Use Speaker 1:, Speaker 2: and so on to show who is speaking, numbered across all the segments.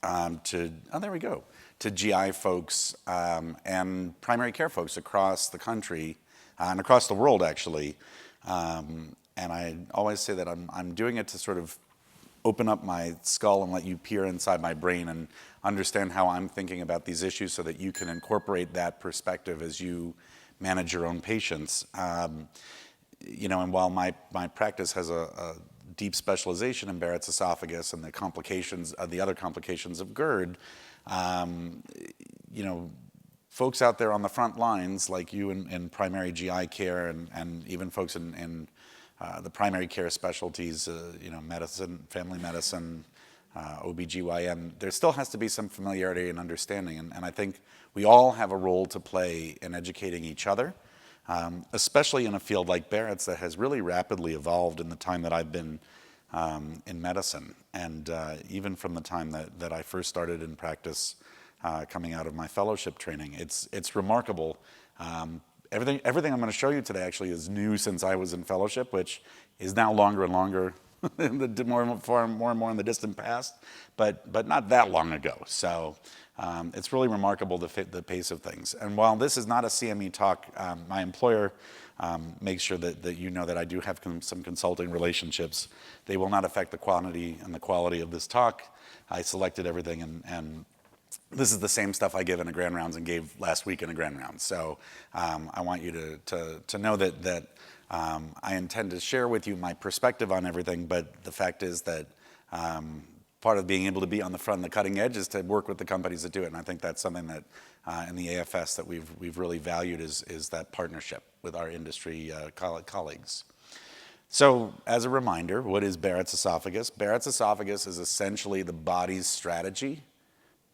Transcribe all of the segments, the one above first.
Speaker 1: there we go, to GI folks and primary care folks across the country and across the world, actually. And I always say that I'm doing it to sort of open up my skull and let you peer inside my brain and understand how I'm thinking about these issues so that you can incorporate that perspective as you manage your own patients. You know, and while my practice has a deep specialization in Barrett's esophagus and the complications, the other complications of GERD, you know, folks out there on the front lines like you in primary GI care and even folks in the primary care specialties, you know, medicine, family medicine, OBGYN, there still has to be some familiarity and understanding. And I think we all have a role to play in educating each other, especially in a field like Barrett's that has really rapidly evolved in the time that I've been in medicine. And even from the time that I first started in practice coming out of my fellowship training, it's remarkable. Everything I'm going to show you today actually is new since I was in fellowship, which is now longer and longer, more and more in the distant past, but not that long ago. So it's really remarkable the pace of things. And while this is not a CME talk, my employer makes sure that you know that I do have some consulting relationships. They will not affect the quantity and the quality of this talk. I selected everything and this is the same stuff I give in a grand rounds and gave last week in a grand rounds. So I want you to know that I intend to share with you my perspective on everything, but the fact is that part of being able to be on the front, the cutting edge, is to work with the companies that do it. And I think that's something that in the AFS that we've really valued is that partnership with our industry colleagues. So as a reminder, what is Barrett's esophagus? Barrett's esophagus is essentially the body's strategy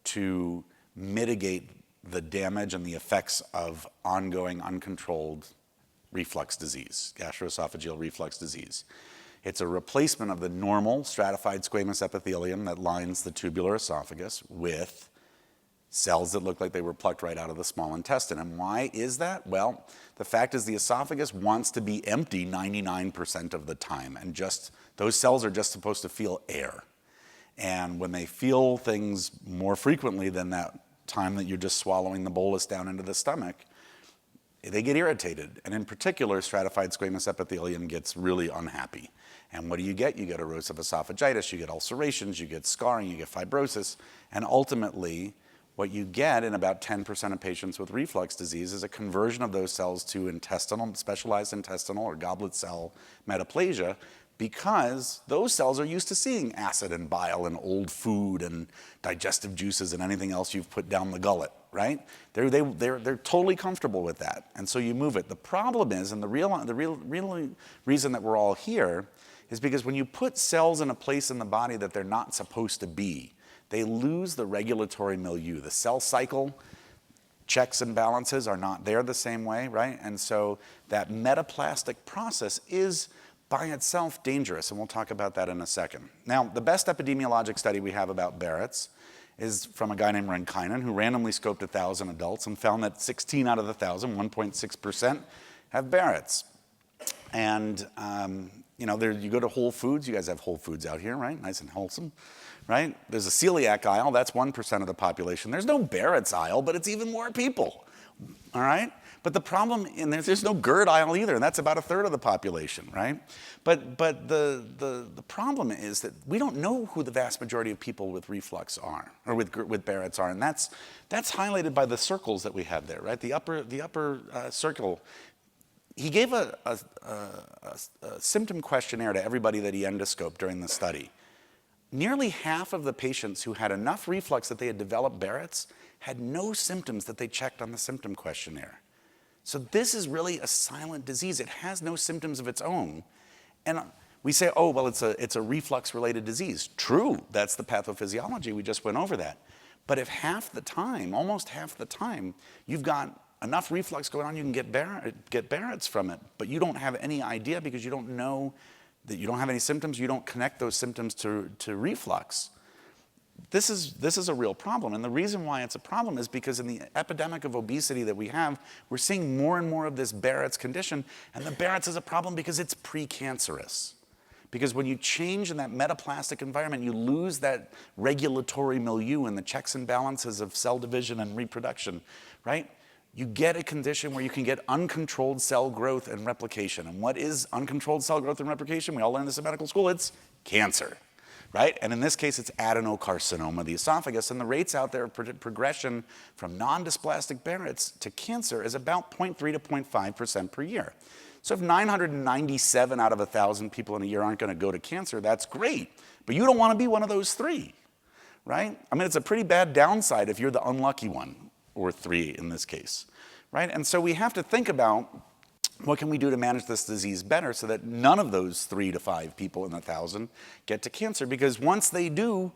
Speaker 1: to mitigate the damage and the effects of ongoing uncontrolled reflux disease, gastroesophageal reflux disease. It's a replacement of the normal stratified squamous epithelium that lines the tubular esophagus with cells that look like they were plucked right out of the small intestine. And why is that? Well, the fact is the esophagus wants to be empty 99% of the time, and just those cells are just supposed to feel air. And when they feel things more frequently than that time that you're just swallowing the bolus down into the stomach, they get irritated. And in particular, stratified squamous epithelium gets really unhappy. And what do? You get erosive esophagitis, you get ulcerations, you get scarring, you get fibrosis. And ultimately, what you get in about 10% of patients with reflux disease is a conversion of those cells to specialized intestinal or goblet cell metaplasia, because those cells are used to seeing acid and bile and old food and digestive juices and anything else you've put down the gullet, right? They're totally comfortable with that, and so you move it. The problem is, and the real reason that we're all here is because when you put cells in a place in the body that they're not supposed to be, they lose the regulatory milieu. The cell cycle checks and balances are not there the same way, right? And so that metaplastic process is by itself dangerous, and we'll talk about that in a second. Now, the best epidemiologic study we have about Barrett's is from a guy named Renkainen, who randomly scoped 1,000 adults and found that 16 out of the 1,000, 1.6%, have Barrett's. And you know, you go to Whole Foods. You guys have Whole Foods out here, right? Nice and wholesome, right? There's a celiac aisle. That's 1% of the population. There's no Barrett's aisle, but it's even more people, all right? But the problem, and there's no GERD aisle either, and that's about 1/3 of the population, right? But the problem is that we don't know who the vast majority of people with reflux are, or with Barrett's are, and that's highlighted by the circles that we have there, right? The upper circle. He gave a symptom questionnaire to everybody that he endoscoped during the study. Nearly half of the patients who had enough reflux that they had developed Barrett's had no symptoms that they checked on the symptom questionnaire. So this is really a silent disease. It has no symptoms of its own. And we say, oh, well, it's a reflux-related disease. True, that's the pathophysiology. We just went over that. But if half the time, almost half the time, you've got enough reflux going on, you can get Barrett's from it, but you don't have any idea because you don't know that you don't have any symptoms, you don't connect those symptoms to reflux. This is a real problem, and the reason why it's a problem is because in the epidemic of obesity that we have, we're seeing more and more of this Barrett's condition, and the Barrett's is a problem because it's precancerous. Because when you change in that metaplastic environment, you lose that regulatory milieu and the checks and balances of cell division and reproduction, right? You get a condition where you can get uncontrolled cell growth and replication. And what is uncontrolled cell growth and replication? We all learned this in medical school. It's cancer, right? And in this case, it's adenocarcinoma of the esophagus. And the rates out there of progression from non-dysplastic Barrett's to cancer is about 0.3 to 0.5% per year. So if 997 out of 1,000 people in a year aren't going to go to cancer, that's great. But you don't want to be one of those 3, right? I mean, it's a pretty bad downside if you're the unlucky one, or 3 in this case, right? And so we have to think about what can we do to manage this disease better so that none of those 3 to 5 people in 1,000 get to cancer, because once they do,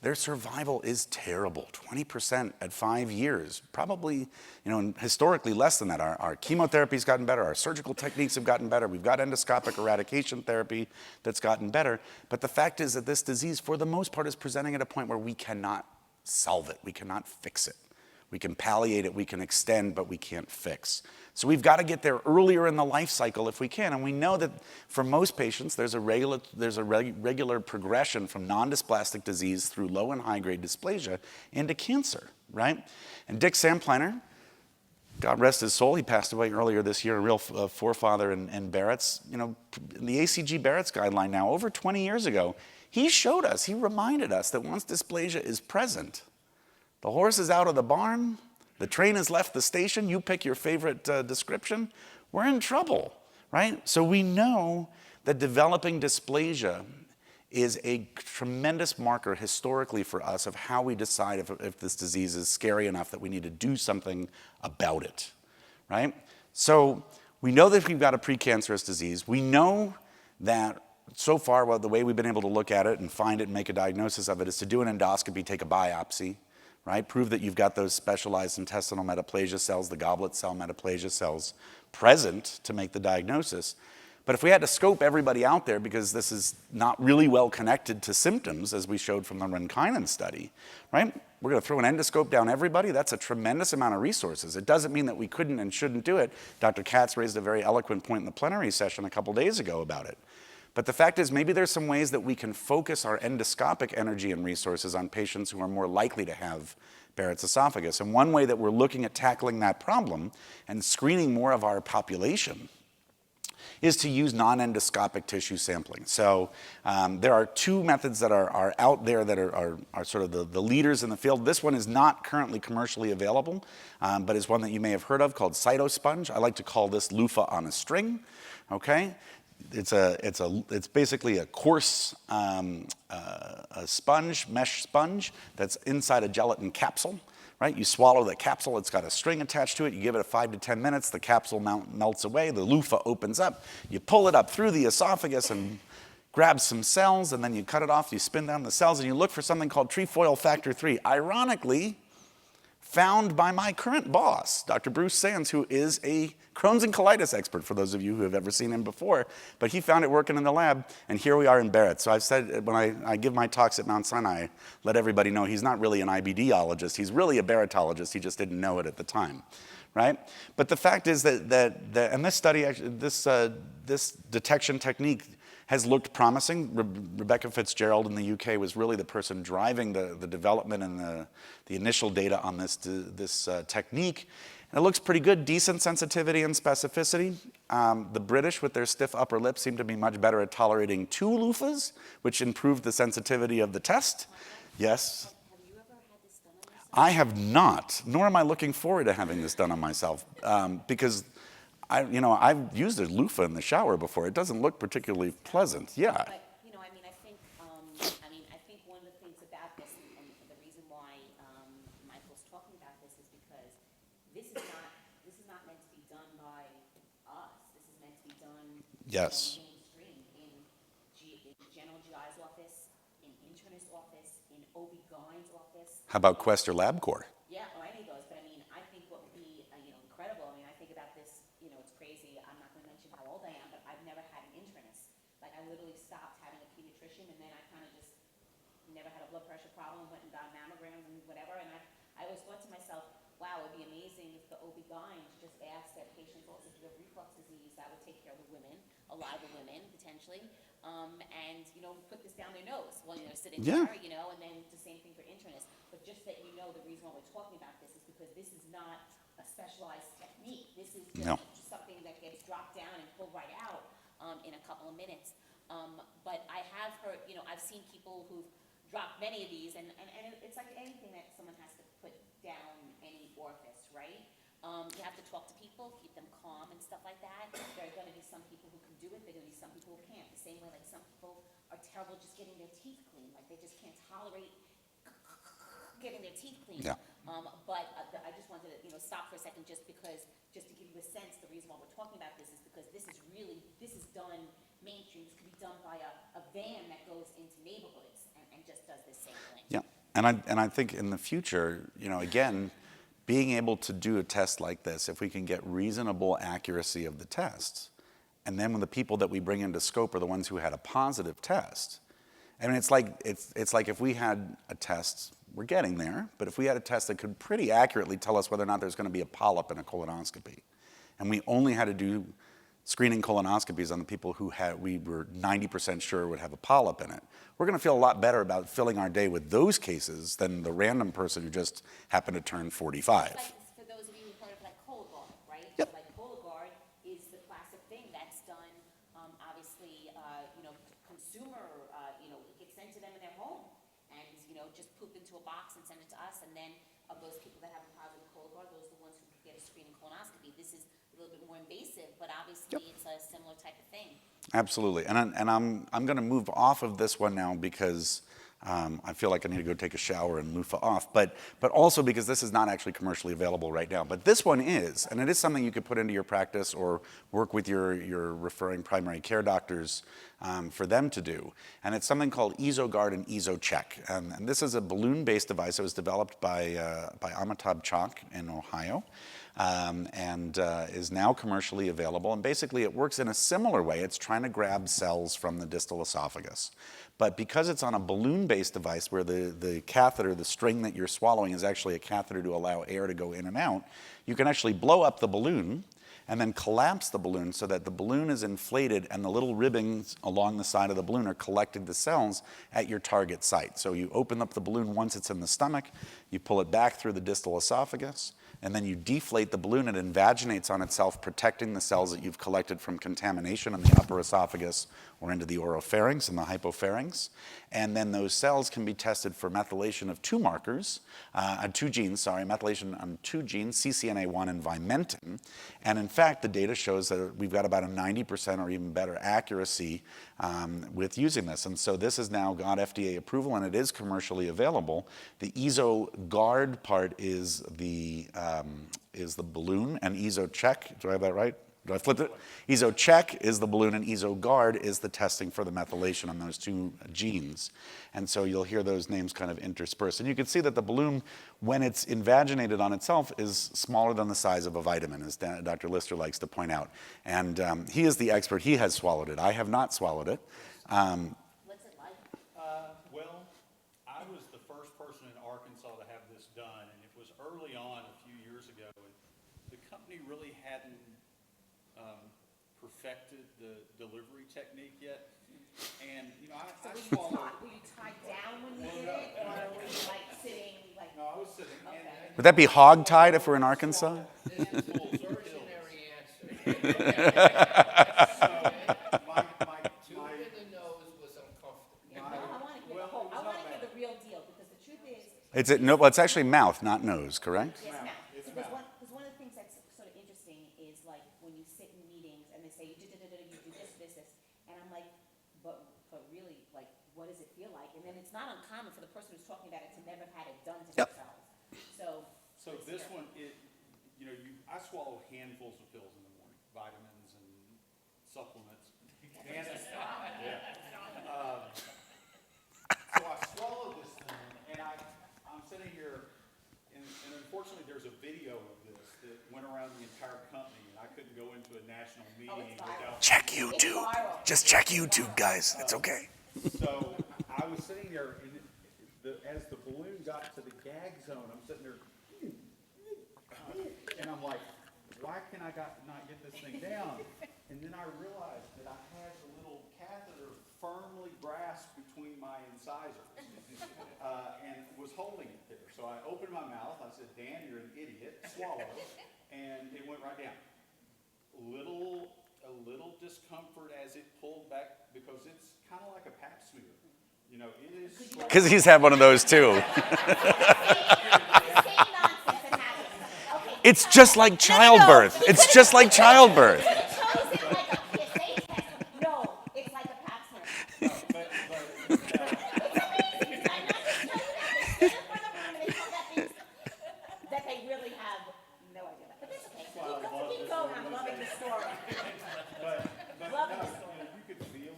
Speaker 1: their survival is terrible, 20% at 5 years, probably, and historically less than that. Our chemotherapy's gotten better, our surgical techniques have gotten better, we've got endoscopic eradication therapy that's gotten better, but the fact is that this disease, for the most part, is presenting at a point where we cannot solve it, we cannot fix it. We can palliate it, we can extend, but we can't fix. So we've got to get there earlier in the life cycle if we can. And we know that for most patients, there's a regular progression from non-dysplastic disease through low and high-grade dysplasia into cancer, right? And Dick Samplanner, God rest his soul, he passed away earlier this year, a real forefather in Barrett's. In the ACG Barrett's guideline now, over 20 years ago, he showed us, he reminded us that once dysplasia is present, the horse is out of the barn, the train has left the station, you pick your favorite description, we're in trouble, right? So we know that developing dysplasia is a tremendous marker historically for us of how we decide if this disease is scary enough that we need to do something about it, right? So we know that we've got a precancerous disease. We know that so far, well, the way we've been able to look at it and find it and make a diagnosis of it is to do an endoscopy, take a biopsy, right? Prove that you've got those specialized intestinal metaplasia cells, the goblet cell metaplasia cells present to make the diagnosis. But if we had to scope everybody out there, because this is not really well connected to symptoms, as we showed from the Renkainen study, right? We're going to throw an endoscope down everybody. That's a tremendous amount of resources. It doesn't mean that we couldn't and shouldn't do it. Dr. Katz raised a very eloquent point in the plenary session a couple days ago about it. But the fact is, maybe there's some ways that we can focus our endoscopic energy and resources on patients who are more likely to have Barrett's esophagus. And one way that we're looking at tackling that problem and screening more of our population is to use non-endoscopic tissue sampling. So there are 2 methods that are out there that are sort of the leaders in the field. This one is not currently commercially available, but is one that you may have heard of called Cytosponge. I like to call this loofah on a string, okay? It's basically a coarse a sponge, mesh sponge, that's inside a gelatin capsule, right? You swallow the capsule, it's got a string attached to it, you give it 5 to 10 minutes, the capsule melts away, the loofah opens up, you pull it up through the esophagus and grab some cells, and then you cut it off, you spin down the cells, and you look for something called trefoil factor 3. Ironically, found by my current boss, Dr. Bruce Sands, who is a Crohn's and colitis expert, for those of you who have ever seen him before. But he found it working in the lab, and here we are in Barrett's. So I've said, when I give my talks at Mount Sinai, let everybody know he's not really an IBDologist, he's really a Barrettologist, he just didn't know it at the time, right? But the fact is that and this study, this detection technique has looked promising. Rebecca Fitzgerald in the UK was really the person driving the development and the initial data on this technique. And it looks pretty good, decent sensitivity and specificity. The British, with their stiff upper lip, seem to be much better at tolerating 2 loofahs, which improved the sensitivity of the test. Yes?
Speaker 2: Have you ever had this done on yourself?
Speaker 1: I have not, nor am I looking forward to having this done on myself, because I've used a loofah in the shower before. It doesn't look particularly pleasant. Yeah.
Speaker 2: But, I think one of the things about this, and the reason why Michael's talking about this is because this is not meant to be done by us. This is meant to be done
Speaker 1: Yes.
Speaker 2: mainstream in general GI's office, in internist's office, in OB-GYN's office.
Speaker 1: How about Quest or LabCorp?
Speaker 2: Yeah, or any of those. But I mean, I think what would be incredible. I mean, I think about this. It's crazy. I'm not going to mention how old I am, but I've never had an internist. Like, I literally stopped having a pediatrician, and then I kind of just never had a blood pressure problem. Went and got mammograms and whatever. And I always thought to myself, wow, it'd be amazing if the OB-GYNs just asked their patients also if you have reflux disease. That would take care of the women, a lot of the women potentially. and, put this down their nose while, sitting
Speaker 1: Yeah.
Speaker 2: there, and then the same thing for internists. But just that the reason why we're talking about this is because this is not a specialized technique. This is
Speaker 1: No.
Speaker 2: just something that gets dropped down and pulled right out in a couple of minutes. But I have heard, I've seen people who've dropped many of these, and it's like anything that someone has to put down any orifice, right? You have to talk to people, keep them calm and stuff like that. There are gonna be some people who can do it, there are gonna be some people who can't. The same way, like, some people are terrible just getting their teeth clean, like, they just can't tolerate getting their teeth clean.
Speaker 1: Yeah.
Speaker 2: But I just wanted to, stop for a second, just to give you a sense, the reason why we're talking about this is because this is done mainstream. This could be done by a van that goes into neighborhoods and just does the same thing.
Speaker 1: Yeah, and I think in the future, again, being able to do a test like this, if we can get reasonable accuracy of the test, and then when the people that we bring into scope are the ones who had a positive test, I mean, it's like if we had a test, we're getting there, but if we had a test that could pretty accurately tell us whether or not there's going to be a polyp in a colonoscopy, and we only had to do screening colonoscopies on the people who we were 90% sure would have a polyp in it, we're going to feel a lot better about filling our day with those cases than the random person who just happened to turn 45.
Speaker 2: Like, for those of you who've heard of like Cologuard, right?
Speaker 1: Yep.
Speaker 2: So, like, Cologuard is the classic thing that's done, obviously, consumer, it gets sent to them in their home, and, just poop into a box and send it to us, and then of those people that have a positive Cologuard, those are the ones who get a screening colonoscopy. This is a little bit more invasive, but obviously it's a similar type of thing.
Speaker 1: Absolutely, and I'm going to move off of this one now because I feel like I need to go take a shower and loofah off, but also because this is not actually commercially available right now. But this one is, and it is something you could put into your practice or work with your referring primary care doctors for them to do. And it's something called EsoGuard and EsoCheck. And this is a balloon-based device that was developed by Amitabh Chak in Ohio. And is now commercially available. And basically it works in a similar way. It's trying to grab cells from the distal esophagus. But because it's on a balloon-based device where the catheter, the string that you're swallowing is actually a catheter to allow air to go in and out, you can actually blow up the balloon and then collapse the balloon so that the balloon is inflated and the little ribbons along the side of the balloon are collecting the cells at your target site. So you open up the balloon once it's in the stomach, you pull it back through the distal esophagus, and then you deflate the balloon, it invaginates on itself, protecting the cells that you've collected from contamination in the upper esophagus or into the oropharynx and the hypopharynx. And then those cells can be tested for methylation of two markers, methylation on two genes, CCNA1 and vimentin. And in fact, the data shows that we've got about a 90% or even better accuracy with using this. And so this has now got FDA approval and it is commercially available. The EsoGuard part is the balloon, and EsoCheck, do I have that right? Do I flip it? EsoCheck is the balloon and EsoGuard is the testing for the methylation on those two genes. And so you'll hear those names kind of interspersed. And you can see that the balloon, when it's invaginated on itself, is smaller than the size of a vitamin, as Dr. Lister likes to point out. And he is the expert. He has swallowed it. I have not swallowed it.
Speaker 2: What's it like?
Speaker 3: Well, I was the first person in Arkansas to have this done, and it was early on a few years ago. And the company really hadn't perfected the delivery technique yet. And, I swallowed.
Speaker 2: Were you tied down when you did it, or were you like sitting, like?
Speaker 3: No, I was sitting.
Speaker 2: Okay.
Speaker 1: Would that be hog-tied if we're in Arkansas?
Speaker 4: This is a versionary answer. Tube in the nose was uncomfortable.
Speaker 2: No, I want to hear the whole, I want to hear the real deal, because the truth is,
Speaker 1: It's actually mouth, not nose, correct?
Speaker 2: yes, ma'am.
Speaker 3: It's
Speaker 2: Because
Speaker 3: mouth.
Speaker 2: one of the things that's sort of interesting is like when you sit in meetings and they say you do this, and I'm like, but really, like, what does it feel like? And then it's not uncommon for the person who's talking about it to never had it done to
Speaker 1: Yep.
Speaker 2: themselves. So let's
Speaker 3: this
Speaker 2: hear it.
Speaker 3: one, I swallow handfuls of pills in the morning, vitamins and supplements. And so I swallowed this thing, and I'm sitting here, and unfortunately, there's a video of this that went around the entire company, and I couldn't go into a national meeting without.
Speaker 1: Check YouTube. Just check YouTube, guys. It's okay.
Speaker 3: So I was sitting there, and as the balloon got to the gag zone, I'm sitting there, and I'm like, why can I not get this thing down? And then I realized that I had the little catheter firmly grasped between my incisors, and was holding it there. So I opened my mouth, I said, Dan, you're an idiot, swallow, and it went right down. A little discomfort as it pulled back, because it's kind of like a pap smear. You know, it is.
Speaker 1: Because he's had one of those too.
Speaker 2: Same nonsense that happened. Okay.
Speaker 1: It's just like childbirth. It's just like childbirth.
Speaker 2: You chose it like a PSA test. No, it's like a pap smear. It's amazing. I'm not just telling you that. They stand in front of the room and they talk about things that they really have no idea about. But that's okay. Keep going. I'm loving the story.
Speaker 3: But
Speaker 2: Love
Speaker 3: no,
Speaker 2: the story.
Speaker 3: you could feel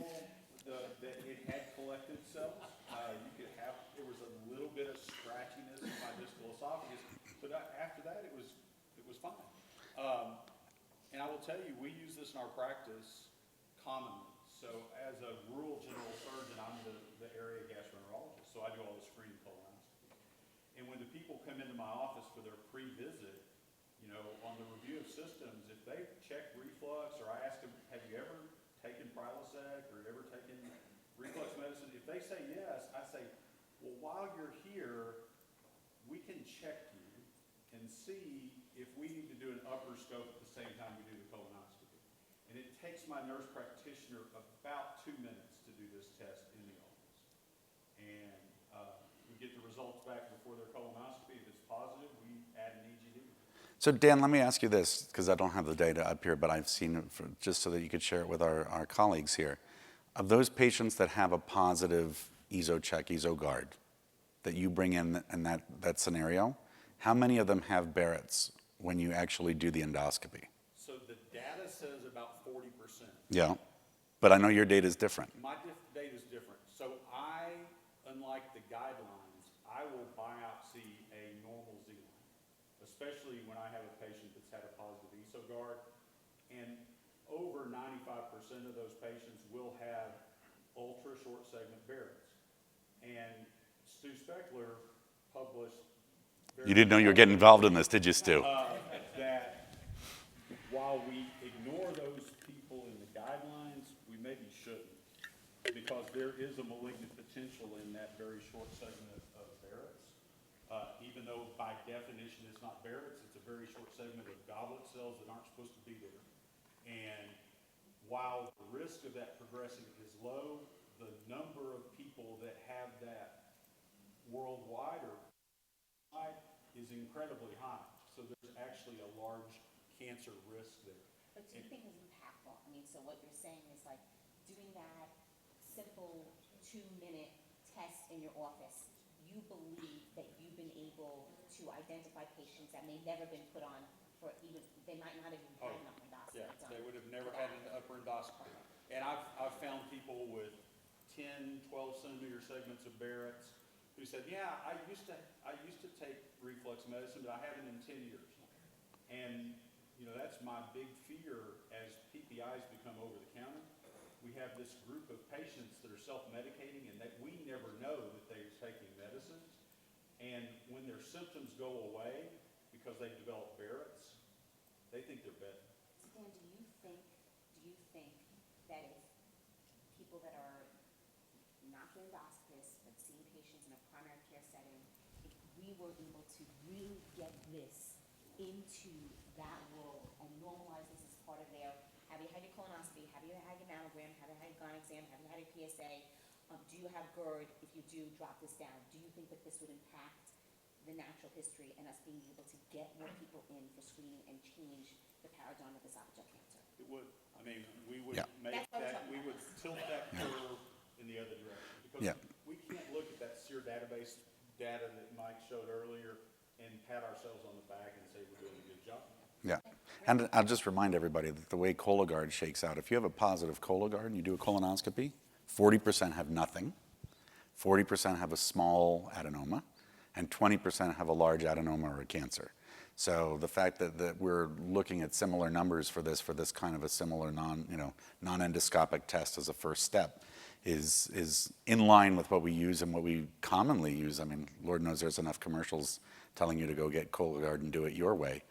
Speaker 3: that it had collected cells. You could have, there was a little bit of scratchiness in my distal esophagus, but after that, it was fine. And I will tell you, we use this in our practice commonly. So as a rural general surgeon, I'm the area gastroenterologist, so I do all the screening colonoscopy. And when the people come into my office for their pre-visit, you know, on the review of systems, if they check reflux, or I ask them, have you ever taken Prilosec or ever taken reflux medicine? If they say yes, I say, well, while you're here, we can check you and see if we need to do an upper scope at the same time we do the colonoscopy. And it takes my nurse practitioner about 2 minutes to do this test in the office. And we get the results back before their colonoscopy. If it's positive, we add an EGD.
Speaker 1: So Dan, let me ask you this, because I don't have the data up here, but I've seen it just so that you could share it with our colleagues here. Of those patients that have a positive EsoCheck, EsoGuard, that you bring in that scenario, how many of them have Barrett's when you actually do the endoscopy?
Speaker 3: So the data says about 40%.
Speaker 1: Yeah, but I know your data is different.
Speaker 3: My data is different. So unlike the guidelines, I will biopsy a normal Z-line, especially when I have a patient that's had a positive EsoGuard. And over 95% of those patients will have ultra short segment Barrett's. And Stu Speckler published.
Speaker 1: You didn't know you were getting involved in this, did you, Stu?
Speaker 3: That while we ignore those people in the guidelines, we maybe shouldn't, because there is a malignant potential in that very short segment of Barrett's. Even though by definition it's not Barrett's, it's a very short segment of goblet cells that aren't supposed to be there. And while the risk of that progressing is low, the number of people that have that worldwide is incredibly high. So there's actually a large cancer risk there.
Speaker 2: But do you think it's impactful? I mean, so what you're saying is like doing that simple 2-minute test in your office, you believe that you've been able to identify patients that may never been put on for even, they might not have even had an upper endoscopy
Speaker 3: Yeah,
Speaker 2: done.
Speaker 3: they would have never had an upper endoscopy. And I've found people with 10, 12 centimeter segments of Barrett's who said, yeah, I used to take reflux medicine, but I haven't in 10 years. And, you know, that's my big fear as PPIs become over the counter. We have this group of patients that are self-medicating and that we never know that they're taking medicines. And when their symptoms go away because they develop Barrett's, they think they're better.
Speaker 2: So Dan, do you think that if people that are not the endoscopists, but seeing patients in a primary care setting, if we were able to really get this into that world and normalize this as part of their, have you had your colonoscopy, have you had your mammogram, have you had your gyne exam, have you had your PSA, do you have GERD? If you do, drop this down. Do you think that this would impact the natural history and us being able to get more people in for screening and change the paradigm of esophageal cancer?
Speaker 3: It would. I mean, we would
Speaker 1: Yeah.
Speaker 3: make
Speaker 2: That's what I'm
Speaker 3: that,
Speaker 2: talking
Speaker 3: we
Speaker 2: about.
Speaker 3: would tilt that curve in the other direction. Because
Speaker 1: Yeah.
Speaker 3: we can't look at that SEER database data that Mike showed earlier and pat ourselves on the back and say we're doing a good job.
Speaker 1: Yeah, and I'll just remind everybody that the way Cologuard shakes out, if you have a positive Cologuard and you do a colonoscopy, 40% have nothing, 40% have a small adenoma, and 20% have a large adenoma or a cancer. So the fact that we're looking at similar numbers for this kind of a similar non-endoscopic test as a first step is in line with what we use and what we commonly use. I mean, Lord knows there's enough commercials telling you to go get Cologuard and do it your way.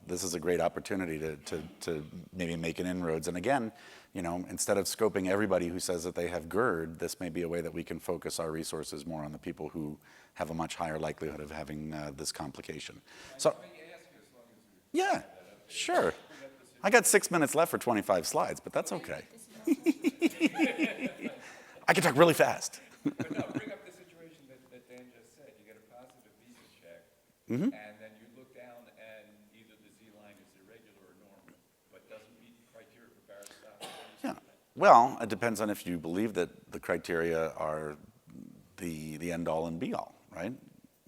Speaker 1: This is a great opportunity to maybe make an inroads. And again, instead of scoping everybody who says that they have GERD, this may be a way that we can focus our resources more on the people who have a much higher likelihood of having this complication. So, yeah, sure. I got 6 minutes left for 25 slides, but that's okay. I can talk really fast.
Speaker 5: But no, bring up the situation that Dan just said. You get a positive visa check, and then you look down, and either the Z line is irregular or normal, but doesn't meet the criteria for Barrett's esophagus.
Speaker 1: Yeah. Well, it depends on if you believe that the criteria are the end all and be all, right?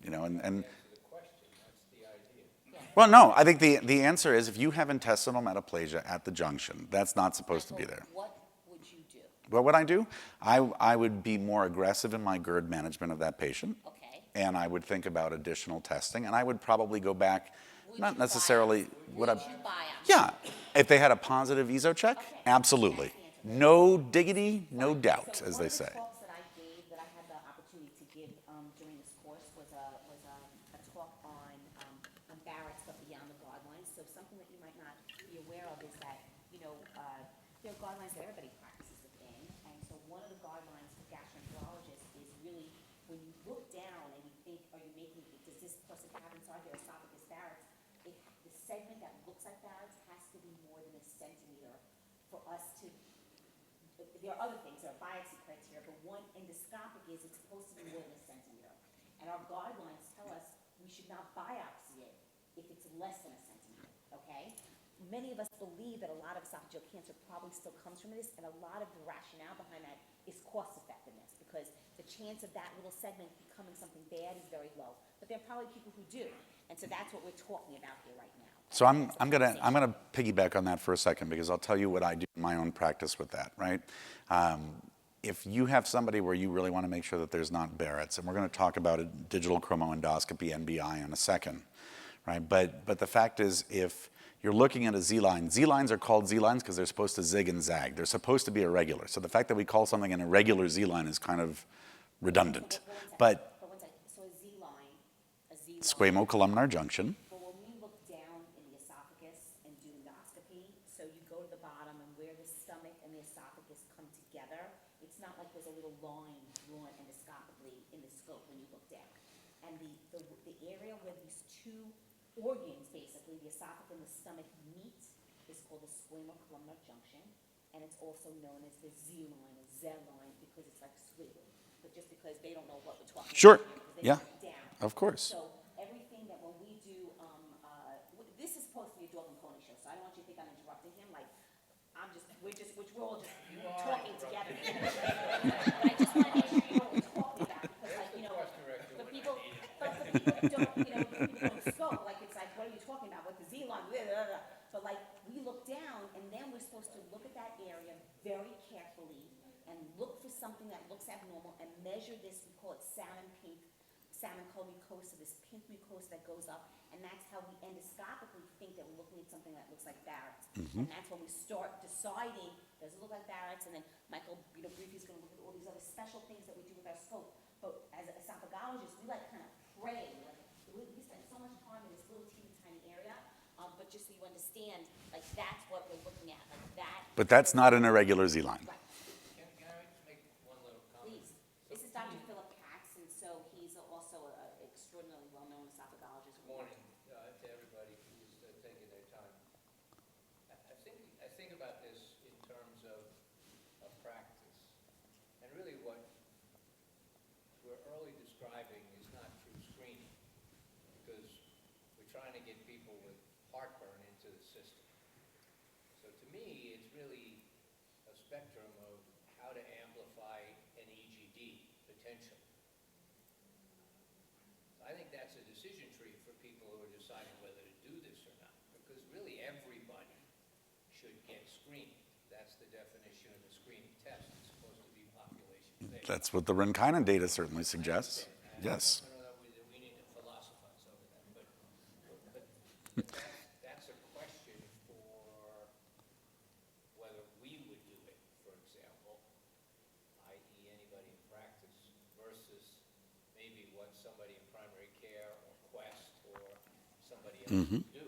Speaker 1: And
Speaker 5: Answer the question. That's the idea.
Speaker 1: well, no, I think the answer is if you have intestinal metaplasia at the junction, that's not supposed to be there.
Speaker 2: What would you do?
Speaker 1: What would I do? I would be more aggressive in my GERD management of that patient.
Speaker 2: Okay.
Speaker 1: And I would think about additional testing, and I would probably go back,
Speaker 2: Would
Speaker 1: not
Speaker 2: you
Speaker 1: necessarily,
Speaker 2: biopsy?
Speaker 1: would
Speaker 2: Would
Speaker 1: I?
Speaker 2: you biopsy?
Speaker 1: Yeah, if they had a positive ESO check,
Speaker 2: Okay.
Speaker 1: absolutely. No diggity, no doubt, as they say.
Speaker 2: One of the talks that I gave, that I had the opportunity to give during this course was a talk on Barrett's, but beyond the guidelines. So something that you might not be aware of is that, there are guidelines that everybody practices within. And so one of the guidelines for gastroenterologists is really when you look down and you think, does this person have inside their esophagus Barrett's, the segment that looks like Barrett's has to be more than a centimeter for us to. There are other things, there are biopsy criteria, but one endoscopic is it's supposed to be more than a centimeter. And our guidelines tell us we should not biopsy it if it's less than a centimeter, okay? Many of us believe that a lot of esophageal cancer probably still comes from this, and a lot of the rationale behind that is cost effectiveness, because the chance of that little segment becoming something bad is very low. But there are probably people who do, and so that's what we're talking about here right now.
Speaker 1: So I'm gonna piggyback on that for a second, because I'll tell you what I do in my own practice with that, right? If you have somebody where you really want to make sure that there's not Barrett's, and we're going to talk about a digital chromoendoscopy, NBI, in a second, right? But the fact is, if you're looking at a Z-line, Z-lines are called Z-lines because they're supposed to zig and zag. They're supposed to be irregular. So the fact that we call something an irregular Z-line is kind of redundant. But
Speaker 2: one second, so a Z-line,
Speaker 1: squamocolumnar junction.
Speaker 2: but when we look down in the esophagus and do endoscopy, so you go to the bottom and where the stomach and the esophagus come together, it's not like there's a little line drawn endoscopically in the scope when you look down. And the area where these two organs, basically, the esophagus and the stomach meet, is called the squamocolumnar junction, and it's also known as the Z-line or Z-line because it's like squiggly, but just because they don't know what we're talking
Speaker 1: Sure.
Speaker 2: about. Because they
Speaker 1: Yeah.
Speaker 2: put it down.
Speaker 1: Of course.
Speaker 2: So everything that when we do, this is supposed to be a dog and pony show, so I don't want you to think I'm interrupting him, like, we're all just talking together. But I just want to make sure you know what we're talking about, because like, the people don't scope, like, it's like, what are you talking about, with the Z-line, blah, blah, blah. But like, we look down, and then we're supposed to look at that area very carefully, and look for something that looks abnormal, and measure this, we call it salmon colored mucosa, this pink mucosa that goes up, and that's how we endoscopically think that we're looking at something that looks like Barrett's. And that's when we start deciding, does it look like Barrett's? And then Michael, briefly is gonna look at all these other special things that we do with our scope. But as esophagologists, we like kind of pray, like, we spend so much time in this little teeny tiny area, but just so you understand, like, that's what we're looking at, like that.
Speaker 1: But that's not an irregular Z-line.
Speaker 2: Right.
Speaker 4: Can I make one little comment?
Speaker 2: Please. This is Dr. Philip Katz, and so he's also an extraordinarily well-known esophagologist.
Speaker 4: Good morning to everybody who's taking their time. I think about this in terms of practice. And really what we're early describing is not true screening, because we're trying to get people with heartburn into the system. So to me, it's really a spectrum of how to amplify an EGD potential. I think that's a decision tree for people who are deciding whether to do this or not, because really everybody should get screened. That's the definition of a screening test. It's supposed to be population-based.
Speaker 1: That's what the Rinkainen data certainly suggests. Yes.
Speaker 4: I don't know that we need to philosophize over that, but that's a question for whether we would do it, for example, i.e. anybody in practice, versus maybe what somebody in primary care or Quest or somebody else would do.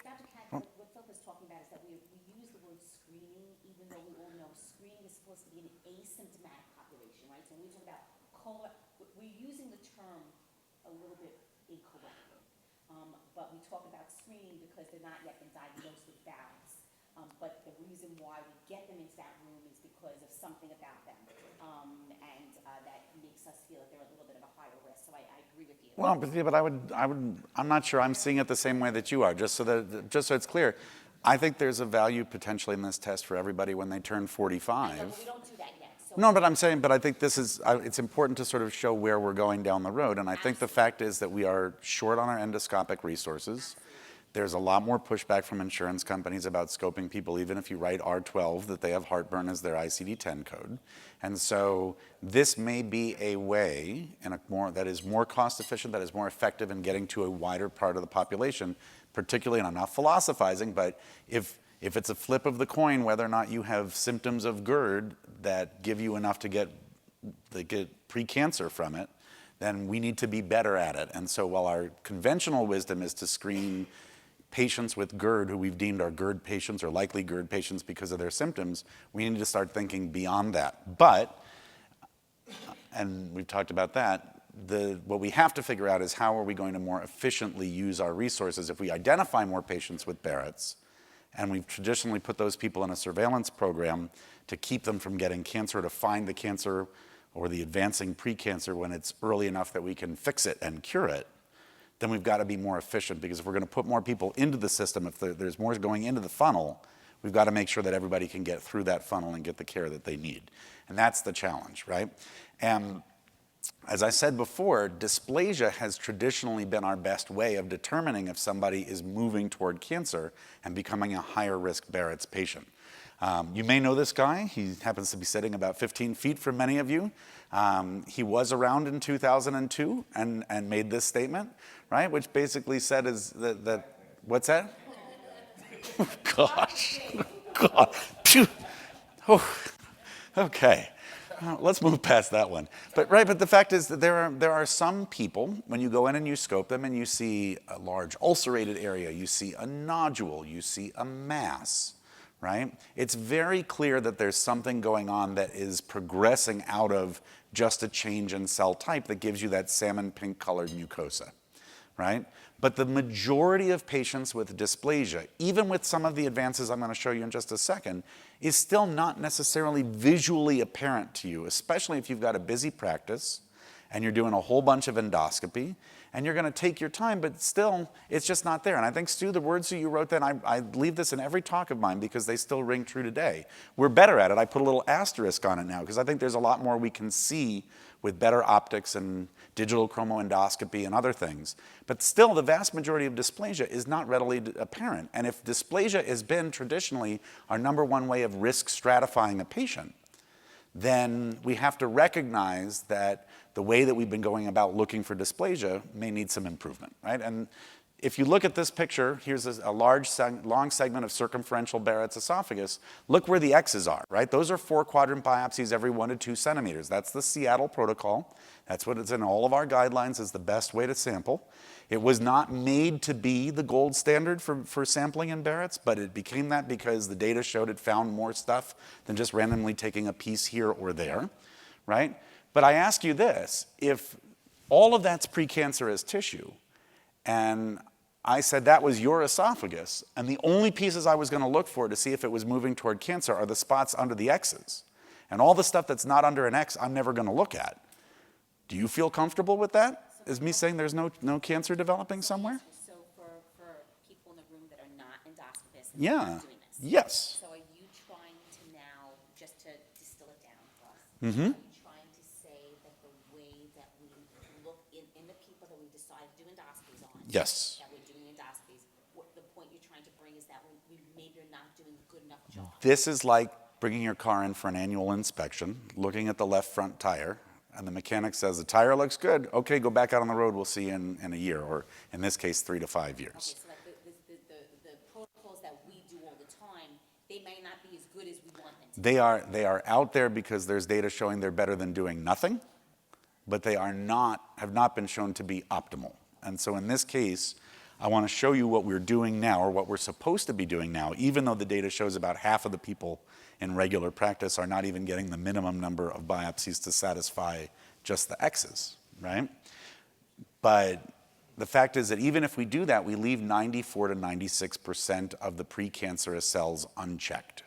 Speaker 2: Dr. Cat, what Phil was talking about is that we use the word screening, even though we all know screening is supposed to be an asymptomatic population, right? So when we talk about we're using the term a little bit incorrectly. But we talk about screening because they're not yet been diagnosed with Barrett's. But the reason why we get them into that room is because of something about them. And that makes us feel that they're a little bit of a higher risk. So I agree with you.
Speaker 1: Well, but I'm not sure I'm seeing it the same way that you are, just so it's clear. I think there's a value potentially in this test for everybody when they turn 45.
Speaker 2: I know, but we don't do that yet. So
Speaker 1: No, but I'm saying, but I think it's important to sort of show where we're going down the road. And I think the fact is that we are short on our endoscopic resources. There's a lot more pushback from insurance companies about scoping people, even if you write R12, that they have heartburn as their ICD-10 code. And so this may be a way that is more cost efficient, that is more effective in getting to a wider part of the population, particularly, and I'm not philosophizing, but if it's a flip of the coin, whether or not you have symptoms of GERD that give you enough to get precancer from it, then we need to be better at it. And so while our conventional wisdom is to screen patients with GERD who we've deemed are GERD patients or likely GERD patients because of their symptoms, we need to start thinking beyond that. But, and we've talked about that, what we have to figure out is how are we going to more efficiently use our resources if we identify more patients with Barrett's, and we've traditionally put those people in a surveillance program to keep them from getting cancer, to find the cancer or the advancing precancer when it's early enough that we can fix it and cure it, then we've got to be more efficient, because if we're going to put more people into the system, if there's more going into the funnel, we've got to make sure that everybody can get through that funnel and get the care that they need. And that's the challenge, right? And as I said before, dysplasia has traditionally been our best way of determining if somebody is moving toward cancer and becoming a higher risk Barrett's patient. You may know this guy. He happens to be sitting about 15 feet from many of you. He was around in 2002 and made this statement, right? Which basically said is that what's that? Gosh, God. Phew. Oh. Okay. Let's move past that one. But the fact is that there are some people, when you go in and you scope them and you see a large ulcerated area, you see a nodule, you see a mass, right? It's very clear that there's something going on that is progressing out of just a change in cell type that gives you that salmon pink colored mucosa, right? But the majority of patients with dysplasia, even with some of the advances I'm going to show you in just a second, is still not necessarily visually apparent to you, especially if you've got a busy practice and you're doing a whole bunch of endoscopy and you're going to take your time, but still, it's just not there. And I think, Stu, the words that you wrote then, I leave this in every talk of mine because they still ring true today. We're better at it. I put a little asterisk on it now because I think there's a lot more we can see with better optics and digital chromoendoscopy and other things. But still, the vast majority of dysplasia is not readily apparent. And if dysplasia has been traditionally our #1 way of risk stratifying a patient, then we have to recognize that the way that we've been going about looking for dysplasia may need some improvement, right? And if you look at this picture, here's a long segment of circumferential Barrett's esophagus. Look where the X's are, right? Those are 4-quadrant biopsies every 1 to 2 centimeters. That's the Seattle protocol. That's what it's in all of our guidelines as the best way to sample. It was not made to be the gold standard for sampling in Barrett's, but it became that because the data showed it found more stuff than just randomly taking a piece here or there, right? But I ask you this, if all of that's precancerous tissue, and I said that was your esophagus, and the only pieces I was going to look for to see if it was moving toward cancer are the spots under the X's. And all the stuff that's not under an X, I'm never going to look at. Do you feel comfortable with that? Is me saying there's no cancer developing somewhere?
Speaker 2: So for people in the room that are not endoscopists and
Speaker 1: Yeah.
Speaker 2: not doing this.
Speaker 1: Yes.
Speaker 2: So are you trying to now, just to distill it down for us, are you trying to say that the way that we look in the people that we decide to do endoscopies on,
Speaker 1: Yes.
Speaker 2: that we're doing endoscopies, what the point you're trying to bring is that we maybe are not doing a good enough job?
Speaker 1: This is like bringing your car in for an annual inspection, looking at the left front tire, and the mechanic says, the tire looks good. Okay, go back out on the road. We'll see you in a year, or in this case, 3 to 5 years.
Speaker 2: Okay, so like the protocols that we do all the time, they may not be as good as we want them to be.
Speaker 1: They are out there because there's data showing they're better than doing nothing, but they have not been shown to be optimal. And so in this case, I want to show you what we're doing now, or what we're supposed to be doing now, even though the data shows about half of the people in regular practice are not even getting the minimum number of biopsies to satisfy just the X's, right? But the fact is that even if we do that, we leave 94 to 96% of the precancerous cells unchecked.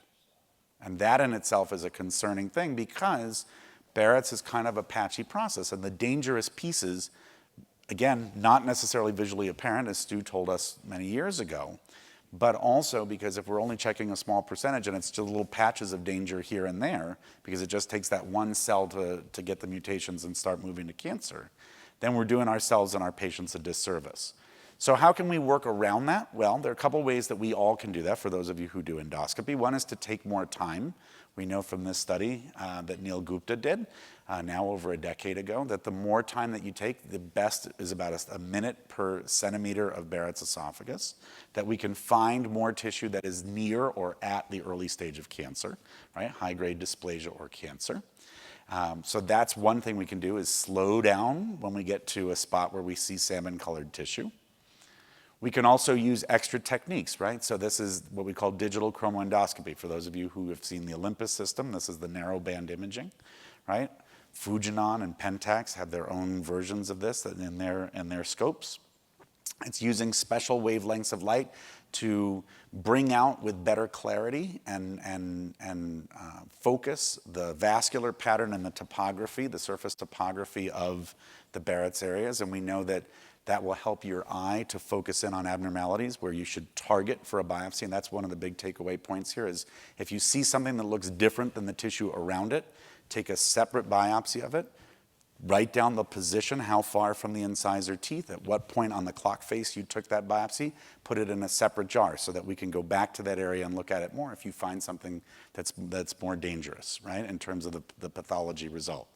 Speaker 1: And that in itself is a concerning thing, because Barrett's is kind of a patchy process, and the dangerous pieces, again, not necessarily visually apparent, as Stu told us many years ago, but also because if we're only checking a small percentage and it's just little patches of danger here and there, because it just takes that one cell to get the mutations and start moving to cancer, then we're doing ourselves and our patients a disservice. So how can we work around that? Well, there are a couple ways that we all can do that for those of you who do endoscopy. One is to take more time. We know from this study that Neil Gupta did now over a decade ago, that the more time that you take, the best is about a minute per centimeter of Barrett's esophagus, that we can find more tissue that is near or at the early stage of cancer, right? High-grade dysplasia or cancer. So that's one thing we can do, is slow down when we get to a spot where we see salmon-colored tissue. We can also use extra techniques, right? So this is what we call digital chromoendoscopy. For those of you who have seen the Olympus system, this is the narrow band imaging, right? Fujinon and Pentax have their own versions of this in their scopes. It's using special wavelengths of light to bring out with better clarity and focus the vascular pattern and the topography, the surface topography of the Barrett's areas. And we know that that will help your eye to focus in on abnormalities where you should target for a biopsy. And that's one of the big takeaway points here, is if you see something that looks different than the tissue around it, take a separate biopsy of it, write down the position, how far from the incisor teeth, at what point on the clock face you took that biopsy, put it in a separate jar so that we can go back to that area and look at it more if you find something that's more dangerous, right, in terms of the pathology result.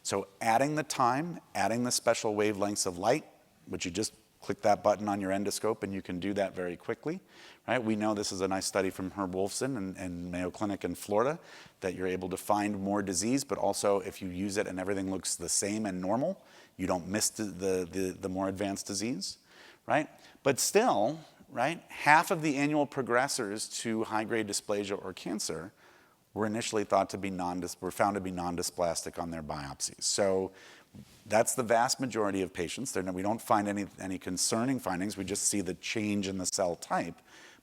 Speaker 1: So adding the time, adding the special wavelengths of light, which you just click that button on your endoscope and you can do that very quickly, right? We know this is a nice study from Herb Wolfson and Mayo Clinic in Florida, that you're able to find more disease, but also if you use it and everything looks the same and normal, you don't miss the more advanced disease, right? But still, right, half of the annual progressors to high-grade dysplasia or cancer were initially thought to be were found to be non-dysplastic on their biopsies. So that's the vast majority of patients. We don't find any concerning findings. We just see the change in the cell type.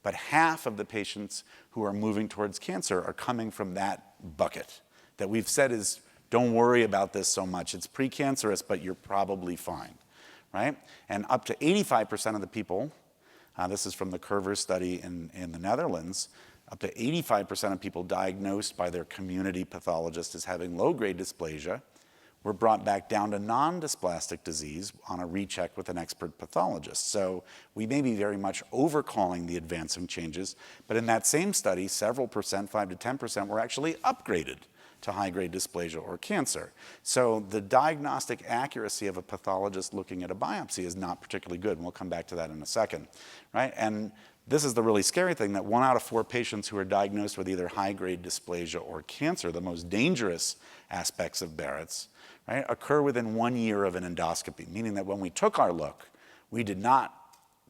Speaker 1: But half of the patients who are moving towards cancer are coming from that bucket that we've said is, don't worry about this so much. It's precancerous, but you're probably fine, right? And up to 85% of the people, this is from the Curver study in the Netherlands, up to 85% of people diagnosed by their community pathologist as having low-grade dysplasia were brought back down to non-dysplastic disease on a recheck with an expert pathologist. So we may be very much overcalling the advancing changes, but in that same study, several percent, 5 to 10%, were actually upgraded to high-grade dysplasia or cancer. So the diagnostic accuracy of a pathologist looking at a biopsy is not particularly good, and we'll come back to that in a second, right? And this is the really scary thing, that 1 out of 4 patients who are diagnosed with either high-grade dysplasia or cancer, the most dangerous aspects of Barrett's, right, occur within 1 year of an endoscopy, meaning that when we took our look, we did not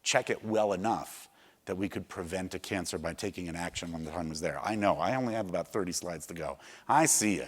Speaker 1: check it well enough that we could prevent a cancer by taking an action when the time was there. I know, I only have about 30 slides to go. I see you.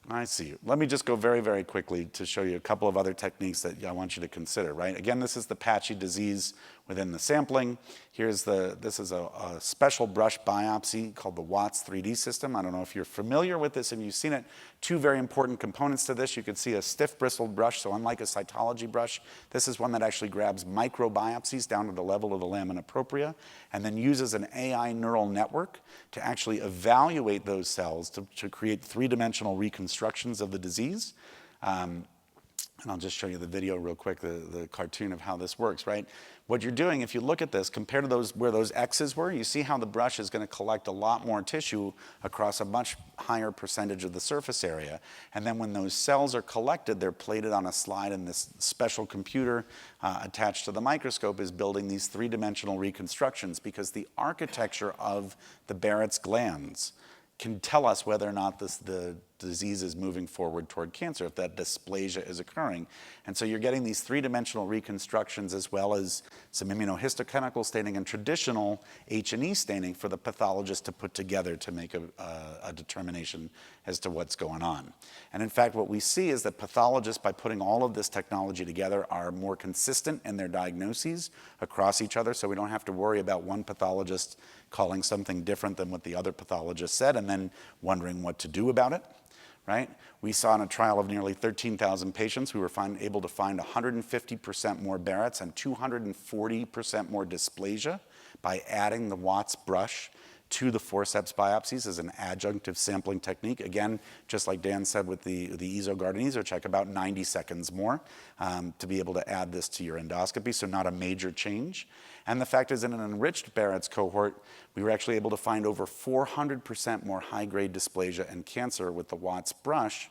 Speaker 1: I see you. Let me just go very, very quickly to show you a couple of other techniques that I want you to consider, right? Again, this is the patchy disease within the sampling. This is a special brush biopsy called the Watts 3D system. I don't know if you're familiar with this, if you've seen it. 2 very important components to this. You can see a stiff bristled brush, so unlike a cytology brush, this is one that actually grabs microbiopsies down to the level of the lamina propria and then uses an AI neural network to actually evaluate those cells to create 3-dimensional reconstructions of the disease. And I'll just show you the video real quick, the cartoon of how this works, right? What you're doing, if you look at this, compared to where those X's were, you see how the brush is going to collect a lot more tissue across a much higher percentage of the surface area. And then when those cells are collected, they're plated on a slide, and this special computer attached to the microscope is building these 3-dimensional reconstructions, because the architecture of the Barrett's glands can tell us whether or not the disease is moving forward toward cancer, if that dysplasia is occurring. And so you're getting these three-dimensional reconstructions as well as some immunohistochemical staining and traditional H&E staining for the pathologist to put together to make a determination as to what's going on. And in fact, what we see is that pathologists, by putting all of this technology together, are more consistent in their diagnoses across each other, so we don't have to worry about one pathologist calling something different than what the other pathologist said and then wondering what to do about it. Right? We saw in a trial of nearly 13,000 patients, we were able to find 150% more Barrett's and 240% more dysplasia by adding the Watts brush to the forceps biopsies as an adjunctive sampling technique. Again, just like Dan said with the EsoGuard and EsoCheck, about 90 seconds more to be able to add this to your endoscopy, so not a major change. And the fact is, in an enriched Barrett's cohort, we were actually able to find over 400% more high-grade dysplasia and cancer with the Watts brush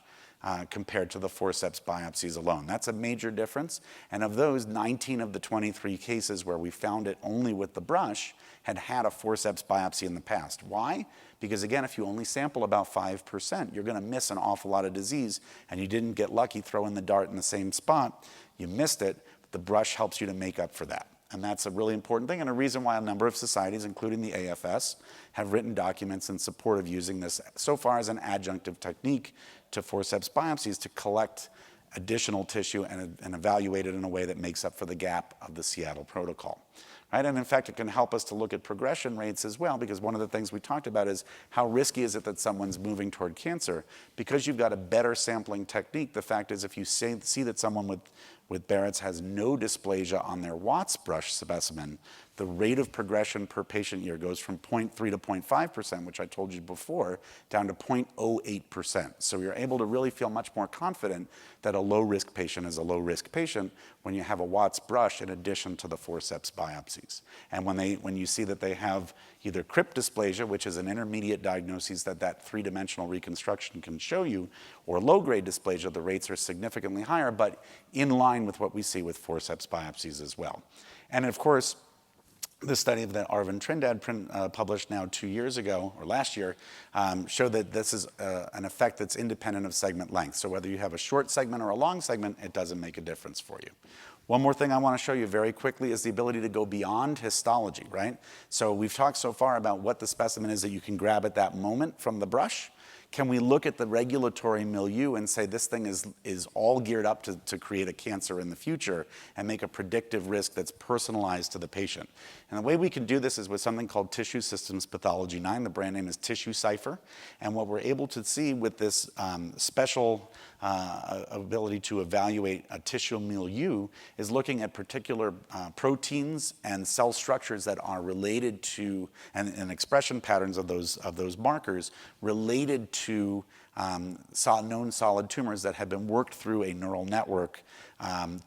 Speaker 1: compared to the forceps biopsies alone. That's a major difference. And of those, 19 of the 23 cases where we found it only with the brush had had a forceps biopsy in the past. Why? Because again, if you only sample about 5%, you're going to miss an awful lot of disease, and you didn't get lucky throwing the dart in the same spot. You missed it. The brush helps you to make up for that. And that's a really important thing, and a reason why a number of societies, including the AFS, have written documents in support of using this so far as an adjunctive technique to forceps biopsies to collect additional tissue and evaluate it in a way that makes up for the gap of the Seattle protocol. Right? And in fact, it can help us to look at progression rates as well, because one of the things we talked about is how risky is it that someone's moving toward cancer. Because you've got a better sampling technique, the fact is if you see that someone with Barrett's has no dysplasia on their Watts brush specimen, the rate of progression per patient year goes from 0.3 to 0.5%, which I told you before, down to 0.08%. So you're able to really feel much more confident that a low-risk patient is a low-risk patient when you have a Watts brush in addition to the forceps biopsies. And when you see that they have either crypt dysplasia, which is an intermediate diagnosis that three-dimensional reconstruction can show you, or low-grade dysplasia, the rates are significantly higher, but in line with what we see with forceps biopsies as well. And of course, the study that Arvind Trindad published now 2 years ago, or last year, showed that this is an effect that's independent of segment length. So whether you have a short segment or a long segment, it doesn't make a difference for you. One more thing I want to show you very quickly is the ability to go beyond histology, right? So we've talked so far about what the specimen is that you can grab at that moment from the brush. Can we look at the regulatory milieu and say this thing is all geared up to create a cancer in the future and make a predictive risk that's personalized to the patient? And the way we can do this is with something called Tissue Systems Pathology 9. The brand name is TissueCypher. And what we're able to see with this special ability to evaluate a tissue milieu is looking at particular proteins and cell structures that are related to, and expression patterns of those markers related to known solid tumors that have been worked through a neural network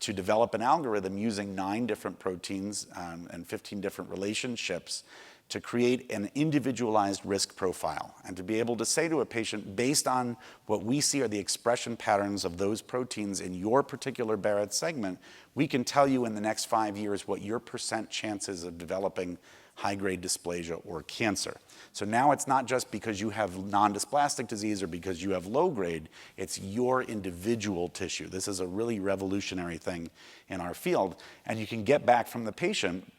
Speaker 1: to develop an algorithm using 9 different proteins and 15 different relationships to create an individualized risk profile and to be able to say to a patient, based on what we see are the expression patterns of those proteins in your particular Barrett segment, we can tell you in the next 5 years what your % chances of developing high-grade dysplasia or cancer. So now it's not just because you have non-dysplastic disease or because you have low-grade, it's your individual tissue. This is a really revolutionary thing in our field. And you can get back from the patient.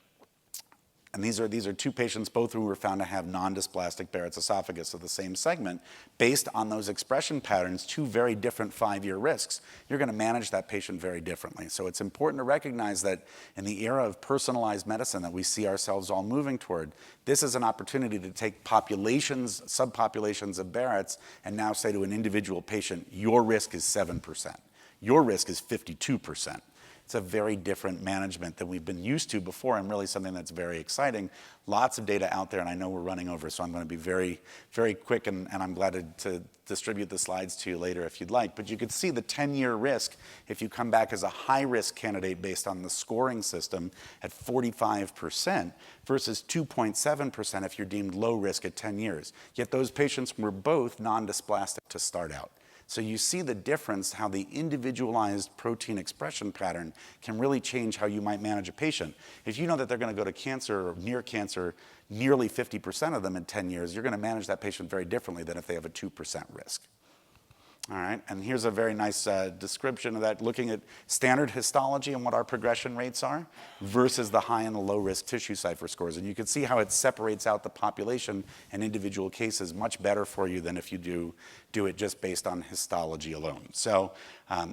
Speaker 1: And these are 2 patients, both who were found to have non-dysplastic Barrett's esophagus of the same segment. Based on those expression patterns, 2 very different 5-year risks. You're going to manage that patient very differently. So it's important to recognize that in the era of personalized medicine that we see ourselves all moving toward, this is an opportunity to take populations, subpopulations of Barrett's, and now say to an individual patient, your risk is 7%. Your risk is 52%. It's a very different management than we've been used to before, and really something that's very exciting. Lots of data out there, and I know we're running over, so I'm going to be very, very quick, and I'm glad to distribute the slides to you later if you'd like. But you could see the 10-year risk if you come back as a high-risk candidate based on the scoring system at 45% versus 2.7% if you're deemed low risk at 10 years. Yet those patients were both non-dysplastic to start out. So you see the difference, how the individualized protein expression pattern can really change how you might manage a patient. If you know that they're going to go to cancer or near cancer, nearly 50% of them in 10 years, you're going to manage that patient very differently than if they have a 2% risk. All right, and here's a very nice description of that, looking at standard histology and what our progression rates are versus the high and the low risk tissue cipher scores. And you can see how it separates out the population and individual cases much better for you than if you do it just based on histology alone. So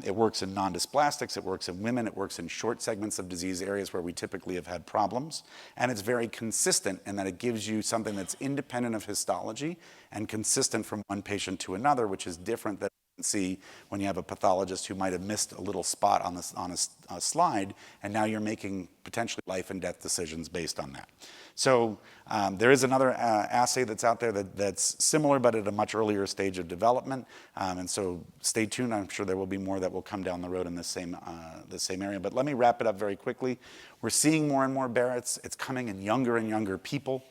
Speaker 1: it works in non-dysplastics, it works in women, it works in short segments of disease areas where we typically have had problems. And it's very consistent in that it gives you something that's independent of histology and consistent from one patient to another, which is different than see when you have a pathologist who might have missed a little spot on a slide, and now you're making potentially life and death decisions based on that. So there is another assay that's out there that's similar, but at a much earlier stage of development. And so stay tuned. I'm sure there will be more that will come down the road in the same area. But let me wrap it up very quickly. We're seeing more and more Barrett's. It's coming in younger and younger people.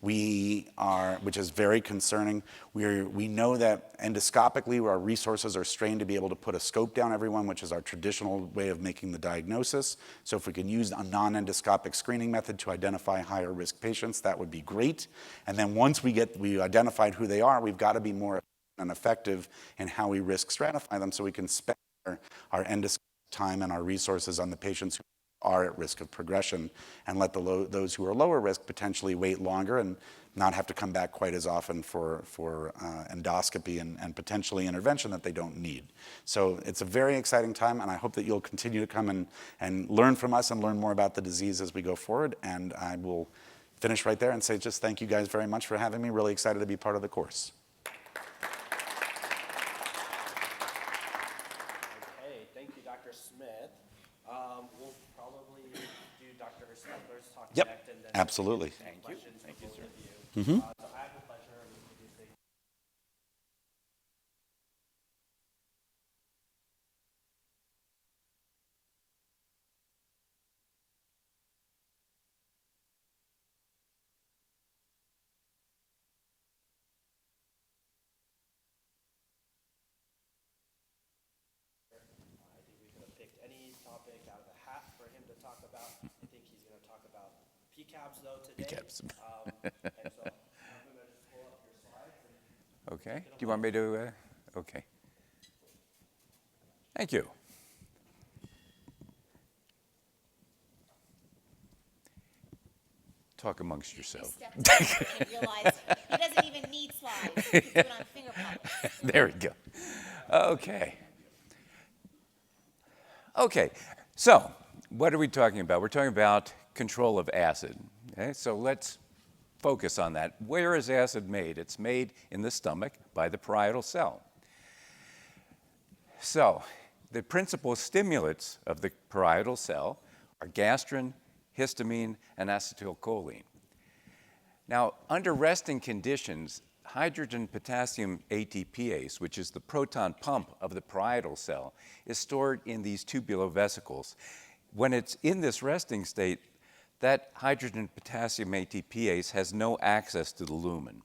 Speaker 1: Which is very concerning. We know that endoscopically our resources are strained to be able to put a scope down everyone, which is our traditional way of making the diagnosis. So if we can use a non-endoscopic screening method to identify higher risk patients, that would be great. And then once we identified who they are, we've got to be more and effective in how we risk stratify them so we can spend our endoscopic time and our resources on the patients who are at risk of progression, and let those who are lower risk potentially wait longer and not have to come back quite as often for endoscopy and potentially intervention that they don't need. So it's a very exciting time, and I hope that you'll continue to come and learn from us and learn more about the disease as we go forward. And I will finish right there and say just thank you guys very much for having me. Really excited to be part of the course.
Speaker 6: Okay, thank you, Dr. Smith. We'll probably do Dr. Smuggler's talk
Speaker 1: Yep,
Speaker 6: next, and then
Speaker 1: absolutely.
Speaker 6: thank you, sir.
Speaker 1: Mm-hmm.
Speaker 6: So I have the pleasure of introducing. I think we could have picked any topic out of the hat for him to talk about. I think he's going to talk about PCABs though today.
Speaker 1: PCABs.
Speaker 6: And so I'm going to just pull up your slides. And
Speaker 5: Okay, do you want me to, okay. Thank you. Talk amongst yourselves.
Speaker 2: He realized he doesn't even need slides. He can do it on finger puppets.
Speaker 5: There we go. Okay. Okay, so what are we talking about? We're talking about control of acid. Okay, so let's focus on that. Where is acid made? It's made in the stomach by the parietal cell. So the principal stimulants of the parietal cell are gastrin, histamine, and acetylcholine. Now, under resting conditions, hydrogen potassium ATPase, which is the proton pump of the parietal cell, is stored in these tubulovesicles. When it's in this resting state, that hydrogen potassium ATPase has no access to the lumen.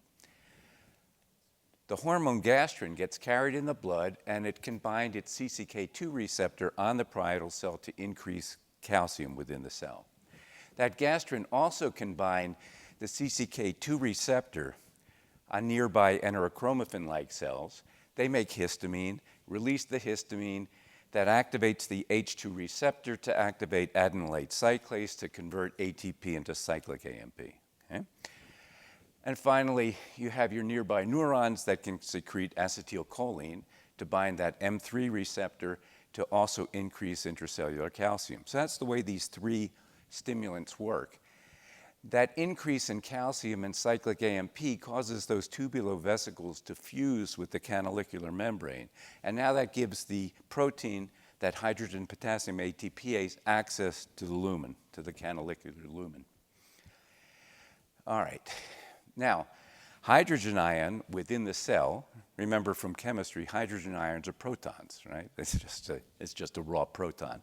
Speaker 5: The hormone gastrin gets carried in the blood, and it can bind its CCK2 receptor on the parietal cell to increase calcium within the cell. That gastrin also can bind the CCK2 receptor on nearby enterochromaffin-like cells. They make histamine, release the histamine that activates the H2 receptor to activate adenylate cyclase to convert ATP into cyclic AMP. Okay? And finally, you have your nearby neurons that can secrete acetylcholine to bind that M3 receptor to also increase intracellular calcium. So that's the way these three stimulants work. That increase in calcium and cyclic AMP causes those tubulovesicles to fuse with the canalicular membrane. And now that gives the protein, that hydrogen potassium ATPase, access to the lumen, to the canalicular lumen. All right. Now, hydrogen ion within the cell, remember from chemistry, hydrogen ions are protons, right? It's just a raw proton.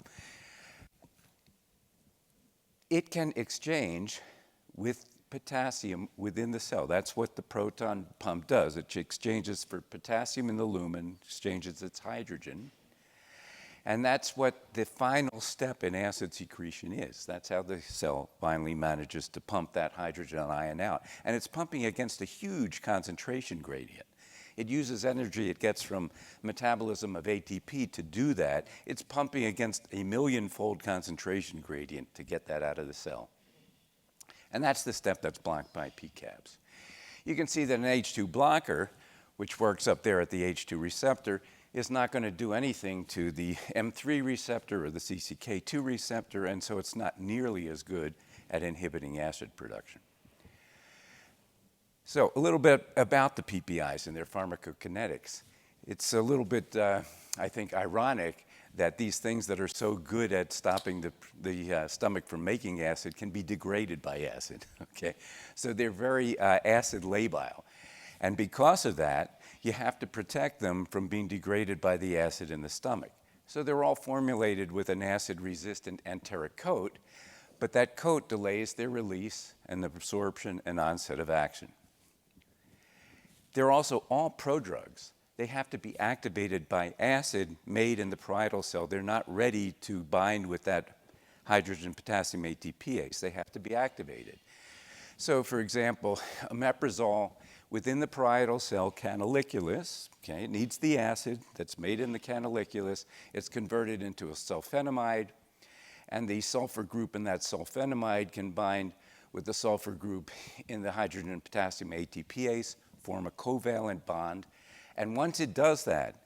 Speaker 5: It can exchange with potassium within the cell. That's what the proton pump does. It exchanges for potassium in the lumen, exchanges its hydrogen. And that's what the final step in acid secretion is. That's how the cell finally manages to pump that hydrogen ion out. And it's pumping against a huge concentration gradient. It uses energy it gets from metabolism of ATP to do that. It's pumping against a million-fold concentration gradient to get that out of the cell. And that's the step that's blocked by PCABs. You can see that an H2 blocker, which works up there at the H2 receptor, is not going to do anything to the M3 receptor or the CCK2 receptor, and so it's not nearly as good at inhibiting acid production. So a little bit about the PPIs and their pharmacokinetics. It's a little bit, I think, ironic that these things that are so good at stopping the stomach from making acid can be degraded by acid, okay? So they're very acid labile. And because of that, you have to protect them from being degraded by the acid in the stomach. So they're all formulated with an acid-resistant enteric coat, but that coat delays their release and the absorption and onset of action. They're also all prodrugs. They have to be activated by acid made in the parietal cell. They're not ready to bind with that hydrogen potassium ATPase. They have to be activated. So, for example, omeprazole within the parietal cell canaliculus, okay, it needs the acid that's made in the canaliculus. It's converted into a sulfenamide, and the sulfur group in that sulfenamide can bind with the sulfur group in the hydrogen potassium ATPase, form a covalent bond. And once it does that,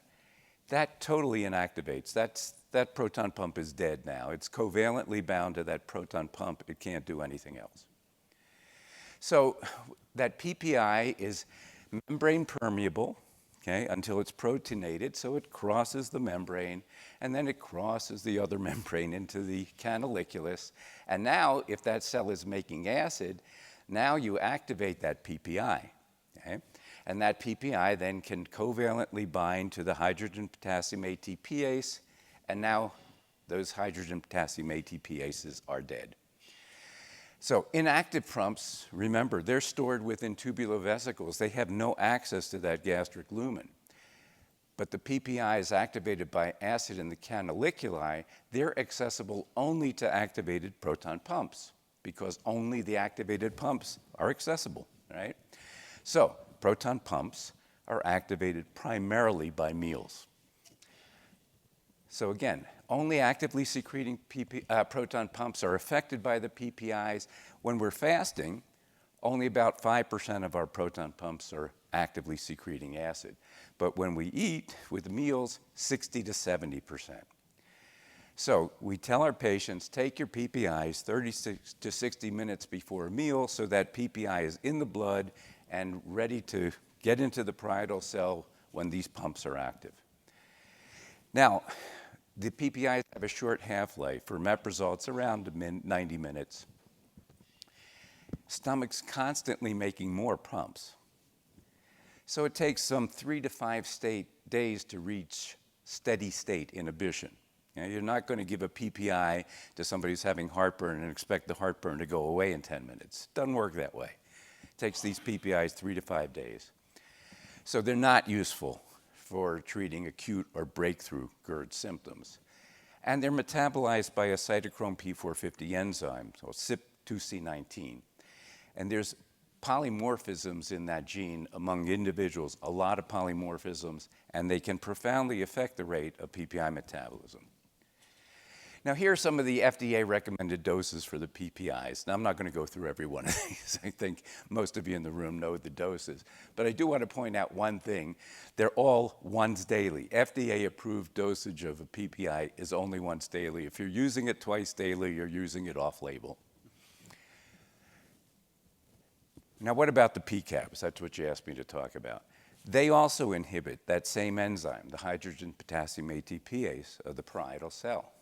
Speaker 5: that totally inactivates. That proton pump is dead now. It's covalently bound to that proton pump. It can't do anything else. So that PPI is membrane permeable, okay, until it's protonated, so it crosses the membrane, and then it crosses the other membrane into the canaliculus. And now, if that cell is making acid, now you activate that PPI, okay? And that PPI then can covalently bind to the hydrogen potassium ATPase, and now those hydrogen potassium ATPases are dead. So inactive pumps, remember, they're stored within tubular vesicles. They have no access to that gastric lumen. But the PPI is activated by acid in the canaliculi. They're accessible only to activated proton pumps, because only the activated pumps are accessible, right? So proton pumps are activated primarily by meals. So again, only actively secreting proton pumps are affected by the PPIs. When we're fasting, only about 5% of our proton pumps are actively secreting acid. But when we eat with meals, 60 to 70%. So we tell our patients, take your PPIs 36 to 60 minutes before a meal so that PPI is in the blood and ready to get into the parietal cell when these pumps are active. Now, the PPIs have a short half-life. For omeprazole, it's around 90 minutes. Stomach's constantly making more pumps. So it takes some 3 to 5 days to reach steady state inhibition. You know, you're not going to give a PPI to somebody who's having heartburn and expect the heartburn to go away in 10 minutes. Doesn't work that way. It takes these PPIs 3 to 5 days. So they're not useful for treating acute or breakthrough GERD symptoms. And they're metabolized by a cytochrome P450 enzyme, so CYP2C19. And there's polymorphisms in that gene among individuals, a lot of polymorphisms, and they can profoundly affect the rate of PPI metabolism. Now, here are some of the FDA recommended doses for the PPIs. Now, I'm not going to go through every one of these. I think most of you in the room know the doses. But I do want to point out one thing. They're all once daily. FDA-approved dosage of a PPI is only once daily. If you're using it twice daily, you're using it off-label. Now, what about the PCABs? That's what you asked me to talk about. They also inhibit that same enzyme, the hydrogen potassium ATPase of the parietal cell.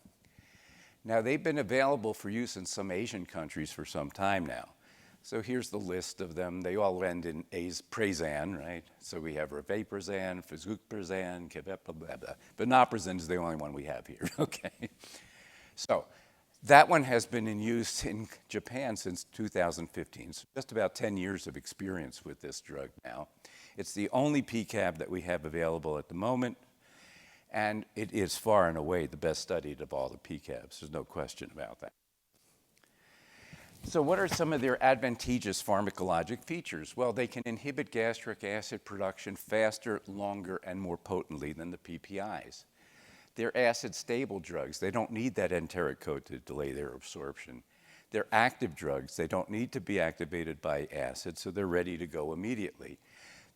Speaker 5: Now, they've been available for use in some Asian countries for some time now. So here's the list of them. They all end in Prazan, right? So we have Revaprazan, Fezukprazan, Kevepla, Vonoprazan is the only one we have here, okay? So that one has been in use in Japan since 2015, so just about 10 years of experience with this drug now. It's the only PCAB that we have available at the moment. And it is far and away the best studied of all the PCABs. There's no question about that. So what are some of their advantageous pharmacologic features? Well, they can inhibit gastric acid production faster, longer, and more potently than the PPIs. They're acid-stable drugs. They don't need that enteric coat to delay their absorption. They're active drugs. They don't need to be activated by acid, so they're ready to go immediately.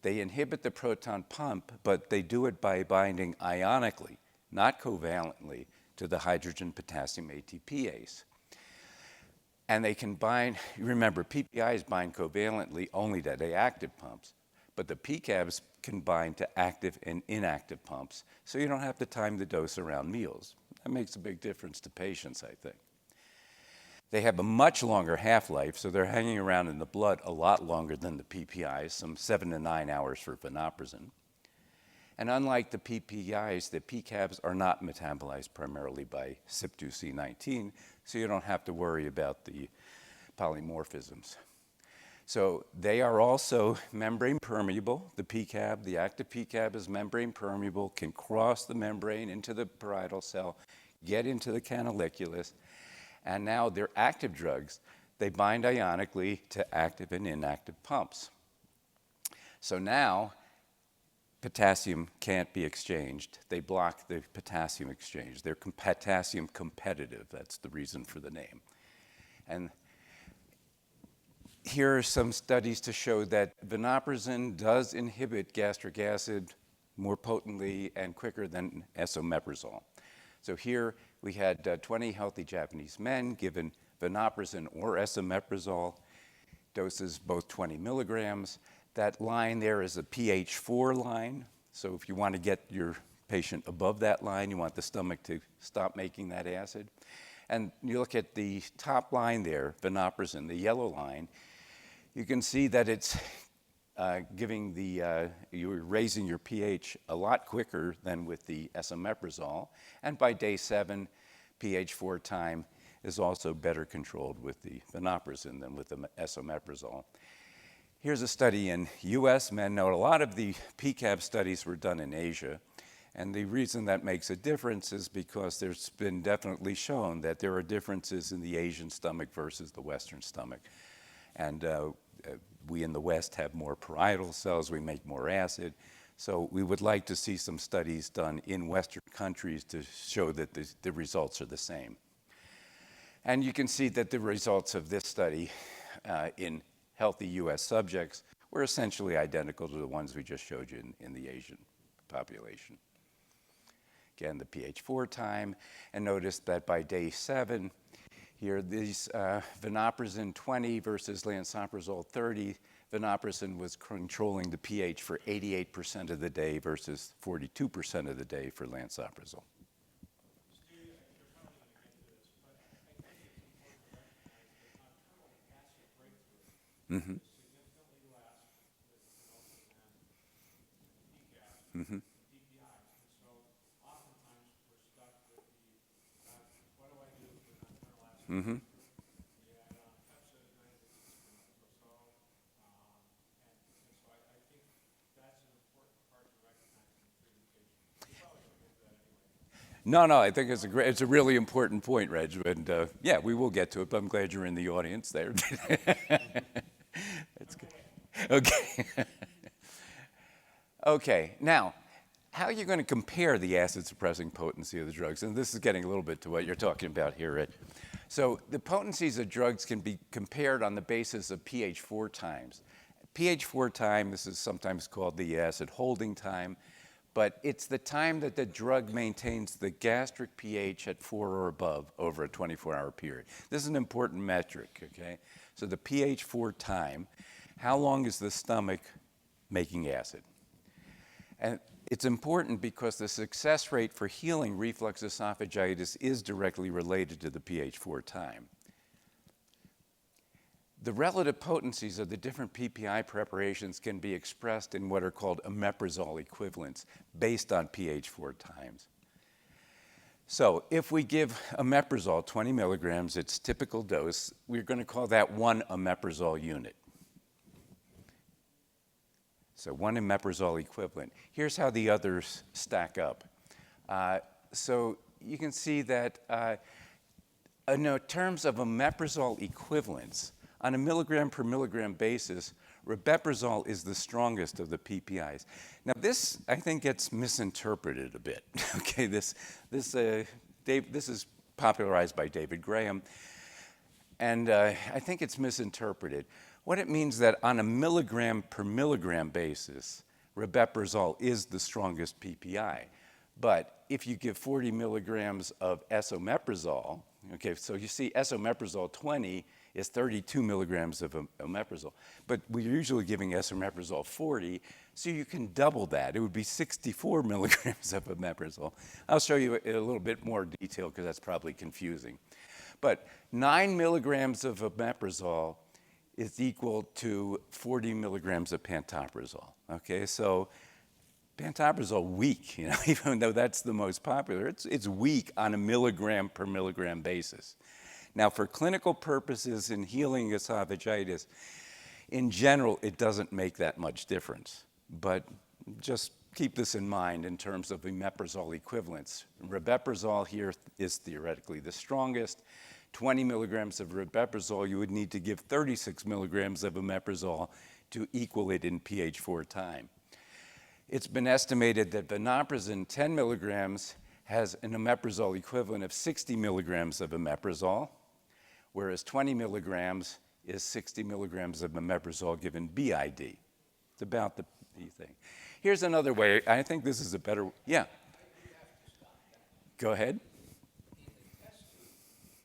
Speaker 5: They inhibit the proton pump, but they do it by binding ionically, not covalently, to the hydrogen-potassium ATPase. And they can bind, remember, PPIs bind covalently only to the active pumps, but the PCABs can bind to active and inactive pumps, so you don't have to time the dose around meals. That makes a big difference to patients, I think. They have a much longer half-life, so they're hanging around in the blood a lot longer than the PPIs, some 7 to 9 hours for vonoprazan. And unlike the PPIs, the PCABs are not metabolized primarily by CYP2C19, so you don't have to worry about the polymorphisms. So they are also membrane permeable. The PCAB, the active PCAB is membrane permeable, can cross the membrane into the parietal cell, get into the canaliculus, and now they're active drugs. They bind ionically to active and inactive pumps. So now potassium can't be exchanged. They block the potassium exchange. They're potassium competitive. That's the reason for the name. And here are some studies to show that vonoprazan does inhibit gastric acid more potently and quicker than esomeprazole. So here we had 20 healthy Japanese men given vonoprazan or esomeprazole, doses both 20 milligrams. That line there is a pH 4 line. So if you want to get your patient above that line, you want the stomach to stop making that acid. And you look at the top line there, vonoprazan, the yellow line, you can see that it's you're raising your pH a lot quicker than with the esomeprazole. And by day 7, pH 4 time is also better controlled with the vonoprazan than with the esomeprazole. Here's a study in US men. Now, a lot of the PCAB studies were done in Asia. And the reason that makes a difference is because there's been definitely shown that there are differences in the Asian stomach versus the Western stomach. And we in the West have more parietal cells, we make more acid. So we would like to see some studies done in Western countries to show that the results are the same. And you can see that the results of this study in healthy US subjects were essentially identical to the ones we just showed you in the Asian population. Again, the pH 4 time, and notice that by day 7, here, these vonoprazan 20 versus lansoprazole 30, vonoprazan was controlling the pH for 88% of the day versus 42% of the day for lansoprazole.
Speaker 6: Steve, you're probably going to get to this, but I think it's important to recognize that nocturnal acid breakthrough is significantly less with vonoprazan and PCABs, PPIs. And so oftentimes we're stuck with the, what do I do for nocturnal acid breakthrough? You add on Pepsid, and so I think that's an important part to recognize in treating patients. You're probably going to get to that anyway.
Speaker 5: No, I think it's a really important point, Reg, and yeah, we will get to it, but I'm glad you're in the audience there. That's good. Okay. Okay, now, how are you going to compare the acid-suppressing potency of the drugs? And this is getting a little bit to what you're talking about here, Reg. So the potencies of drugs can be compared on the basis of pH 4 times. pH 4 time, this is sometimes called the acid holding time, but it's the time that the drug maintains the gastric pH at 4 or above over a 24-hour period. This is an important metric, okay? So the pH 4 time, how long is the stomach making acid? And it's important because the success rate for healing reflux esophagitis is directly related to the pH 4 time. The relative potencies of the different PPI preparations can be expressed in what are called omeprazole equivalents based on pH 4 times. So if we give omeprazole 20 milligrams, its typical dose, we're going to call that 1 omeprazole unit. So 1 omeprazole equivalent. Here's how the others stack up. So you can see that in terms of omeprazole equivalents, on a milligram per milligram basis, rabeprazole is the strongest of the PPIs. Now this, I think, gets misinterpreted a bit. Okay, this is popularized by David Graham, and I think it's misinterpreted. What it means that on a milligram per milligram basis, rabeprazole is the strongest PPI. But if you give 40 milligrams of esomeprazole, okay, so you see esomeprazole 20 is 32 milligrams of omeprazole, but we're usually giving esomeprazole 40, so you can double that. It would be 64 milligrams of omeprazole. I'll show you in a little bit more detail because that's probably confusing. But 9 milligrams of omeprazole is equal to 40 milligrams of pantoprazole, okay? So pantoprazole weak, you know, even though that's the most popular, it's weak on a milligram per milligram basis. Now, for clinical purposes in healing esophagitis, in general, it doesn't make that much difference. But just keep this in mind in terms of omeprazole equivalents. Rabeprazole here is theoretically the strongest. 20 milligrams of rabeprazole, you would need to give 36 milligrams of omeprazole to equal it in pH 4 time. It's been estimated that vonoprazan 10 milligrams has an omeprazole equivalent of 60 milligrams of omeprazole, whereas 20 milligrams is 60 milligrams of omeprazole given BID. It's about the thing. Here's another way. I think this is a better, yeah. Go ahead.
Speaker 4: In the test tube,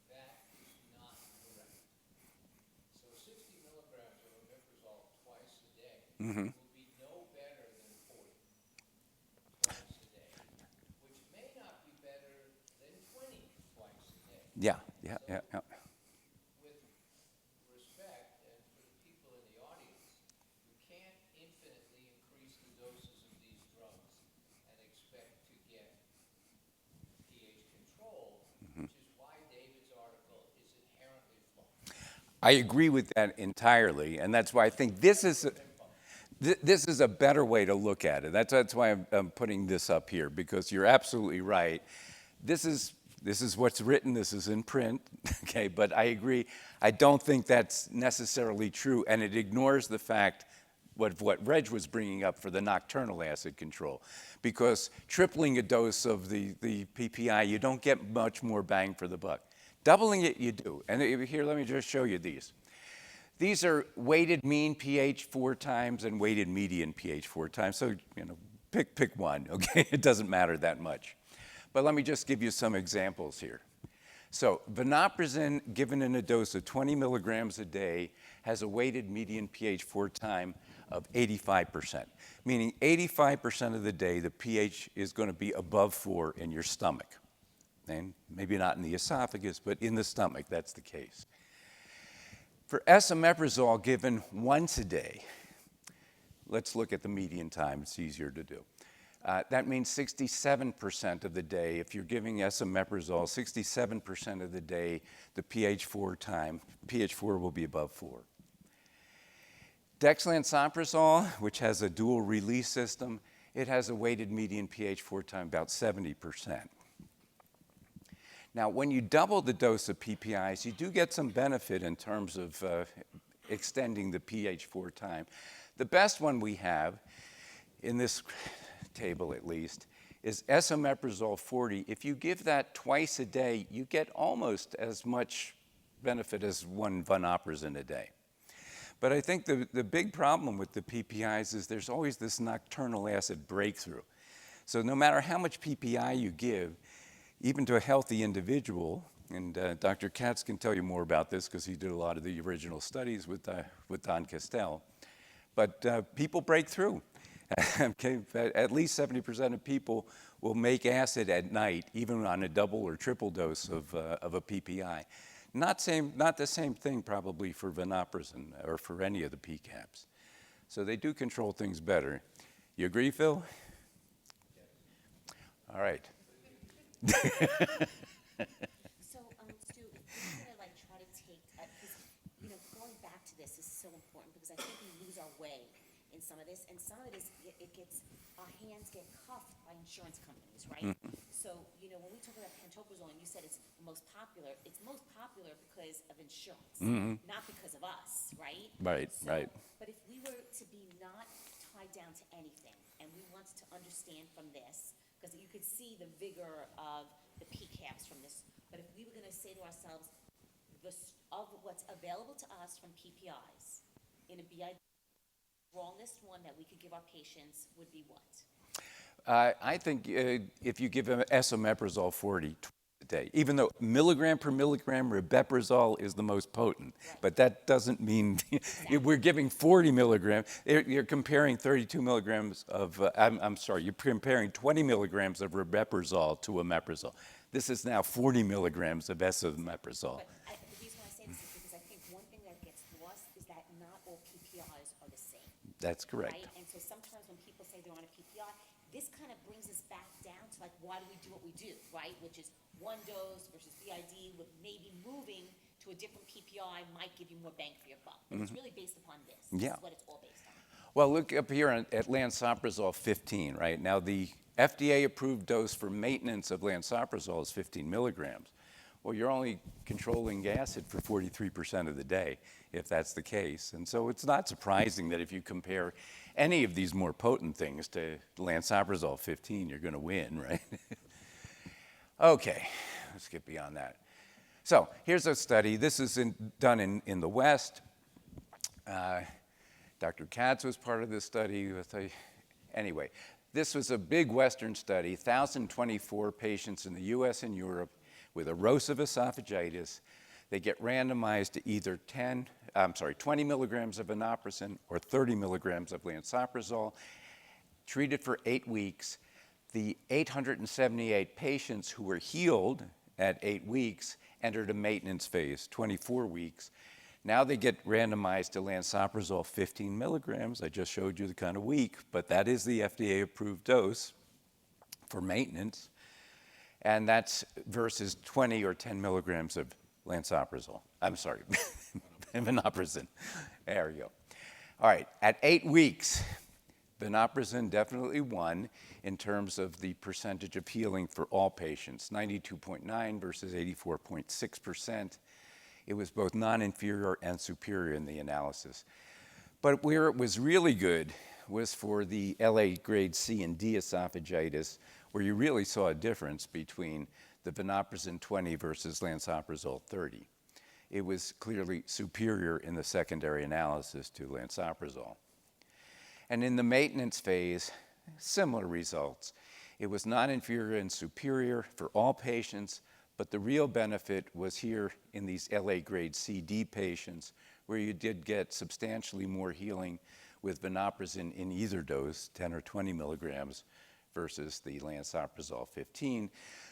Speaker 4: that is not correct. So 60 milligrams of omeprazole twice a day will be no better than 40 twice a day, which may not be better than 20 twice a day.
Speaker 5: Yeah.
Speaker 4: With respect, and for the people in the audience, you can't infinitely increase the doses of these drugs and expect to get pH control, which is why David's article is inherently flawed.
Speaker 5: I agree with that entirely, and that's why I think this is a better way to look at it. That's why I'm putting this up here, because you're absolutely right. This is what's written, this is in print, okay, but I agree. I don't think that's necessarily true, and it ignores the fact what Reg was bringing up for the nocturnal acid control, because tripling a dose of the PPI, you don't get much more bang for the buck. Doubling it, you do. And here, let me just show you these. These are weighted mean pH 4 times and weighted median pH 4 times, so, you know, pick one, okay? It doesn't matter that much. But let me just give you some examples here. So vonoprazan given in a dose of 20 milligrams a day has a weighted median pH 4 time of 85%, meaning 85% of the day the pH is going to be above 4 in your stomach. And maybe not in the esophagus, but in the stomach, that's the case. For esomeprazole given once a day, let's look at the median time, it's easier to do. That means 67% of the day, if you're giving esomeprazole, 67% of the day, the pH 4 time, pH 4 will be above 4. Dexlansoprazole, which has a dual release system, it has a weighted median pH 4 time about 70%. Now, when you double the dose of PPIs, you do get some benefit in terms of extending the pH 4 time. The best one we have, in this table at least, is esomeprazole 40. If you give that twice a day, you get almost as much benefit as one vonoprazan a day. But I think the big problem with the PPIs is there's always this nocturnal acid breakthrough. So no matter how much PPI you give, even to a healthy individual, and Dr. Katz can tell you more about this because he did a lot of the original studies with Don Castell, but people break through. Okay, at least 70% of people will make acid at night, even on a double or triple dose of a PPI. Not the same thing probably for vonoprazan or for any of the PCABs. So they do control things better. You agree, Phil? All right.
Speaker 2: So, Stu, if we're gonna like try to take, because, you know, going back to this is so important because I think we lose our way in some of this, and some of it is, our hands get cuffed by insurance companies, right? so, you know, when we talk about pantoprazole, and you said it's most popular because of insurance, not because of us, right?
Speaker 7: Right,
Speaker 2: So,
Speaker 7: right.
Speaker 2: But if we were to be not tied down to anything, and we wanted to understand from this, because you could see the vigor of the PCABs from this, but if we were gonna say to ourselves, of what's available to us from PPIs in a BID, strongest one that we could give our patients would be what?
Speaker 7: I think if you give them esomeprazole 40 a day, even though milligram per milligram rabeprazole is the most potent, but that doesn't mean we're giving 40 milligrams. You're comparing 32 milligrams of, I'm sorry, you're comparing 20 milligrams of rabeprazole to omeprazole. This is now 40 milligrams of esomeprazole.
Speaker 2: But the reason why I say this is because I think one thing that gets lost is that not all PPIs are the same.
Speaker 7: That's correct.
Speaker 2: Right? And so sometimes when people say they're on a PPI, this kind of brings us back down to like, why do we do what we do, right? Which is one dose versus BID, with maybe moving to a different PPI might give you more bang for your buck. But it's really based upon this. This
Speaker 7: Yeah.
Speaker 2: is what it's all based on.
Speaker 7: Well, look up here at lansoprazole 15, right? Now, the FDA-approved dose for maintenance of lansoprazole is 15 milligrams. Well, you're only controlling acid for 43% of the day, if that's the case. And so it's not surprising that if you compare any of these more potent things to lansoprazole 15, you're going to win, right? Okay, let's get beyond that. So here's a study. This is done in the West. Dr. Katz was part of this study. Anyway, this was a big Western study, 1,024 patients in the US and Europe with erosive esophagitis. They get randomized to either 20 milligrams of vonoprazan or 30 milligrams of lansoprazole, treated for 8 weeks. The 878 patients who were healed at 8 weeks entered a maintenance phase, 24 weeks. Now they get randomized to lansoprazole 15 milligrams. I just showed you the kind of week, but that is the FDA-approved dose for maintenance. And that's versus 20 or 10 milligrams of lansoprazole. I'm sorry, vonoprazan. There you go. All right, at 8 weeks, vonoprazan definitely won in terms of the percentage of healing for all patients, 92.9 versus 84.6%. It was both non-inferior and superior in the analysis. But where it was really good was for the LA grade C and D esophagitis, where you really saw a difference between the vonoprazan 20 versus lansoprazole 30. It was clearly superior in the secondary analysis to lansoprazole. And in the maintenance phase, similar results. It was non-inferior and superior for all patients, but the real benefit was here in these LA grade CD patients, where you did get substantially more healing with vonoprazan in either dose, 10 or 20 milligrams, versus the lansoprazole 15.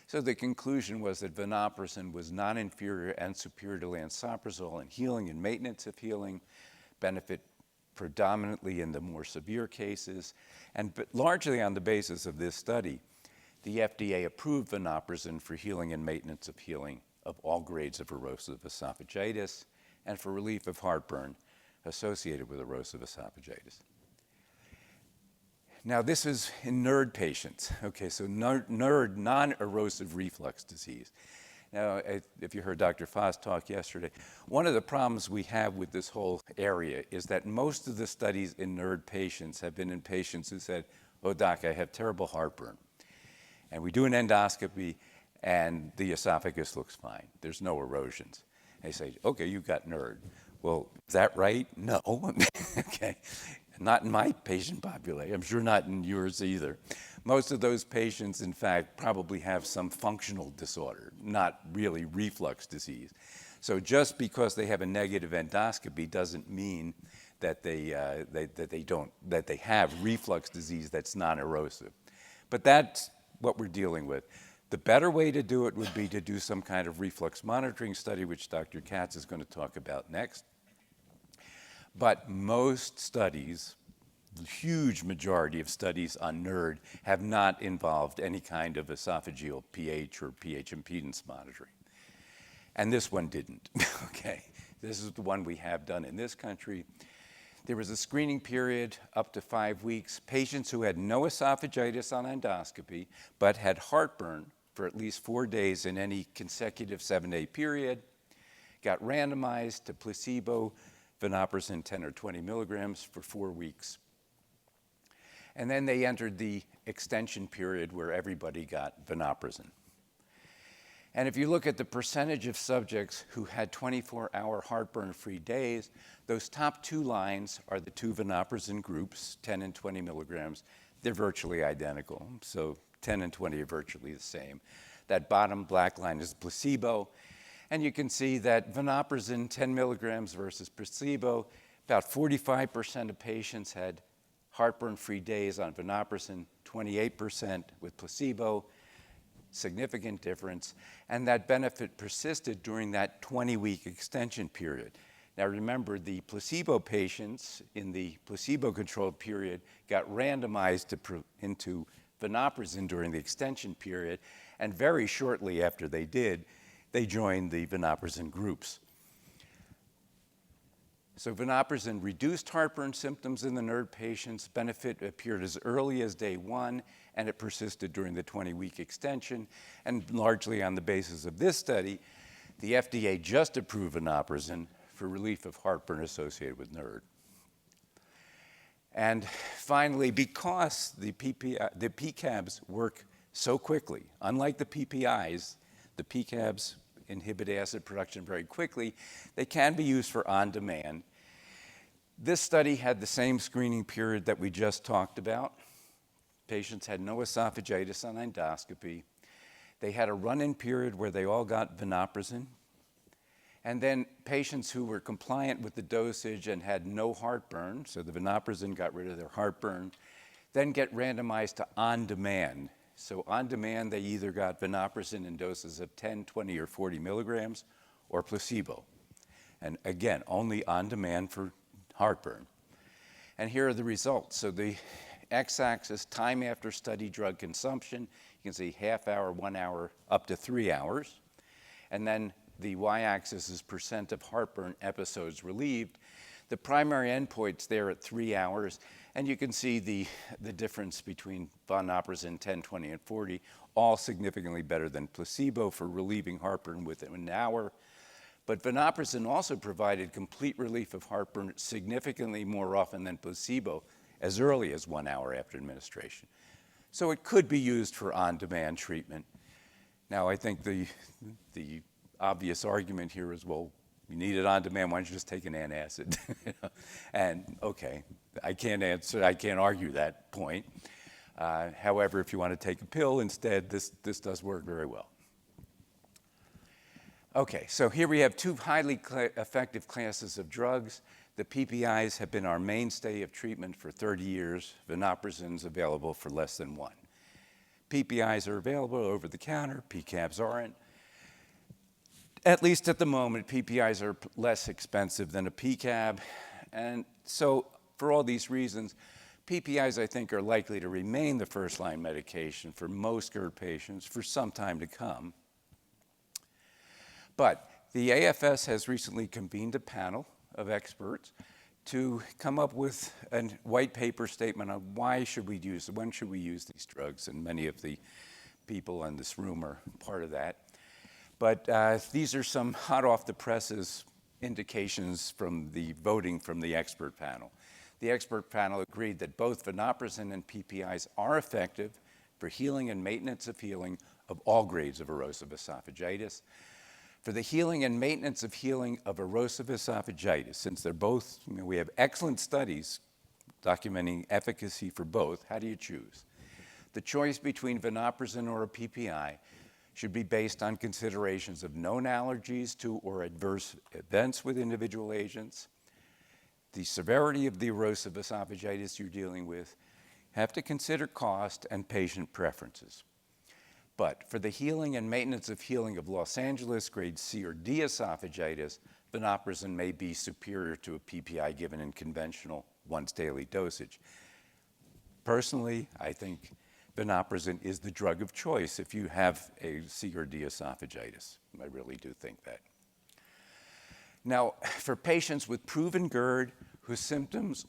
Speaker 7: So the conclusion was that vonoprazan was non-inferior and superior to lansoprazole in healing and maintenance of healing, benefit predominantly in the more severe cases, but largely on the basis of this study, the FDA approved vonoprazan for healing and maintenance of healing of all grades of erosive esophagitis and for relief of heartburn associated with erosive esophagitis. Now, this is in NERD patients. Okay, so NERD, non-erosive reflux disease. Now, if you heard Dr. Foss talk yesterday, one of the problems we have with this whole area is that most of the studies in NERD patients have been in patients who said, oh, doc, I have terrible heartburn. And we do an endoscopy, and the esophagus looks fine. There's no erosions. They say, okay, you've got NERD. Well, is that right? No. Okay. Not in my patient population. I'm sure not in yours either. Most of those patients, in fact, probably have some functional disorder, not really reflux disease. So just because they have a negative endoscopy doesn't mean that they have reflux disease that's non-erosive. But that's what we're dealing with. The better way to do it would be to do some kind of reflux monitoring study, which Dr. Katz is going to talk about next. But most studies, the huge majority of studies on NERD, have not involved any kind of esophageal pH or pH impedance monitoring. And this one didn't, okay? This is the one we have done in this country. There was a screening period up to 5 weeks. Patients who had no esophagitis on endoscopy but had heartburn for at least 4 days in any consecutive 7-day period, got randomized to placebo, vonoprazan 10 or 20 milligrams for 4 weeks. And then they entered the extension period where everybody got vonoprazan. And if you look at the percentage of subjects who had 24-hour heartburn-free days, those top 2 lines are the 2 vonoprazan groups, 10 and 20 milligrams. They're virtually identical, so 10 and 20 are virtually the same. That bottom black line is placebo, and you can see that vonoprazan 10 milligrams versus placebo, about 45% of patients had heartburn-free days on vonoprazan, 28% with placebo, significant difference, and that benefit persisted during that 20-week extension period. Now remember, the placebo patients in the placebo-controlled period got randomized into vonoprazan during the extension period, and very shortly after they did, they joined the vonoprazan groups. So vonoprazan reduced heartburn symptoms in the NERD patients. Benefit appeared as early as day 1, and it persisted during the 20-week extension. And largely on the basis of this study, the FDA just approved vonoprazan for relief of heartburn associated with NERD. And finally, because the PCABs work so quickly, unlike the PPIs, the PCABs inhibit acid production very quickly, they can be used for on-demand. This study had the same screening period that we just talked about. Patients had no esophagitis on endoscopy. They had a run-in period where they all got vonoprazan. And then patients who were compliant with the dosage and had no heartburn, so the vonoprazan got rid of their heartburn, then get randomized to on-demand. So on-demand, they either got vonoprazan in doses of 10, 20, or 40 milligrams, or placebo. And again, only on-demand for heartburn. And here are the results. So the x-axis, time after study drug consumption, you can see half hour, 1 hour, up to 3 hours. And then the y-axis is percent of heartburn episodes relieved. The primary endpoint's there at 3 hours, and you can see the difference between vonoprazan 10, 20, and 40, all significantly better than placebo for relieving heartburn within an hour. But vonoprazan also provided complete relief of heartburn significantly more often than placebo, as early as 1 hour after administration. So it could be used for on-demand treatment. Now, I think the obvious argument here is, well, you need it on demand, why don't you just take an antacid? And okay, I can't argue that point. However, if you want to take a pill instead, this does work very well. Okay, so here we have 2 highly effective classes of drugs. The PPIs have been our mainstay of treatment for 30 years. Vonoprazan's available for less than 1. PPIs are available over the counter, PCABs aren't. At least at the moment, PPIs are less expensive than a PCAB. And so for all these reasons, PPIs, I think, are likely to remain the first-line medication for most GERD patients for some time to come. But the AFS has recently convened a panel of experts to come up with a white paper statement on when should we use these drugs, and many of the people in this room are part of that. But these are some hot off the presses indications from the voting from the expert panel. The expert panel agreed that both vonoprazan and PPIs are effective for healing and maintenance of healing of all grades of erosive esophagitis. For the healing and maintenance of healing of erosive esophagitis, since they're both, we have excellent studies documenting efficacy for both, how do you choose? The choice between vonoprazan or a PPI should be based on considerations of known allergies to or adverse events with individual agents, the severity of the erosive esophagitis you're dealing with, have to consider cost and patient preferences. But for the healing and maintenance of healing of Los Angeles grade C or D esophagitis, vonoprazan may be superior to a PPI given in conventional once-daily dosage. Personally, I think vonoprazan is the drug of choice if you have a C or D esophagitis. I really do think that. Now, for patients with proven GERD whose symptoms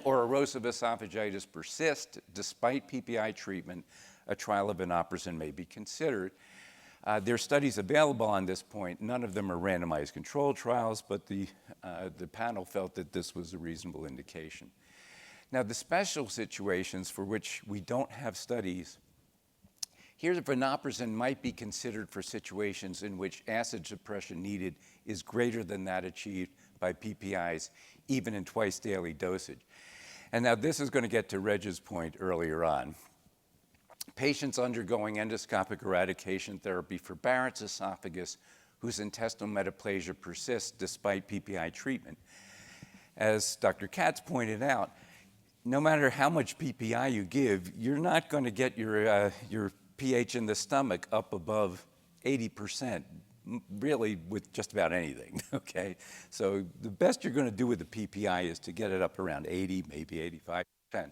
Speaker 7: or erosive esophagitis persist despite PPI treatment, a trial of vonoprazan may be considered. There are studies available on this point. None of them are randomized controlled trials, but the panel felt that this was a reasonable indication. Now, the special situations for which we don't have studies, here vonoprazan might be considered for situations in which acid suppression needed is greater than that achieved by PPIs, even in twice-daily dosage. And now this is going to get to Reg's point earlier on. Patients undergoing endoscopic eradication therapy for Barrett's esophagus whose intestinal metaplasia persists despite PPI treatment. As Dr. Katz pointed out, no matter how much PPI you give, you're not going to get your pH in the stomach up above 80%, really with just about anything, okay? So the best you're going to do with the PPI is to get it up around 80, maybe 85%.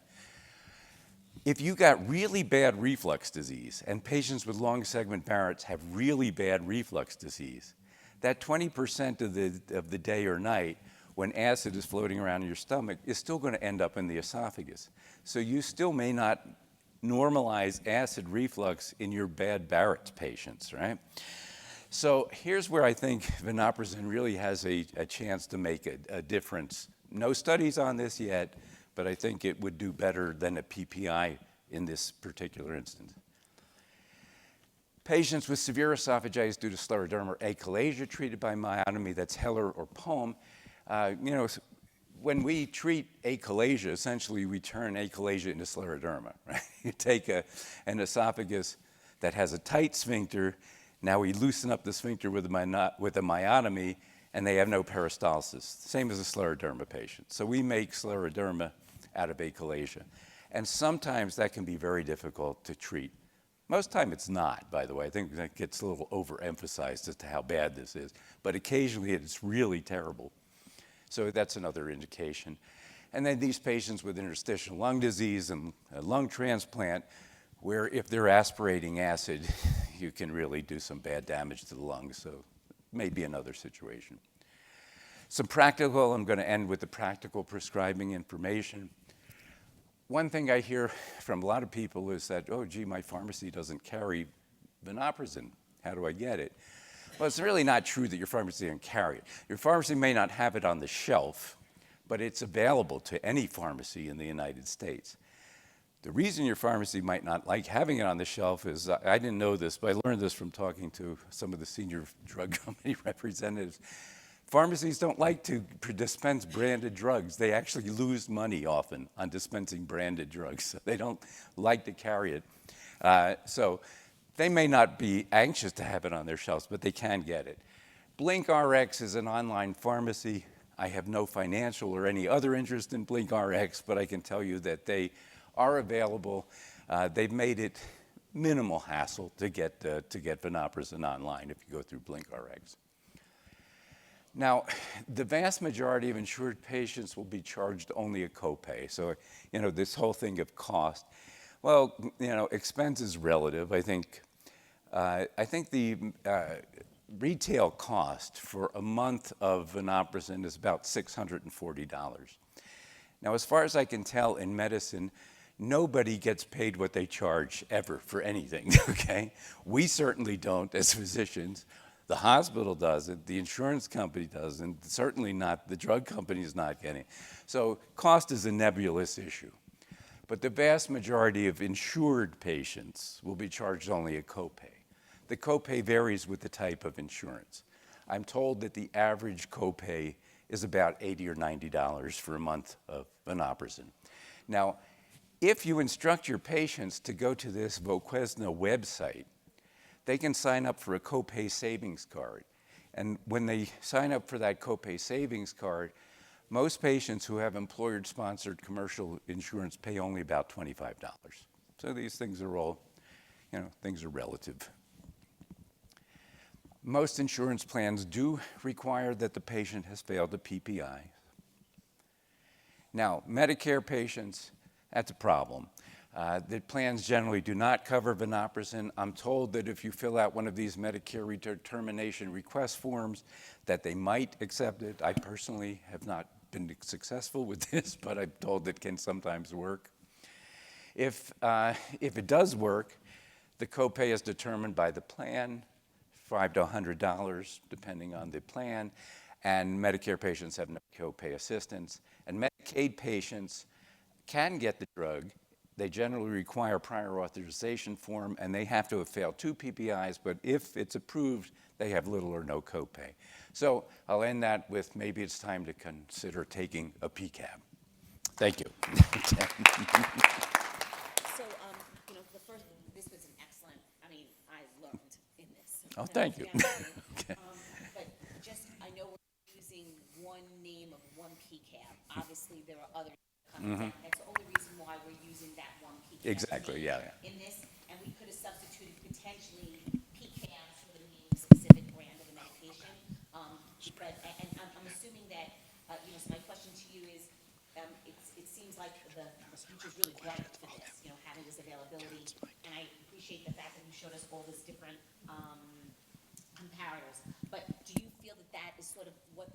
Speaker 7: If you got really bad reflux disease, and patients with long segment Barrett's have really bad reflux disease, that 20% of the day or night when acid is floating around in your stomach is still going to end up in the esophagus. So you still may not normalize acid reflux in your bad Barrett's patients, right? So here's where I think vonoprazan really has a chance to make a difference. No studies on this yet, but I think it would do better than a PPI in this particular instance. Patients with severe esophagitis due to scleroderma or achalasia treated by myotomy, that's Heller or Poem, when we treat achalasia, essentially we turn achalasia into scleroderma, right? You take an esophagus that has a tight sphincter, now we loosen up the sphincter with a myotomy, and they have no peristalsis, same as a scleroderma patient. So we make scleroderma out of achalasia. And sometimes that can be very difficult to treat. Most time it's not, by the way. I think that gets a little overemphasized as to how bad this is. But occasionally it's really terrible. So that's another indication. And then these patients with interstitial lung disease and a lung transplant, where if they're aspirating acid, you can really do some bad damage to the lungs. So maybe another situation. Some practical, I'm going to end with the practical prescribing information. One thing I hear from a lot of people is that, oh, gee, my pharmacy doesn't carry vonoprazan. How do I get it? Well, it's really not true that your pharmacy doesn't carry it. Your pharmacy may not have it on the shelf, but it's available to any pharmacy in the United States. The reason your pharmacy might not like having it on the shelf is, I didn't know this, but I learned this from talking to some of the senior drug company representatives. Pharmacies don't like to dispense branded drugs. They actually lose money often on dispensing branded drugs. So they don't like to carry it. So they may not be anxious to have it on their shelves, but they can get it. BlinkRx is an online pharmacy. I have no financial or any other interest in BlinkRx, but I can tell you that they are available. They've made it minimal hassle to get vonoprazan online if you go through BlinkRx. Now, the vast majority of insured patients will be charged only a copay. So, this whole thing of cost, well, expense is relative. I think the retail cost for a month of vonoprazan is about $640. Now, as far as I can tell in medicine, nobody gets paid what they charge ever for anything, okay? We certainly don't as physicians. The hospital doesn't, the insurance company doesn't, certainly not, the drug company is not getting. So cost is a nebulous issue. But the vast majority of insured patients will be charged only a copay. The copay varies with the type of insurance. I'm told that the average copay is about $80 or $90 for a month of vonoprazan. Now, if you instruct your patients to go to this Voquezna website, they can sign up for a copay savings card. And when they sign up for that copay savings card, most patients who have employer-sponsored commercial insurance pay only about $25. So these things are all, things are relative. Most insurance plans do require that the patient has failed a PPI. Now, Medicare patients, that's a problem. The plans generally do not cover vonoprazan. I'm told that if you fill out one of these Medicare redetermination request forms, that they might accept it. I personally have not been successful with this, but I'm told it can sometimes work. If it does work, The copay is determined by the plan, $5 to $100, depending on the plan, and Medicare patients have no copay assistance. And Medicaid patients can get the drug. They generally require prior authorization form, and they have to have failed 2 PPIs, but if it's approved, they have little or no copay. So I'll end that with maybe it's time to consider taking a PCAB. Thank you.
Speaker 2: So, this was an excellent, I learned in this.
Speaker 7: Oh, thank you.
Speaker 2: But just, I know we're using one name of one PCAB. Obviously, there are others coming down. That's the only reason why we're using that one PCAB.
Speaker 7: Exactly,
Speaker 2: name
Speaker 7: yeah.
Speaker 2: In this, and we could have substituted potentially PCABs for the name specific brand of the medication. And I'm assuming that, so my question to you is, it seems like the future's really bright for this, having this availability. And I appreciate the fact that you showed us all these different comparators. But do you feel that that is sort of what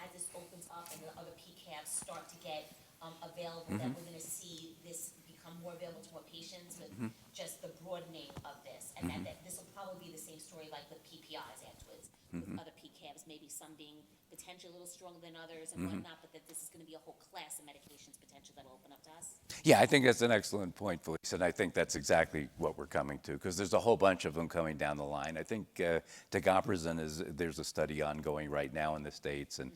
Speaker 2: as this opens up and the other PCABs start to get available, that we're going to see this become more available to more patients with just the broadening of this, and that this will probably be the same story like with PPIs afterwards, with other PCABs, maybe some being potentially a little stronger than others and whatnot, but that this is going to be a whole class of medications potential that will open up to us?
Speaker 7: Yeah, I think that's an excellent point, Felice, and I think that's exactly what we're coming to, because there's a whole bunch of them coming down the line. I think tegoprazan there's a study ongoing right now in the States, and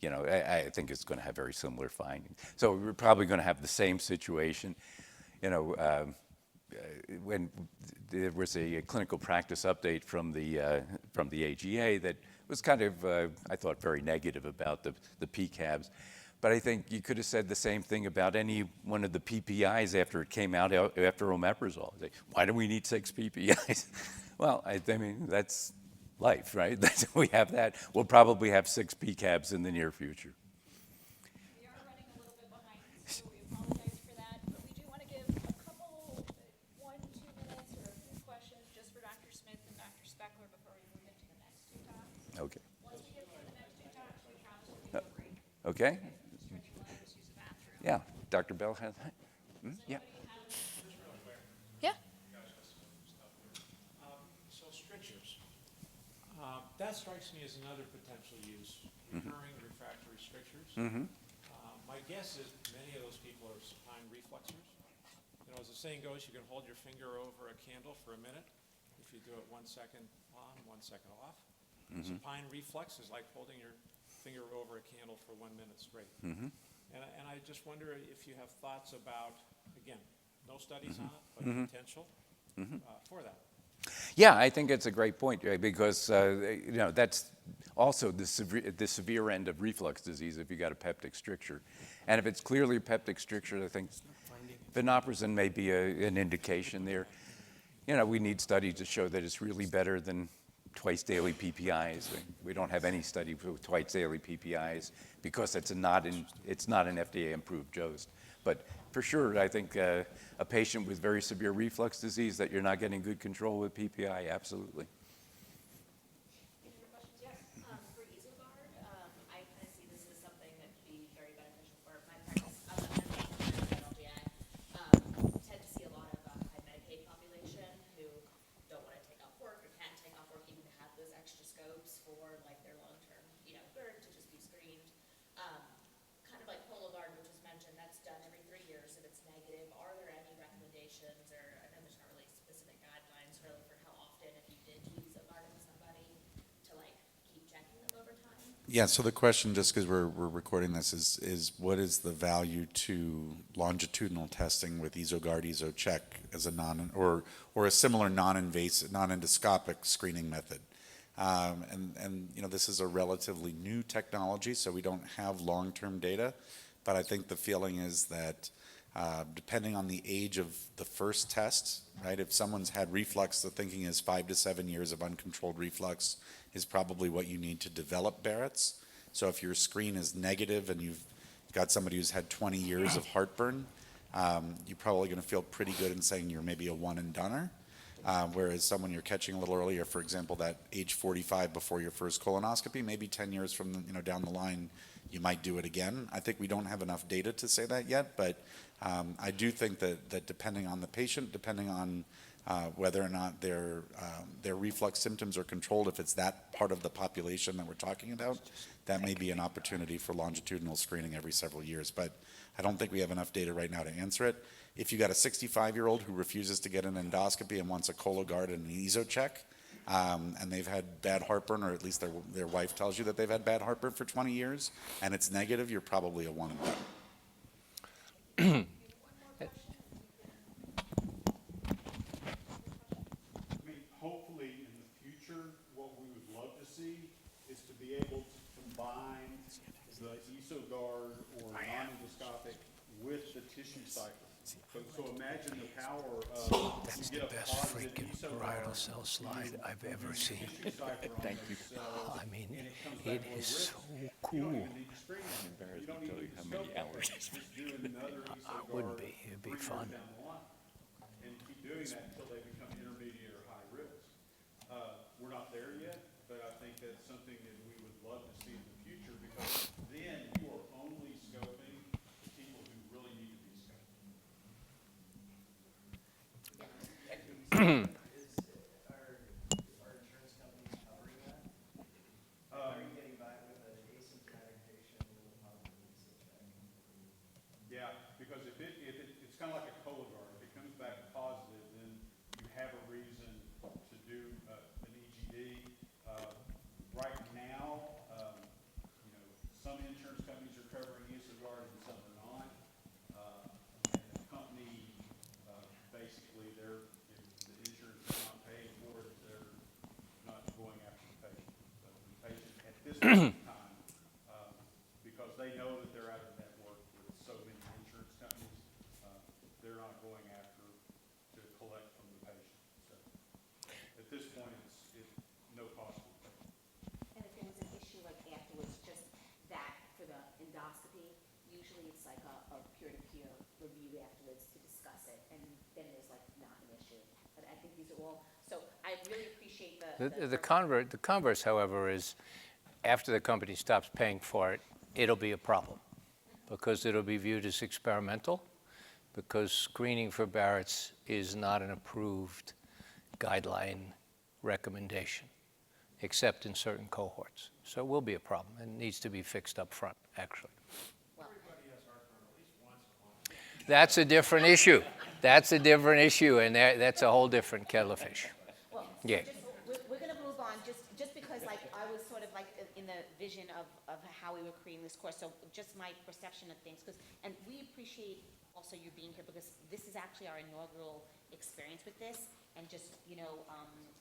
Speaker 7: I think it's going to have very similar findings. So we're probably going to have the same situation. When there was a clinical practice update from the AGA that was kind of, I thought, very negative about the PCABs. But I think you could have said the same thing about any one of the PPIs after it came out after omeprazole. Why do we need 6 PPIs? Well, I mean, that's life, right? We have that. We'll probably have 6 PCABs in the near future.
Speaker 8: We are running a little bit behind, so we apologize for that. But we do want to give a couple, 1, 2 minutes or a few questions just for Dr. Smith and Dr. Speckler before we move into the next 2 talks.
Speaker 7: Okay.
Speaker 8: Once we get through the next 2 talks, we promise we'll give you a break.
Speaker 7: Okay?
Speaker 8: Stretch your legs, use the bathroom.
Speaker 7: Yeah. Dr. Bell has that? Yeah.
Speaker 8: Yeah.
Speaker 6: So strictures, that strikes me as another potential use, recurring refractory strictures. My guess is many of those people are supine reflexers. As the saying goes, you can hold your finger over a candle for a minute if you do it 1 second on, 1 second off. Supine reflex is like holding your finger over a candle for 1 minute straight. And I just wonder if you have thoughts about, again, no studies on it, but potential for that.
Speaker 7: Yeah, I think it's a great point, right? Because that's also the severe end of reflux disease if you got a peptic stricture. And if it's clearly a peptic stricture, I think vonoprazan may be an indication there. We need studies to show that it's really better than twice daily PPIs. We don't have any study for twice daily PPIs because it's not an FDA approved dose. But for sure, I think a patient with very severe reflux disease that you're not getting good control with PPI, absolutely.
Speaker 8: Any other questions? Yes.
Speaker 2: For EsoGuard, I kind of see this as something that could be very beneficial for my practice. I'm not an LGI. Tend to see a lot of high Medicaid population who don't want to take off work or can't take off work even to have those extra scopes for like their long-term, GERD to just be screened. Kind of like Cologuard, which was mentioned, that's done every 3 years if it's negative. Are there any recommendations, or I know there's not really specific guidelines really for how often, if you did do EsoGuard in somebody, to like keep checking them over time?
Speaker 1: Yeah, so the question, just because we're recording this, is what is the value to longitudinal testing with EsoGuard, EsoCheck as a or a similar non-invasive, non-endoscopic screening method? This is a relatively new technology, so we don't have long-term data, but I think the feeling is that depending on the age of the first test, right, if someone's had reflux, the thinking is 5 to 7 years of uncontrolled reflux is probably what you need to develop Barrett's. So if your screen is negative and you've got somebody who's had 20 years of heartburn, you're probably going to feel pretty good in saying you're maybe a one and doneer. Whereas someone you're catching a little earlier, for example, that age 45 before your first colonoscopy, maybe 10 years from down the line, you might do it again. I think we don't have enough data to say that yet, but I do think that depending on the patient, depending on whether or not their reflux symptoms are controlled. If it's that part of the population that we're talking about, that may be an opportunity for longitudinal screening every several years. But I don't think we have enough data right now to answer it. If you got a 65-year-old who refuses to get an endoscopy and wants a Cologuard and an ESO check, and they've had bad heartburn, or at least their wife tells you that they've had bad heartburn for 20 years, and it's negative, you're probably a one and done.
Speaker 3: I mean, hopefully in the future, what we would love to see is to be able to combine the EsoGuard or non-endoscopic with the tissue cycle. So imagine the power of,
Speaker 9: That's
Speaker 3: you
Speaker 9: the
Speaker 3: get a
Speaker 9: best
Speaker 3: positive
Speaker 9: freaking
Speaker 3: EsoGuard,
Speaker 9: parietal cell slide I've ever seen.
Speaker 3: Thank you.
Speaker 9: I mean, it is so cool.
Speaker 3: You don't even need to tell you how many allergies. Just do another EsoGuard
Speaker 9: Wouldn't be, it'd be
Speaker 3: 3 years
Speaker 9: fun.
Speaker 3: down the line. And keep doing that until they become intermediate or high risk. We're not there yet, but I think that's something that we would love to see in the future, because then you are only scoping the people who really need to be scoped.
Speaker 10: Are insurance companies covering that? Are you getting by with an asymptomatic patient with a positive ESO check?
Speaker 3: Yeah, because it's kind of like a Cologuard. If it comes back positive, then you have a reason to do an EGD. Right now, some insurance companies are covering EsoGuard and some are not. And the company, basically, if the insurance is not paying for it, they're not going after the patient. So the patient, at this point in time, because they know that they're out of network with so many insurance companies, they're not going after to collect from the patient. So at this point, it's no cost to the patient.
Speaker 2: And if there was an issue like afterwards, just that for the endoscopy, usually it's like a peer-to-peer review afterwards to discuss it, and then there's like not an issue. But I think these are all, so I really appreciate
Speaker 9: The converse, however, is after the company stops paying for it, it'll be a problem because it'll be viewed as experimental, because screening for Barrett's is not an approved guideline recommendation, except in certain cohorts. So it will be a problem and needs to be fixed up front, actually.
Speaker 6: Everybody has heartburn at least once a month.
Speaker 9: That's a different issue. That's a different issue, and that's a whole different kettle of fish.
Speaker 2: Well, so
Speaker 9: Yeah.
Speaker 2: we're gonna move on, just because like I was sort of like in the vision of how we were creating this course, so just my perception of things, and we appreciate also you being here, because this is actually our inaugural experience with this, and just,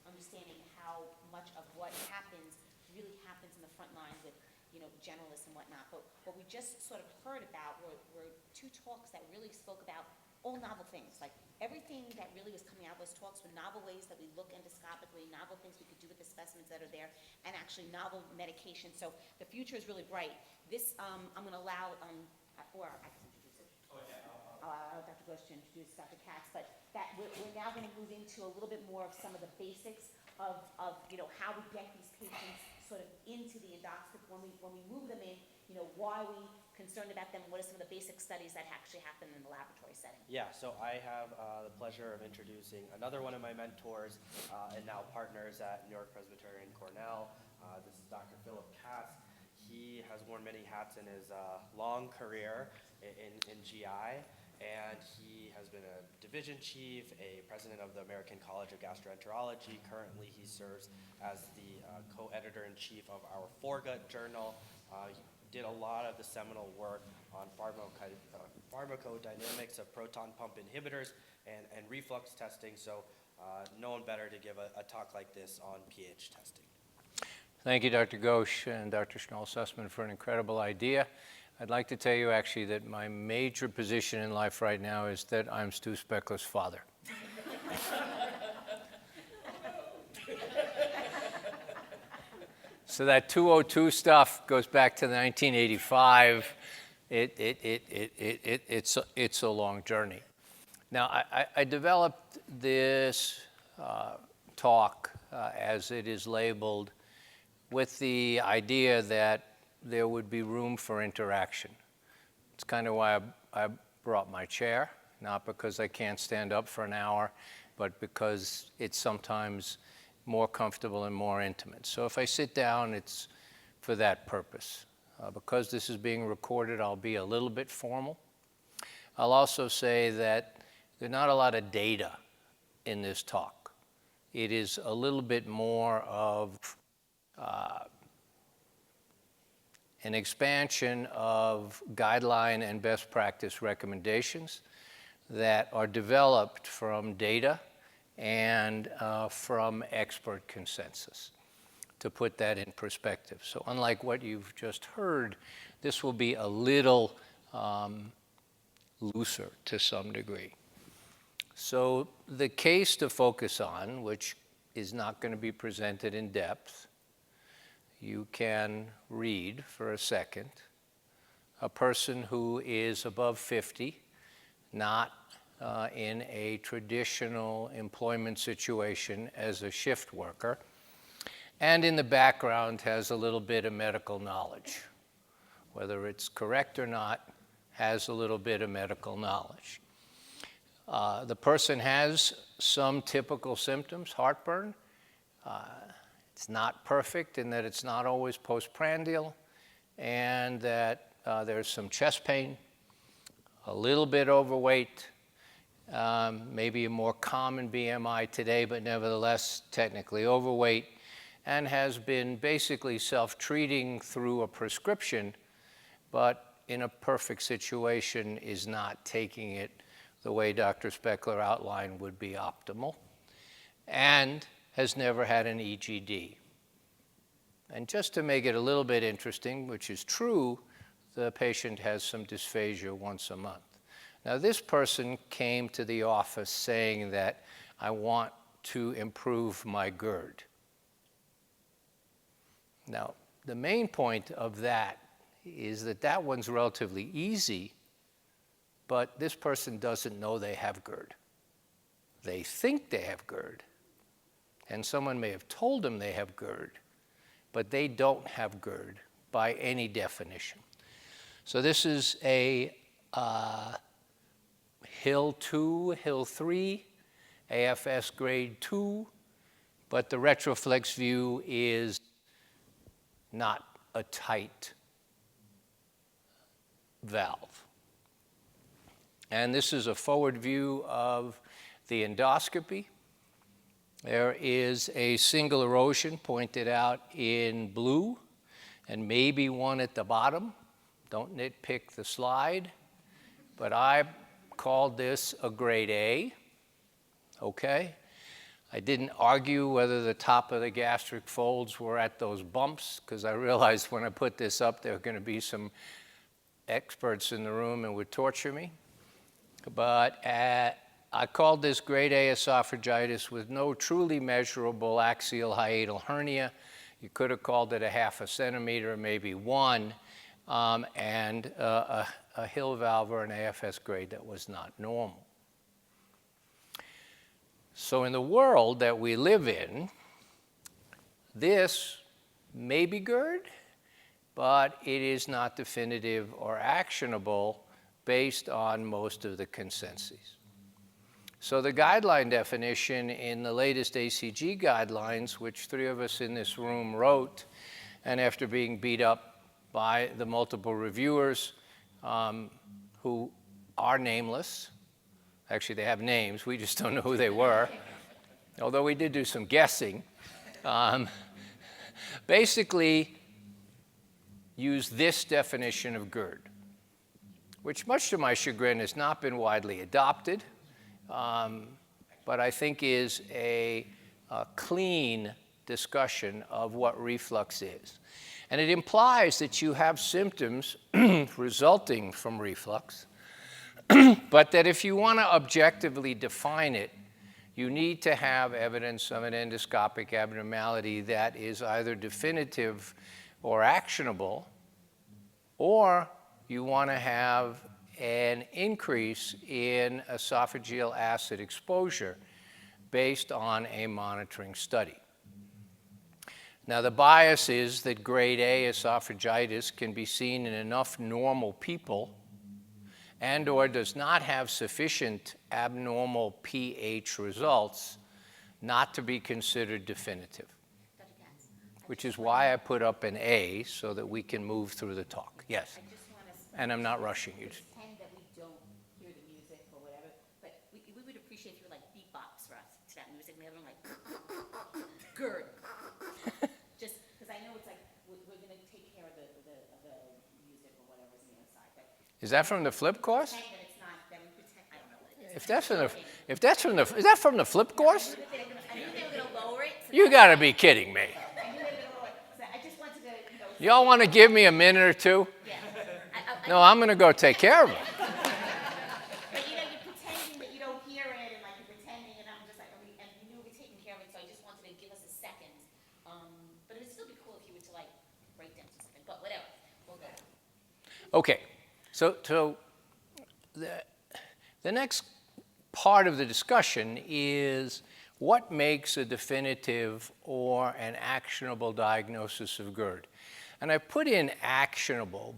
Speaker 2: understanding how much of what happens really happens in the front line with, generalists and whatnot. But what we just sort of heard about were 2 talks that really spoke about all novel things. Like everything that really was coming out of those talks were novel ways that we look endoscopically, novel things we could do with the specimens that are there, and actually novel medication. So the future is really bright. This, I'm going to allow, or I can introduce it. I'll have Dr. Ghosh to introduce Dr. Katz, but that we're now going to move into a little bit more of some of the basics of how we get these patients sort of into the endoscopy. When we move them in, why are we concerned about them? What are some of the basic studies that actually happen in the laboratory setting?
Speaker 10: Yeah, so I have the pleasure of introducing another one of my mentors and now partners at New York Presbyterian Cornell. This is Dr. Philip Katz. He has worn many hats in his long career in GI, and he has been a division chief, a president of the American College of Gastroenterology. Currently, he serves as the co-editor-in-chief of our Foregut Journal. He did a lot of the seminal work on pharmacodynamics of proton pump inhibitors and reflux testing, so no one better to give a talk like this on pH testing.
Speaker 9: Thank you, Dr. Ghosh and Dr. Schnall-Sussman, for an incredible idea. I'd like to tell you actually that my major position in life right now is that I'm Stu Speckler's father. So that 202 stuff goes back to 1985. It's a long journey. Now, I developed this talk as it is labeled with the idea that there would be room for interaction. It's kind of why I brought my chair, not because I can't stand up for an hour but because it's sometimes more comfortable and more intimate. So if I sit down, it's for that purpose. Because this is being recorded, I'll be a little bit formal. I'll also say that there's not a lot of data in this talk. It is a little bit more of an expansion of guideline and best practice recommendations that are developed from data and from expert consensus, to put that in perspective. So unlike what you've just heard, this will be a little looser to some degree. So the case to focus on, which is not going to be presented in depth, you can read for a second. A person who is above 50, not in a traditional employment situation as a shift worker, and in the background has a little bit of medical knowledge. Whether it's correct or not, has a little bit of medical knowledge. The person has some typical symptoms, heartburn. It's not perfect in that it's not always postprandial, and that there's some chest pain, a little bit overweight, maybe a more common BMI today, but nevertheless technically overweight, and has been basically self-treating through a prescription, but in a perfect situation is not taking it the way Dr. Speckler outlined would be optimal, and has never had an EGD. And just to make it a little bit interesting, which is true, the patient has some dysphagia once a month. Now, this person came to the office saying that I want to improve my GERD. Now, the main point of that is that that one's relatively easy, but this person doesn't know they have GERD. They think they have GERD, and someone may have told them they have GERD, but they don't have GERD by any definition. So this is a Hill 2, Hill 3, AFS grade 2, but the retroflex view is not a tight valve. And this is a forward view of the endoscopy. There is a single erosion pointed out in blue, and maybe one at the bottom. Don't nitpick the slide, but I called this a grade A, okay? I didn't argue whether the top of the gastric folds were at those bumps, because I realized when I put this up, there are going to be some experts in the room and would torture me. But I called this grade A esophagitis with no truly measurable axial hiatal hernia. You could have called it a 0.5 centimeter, maybe 1, and a Hill valve or an AFS grade that was not normal. So in the world that we live in, this may be GERD, but it is not definitive or actionable based on most of the consensus. So the guideline definition in the latest ACG guidelines, which 3 of us in this room wrote, and after being beat up by the multiple reviewers who are nameless, actually they have names, we just don't know who they were, although we did do some guessing, basically use this definition of GERD, which much to my chagrin has not been widely adopted, but I think is a clean discussion of what reflux is. And it implies that you have symptoms resulting from reflux, but that if you want to objectively define it, you need to have evidence of an endoscopic abnormality that is either definitive or actionable, or you want to have an increase in esophageal acid exposure based on a monitoring study. Now, the bias is that grade A esophagitis can be seen in enough normal people and/or does not have sufficient abnormal pH results not to be considered definitive,
Speaker 2: Dr. Katz,
Speaker 9: which is why I put up an A so that we can move through the talk. Yes,
Speaker 2: I just want to
Speaker 9: and I'm not rushing you.
Speaker 2: pretend that we don't hear the music or whatever, but we would appreciate if you were like beatbox for us to that music. We have them like, GERD. Just because I know it's like, we're going to take care of the music or whatever's on the other side, but
Speaker 9: Is that from the flip course?
Speaker 2: pretend that it's not, that we pretend, I don't know what it is.
Speaker 9: If that's is that from the flip course?
Speaker 2: I knew they were going to lower it, so
Speaker 9: You got to be kidding me.
Speaker 2: I knew they were going to lower it, so I just wanted to,
Speaker 9: Y'all want to give me a minute or two?
Speaker 2: yeah.
Speaker 9: No, I'm going to go take care of it.
Speaker 2: But you're pretending that you don't hear it, and like you're pretending, and I'm just like, and you knew we were taking care of it, so I just wanted to give us a second. But it'd still be cool if you were to like break down for a second, but whatever, we'll go.
Speaker 9: Okay, so the next part of the discussion is what makes a definitive or an actionable diagnosis of GERD. And I put in actionable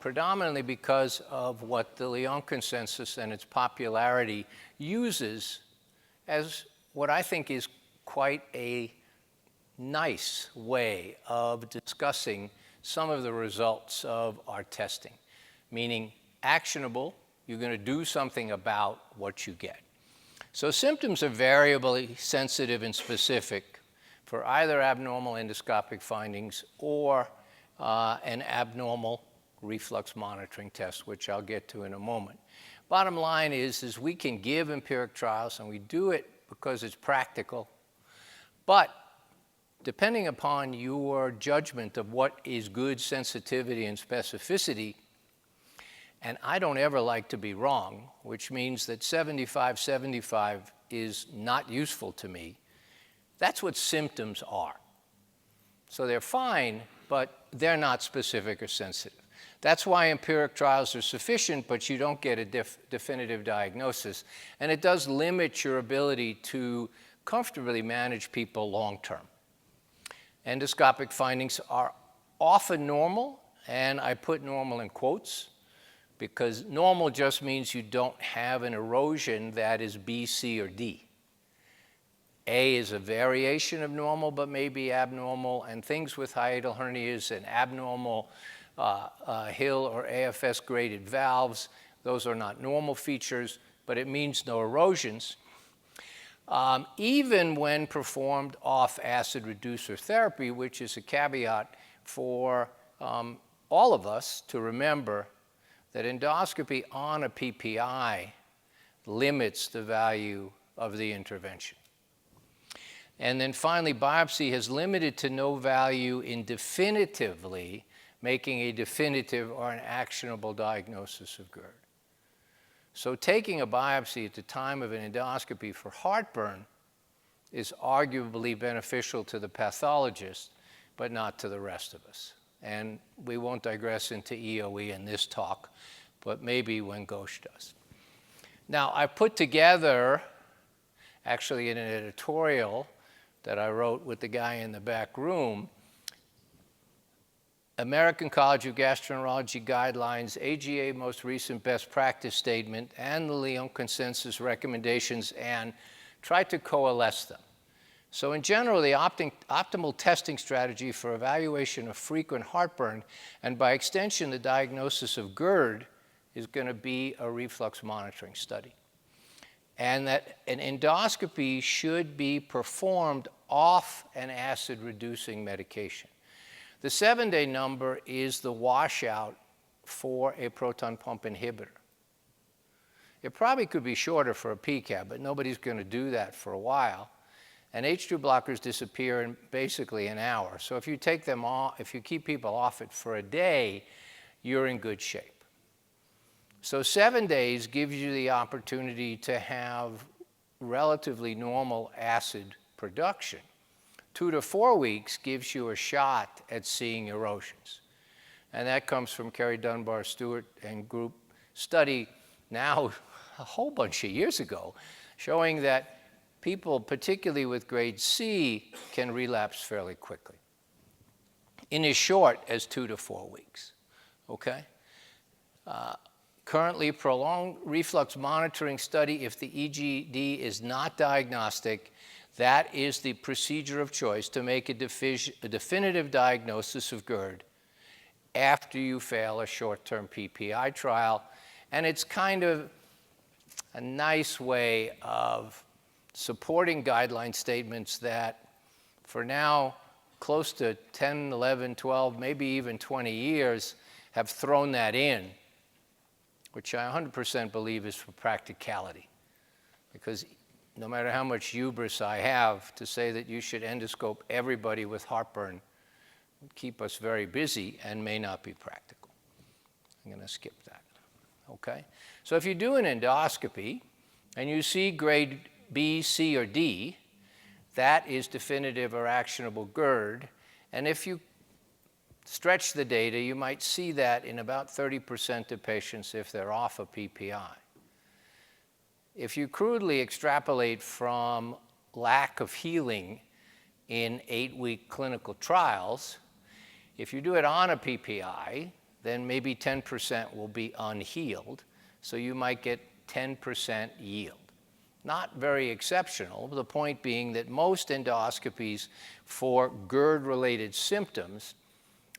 Speaker 9: predominantly because of what the Lyon consensus and its popularity uses as what I think is quite a nice way of discussing some of the results of our testing. Meaning actionable, you're going to do something about what you get. So symptoms are variably sensitive and specific for either abnormal endoscopic findings or an abnormal reflux monitoring test, which I'll get to in a moment. Bottom line is we can give empiric trials, and we do it because it's practical, but depending upon your judgment of what is good sensitivity and specificity, and I don't ever like to be wrong, which means that 75/75 is not useful to me. That's what symptoms are. So they're fine, but they're not specific or sensitive. That's why empiric trials are sufficient, but you don't get a definitive diagnosis. And it does limit your ability to comfortably manage people long term. Endoscopic findings are often normal, and I put normal in quotes, because normal just means you don't have an erosion that is B, C, or D. A is a variation of normal, but may be abnormal, and things with hiatal hernias and abnormal Hill or AFS graded valves, those are not normal features, but it means no erosions. Even when performed off acid reducer therapy, which is a caveat for all of us to remember that endoscopy on a PPI limits the value of the intervention. And then finally, biopsy has limited to no value in definitively making a definitive or an actionable diagnosis of GERD. So taking a biopsy at the time of an endoscopy for heartburn is arguably beneficial to the pathologist, but not to the rest of us. And we won't digress into EOE in this talk, but maybe when Ghosh does. Now, I put together, actually in an editorial that I wrote with the guy in the back room, American College of Gastroenterology Guidelines, AGA most recent best practice statement, and the Lyon consensus recommendations, and tried to coalesce them. So in general, the optimal testing strategy for evaluation of frequent heartburn, and by extension, the diagnosis of GERD, is going to be a reflux monitoring study. And that an endoscopy should be performed off an acid-reducing medication. The 7-day number is the washout for a proton pump inhibitor. It probably could be shorter for a PCAB, but nobody's going to do that for a while. And H2 blockers disappear in basically an hour. So if you take them off, if you keep people off it for a day, you're in good shape. So 7 days gives you the opportunity to have relatively normal acid production. 2 to 4 weeks gives you a shot at seeing erosions. And that comes from Kerry Dunbar Stewart and group study now a whole bunch of years ago, showing that people, particularly with grade C, can relapse fairly quickly in as short as 2 to 4 weeks, okay? Currently, prolonged reflux monitoring study, if the EGD is not diagnostic, that is the procedure of choice to make a definitive diagnosis of GERD after you fail a short-term PPI trial. And it's kind of a nice way of supporting guideline statements that for now, close to 10, 11, 12, maybe even 20 years have thrown that in, which I 100% believe is for practicality. Because no matter how much hubris I have to say that you should endoscope everybody with heartburn, would keep us very busy and may not be practical. I'm going to skip that. Okay? So if you do an endoscopy and you see grade B, C, or D, that is definitive or actionable GERD. And if you stretch the data, you might see that in about 30% of patients if they're off a PPI. If you crudely extrapolate from lack of healing in 8-week clinical trials, if you do it on a PPI, then maybe 10% will be unhealed, so you might get 10% yield. Not very exceptional, the point being that most endoscopies for GERD-related symptoms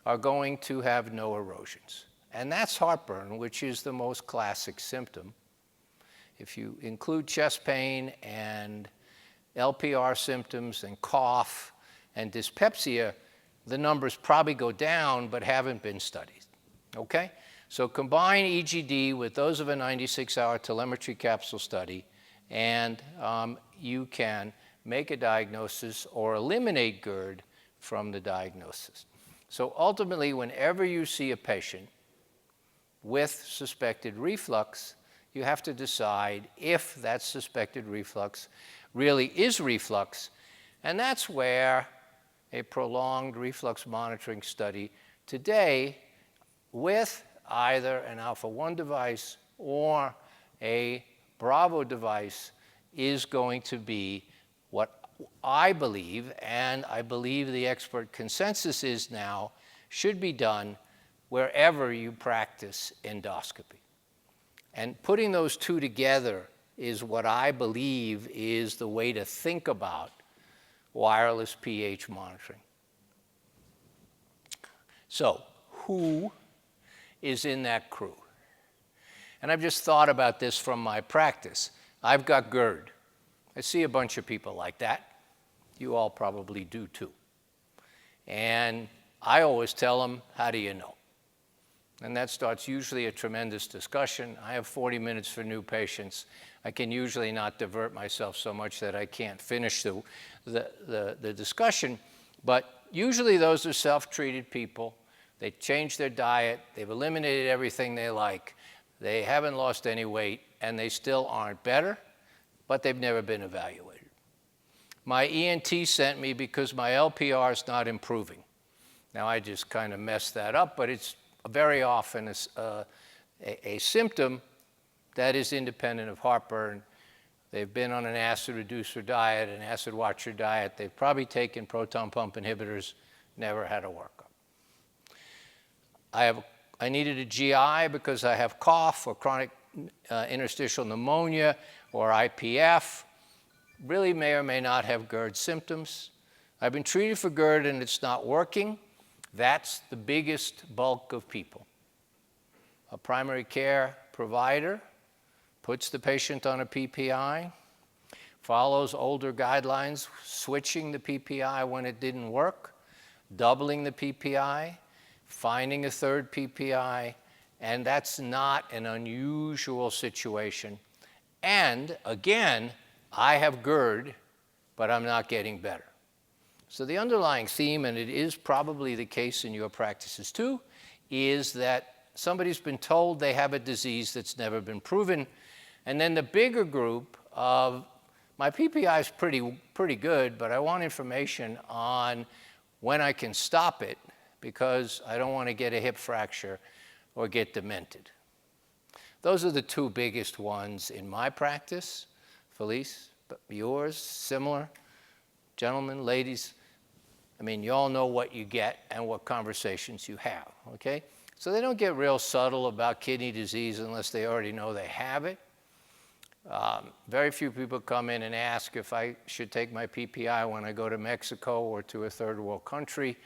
Speaker 9: are going to have no erosions. And that's heartburn, which is the most classic symptom. If you include chest pain and LPR symptoms and cough and dyspepsia, the numbers probably go down but haven't been studied. Okay? So combine EGD with those of a 96-hour telemetry capsule study, and you can make a diagnosis or eliminate GERD from the diagnosis. So ultimately, whenever you see a patient with suspected reflux, you have to decide if that suspected reflux really is reflux, and that's where a prolonged reflux monitoring study today with either an alpha-1 device or a Bravo device is going to be what I believe, and I believe the expert consensus is now, should be done wherever you practice endoscopy. And putting those two together is what I believe is the way to think about wireless pH monitoring. So, who is in that crew? And I've just thought about this from my practice. I've got GERD. I see a bunch of people like that. You all probably do too. And I always tell them, how do you know? And that starts usually a tremendous discussion. I have 40 minutes for new patients. I can usually not divert myself so much that I can't finish the discussion. But usually those are self-treated people. They changed their diet. They've eliminated everything they like. They haven't lost any weight, and they still aren't better, but they've never been evaluated. My ENT sent me because my LPR is not improving. Now, I just kind of messed that up, but it's very often a symptom that is independent of heartburn. They've been on an acid reducer diet, an acid watcher diet. They've probably taken proton pump inhibitors, never had a workup. I needed a GI because I have cough or chronic interstitial pneumonia or IPF. Really may or may not have GERD symptoms. I've been treated for GERD and it's not working. That's the biggest bulk of people. A primary care provider puts the patient on a PPI, follows older guidelines, switching the PPI when it didn't work, doubling the PPI, finding a third PPI, and that's not an unusual situation. And again, I have GERD, but I'm not getting better. So the underlying theme, and it is probably the case in your practices too, is that somebody's been told they have a disease that's never been proven. And then the bigger group of, my PPI is pretty good, but I want information on when I can stop it because I don't want to get a hip fracture or get demented. Those are the two biggest ones in my practice. Felice, yours, similar? Gentlemen, ladies, I mean, you all know what you get and what conversations you have, okay? So they don't get real subtle about kidney disease unless they already know they have it. Very few people come in and ask if I should take my PPI when I go to Mexico or to a third world country.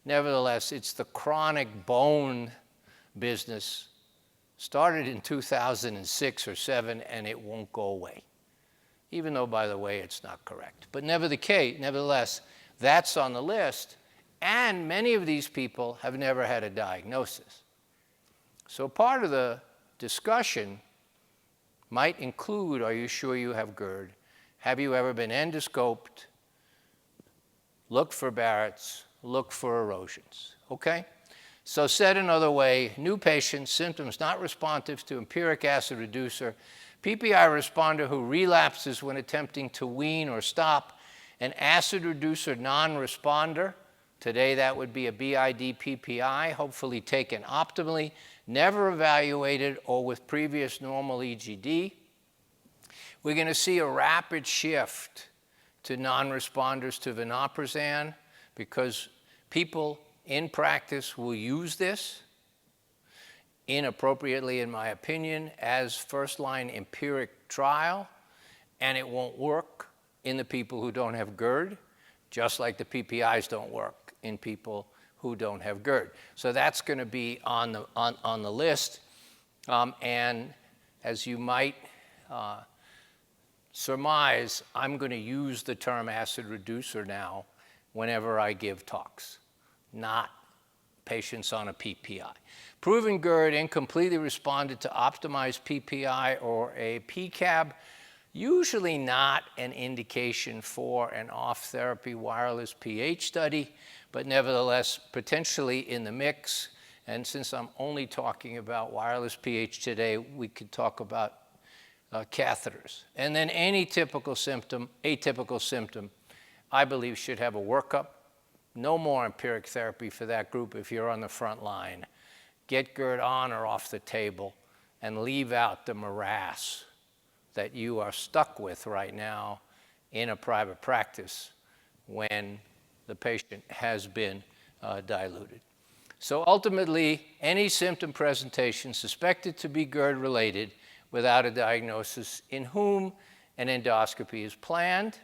Speaker 9: Nevertheless, it's the chronic bone business. Started in 2006 or 7, and it won't go away. Even though, by the way, it's not correct. But nevertheless, that's on the list, and many of these people have never had a diagnosis. So part of the discussion might include, are you sure you have GERD? Have you ever been endoscoped? Look for Barrett's, look for erosions, okay? So said another way, new patients, symptoms not responsive to empiric acid reducer, PPI responder who relapses when attempting to wean or stop, an acid reducer non-responder, today that would be a BID PPI, hopefully taken optimally, never evaluated or with previous normal EGD. We're going to see a rapid shift to non-responders to vonoprazan because people in practice will use this inappropriately, in my opinion, as first-line empiric trial, and it won't work in the people who don't have GERD, just like the PPIs don't work in people who don't have GERD. So that's going to be on the list, and as you might surmise, I'm going to use the term acid reducer now whenever I give talks, not patients on a PPI. Proven GERD incompletely responded to optimized PPI or a PCAB, usually not an indication for an off-therapy wireless pH study, but nevertheless potentially in the mix. And since I'm only talking about wireless pH today, we could talk about catheters. And then any atypical symptom, I believe should have a workup. No more empiric therapy for that group if you're on the front line. Get GERD on or off the table and leave out the morass that you are stuck with right now in a private practice when the patient has been diluted. So ultimately, any symptom presentation suspected to be GERD related without a diagnosis in whom an endoscopy is planned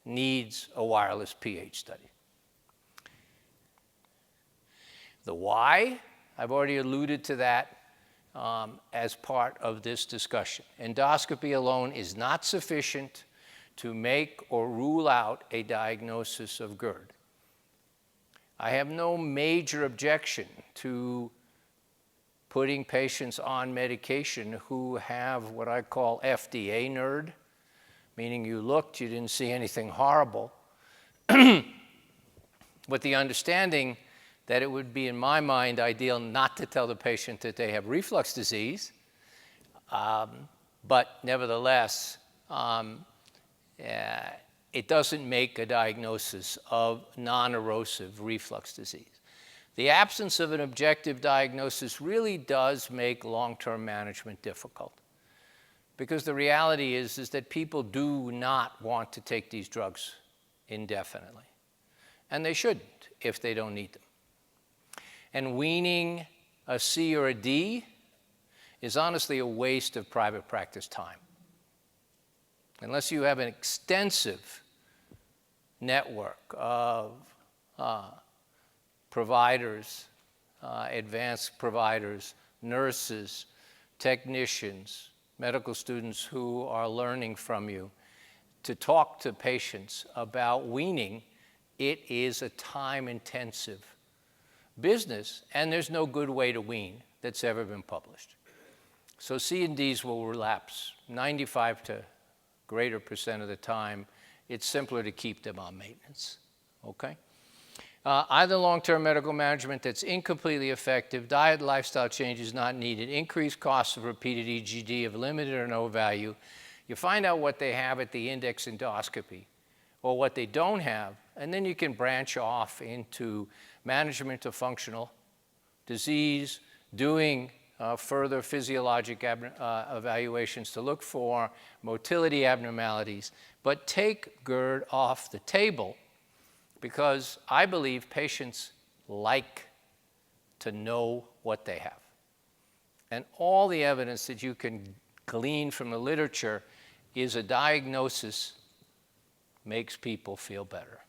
Speaker 9: needs a wireless pH study. The why, I've already alluded to that as part of this discussion. Endoscopy alone is not sufficient to make or rule out a diagnosis of GERD. I have no major objection to putting patients on medication who have what I call FDA NERD, meaning you looked, you didn't see anything horrible, with the understanding that it would be, in my mind, ideal not to tell the patient that they have reflux disease, but nevertheless, it doesn't make a diagnosis of non-erosive reflux disease. The absence of an objective diagnosis really does make long-term management difficult, because the reality is that people do not want to take these drugs indefinitely, and they shouldn't if they don't need them. And weaning a C or a D is honestly a waste of private practice time. Unless you have an extensive network of providers, advanced providers, nurses, technicians, medical students who are learning from you, to talk to patients about weaning, it is a time-intensive business, and there's no good way to wean that's ever been published. So C and Ds will relapse 95 to greater % of the time. It's simpler to keep them on maintenance, okay? Either long-term medical management that's incompletely effective, diet, lifestyle changes not needed, increased costs of repeated EGD of limited or no value. You find out what they have at the index endoscopy or what they don't have, and then you can branch off into management of functional disease, doing further physiologic evaluations to look for motility abnormalities, but take GERD off the table, because I believe patients like to know what they have. And all the evidence that you can glean from the literature is a diagnosis makes people feel better.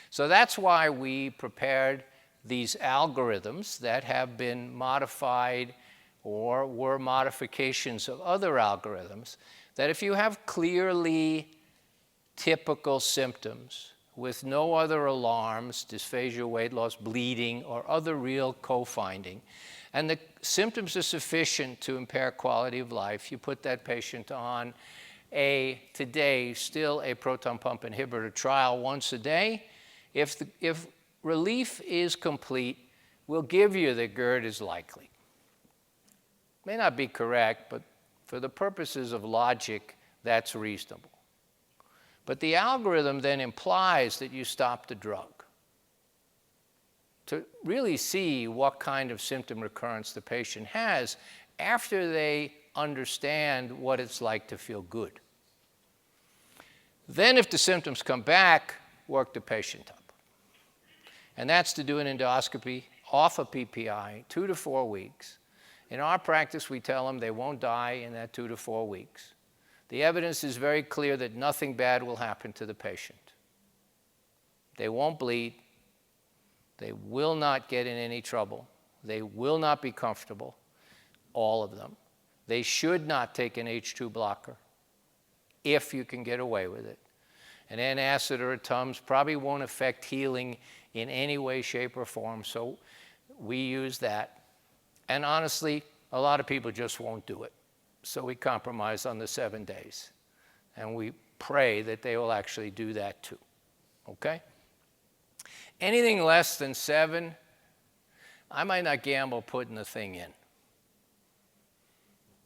Speaker 9: So that's why we prepared these algorithms that have been modified or were modifications of other algorithms, that if you have clearly typical symptoms with no other alarms, dysphagia, weight loss, bleeding, or other real co-finding, and the symptoms are sufficient to impair quality of life, you put that patient on today, still a proton pump inhibitor trial once a day. If relief is complete, we'll give you that GERD is likely. May not be correct, but for the purposes of logic, that's reasonable. But the algorithm then implies that you stop the drug to really see what kind of symptom recurrence the patient has after they understand what it's like to feel good. Then if the symptoms come back, work the patient up. And that's to do an endoscopy off a PPI, 2 to 4 weeks. In our practice, we tell them they won't die in that 2 to 4 weeks. The evidence is very clear that nothing bad will happen to the patient. They won't bleed. They will not get in any trouble. They will not be comfortable, all of them. They should not take an H2 blocker if you can get away with it. An antacid or a TUMS probably won't affect healing in any way, shape, or form, so we use that. And honestly, a lot of people just won't do it. So we compromise on the 7 days. And we pray that they will actually do that too. Okay? Anything less than 7, I might not gamble putting the thing in.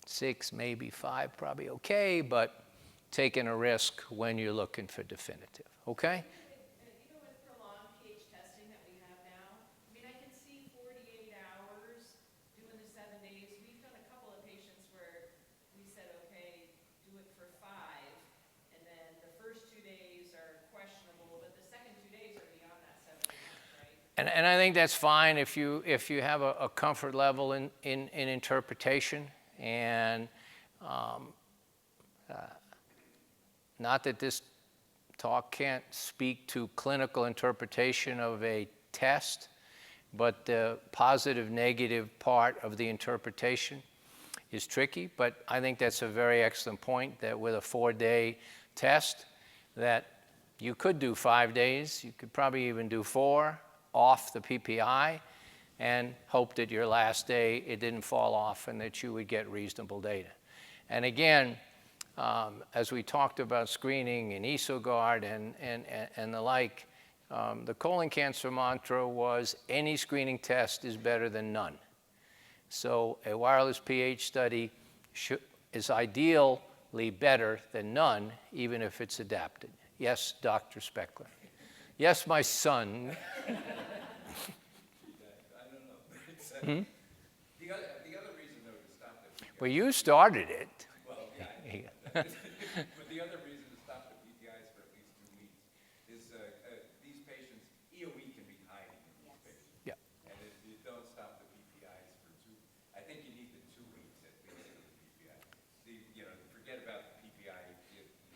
Speaker 9: 6, maybe 5, probably okay, but taking a risk when you're looking for definitive. Okay?
Speaker 11: Even with prolonged pH testing that we have now, I mean, I can see 48 hours doing the 7 days. We've done a couple of patients where we said, okay, do it for 5, and then the first 2 days are questionable, but the second 2 days are beyond that 7 days, right?
Speaker 9: And I think that's fine if you have a comfort level in interpretation. And not that this talk can't speak to clinical interpretation of a test, but the positive, negative part of the interpretation is tricky. But I think that's a very excellent point, that with a 4-day test, that you could do 5 days, you could probably even do 4 off the PPI, and hope that your last day it didn't fall off and that you would get reasonable data. And again, as we talked about screening and EsoGuard and the like, the colon cancer mantra was any screening test is better than none. So a wireless pH study is ideally better than none, even if it's adapted. Yes, Dr. Speckler. Yes, my son.
Speaker 5: The other reason, though, to stop the PPIs.
Speaker 9: Well, you started it.
Speaker 5: Well, yeah. But the other reason to stop the PPIs for at least 2 weeks is these patients, EOE can be hiding in these patients.
Speaker 9: Yeah.
Speaker 5: And if you don't stop the PPIs for 2, I think you need the 2 weeks at least for the PPI. Forget about the PPI.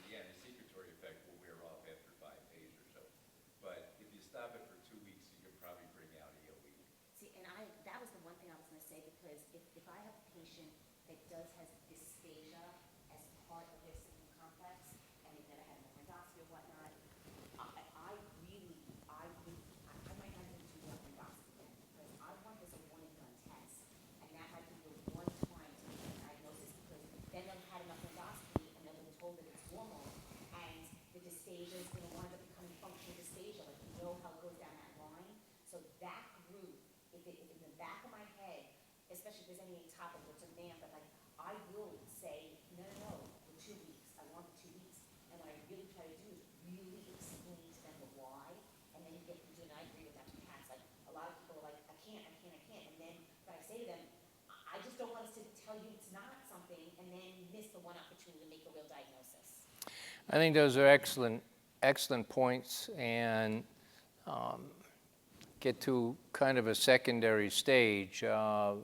Speaker 5: The anti-secretory effect will wear off after 5 days or so. But if you stop it for 2 weeks, you can probably bring out EOE.
Speaker 2: See, and that was the one thing I was gonna say, because if I have a patient that has dysphagia as part of their symptom complex, and they've never had an endoscopy or whatnot, I might not even do an endoscopy then, because I want this a one and done test, and that might be the one time to make a diagnosis, because then they've had enough endoscopy, and they've been told that it's normal, and the dysphagia is gonna wind up becoming functional dysphagia, like you know how it goes down that line. So that group, if in the back of my head, especially if there's any atopic or it's a man, but like, I will say, no, the 2 weeks, I want the 2 weeks. And what I really try to do is really explain to them the why, and then you get into it, and I agree with Dr. Katz, like, a lot of people are like, I can't, and then, but I say to them, I just don't want us to tell you it's not something, and then miss the one opportunity to make a real diagnosis.
Speaker 9: I think those are excellent points, and get to kind of a secondary stage of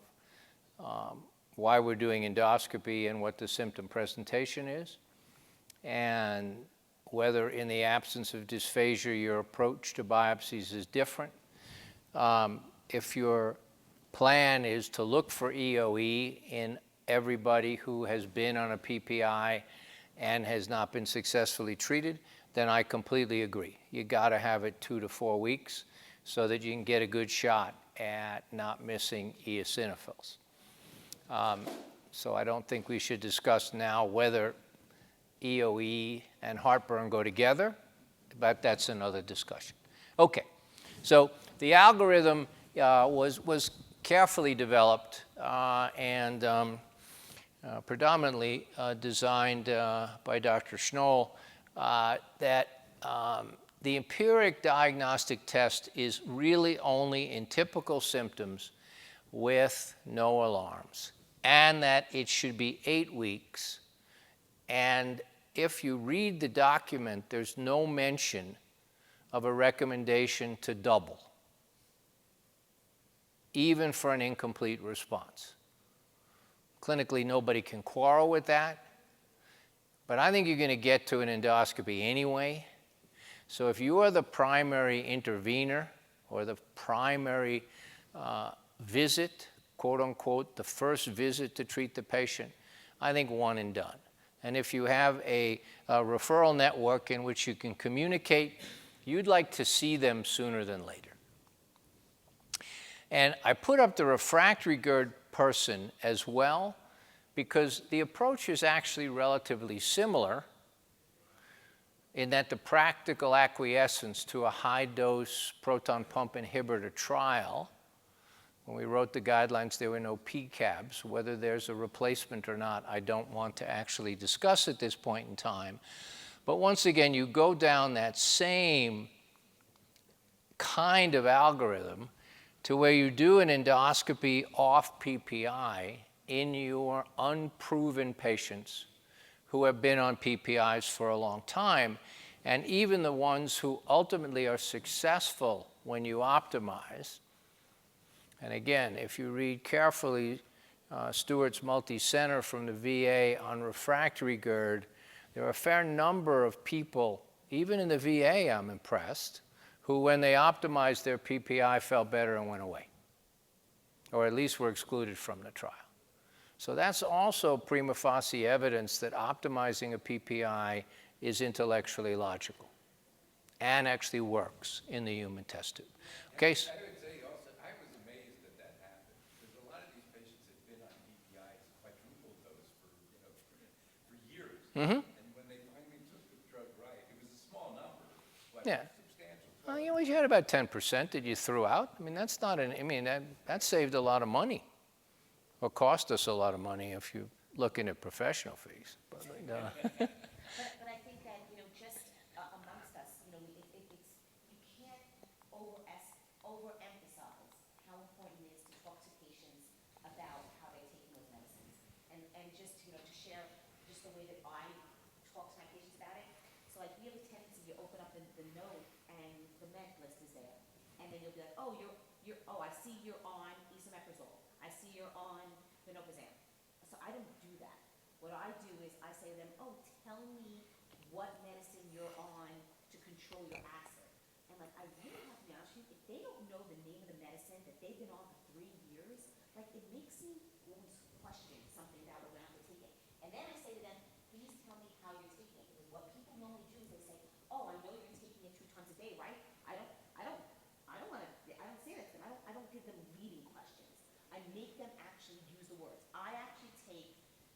Speaker 9: why we're doing endoscopy and what the symptom presentation is, and whether in the absence of dysphagia your approach to biopsies is different. If your plan is to look for EOE in everybody who has been on a PPI and has not been successfully treated, then I completely agree. You got to have it 2 to 4 weeks so that you can get a good shot at not missing eosinophils. So I don't think we should discuss now whether EOE and heartburn go together, but that's another discussion. Okay, so the algorithm was carefully developed and predominantly designed by Dr. Schnoll, that the empiric diagnostic test is really only in typical symptoms with no alarms, and that it should be 8 weeks. And if you read the document, there's no mention of a recommendation to double, even for an incomplete response. Clinically, nobody can quarrel with that, but I think you're going to get to an endoscopy anyway. So if you are the primary intervener or the primary visit, quote unquote, the first visit to treat the patient, I think one and done. And if you have a referral network in which you can communicate, you'd like to see them sooner than later. And I put up the refractory GERD person as well, because the approach is actually relatively similar in that the practical acquiescence to a high-dose proton pump inhibitor trial, when we wrote the guidelines, there were no PCABs. Whether there's a replacement or not, I don't want to actually discuss at this point in time. But once again, you go down that same kind of algorithm to where you do an endoscopy off PPI in your unproven patients who have been on PPIs for a long time, and even the ones who ultimately are successful when you optimize. And again, if you read carefully Stewart's multi-center from the VA on refractory GERD, there are a fair number of people, even in the VA I'm impressed, who when they optimized their PPI felt better and went away, or at least were excluded from the trial. So that's also prima facie evidence that optimizing a PPI is intellectually logical and actually works in the human test tube. Okay.
Speaker 5: I would say also, I was amazed that that happened, because a lot of these patients had been on PPIs, quadruple dose for years.
Speaker 9: Mm-hmm.
Speaker 5: And when they finally took the drug right, it was a small number, but
Speaker 9: Yeah.
Speaker 5: substantial.
Speaker 9: Well, you always had about 10% that you threw out. I mean, that's not that saved a lot of money, or cost us a lot of money if you're looking at professional fees. But,
Speaker 2: But I think that, just amongst us, you can't overemphasize how important it is to talk to patients about how they're taking those medicines. And just, to share just the way that I talk to my patients about it. So like we have a tendency to open up the note and the med list is there. And then you'll be like, oh, I see you're on esomeprazole. I see you're on vonoprazan. So I don't do that. What I do is I say to them, oh, tell me what medicine you're on to control your acid. And like, I really have to be honest with you, if they don't know the name of the medicine that they've been on for 3 years, like it makes me almost question something about when I'm taking it. And then I say to them, please tell me how you're taking it. Because what people normally do is they say, oh, I know you're taking it 2 times a day, right? I don't say that to them. I don't give them leading questions. I make them actually use the words. I actually take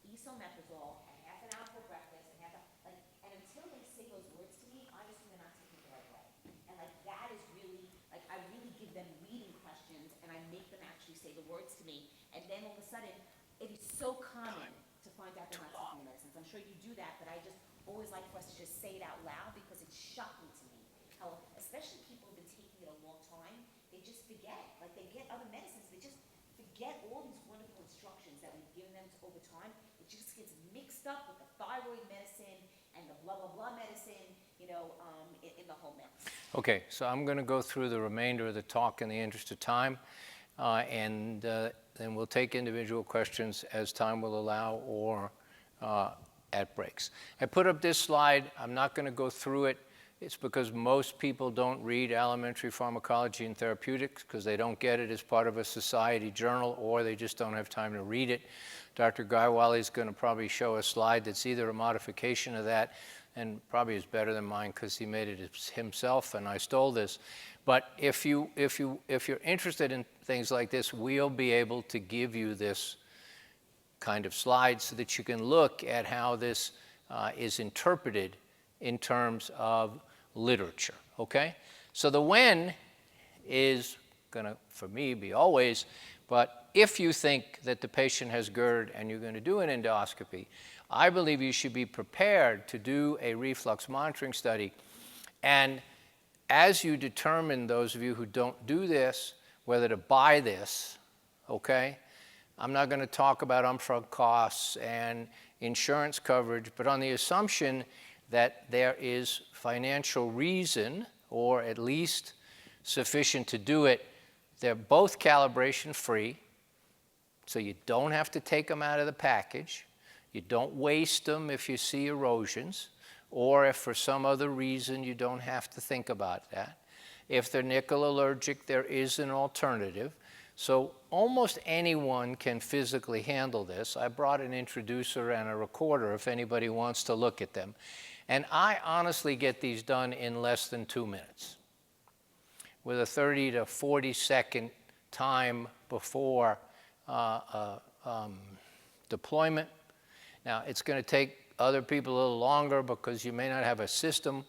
Speaker 2: esomeprazole a half an hour for breakfast and until they say those words to me, I assume they're not taking it the right way. And like that is really, like I really give them leading questions and I make them actually say the words to me. And then all of a sudden, it is so common to find out they're not taking the medicines. I'm sure you do that, but I just always like for us to just say it out loud because it's shocking to me how, especially people who've been taking it a long time, they just forget. Like they get other medicines, they just forget all these wonderful instructions that we've given them over time. It just gets mixed up with the thyroid medicine and the blah, blah, blah medicine, in the whole mix.
Speaker 9: Okay, so I'm going to go through the remainder of the talk in the interest of time, and then we'll take individual questions as time will allow or at breaks. I put up this slide. I'm not going to go through it. It's because most people don't read Elementary Pharmacology and Therapeutics because they don't get it as part of a society journal, or they just don't have time to read it. Dr. Gaiwali is going to probably show a slide that's either a modification of that, and probably is better than mine because he made it himself and I stole this. But if you're interested in things like this, we'll be able to give you this kind of slide so that you can look at how this is interpreted in terms of literature, okay? So the when is gonna, for me, be always, but if you think that the patient has GERD and you're gonna do an endoscopy, I believe you should be prepared to do a reflux monitoring study. And as you determine, those of you who don't do this, whether to buy this, okay? I'm not gonna talk about upfront costs and insurance coverage, but on the assumption that there is financial reason, or at least sufficient to do it, they're both calibration free, so you don't have to take them out of the package. You don't waste them if you see erosions, or if for some other reason you don't have to think about that. If they're nickel allergic, there is an alternative. So almost anyone can physically handle this. I brought an introducer and a recorder if anybody wants to look at them. And I honestly get these done in less than 2 minutes with a 30 to 40 second time before deployment. Now, it's going to take other people a little longer because you may not have a system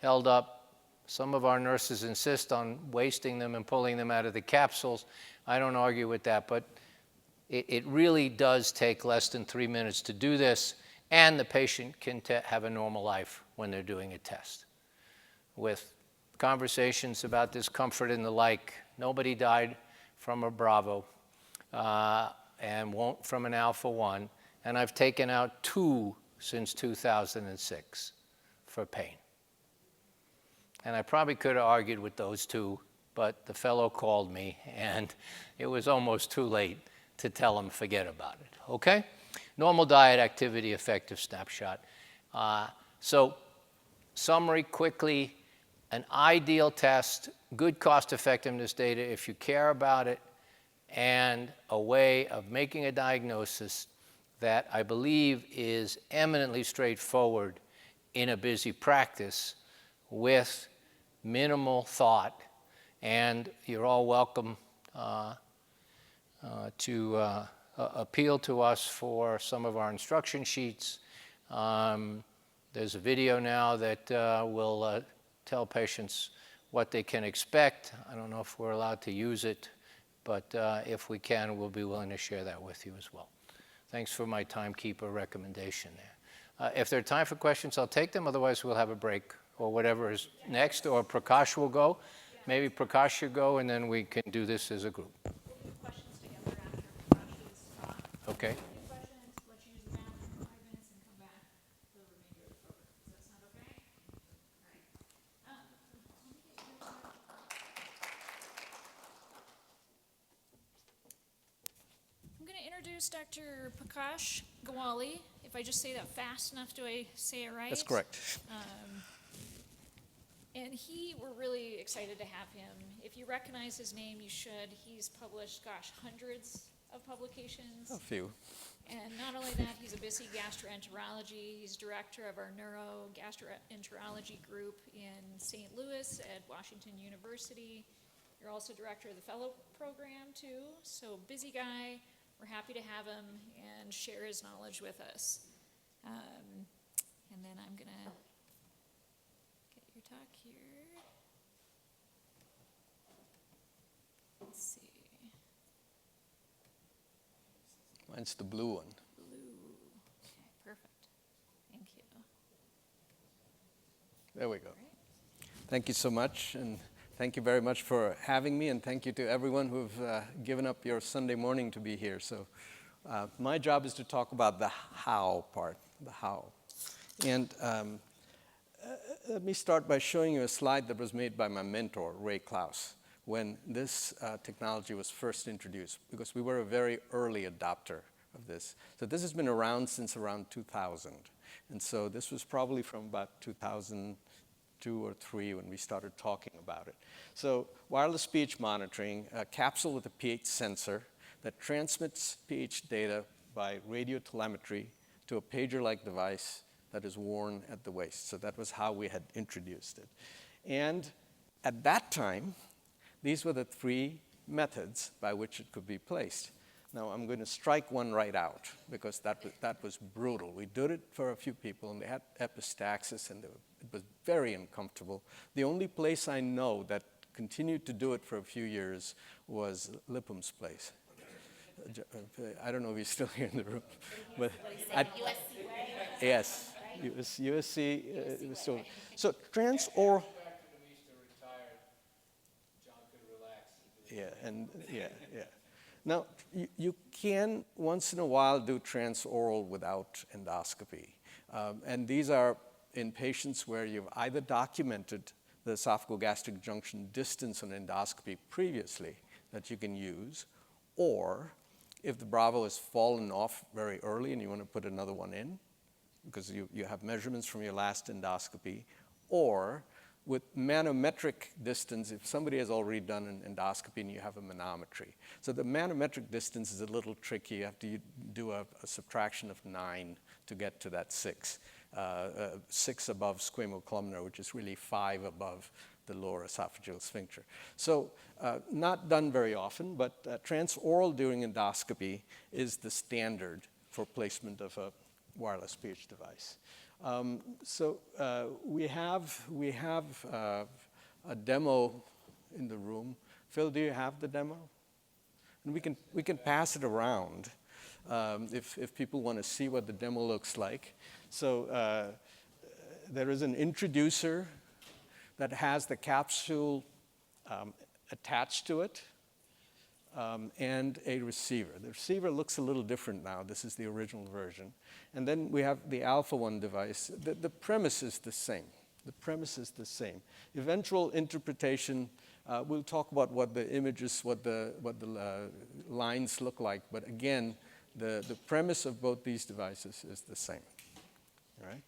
Speaker 9: held up. Some of our nurses insist on wasting them and pulling them out of the capsules. I don't argue with that, but it really does take less than 3 minutes to do this, and the patient can have a normal life when they're doing a test. With conversations about discomfort and the like, nobody died from a Bravo and won't from an Alpha 1, and I've taken out 2 since 2006 for pain. And I probably could have argued with those 2, but the fellow called me, and it was almost too late to tell him forget about it, okay? Normal diet, activity, effective snapshot. So summary quickly, an ideal test, good cost effectiveness data if you care about it, and a way of making a diagnosis that I believe is eminently straightforward in a busy practice with minimal thought. And you're all welcome to appeal to us for some of our instruction sheets. There's a video now that will tell patients what they can expect. I don't know if we're allowed to use it, but if we can, we'll be willing to share that with you as well. Thanks for my timekeeper recommendation there. If there's time for questions, I'll take them. Otherwise, we'll have a break or whatever is next, or Prakash will go. Maybe Prakash should go, and then we can do this as a group.
Speaker 8: We'll do questions together after Prash's talk.
Speaker 9: Okay.
Speaker 8: Do questions, let you use the bathroom for 5 minutes, and come back for the remainder of the program. Does that sound okay? All right. Let me get your I'm going to introduce Dr. Prakash Gaiwali. If I just say that fast enough, do I say it right?
Speaker 12: That's correct.
Speaker 8: And we're really excited to have him. If you recognize his name, you should. He's published, hundreds of publications.
Speaker 12: A few.
Speaker 8: And not only that, he's a busy gastroenterology. He's director of our neurogastroenterology group in St. Louis at Washington University. You're also director of the fellow program too. So busy guy. We're happy to have him and share his knowledge with us. And then I'm gonna get your talk here. Let's see.
Speaker 12: Mine's the blue one.
Speaker 8: Blue. Okay, perfect. Thank you.
Speaker 12: There we go. Thank you so much, and thank you very much for having me, and thank you to everyone who've given up your Sunday morning to be here. So my job is to talk about the how part, the how. And let me start by showing you a slide that was made by my mentor, Ray Klaus, when this technology was first introduced, because we were a very early adopter of this. So this has been around since around 2000. And so this was probably from about 2002 or 3 when we started talking about it. So wireless pH monitoring, a capsule with a pH sensor that transmits pH data by radio telemetry to a pager-like device that is worn at the waist. So that was how we had introduced it. And at that time, these were the 3 methods by which it could be placed. Now I'm going to strike one right out because that was brutal. We did it for a few people and they had epistaxis and it was very uncomfortable. The only place I know that continued to do it for a few years was Lipum's place. I don't know if he's still here in the room, but
Speaker 2: USC,
Speaker 12: yes, USC. So transoral.
Speaker 4: Back to the Easter retired, John could relax.
Speaker 12: Yeah. Now, you can once in a while do transoral without endoscopy. And these are in patients where you've either documented the esophagogastric junction distance on endoscopy previously that you can use, or if the Bravo has fallen off very early and you want to put another one in, because you have measurements from your last endoscopy, or with manometric distance, if somebody has already done an endoscopy and you have a manometry. So the manometric distance is a little tricky. You have to do a subtraction of 9 to get to that 6. 6 above squamocolumnar, which is really 5 above the lower esophageal sphincter. So not done very often, but transoral during endoscopy is the standard for placement of a wireless pH device. We have a demo in the room. Phil, do you have the demo? And we can pass it around if people want to see what the demo looks like. So there is an introducer that has the capsule attached to it and a receiver. The receiver looks a little different now. This is the original version. And then we have the Alpha 1 device. The premise is the same. The premise is the same. Eventual interpretation, we'll talk about what the images, what the lines look like. But again, the premise of both these devices is the same. All right?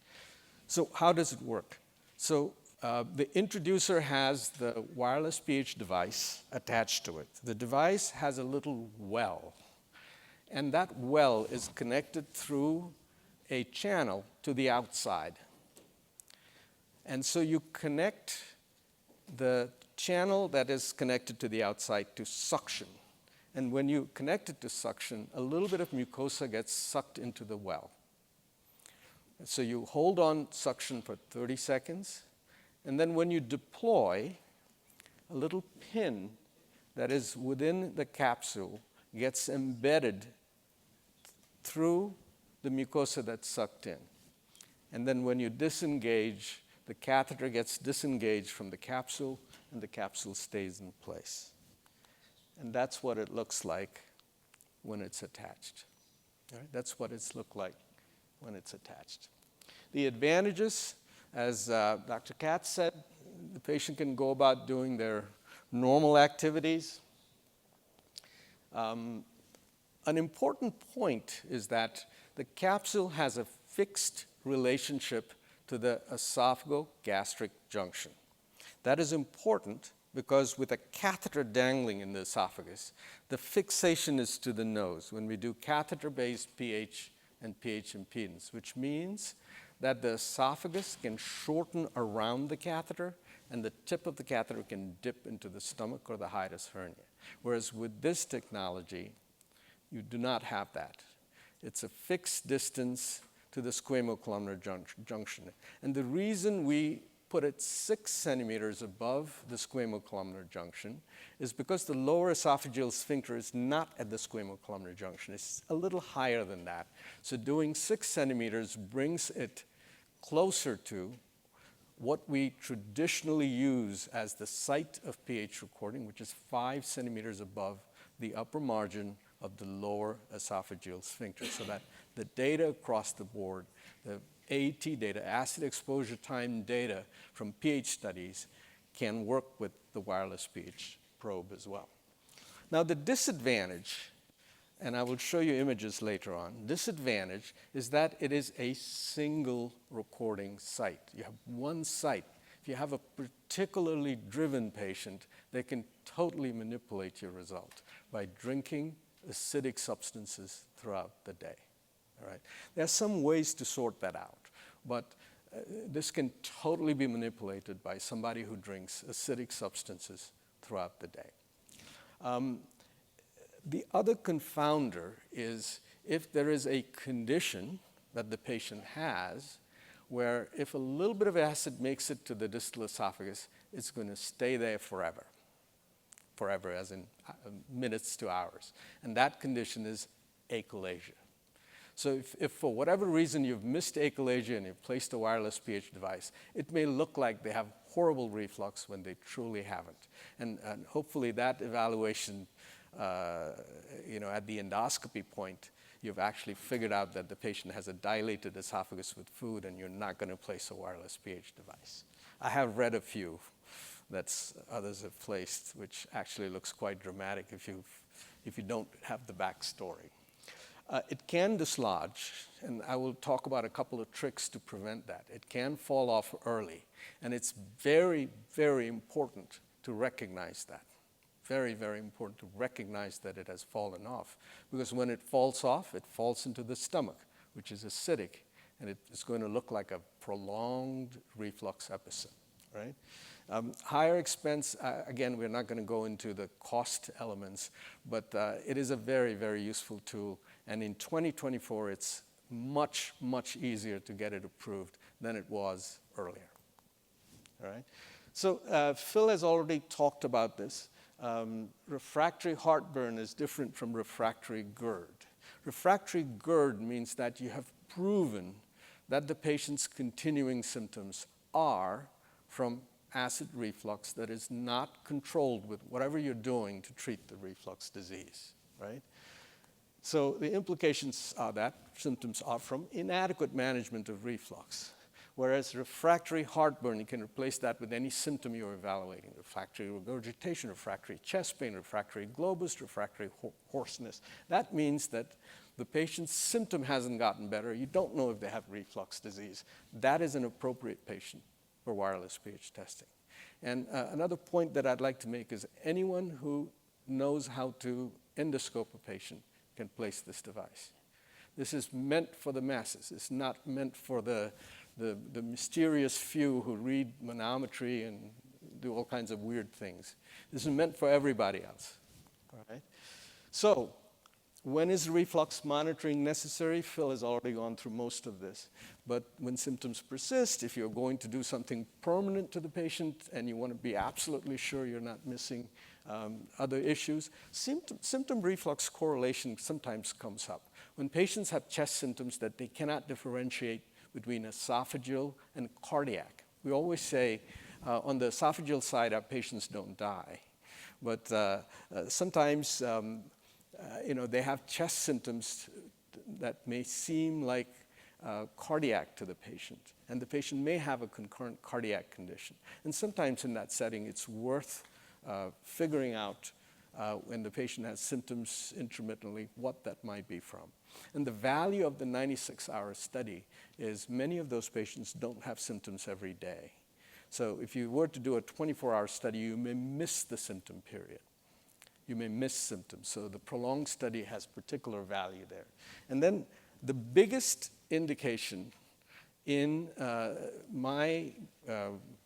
Speaker 12: So how does it work? So the introducer has the wireless pH device attached to it. The device has a little well, and that well is connected through a channel to the outside. And so you connect the channel that is connected to the outside to suction. And when you connect it to suction, a little bit of mucosa gets sucked into the well. So you hold on suction for 30 seconds, and then when you deploy, a little pin that is within the capsule gets embedded through the mucosa that's sucked in. And then when you disengage, the catheter gets disengaged from the capsule, and the capsule stays in place. And that's what it looks like when it's attached. All right? That's what it's looked like when it's attached. The advantages, as Dr. Katz said, the patient can go about doing their normal activities. An important point is that the capsule has a fixed relationship to the esophagogastric junction. That is important because with a catheter dangling in the esophagus, the fixation is to the nose when we do catheter-based pH and pH impedance, which means that the esophagus can shorten around the catheter and the tip of the catheter can dip into the stomach or the hiatus hernia. Whereas with this technology, you do not have that. It's a fixed distance to the squamocolumnar junction. And the reason we put it 6 centimeters above the squamocolumnar junction is because the lower esophageal sphincter is not at the squamocolumnar junction. It's a little higher than that. So doing 6 centimeters brings it closer to what we traditionally use as the site of pH recording, which is 5 centimeters above the upper margin of the lower esophageal sphincter, so that the data across the board, the AET data, acid exposure time data from pH studies, can work with the wireless pH probe as well. Now the disadvantage, and I will show you images later on, disadvantage is that it is a single recording site. You have one site. If you have a particularly driven patient, they can totally manipulate your result by drinking acidic substances throughout the day. All right? There are some ways to sort that out, but this can totally be manipulated by somebody who drinks acidic substances throughout the day. The other confounder is if there is a condition that the patient has where if a little bit of acid makes it to the distal esophagus, it's going to stay there forever. Forever, as in minutes to hours. And that condition is achalasia. So if for whatever reason you've missed achalasia and you've placed a wireless pH device, it may look like they have horrible reflux when they truly haven't. And hopefully that evaluation, at the endoscopy point, you've actually figured out that the patient has a dilated esophagus with food and you're not going to place a wireless pH device. I have read a few that others have placed, which actually looks quite dramatic if you don't have the backstory. It can dislodge, and I will talk about a couple of tricks to prevent that. It can fall off early, and it's very, very important to recognize that. Very, very important to recognize that it has fallen off, because when it falls off, it falls into the stomach, which is acidic, and it's going to look like a prolonged reflux episode, right? Higher expense, again, we're not going to go into the cost elements, but it is a very, very useful tool. And in 2024, it's much, much easier to get it approved than it was earlier. All right? So Phil has already talked about this. Refractory heartburn is different from refractory GERD. Refractory GERD means that you have proven that the patient's continuing symptoms are from acid reflux that is not controlled with whatever you're doing to treat the reflux disease, right? So the implications are that symptoms are from inadequate management of reflux. Whereas refractory heartburn, you can replace that with any symptom you're evaluating. Refractory regurgitation, refractory chest pain, refractory globus, refractory hoarseness. That means that the patient's symptom hasn't gotten better. You don't know if they have reflux disease. That is an appropriate patient for wireless pH testing. And another point that I'd like to make is anyone who knows how to endoscope a patient can place this device. This is meant for the masses. It's not meant for the mysterious few who read manometry and do all kinds of weird things. This is meant for everybody else. All right? So, when is reflux monitoring necessary? Phil has already gone through most of this. But when symptoms persist, if you're going to do something permanent to the patient and you want to be absolutely sure you're not missing other issues, symptom reflux correlation sometimes comes up. When patients have chest symptoms that they cannot differentiate between esophageal and cardiac. We always say on the esophageal side, our patients don't die. But sometimes they have chest symptoms that may seem like cardiac to the patient, and the patient may have a concurrent cardiac condition. And sometimes in that setting, it's worth figuring out when the patient has symptoms intermittently what that might be from. And the value of the 96-hour study is many of those patients don't have symptoms every day. So if you were to do a 24-hour study, you may miss the symptom period. You may miss symptoms. So the prolonged study has particular value there. And then the biggest indication in my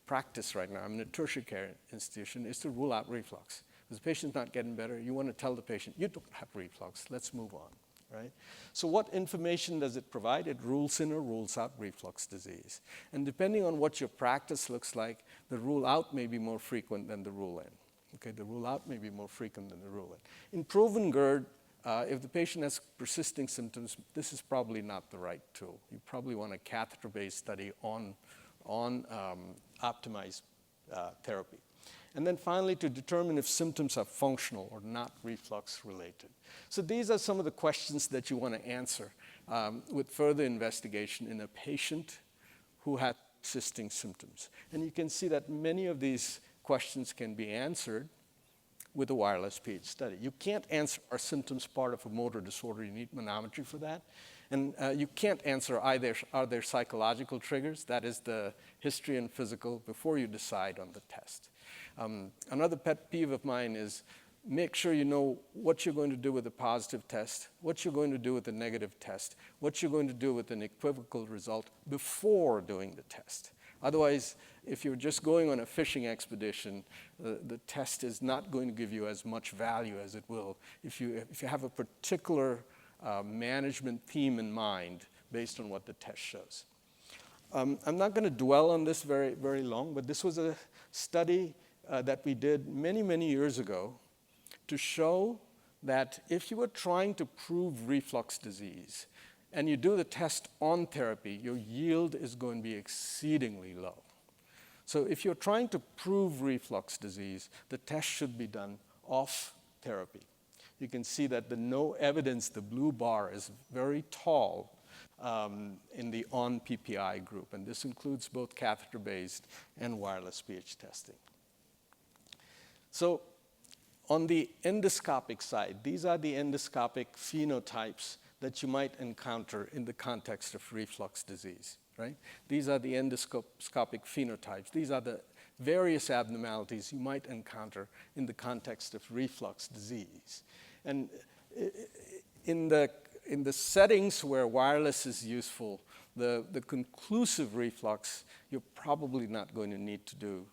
Speaker 12: practice right now, I'm in a tertiary care institution, is to rule out reflux. If the patient's not getting better, you want to tell the patient, you don't have reflux, let's move on, right? So what information does it provide? It rules in or rules out reflux disease. And depending on what your practice looks like, the rule out may be more frequent than the rule in. Okay, the rule out may be more frequent than the rule in. In proven GERD, if the patient has persisting symptoms, this is probably not the right tool. You probably want a catheter-based study on optimized therapy. And then finally, to determine if symptoms are functional or not reflux related. So these are some of the questions that you want to answer with further investigation in a patient who had persisting symptoms. And you can see that many of these questions can be answered with a wireless pH study. You can't answer are symptoms part of a motor disorder, you need manometry for that. And you can't answer either are there psychological triggers, that is the history and physical, before you decide on the test. Another pet peeve of mine is make sure you know what you're going to do with a positive test, what you're going to do with a negative test, what you're going to do with an equivocal result before doing the test. Otherwise, if you're just going on a fishing expedition, the test is not going to give you as much value as it will if you have a particular management theme in mind based on what the test shows. I'm not going to dwell on this very, very long, but this was a study that we did many, many years ago to show that if you were trying to prove reflux disease and you do the test on therapy, your yield is going to be exceedingly low. So if you're trying to prove reflux disease, the test should be done off therapy. You can see that the no evidence, the blue bar, is very tall in the on PPI group, and this includes both catheter-based and wireless pH testing. So on the endoscopic side, these are the endoscopic phenotypes that you might encounter in the context of reflux disease, right? These are the endoscopic phenotypes. These are the various abnormalities you might encounter in the context of reflux disease. And in the settings where wireless is useful, the conclusive reflux, you're probably not going to need to do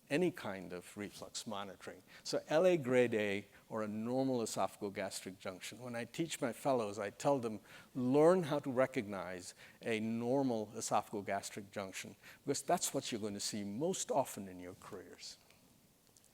Speaker 12: any kind of reflux monitoring. So LA grade A, or a normal esophagogastric junction. When I teach my fellows, I tell them, learn how to recognize a normal esophagogastric junction, because that's what you're going to see most often in your careers.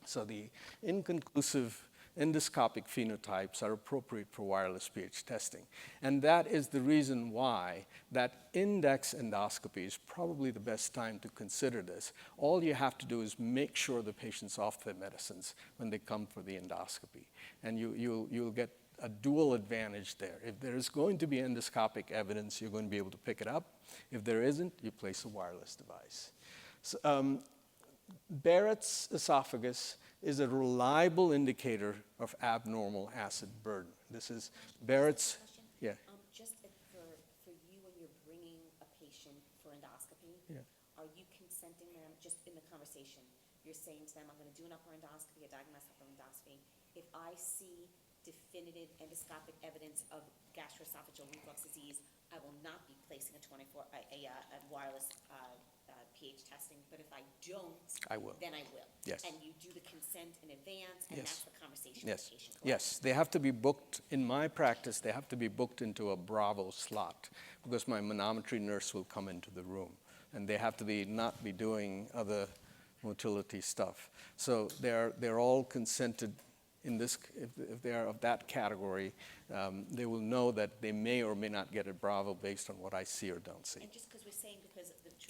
Speaker 12: So the inconclusive endoscopic phenotypes are appropriate for wireless pH testing. And that is the reason why that index endoscopy is probably the best time to consider this. All you have to do is make sure the patient's off their medicines when they come for the endoscopy. And you'll get a dual advantage there. If there is going to be endoscopic evidence, you're going to be able to pick it up. If there isn't, you place a wireless device. So, Barrett's esophagus is a reliable indicator of abnormal acid burden. This is Barrett's,
Speaker 2: Question?
Speaker 12: yeah.
Speaker 2: Just for you when you're bringing a patient for endoscopy,
Speaker 12: Yeah.
Speaker 2: are you consenting them, just in the conversation, you're saying to them, I'm gonna do an upper endoscopy, a diagnostic upper endoscopy. If I see definitive endoscopic evidence of gastroesophageal reflux disease, I will not be placing a wireless pH testing, but if I don't,
Speaker 12: I will.
Speaker 2: then I will.
Speaker 12: Yes.
Speaker 2: And you do the consent in advance, and
Speaker 12: Yes.
Speaker 2: that's the conversation with
Speaker 12: Yes,
Speaker 2: the patient. Correct?
Speaker 12: yes, they have to be booked, in my practice, they have to be booked into a Bravo slot, because my manometry nurse will come into the room, and they have to not be doing other motility stuff. So they're all consented in this, if they are of that category, they will know that they may or may not get a Bravo based on what I see or don't see.
Speaker 2: And just because we're saying,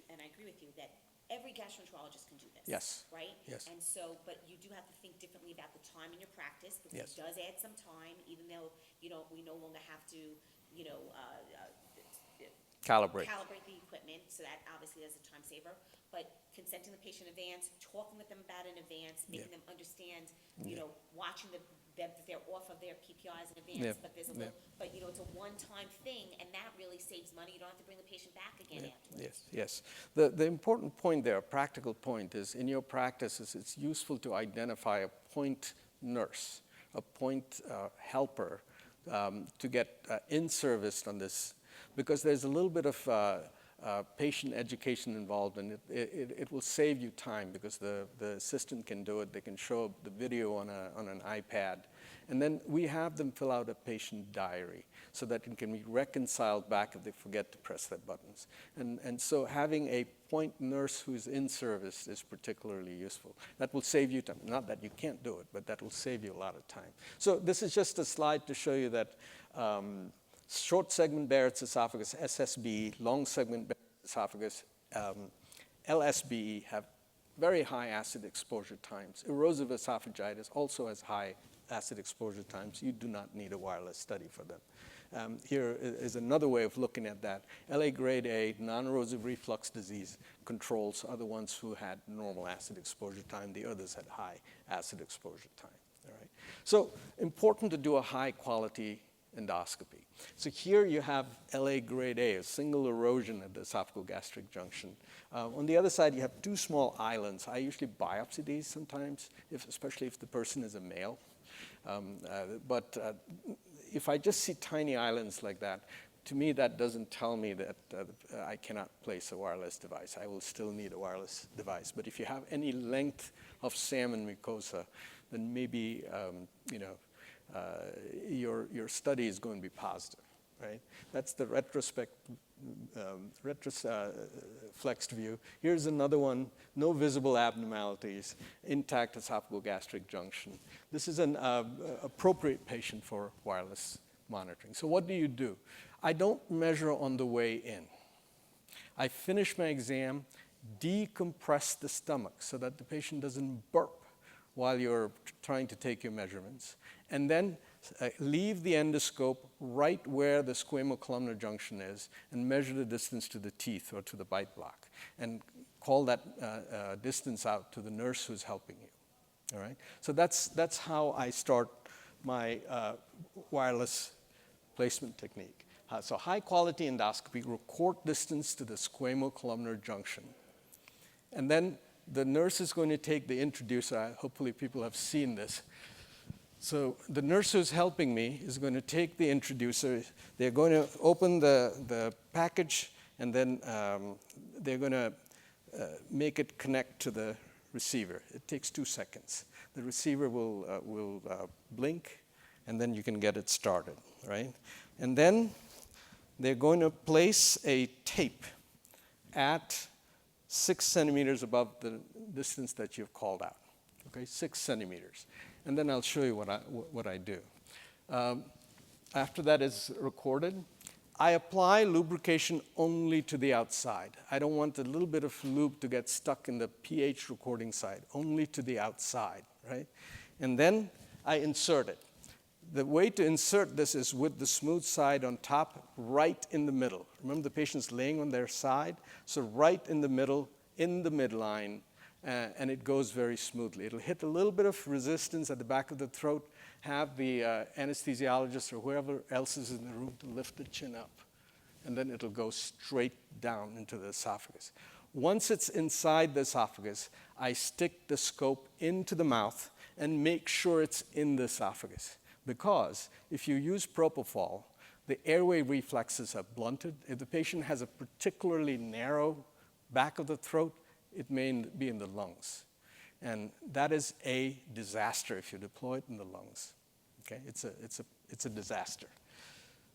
Speaker 2: and I agree with you, that every gastroenterologist can do this.
Speaker 12: Yes.
Speaker 2: Right?
Speaker 12: Yes.
Speaker 2: And so, but you do have to think differently about the time in your practice, because
Speaker 12: Yes.
Speaker 2: it does add some time, even though, we no longer have to,
Speaker 12: Calibrate.
Speaker 2: calibrate the equipment, so that obviously is a time saver. But consenting the patient in advance, talking with them about it in advance, making them understand, watching them, that they're off of their PPIs in advance,
Speaker 12: Yeah.
Speaker 2: but there's a little, but it's a one-time thing, and that really saves money. You don't have to bring the patient back again afterwards.
Speaker 12: Yes, yes. The important point there, practical point, is in your practices, it's useful to identify a point nurse, a point helper to get in-serviced on this, because there's a little bit of patient education involved, and it will save you time, because the assistant can do it. They can show the video on an iPad. And then we have them fill out a patient diary so that it can be reconciled back if they forget to press their buttons. And so having a point nurse who's in service is particularly useful. That will save you time. Not that you can't do it, but that will save you a lot of time. So this is just a slide to show you that short segment Barrett's esophagus, SSB, long segment Barrett's esophagus, LSBE have very high acid exposure times. Erosive esophagitis also has high acid exposure times. You do not need a wireless study for them. Here is another way of looking at that. LA grade A, non-erosive reflux disease controls are the ones who had normal acid exposure time. The others had high acid exposure time. All right? So important to do a high quality endoscopy. So here you have LA grade A, a single erosion at the esophagogastric junction. On the other side, you have two small islands. I usually biopsy these sometimes, especially if the person is a male. But if I just see tiny islands like that, to me that doesn't tell me that I cannot place a wireless device. I will still need a wireless device. But if you have any length of salmon mucosa, then maybe your study is going to be positive, right? That's the retroflexed view. Here's another one, no visible abnormalities, intact esophagogastric junction. This is an appropriate patient for wireless monitoring. So what do? I don't measure on the way in. I finish my exam, decompress the stomach so that the patient doesn't burp while you're trying to take your measurements, and then leave the endoscope right where the squamocolumnar junction is and measure the distance to the teeth or to the bite block and call that distance out to the nurse who's helping you, all right? So that's how I start my wireless placement technique. So high quality endoscopy, record distance to the squamocolumnar junction. And then the nurse is going to take the introducer. Hopefully people have seen this. So the nurse who's helping me is going to take the introducer. They're going to open the package, and then they're going to make it connect to the receiver. It takes 2 seconds. The receiver will blink, and then you can get it started, right? And then they're going to place a tape at 6 centimeters above the distance that you've called out, okay, 6 centimeters. And then I'll show you what I do. After that is recorded, I apply lubrication only to the outside. I don't want a little bit of lube to get stuck in the pH recording side, only to the outside, right? And then I insert it. The way to insert this is with the smooth side on top, right in the middle. Remember, the patient's laying on their side, so right in the middle, in the midline, and it goes very smoothly. It'll hit a little bit of resistance at the back of the throat, have the anesthesiologist or whoever else is in the room to lift the chin up, and then it'll go straight down into the esophagus. Once it's inside the esophagus, I stick the scope into the mouth and make sure it's in the esophagus. Because if you use propofol, the airway reflexes are blunted. If the patient has a particularly narrow back of the throat, it may be in the lungs. And that is a disaster if you deploy it in the lungs. Okay? It's a disaster.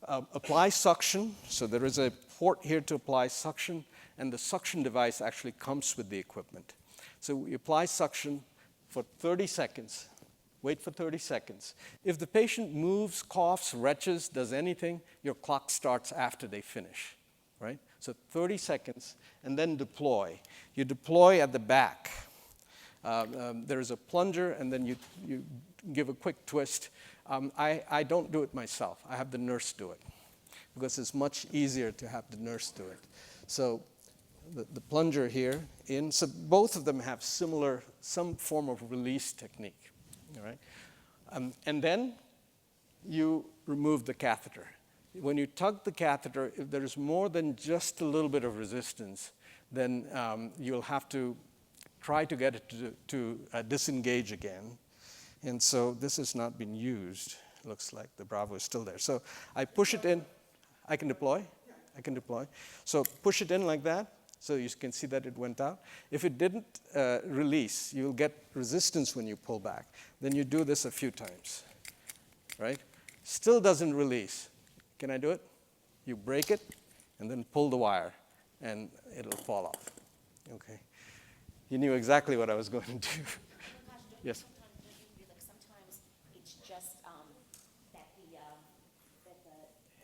Speaker 12: Apply suction. So there is a port here to apply suction, and the suction device actually comes with the equipment. So we apply suction for 30 seconds. Wait for 30 seconds. If the patient moves, coughs, retches, does anything, your clock starts after they finish, right? So 30 seconds, and then deploy. You deploy at the back. There is a plunger, and then you give a quick twist. I don't do it myself. I have the nurse do it, because it's much easier to have the nurse do it. So the plunger here in, so both of them have some form of release technique. All right? And then you remove the catheter. When you tug the catheter, if there's more than just a little bit of resistance, then you'll have to try to get it to disengage again. And so this has not been used. It looks like the Bravo is still there. So I push it in. I can deploy? I can deploy. So push it in like that. So you can see that it went out. If it didn't release, you'll get resistance when you pull back. Then you do this a few times, right? Still doesn't release. Can I do it? You break it, and then pull the wire, and it'll fall off, okay? You knew exactly what I was going to do. Yes?
Speaker 2: Sometimes it's just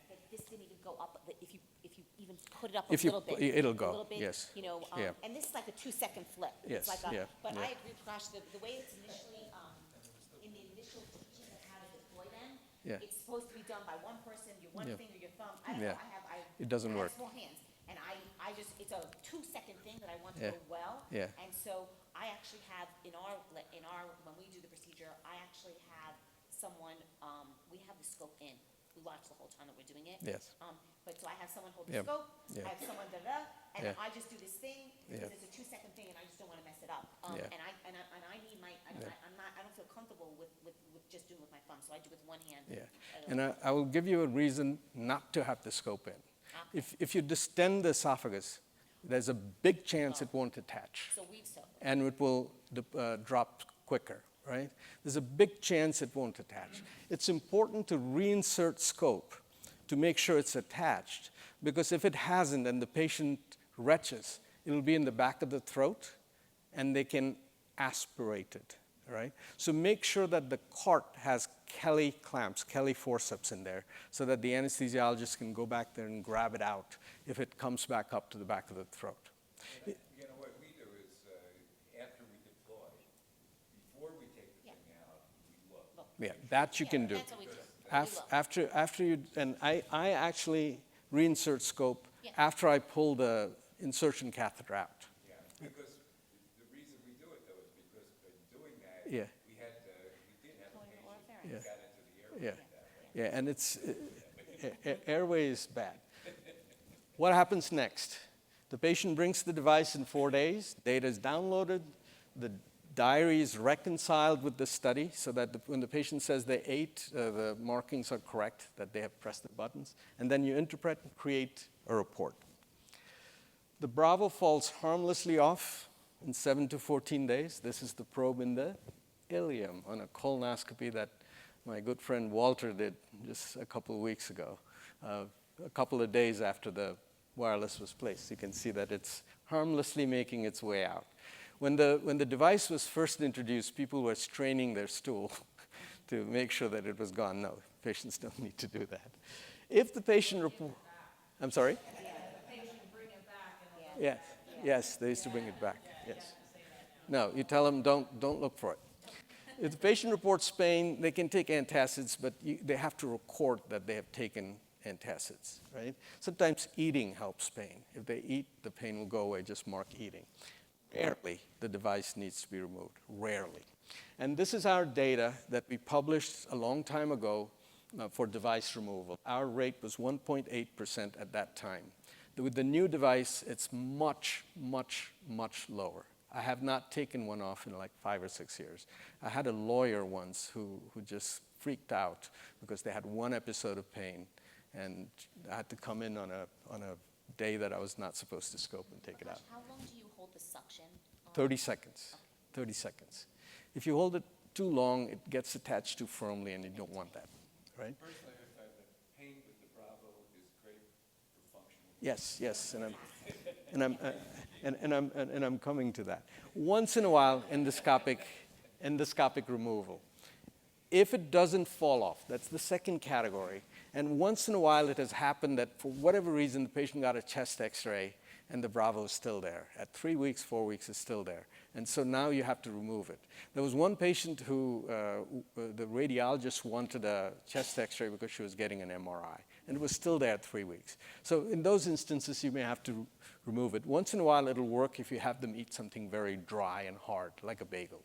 Speaker 2: that this didn't even go up. If you even put it up a little bit,
Speaker 12: it'll go.
Speaker 2: A little bit,
Speaker 12: yes.
Speaker 2: You know,
Speaker 12: Yeah.
Speaker 2: and this is like a 2-second flip.
Speaker 12: Yes,
Speaker 2: It's like
Speaker 12: yeah,
Speaker 2: but
Speaker 12: yeah.
Speaker 2: I agree, Prakash, the way it's initially in the initial teaching of how to deploy them,
Speaker 12: Yeah.
Speaker 2: it's supposed to be done by one person, your one
Speaker 12: Yeah.
Speaker 2: finger, your thumb. I don't
Speaker 12: Yeah.
Speaker 2: know,
Speaker 12: It doesn't
Speaker 2: I
Speaker 12: work.
Speaker 2: have small hands, and I just, it's a 2-second thing that I want to
Speaker 12: Yeah.
Speaker 2: go well.
Speaker 12: Yeah.
Speaker 2: And so I actually have, when we do the procedure, I actually have someone, we have the scope in. We watch the whole time that we're doing it.
Speaker 12: Yes.
Speaker 2: But so I have someone hold the
Speaker 12: Yeah.
Speaker 2: scope,
Speaker 12: Yeah.
Speaker 2: I have someone da-da, and
Speaker 12: Yeah.
Speaker 2: I just do this thing, because
Speaker 12: Yeah.
Speaker 2: it's a 2-second thing, and I just don't wanna mess it up.
Speaker 12: Yeah.
Speaker 2: And I need my,
Speaker 12: Yeah.
Speaker 2: I don't feel comfortable with just doing with my thumb, so I do with one hand.
Speaker 12: Yeah, and I will give you a reason not to have the scope in. If you distend the esophagus, there's a big chance it won't attach,
Speaker 2: So weave so.
Speaker 12: and it will drop quicker, right? There's a big chance it won't attach. It's important to reinsert scope to make sure it's attached, because if it hasn't and the patient retches, it'll be in the back of the throat, and they can aspirate it. Right? So make sure that the cart has Kelly clamps, Kelly forceps in there, so that the anesthesiologist can go back there and grab it out if it comes back up to the back of the throat.
Speaker 5: You know, what we do is, after we deploy, before we take the thing out, we look.
Speaker 12: Yeah, that you can do.
Speaker 2: That's what we do.
Speaker 12: After you, and I actually reinsert scope
Speaker 2: Yeah.
Speaker 12: after I pull the insertion catheter out.
Speaker 5: Yeah, because the reason we do it, though, is because by doing that,
Speaker 12: Yeah.
Speaker 5: we did have a patient
Speaker 12: Yeah.
Speaker 5: who got into the airway
Speaker 12: Yeah,
Speaker 5: that way.
Speaker 12: yeah, and it's, airway is bad. What happens next? The patient brings the device in 4 days, data is downloaded, the diary is reconciled with the study so that when the patient says they ate, the markings are correct, that they have pressed the buttons, and then you interpret and create a report. The Bravo falls harmlessly off in 7 to 14 days. This is the probe in the ileum on a colonoscopy that my good friend Walter did just a couple of weeks ago, a couple of days after the wireless was placed. You can see that it's harmlessly making its way out. When the device was first introduced, people were straining their stool to make sure that it was gone. No, patients don't need to do that. If the patient report, I'm sorry? Yes, yes, they used to bring it back, yes. No, you tell them, don't look for it. If the patient reports pain, they can take antacids, but they have to record that they have taken antacids, right? Sometimes eating helps pain. If they eat, the pain will go away, just mark eating. Rarely, the device needs to be removed, rarely. And this is our data that we published a long time ago for device removal. Our rate was 1.8% at that time. With the new device, it's much, much, much lower. I have not taken one off in like 5 or 6 years. I had a lawyer once who just freaked out because they had one episode of pain, and I had to come in on a day that I was not supposed to scope and take it out.
Speaker 2: How long do you hold the suction?
Speaker 12: 30 seconds, 30 seconds. If you hold it too long, it gets attached too firmly, and you don't want that, right?
Speaker 5: Personally, the pain with the Bravo is great for functional.
Speaker 12: Yes, and I'm coming to that. Once in a while, endoscopic removal. If it doesn't fall off, that's the second category. And once in a while, it has happened that for whatever reason, the patient got a chest X-ray and the Bravo is still there. At 3 weeks, 4 weeks, it's still there. And so now you have to remove it. There was one patient who the radiologist wanted a chest X-ray because she was getting an MRI, and it was still there at 3 weeks. So in those instances, you may have to remove it. Once in a while, it'll work if you have them eat something very dry and hard, like a bagel.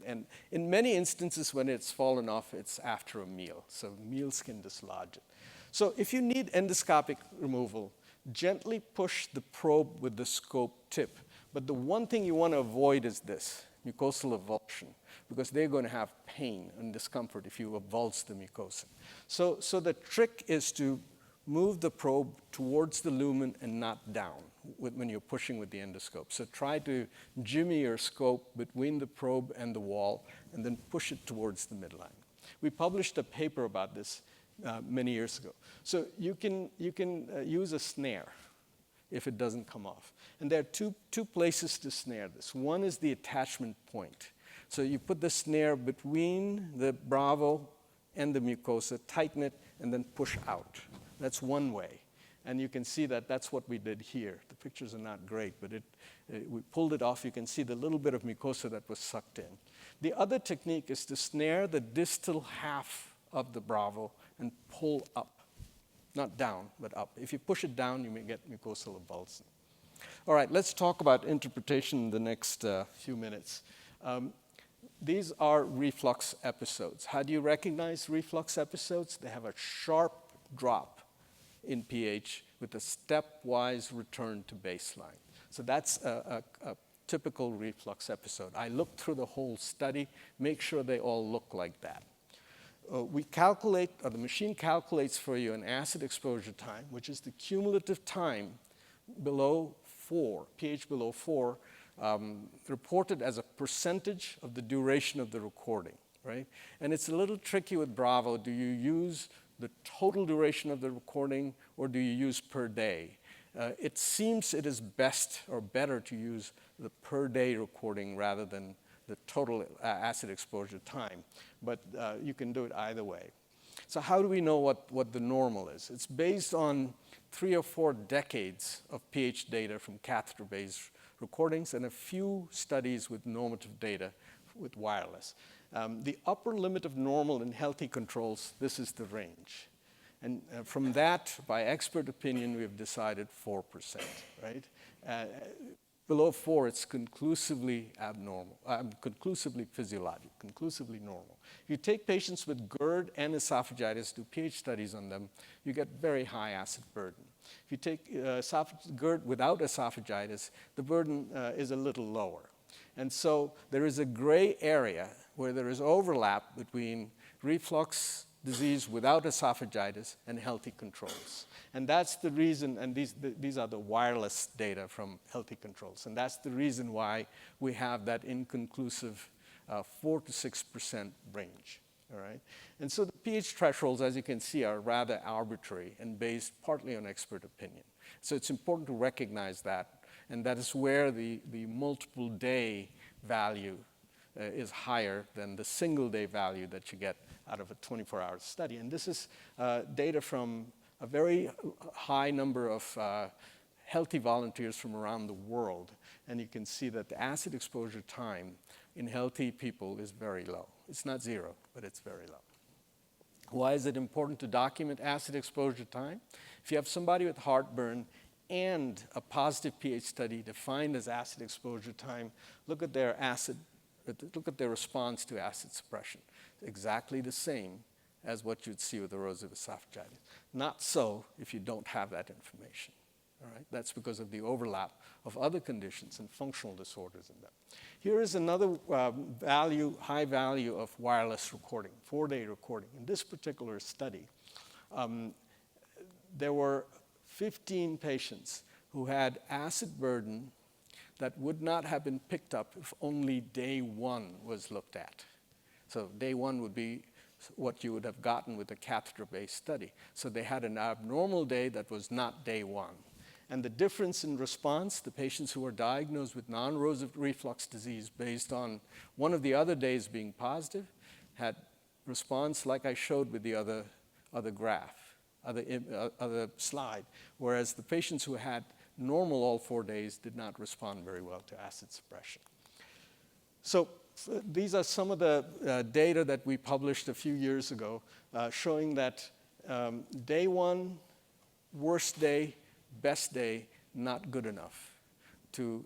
Speaker 12: And in many instances, when it's fallen off, it's after a meal. So meals can dislodge it. So if you need endoscopic removal, gently push the probe with the scope tip. But the one thing you want to avoid is this, mucosal avulsion, because they're going to have pain and discomfort if you avulse the mucosa. So the trick is to move the probe towards the lumen and not down when you're pushing with the endoscope. So try to jimmy your scope between the probe and the wall, and then push it towards the midline. We published a paper about this many years ago. So you can use a snare if it doesn't come off. And there are two places to snare this. One is the attachment point. So you put the snare between the Bravo and the mucosa, tighten it, and then push out. That's one way. And you can see that that's what we did here. The pictures are not great, but we pulled it off. You can see the little bit of mucosa that was sucked in. The other technique is to snare the distal half of the Bravo and pull up. Not down, but up. If you push it down, you may get mucosal avulsion. All right, let's talk about interpretation in the next few minutes. These are reflux episodes. How do you recognize reflux episodes? They have a sharp drop in pH with a stepwise return to baseline. So that's a typical reflux episode. I looked through the whole study, make sure they all look like that. We calculate, or the machine calculates for you an acid exposure time, which is the cumulative time below 4, pH below 4, reported as a percentage of the duration of the recording, right? And it's a little tricky with Bravo. Do you use the total duration of the recording, or do you use per day? It seems it is best or better to use the per day recording rather than the total acid exposure time, but you can do it either way. So how do we know what the normal is? It's based on 3 or 4 decades of pH data from catheter-based recordings and a few studies with normative data with wireless. The upper limit of normal in healthy controls, this is the range. And from that, by expert opinion, we've decided 4%, right? Below 4, it's conclusively abnormal, conclusively physiologic, conclusively normal. If you take patients with GERD and esophagitis, do pH studies on them, you get very high acid burden. If you take GERD without esophagitis, the burden is a little lower. And so there is a gray area where there is overlap between reflux disease without esophagitis and healthy controls. And that's the reason, and these are the wireless data from healthy controls, and that's the reason why we have that inconclusive 4 to 6% range, all right? And so the pH thresholds, as you can see, are rather arbitrary and based partly on expert opinion. So it's important to recognize that, and that is where the multiple day value is higher than the single day value that you get out of a 24-hour study. And this is data from a very high number of healthy volunteers from around the world. And you can see that the acid exposure time in healthy people is very low. It's not 0, but it's very low. Why is it important to document acid exposure time? If you have somebody with heartburn and a positive pH study defined as acid exposure time, look at their response to acid suppression. Exactly the same as what you'd see with erosive esophagitis. Not so if you don't have that information. All right? That's because of the overlap of other conditions and functional disorders in them. Here is another high value of wireless recording, 4-day recording. In this particular study, there were 15 patients who had acid burden that would not have been picked up if only day 1 was looked at. So day 1 would be what you would have gotten with a catheter-based study. So they had an abnormal day that was not day 1. And the difference in response, the patients who were diagnosed with non-erosive reflux disease based on one of the other days being positive, had response like I showed with the other graph, other slide, whereas the patients who had normal all 4 days did not respond very well to acid suppression. So these are some of the data that we published a few years ago showing that day 1, worst day, best day, not good enough to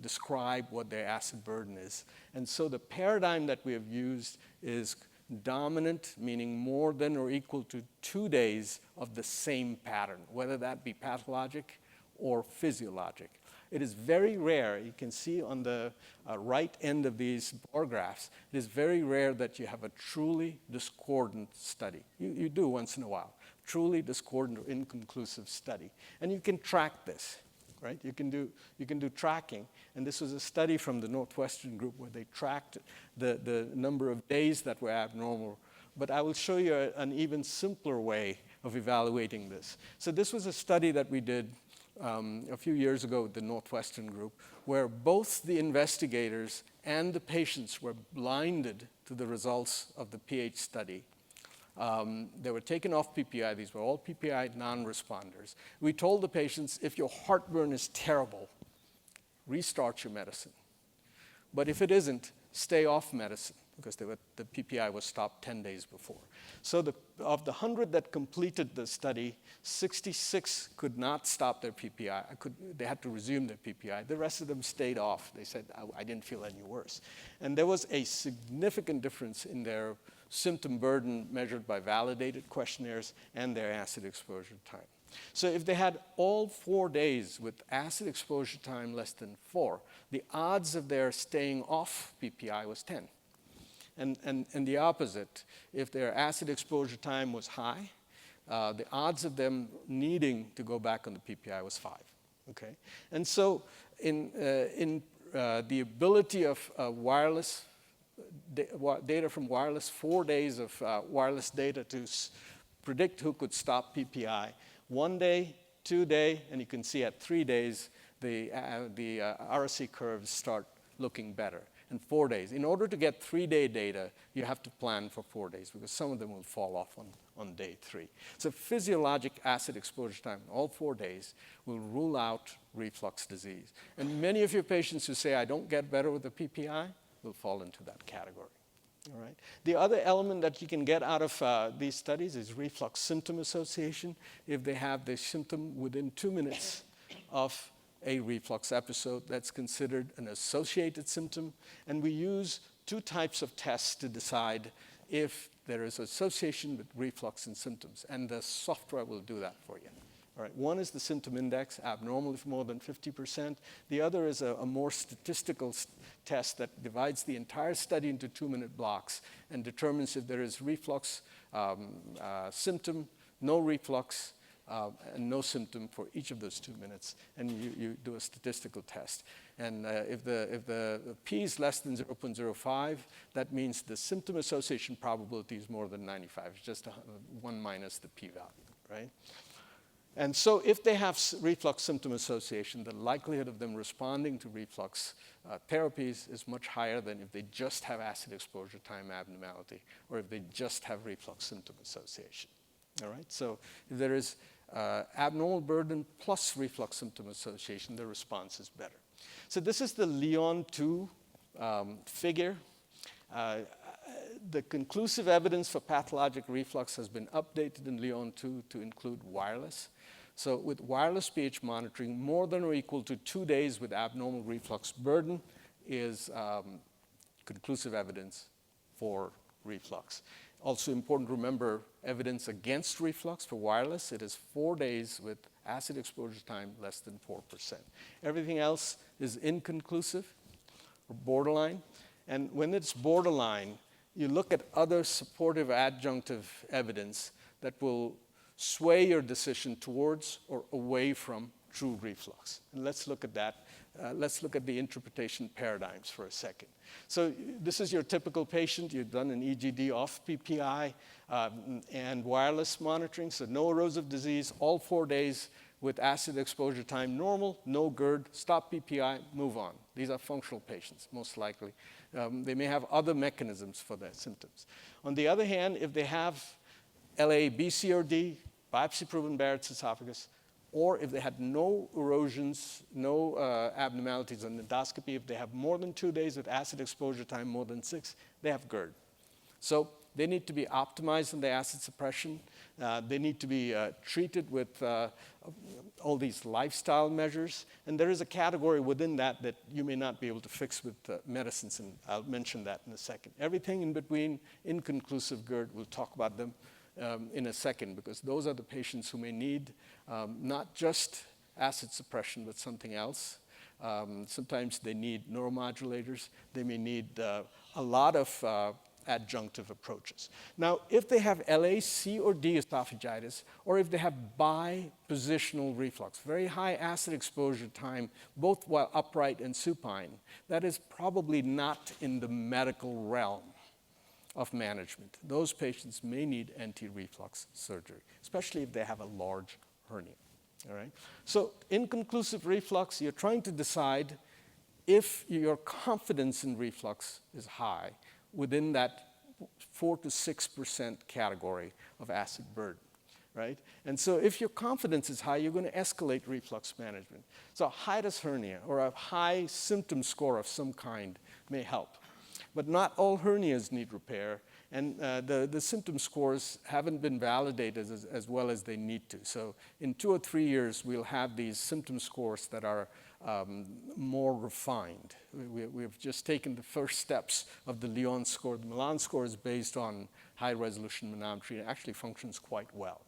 Speaker 12: describe what their acid burden is. And so the paradigm that we have used is dominant, meaning more than or equal to 2 days of the same pattern, whether that be pathologic or physiologic. It is very rare, you can see on the right end of these bar graphs, it is very rare that you have a truly discordant study. You do once in a while, truly discordant or inconclusive study. And you can track this, right? You can do tracking. And this was a study from the Northwestern group where they tracked the number of days that were abnormal. But I will show you an even simpler way of evaluating this. So this was a study that we did a few years ago with the Northwestern group, where both the investigators and the patients were blinded to the results of the pH study. They were taken off PPI. These were all PPI non-responders. We told the patients, if your heartburn is terrible, restart your medicine. But if it isn't, stay off medicine. because the PPI was stopped 10 days before. So of the 100 that completed the study, 66 could not stop their PPI. They had to resume their PPI. The rest of them stayed off. They said, I didn't feel any worse. And there was a significant difference in their symptom burden measured by validated questionnaires and their acid exposure time. So if they had all 4 days with acid exposure time less than 4, the odds of their staying off PPI was 10. And the opposite, if their acid exposure time was high, the odds of them needing to go back on the PPI was 5. Okay? And so in the ability of wireless data from wireless, 4 days of wireless data to predict who could stop PPI, 1 day, 2 day, and you can see at 3 days, the RSC curves start looking better. And 4 days. In order to get 3-day data, you have to plan for 4 days because some of them will fall off on day 3. So physiologic acid exposure time, all 4 days, will rule out reflux disease. And many of your patients who say, I don't get better with the PPI, will fall into that category. All right. The other element that you can get out of these studies is reflux symptom association. If they have the symptom within 2 minutes of a reflux episode, that's considered an associated symptom. And we use 2 types of tests to decide if there is association with reflux and symptoms. And the software will do that for you. All right. One is the symptom index, abnormal if more than 50%. The other is a more statistical test that divides the entire study into 2-minute blocks and determines if there is reflux symptom, no reflux, and no symptom for each of those 2 minutes, and you do a statistical test. And if the p is less than 0.05, that means the symptom association probability is more than 95. It's just 1 minus the p-value, right? And so if they have reflux symptom association, the likelihood of them responding to reflux therapies is much higher than if they just have acid exposure time abnormality or if they just have reflux symptom association. All right, so if there is abnormal burden plus reflux symptom association, the response is better. So this is the Lyon 2 figure. The conclusive evidence for pathologic reflux has been updated in Lyon 2 to include wireless. So with wireless pH monitoring, more than or equal to 2 days with abnormal reflux burden is conclusive evidence for reflux. Also important to remember evidence against reflux for wireless. It is 4 days with acid exposure time less than 4%. Everything else is inconclusive or borderline. And when it's borderline, you look at other supportive adjunctive evidence that will sway your decision towards or away from true reflux. And let's look at that. Let's look at the interpretation paradigms for a second. So this is your typical patient. You've done an EGD off PPI and wireless monitoring, so no erosive disease, all 4 days with acid exposure time normal, no GERD, stop PPI, move on. These are functional patients, most likely. They may have other mechanisms for their symptoms. On the other hand, if they have LA, BC, or D, biopsy-proven Barrett's esophagus, or if they had no erosions, no abnormalities on endoscopy, if they have more than 2 days with acid exposure time more than 6, they have GERD. So they need to be optimized in their acid suppression. They need to be treated with all these lifestyle measures. And there is a category within that that you may not be able to fix with medicines, and I'll mention that in a second. Everything in between, inconclusive GERD, we'll talk about them in a second, because those are the patients who may need not just acid suppression, but something else. Sometimes they need neuromodulators. They may need a lot of adjunctive approaches. Now, if they have LA, C, or D esophagitis, or if they have bipositional reflux, very high acid exposure time, both while upright and supine, that is probably not in the medical realm of management. Those patients may need anti-reflux surgery, especially if they have a large hernia. All right? So inconclusive reflux, you're trying to decide if your confidence in reflux is high within that 4 to 6% category of acid burden, right? And so if your confidence is high, you're going to escalate reflux management. So a hiatus hernia or a high symptom score of some kind may help. But not all hernias need repair, and the symptom scores haven't been validated as well as they need to. So in 2 or 3 years, we'll have these symptom scores that are more refined. We've just taken the first steps of the Lyon score. The Milan score is based on high-resolution manometry and actually functions quite well.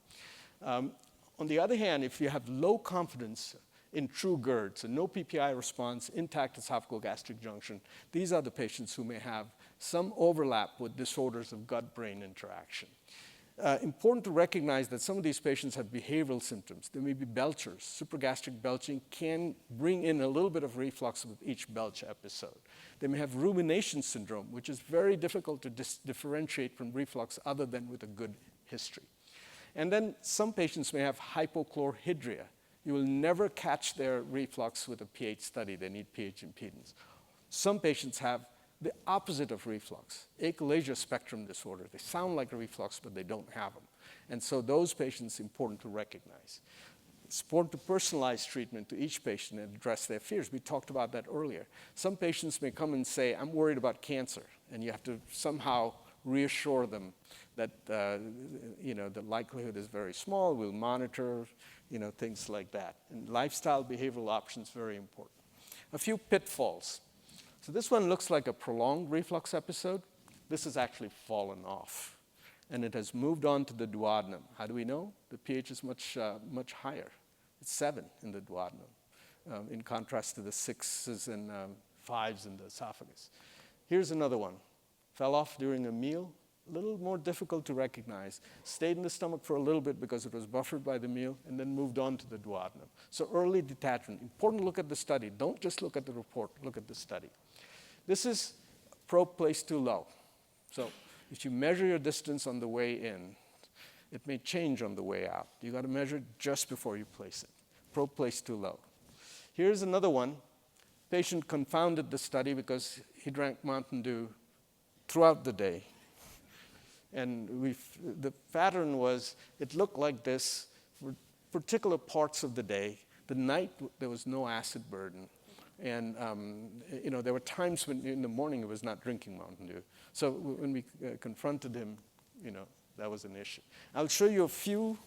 Speaker 12: On the other hand, if you have low confidence in true GERD, so no PPI response, intact esophagogastric junction, these are the patients who may have some overlap with disorders of gut-brain interaction. Important to recognize that some of these patients have behavioral symptoms. There may be belchers. Supragastric belching can bring in a little bit of reflux with each belch episode. They may have rumination syndrome, which is very difficult to differentiate from reflux other than with a good history. And then some patients may have hypochlorhydria. You will never catch their reflux with a pH study. They need pH impedance. Some patients have the opposite of reflux, achalasia spectrum disorder. They sound like a reflux, but they don't have them. And so those patients, important to recognize. It's important to personalize treatment to each patient and address their fears. We talked about that earlier. Some patients may come and say, I'm worried about cancer, and you have to somehow reassure them that the likelihood is very small. We'll monitor, things like that. And lifestyle behavioral options, very important. A few pitfalls. So this one looks like a prolonged reflux episode. This has actually fallen off, and it has moved on to the duodenum. How do we know? The pH is much higher. It's 7 in the duodenum, in contrast to the 6s and 5s in the esophagus. Here's another one. Fell off during a meal. A little more difficult to recognize. Stayed in the stomach for a little bit because it was buffered by the meal, and then moved on to the duodenum. So early detachment. Important to look at the study. Don't just look at the report. Look at the study. This is probe placed too low. So if you measure your distance on the way in, it may change on the way out. You got to measure it just before you place it. Probe placed too low. Here's another one. Patient confounded the study because he drank Mountain Dew throughout the day. And the pattern was, it looked like this for particular parts of the day. The night, there was no acid burden. And there were times when in the morning he was not drinking Mountain Dew. So when we confronted him, that was an issue. I'll show you a few.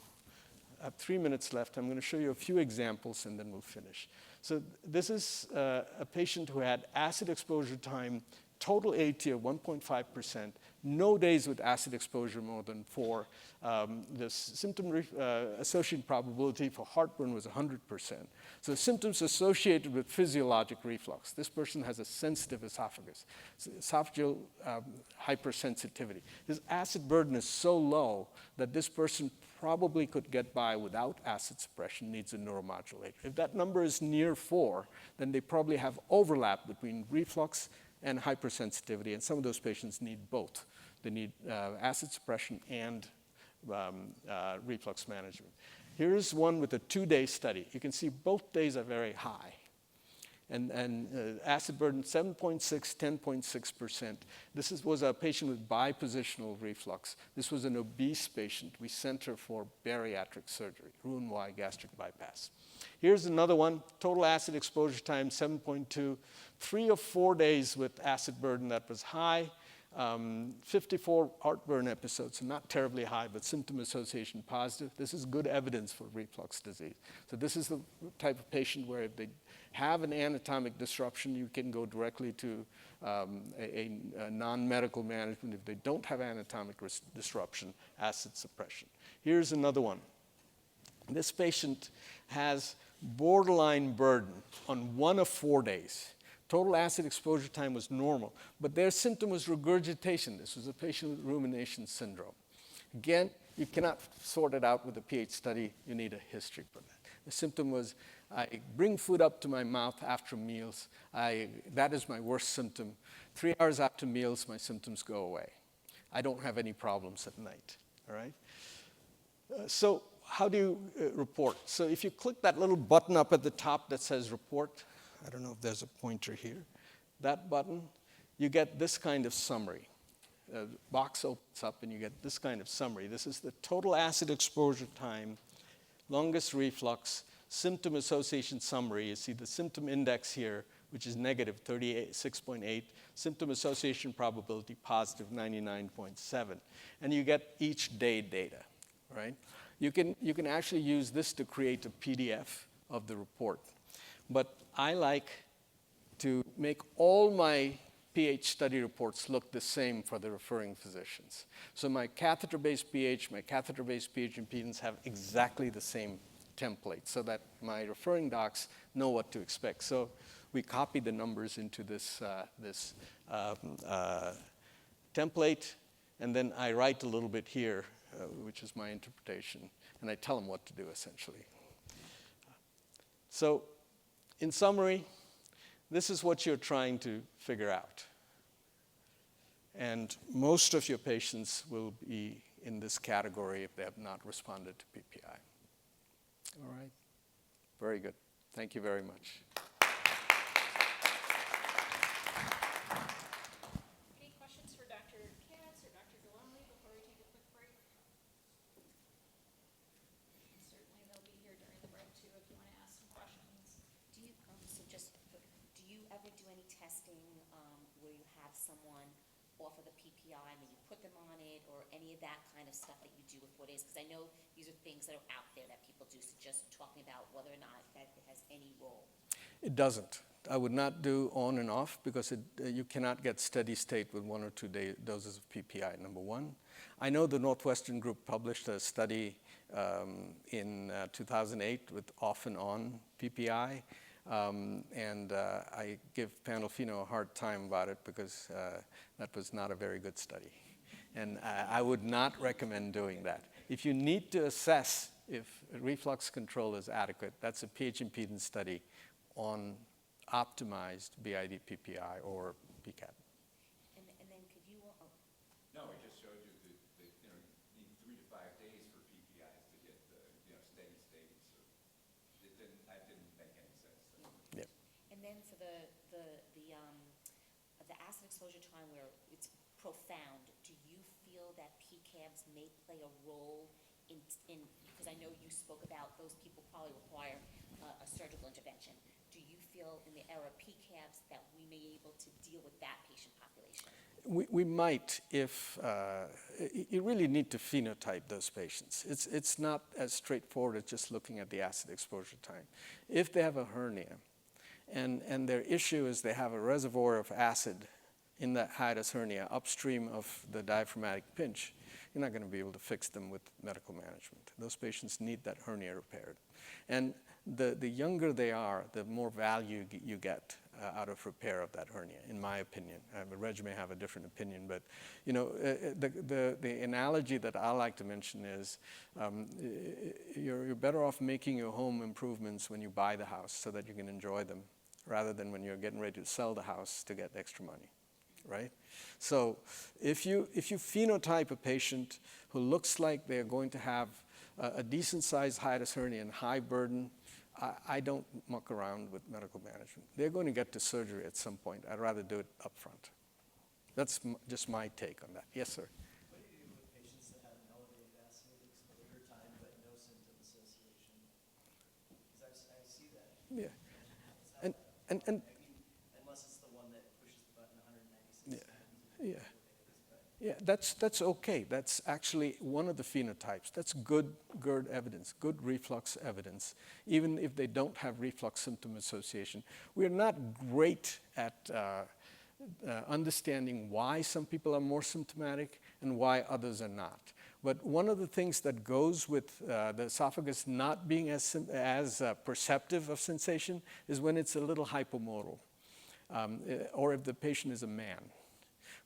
Speaker 12: I have 3 minutes left. I'm going to show you a few examples, and then we'll finish. So this is a patient who had acid exposure time, total AT of 1.5%, no days with acid exposure more than 4. The symptom associated probability for heartburn was 100%. So symptoms associated with physiologic reflux. This person has a sensitive esophagus, esophageal hypersensitivity. His acid burden is so low that this person probably could get by without acid suppression, needs a neuromodulator. If that number is near 4, then they probably have overlap between reflux and hypersensitivity, and some of those patients need both. They need acid suppression and reflux management. Here's one with a 2-day study. You can see both days are very high. And acid burden 7.6, 10.6%. This was a patient with bipositional reflux. This was an obese patient. We sent her for bariatric surgery, Roux-en-Y gastric bypass. Here's another one, total acid exposure time 7.2, 3 or 4 days with acid burden that was high. 54 heartburn episodes, so not terribly high, but symptom association positive. This is good evidence for reflux disease. So this is the type of patient where if they have an anatomic disruption, you can go directly to a non-medical management. If they don't have anatomic disruption, acid suppression. Here's another one. This patient has borderline burden on 1 of 4 days. Total acid exposure time was normal, but their symptom was regurgitation. This was a patient with rumination syndrome. Again, you cannot sort it out with a pH study. You need a history for that. The symptom was, I bring food up to my mouth after meals. That is my worst symptom. 3 hours after meals, my symptoms go away. I don't have any problems at night, all right? So how do you report? So if you click that little button up at the top that says report, I don't know if there's a pointer here, that button, you get this kind of summary. The box opens up and you get this kind of summary. This is the total acid exposure time, longest reflux, symptom association summary. You see the symptom index here, which is negative 36.8, symptom association probability positive 99.7. And you get each day data, right? You can actually use this to create a PDF of the report. But I like to make all my pH study reports look the same for the referring physicians. So my catheter-based pH, my catheter-based pH impedance have exactly the same template so that my referring docs know what to expect. So we copy the numbers into this template, and then I write a little bit here, which is my interpretation, and I tell them what to do, essentially. So in summary, this is what you're trying to figure out. And most of your patients will be in this category if they have not responded to PPI. All right? Very good. Thank you very much.
Speaker 8: Any questions for Dr. Katz or Dr. Galali before we take a quick break? Certainly they'll be here during the break too if you want to ask some questions.
Speaker 2: Do you, do you ever do any testing where you have someone off of the PPI and then you put them on it, or any of that kind of stuff that you do with what is? Because I know these are things that are out there that people do, so just talking about whether or not that it has any role.
Speaker 12: It doesn't. I would not do on and off because you cannot get steady state with 1 or 2 doses of PPI, number one. I know the Northwestern group published a study in 2008 with off and on PPI. I give Pandolfino a hard time about it because that was not a very good study. And I would not recommend doing that. If you need to assess if reflux control is adequate, that's a pH impedance study on optimized BID PPI or PCAP.
Speaker 2: And then could you,
Speaker 5: No, I just showed you that you need 3 to 5 days for PPIs to get steady state. So that didn't make any sense.
Speaker 12: Yeah.
Speaker 2: and then for the acid exposure time where it's profound, do you feel that PCABs may play a role in, because I know you spoke about those people probably require a surgical intervention. Do you feel in the era of PCABs that we may be able to deal with that patient population?
Speaker 12: We might if you really need to phenotype those patients. It's not as straightforward as just looking at the acid exposure time. If they have a hernia and their issue is they have a reservoir of acid in that hiatus hernia upstream of the diaphragmatic pinch, you're not going to be able to fix them with medical management. Those patients need that hernia repaired. And the younger they are, the more value you get out of repair of that hernia, in my opinion. Reg may have a different opinion, but the analogy that I like to mention is you're better off making your home improvements when you buy the house so that you can enjoy them, rather than when you're getting ready to sell the house to get extra money, right? So if you phenotype a patient who looks like they're going to have a decent-sized hiatus hernia and high burden, I don't muck around with medical management. They're going to get to surgery at some point. I'd rather do it up front. That's just my take on that. Yes, sir?
Speaker 13: What do you do with patients that have an elevated acid exposure time but no symptom association? Because I see that.
Speaker 12: Yeah.
Speaker 13: And
Speaker 12: And
Speaker 13: I mean, unless it's the one that pushes the button 196 times.
Speaker 12: yeah. Yeah, that's okay. That's actually one of the phenotypes. That's good GERD evidence, good reflux evidence, even if they don't have reflux symptom association. We're not great at understanding why some people are more symptomatic and why others are not. But one of the things that goes with the esophagus not being as perceptive of sensation is when it's a little hypomodal, or if the patient is a man.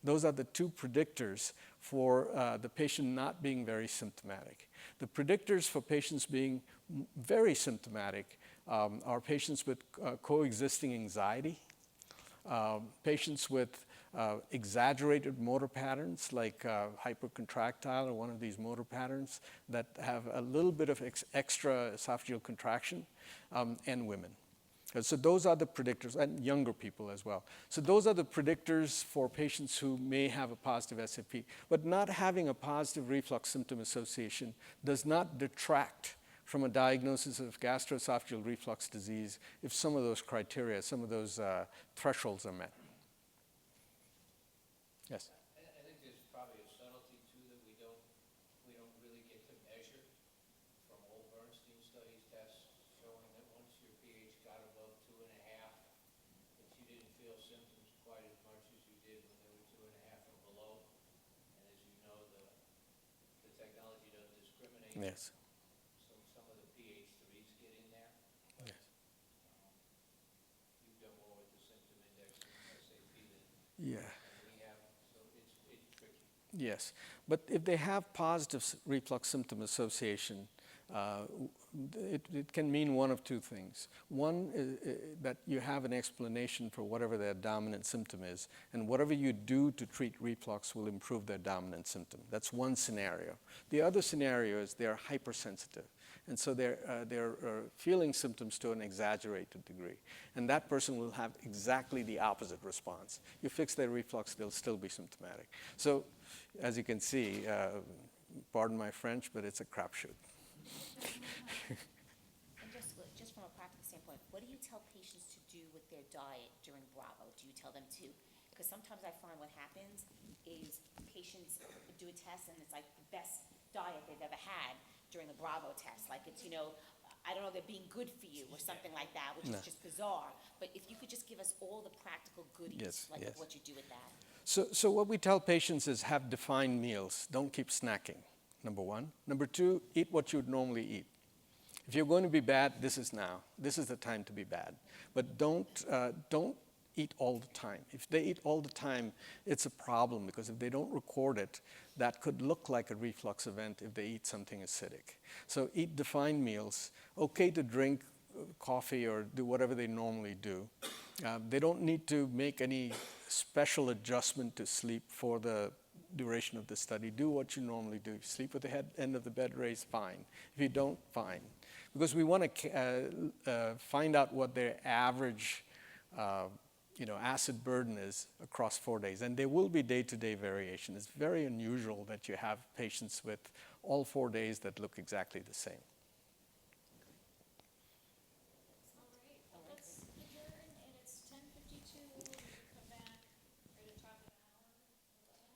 Speaker 12: Those are the two predictors for the patient not being very symptomatic. The predictors for patients being very symptomatic are patients with coexisting anxiety, patients with exaggerated motor patterns like hypercontractile or one of these motor patterns that have a little bit of extra esophageal contraction, and women. So those are the predictors, and younger people as well. So those are the predictors for patients who may have a positive SFP. But not having a positive reflux symptom association does not detract from a diagnosis of gastroesophageal reflux disease if some of those criteria, some of those thresholds are met. Yes?
Speaker 4: I think there's probably a subtlety too that we don't really get to measure from old Bernstein studies, tests showing that once your pH got above 2.5, that you didn't feel symptoms quite as much as you did when they were 2.5 and below. And as you know, the technology doesn't discriminate.
Speaker 12: Yes.
Speaker 4: So some of the pH 3s get in there. But,
Speaker 12: Yes.
Speaker 4: you've done more with the symptom index and SAP
Speaker 12: Yeah.
Speaker 4: than we have, so it's tricky.
Speaker 12: Yes, but if they have positive reflux symptom association, it can mean one of two things. One is that you have an explanation for whatever their dominant symptom is, and whatever you do to treat reflux will improve their dominant symptom. That's one scenario. The other scenario is they're hypersensitive, and so they're feeling symptoms to an exaggerated degree, and that person will have exactly the opposite response. You fix their reflux, they'll still be symptomatic. So, as you can see, pardon my French, but it's a crapshoot.
Speaker 2: And just from a practical standpoint, what do you tell patients to do with their diet during Bravo? Do you tell them to, because sometimes I find what happens is patients do a test and it's like the best diet they've ever had during the Bravo test. Like it's, I don't know, they're being good for you or something like that, which
Speaker 12: No.
Speaker 2: is just bizarre. But if you could just give us all the practical goodies,
Speaker 12: Yes,
Speaker 2: like
Speaker 12: yes.
Speaker 2: of what you do with that.
Speaker 12: So what we tell patients is have defined meals. Don't keep snacking, number one. Number two, eat what you would normally eat. If you're going to be bad, this is now. This is the time to be bad. But don't eat all the time. If they eat all the time, it's a problem because if they don't record it, that could look like a reflux event if they eat something acidic. So eat defined meals. Okay to drink coffee or do whatever they normally do. They don't need to make any special adjustment to sleep for the duration of the study. Do what you normally do. Sleep with the end of the bed raised, fine. If you don't, fine. Because we want to find out what their average acid burden is across 4 days. And there will be day-to-day variation. It's very unusual that you have patients with all 4 days that look exactly the same.
Speaker 8: All right, let's adjourn, and it's 10:52. We can come back right at top of the hour.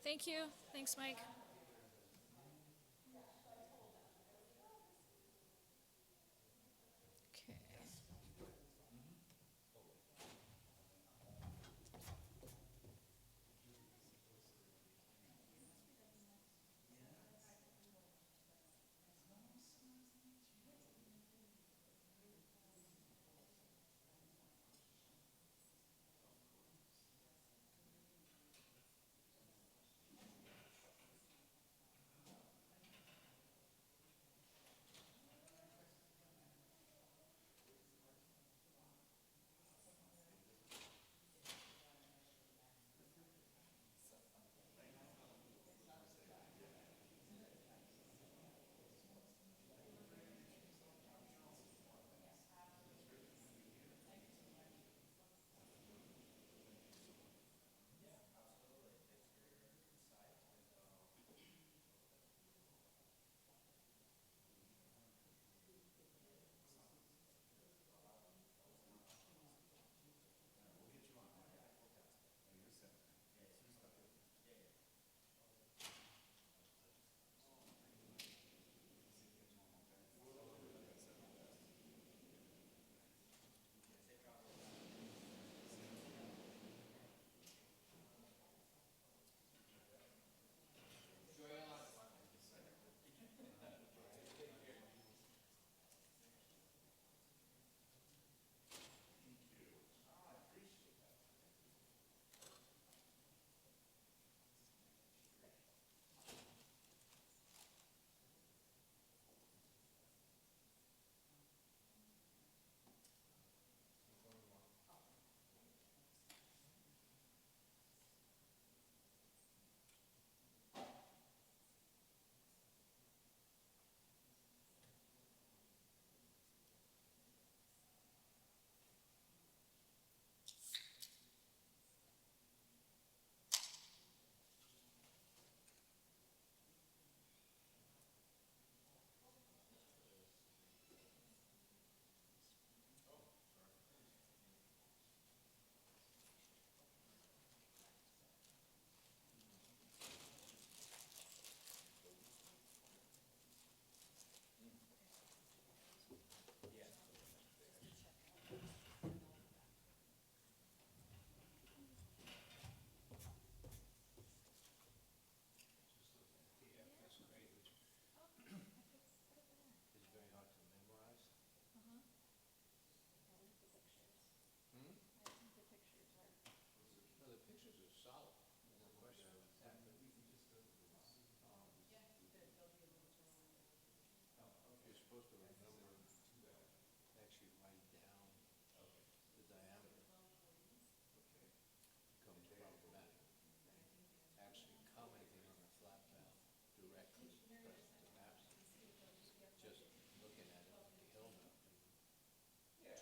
Speaker 8: Thank you. Thanks, Mike. Okay.
Speaker 4: AFS grade, which is very hard to memorize. No, the pictures are solid, no question about that, but you're supposed to remember, actually write down the diameter. Becomes problematic. Actually commenting on the flat valve directly present to maps, just looking at it like a hill map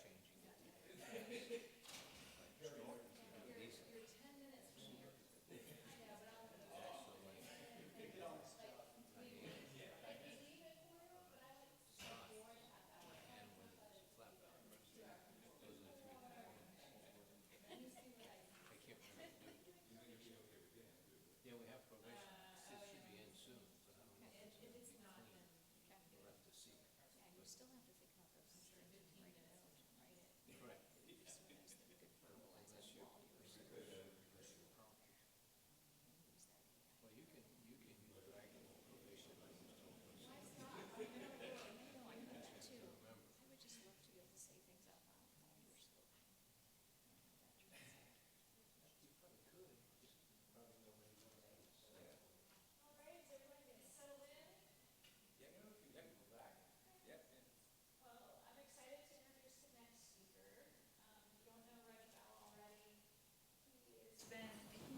Speaker 4: and changing it to AFS. Yeah, we have probation. It should be in soon, but I don't know if it's gonna be clean. We'll have to see.
Speaker 8: Yeah, you still have to think about those things and write it out, write it.
Speaker 4: Correct.
Speaker 8: It'd be so nice that we could verbalize
Speaker 4: Unless
Speaker 8: it
Speaker 4: you're,
Speaker 8: all your
Speaker 4: unless you're prompted.
Speaker 8: use that.
Speaker 4: Well, you can use dragging probation like you told us.
Speaker 8: I know, I like that too. I would just love to be able to say things out loud while you're still.
Speaker 4: You probably could, just probably nobody knows how to say it.
Speaker 11: All right, is everybody getting settled in?
Speaker 8: Well, I'm excited to introduce the next speaker. If you don't know Reg Bell already, he has been a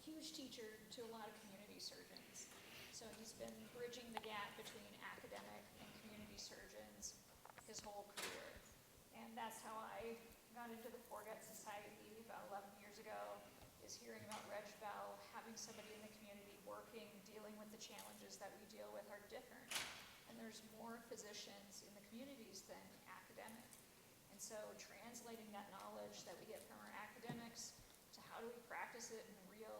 Speaker 8: huge teacher to a lot of community surgeons. So he's been bridging the gap between academic and community surgeons his whole career. And that's how I got into the Foregut Society about 11 years ago, is hearing about Reg Bell, having somebody in the community working, dealing with the challenges that we deal with are different. And there's more physicians in the communities than academic. And so translating that knowledge that we get from our academics to how do we practice it in real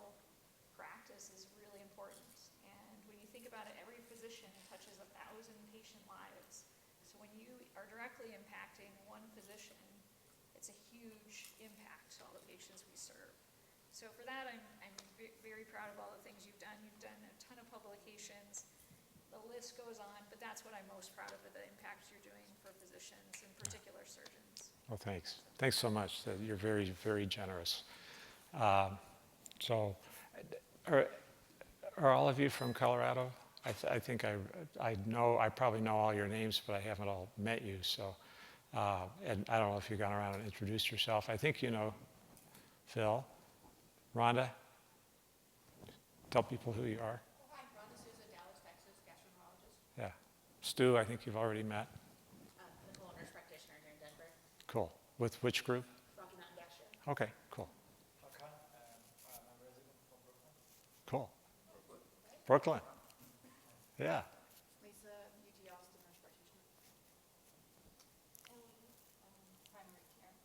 Speaker 8: practice is really important. And when you think about it, every physician touches 1,000 patient lives. So when you are directly impacting one physician, it's a huge impact to all the patients we serve. So for that, I'm very proud of all the things you've done. You've done a ton of publications. The list goes on, but that's what I'm most proud of, the impact you're doing for physicians, in particular surgeons.
Speaker 6: Well, thanks. Thanks so much. You're very, very generous. So, are all of you from Colorado? I think I probably know all your names, but I haven't all met you. So, and I don't know if you've gone around and introduced yourself. I think you know Phil. Rhonda, tell people who you are.
Speaker 2: Hi, Rhonda Souza, Dallas, Texas, gastroenterologist.
Speaker 6: Yeah. Stu, I think you've already met.
Speaker 2: Clinical nurse practitioner here in Denver.
Speaker 6: Cool. With which group?
Speaker 2: Rocky Mountain Gastro.
Speaker 6: Okay, cool.
Speaker 13: I'm a resident from Brooklyn.
Speaker 6: Cool. Brooklyn. Yeah.
Speaker 2: Lisa, UT Austin, nurse practitioner. Primary care.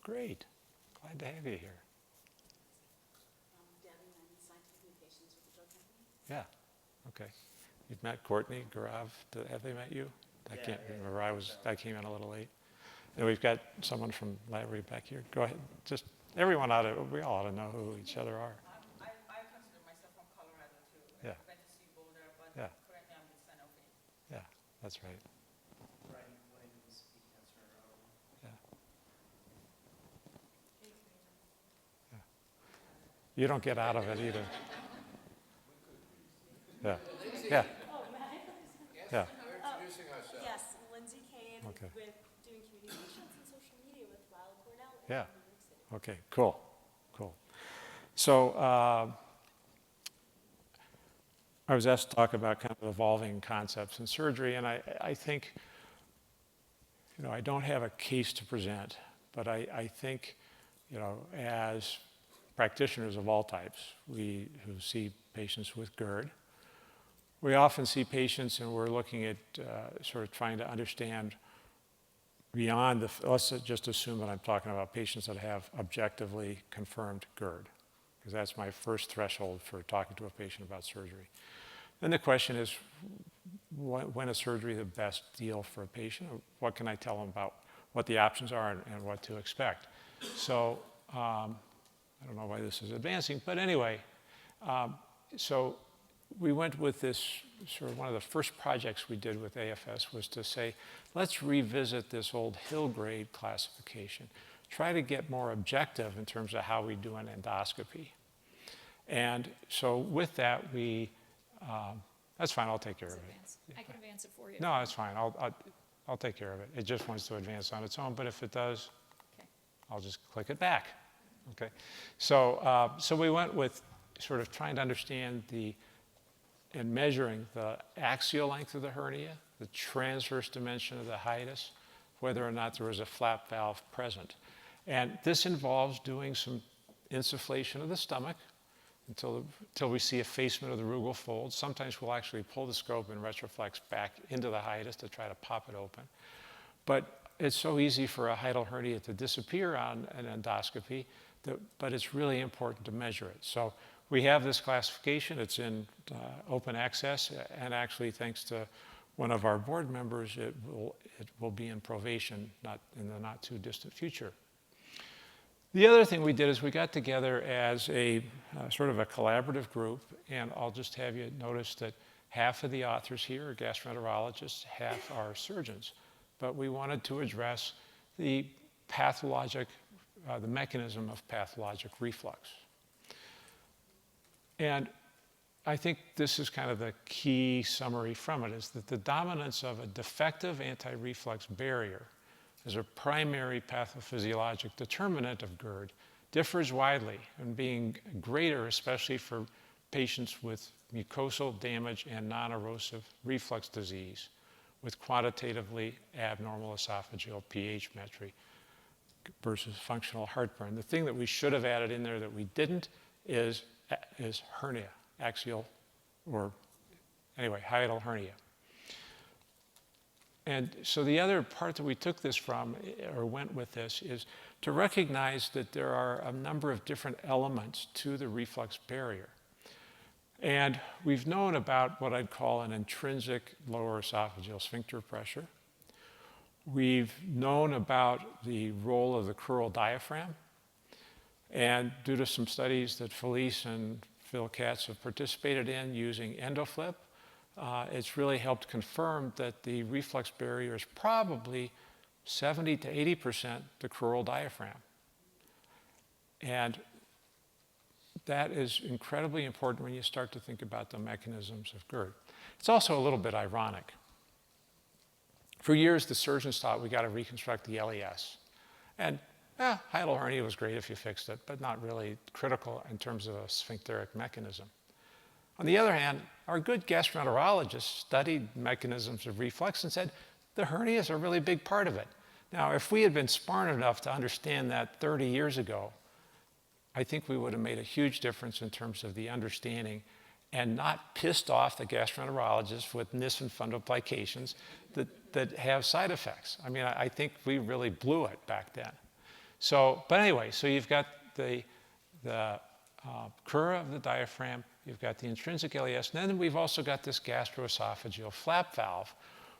Speaker 6: Great. Glad to have you here.
Speaker 2: Debbie, I'm in scientific communications with the drug company.
Speaker 6: Yeah. Okay. You've met Courtney Garav. Have they met you? I can't remember. I came in a little late. And we've got someone from library back here. Go ahead. Just everyone we all ought to know who each other are.
Speaker 11: I consider myself from Colorado too.
Speaker 6: Yeah.
Speaker 11: I went to see Boulder, but
Speaker 6: Yeah.
Speaker 11: currently I'm with Sanofi.
Speaker 6: Yeah, that's right.
Speaker 13: Brian Williams, speaking gastroenterologist.
Speaker 6: Yeah. You don't get out of it either. Yeah. Yeah. Yeah.
Speaker 4: We're introducing ourselves.
Speaker 14: Yes, Lindsay Kane
Speaker 6: Okay.
Speaker 14: with doing communications and social media with Weill Cornell in
Speaker 6: Yeah.
Speaker 14: New York City.
Speaker 6: Okay, cool. So I was asked to talk about kind of evolving concepts in surgery, and I think, I don't have a case to present, but I think, as practitioners of all types, who see patients with GERD, we often see patients and we're looking at sort of trying to understand beyond let's just assume that I'm talking about patients that have objectively confirmed GERD, because that's my first threshold for talking to a patient about surgery. Then the question is, when is surgery the best deal for a patient? What can I tell them about what the options are and what to expect? So I don't know why this is advancing, but anyway, so we went with this, sort of one of the first projects we did with AFS was to say, let's revisit this old Hill grade classification, try to get more objective in terms of how we do an endoscopy. And so with that, that's fine, I'll take care of it.
Speaker 8: I can advance it for you.
Speaker 6: No, that's fine, I'll take care of it. It just wants to advance on its own, but if it does,
Speaker 8: Okay.
Speaker 6: I'll just click it back. Okay, so we went with sort of trying to understand and measuring the axial length of the hernia, the transverse dimension of the hiatus, whether or not there was a flap valve present. And this involves doing some insufflation of the stomach until we see effacement of the rugal fold. Sometimes we'll actually pull the scope and retroflex back into the hiatus to try to pop it open. But it's so easy for a hiatal hernia to disappear on an endoscopy, but it's really important to measure it. So we have this classification. It's in open access, and actually, thanks to one of our board members, it will be in Provation, not in the not too distant future. The other thing we did is we got together as a sort of a collaborative group, and I'll just have you notice that half of the authors here are gastroenterologists, half are surgeons. But we wanted to address the mechanism of pathologic reflux. And I think this is kind of the key summary from it, is that the dominance of a defective anti-reflux barrier as a primary pathophysiologic determinant of GERD differs widely, and being greater especially for patients with mucosal damage and non-erosive reflux disease with quantitatively abnormal esophageal pH metry versus functional heartburn. The thing that we should have added in there that we didn't is hernia, axial, or anyway, hiatal hernia. And so the other part that we took this from, or went with this, is to recognize that there are a number of different elements to the reflux barrier. And we've known about what I'd call an intrinsic lower esophageal sphincter pressure. We've known about the role of the crural diaphragm. And due to some studies that Felice and Phil Katz have participated in using EndoFlip, it's really helped confirm that the reflex barrier is probably 70 to 80% the crural diaphragm. And that is incredibly important when you start to think about the mechanisms of GERD. It's also a little bit ironic. For years, the surgeons thought we got to reconstruct the LES. And hiatal hernia was great if you fixed it, but not really critical in terms of a sphincteric mechanism. On the other hand, our good gastroenterologists studied mechanisms of reflux and said the hernias are a really big part of it. Now, if we had been smart enough to understand that 30 years ago, I think we would have made a huge difference in terms of the understanding and not pissed off the gastroenterologists with Nissen fundoplications that have side effects. I mean, I think we really blew it back then. So, but anyway, so you've got the crura of the diaphragm, you've got the intrinsic LES, and then we've also got this gastroesophageal flap valve,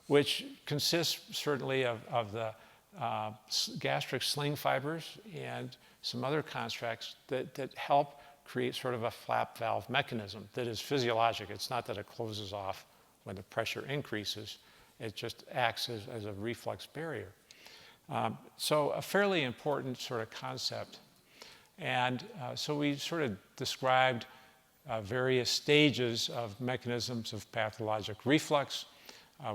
Speaker 6: which consists certainly of the gastric sling fibers and some other constructs that help create sort of a flap valve mechanism that is physiologic. It's not that it closes off when the pressure increases. It just acts as a reflex barrier. So a fairly important sort of concept. And so we sort of described various stages of mechanisms of pathologic reflux.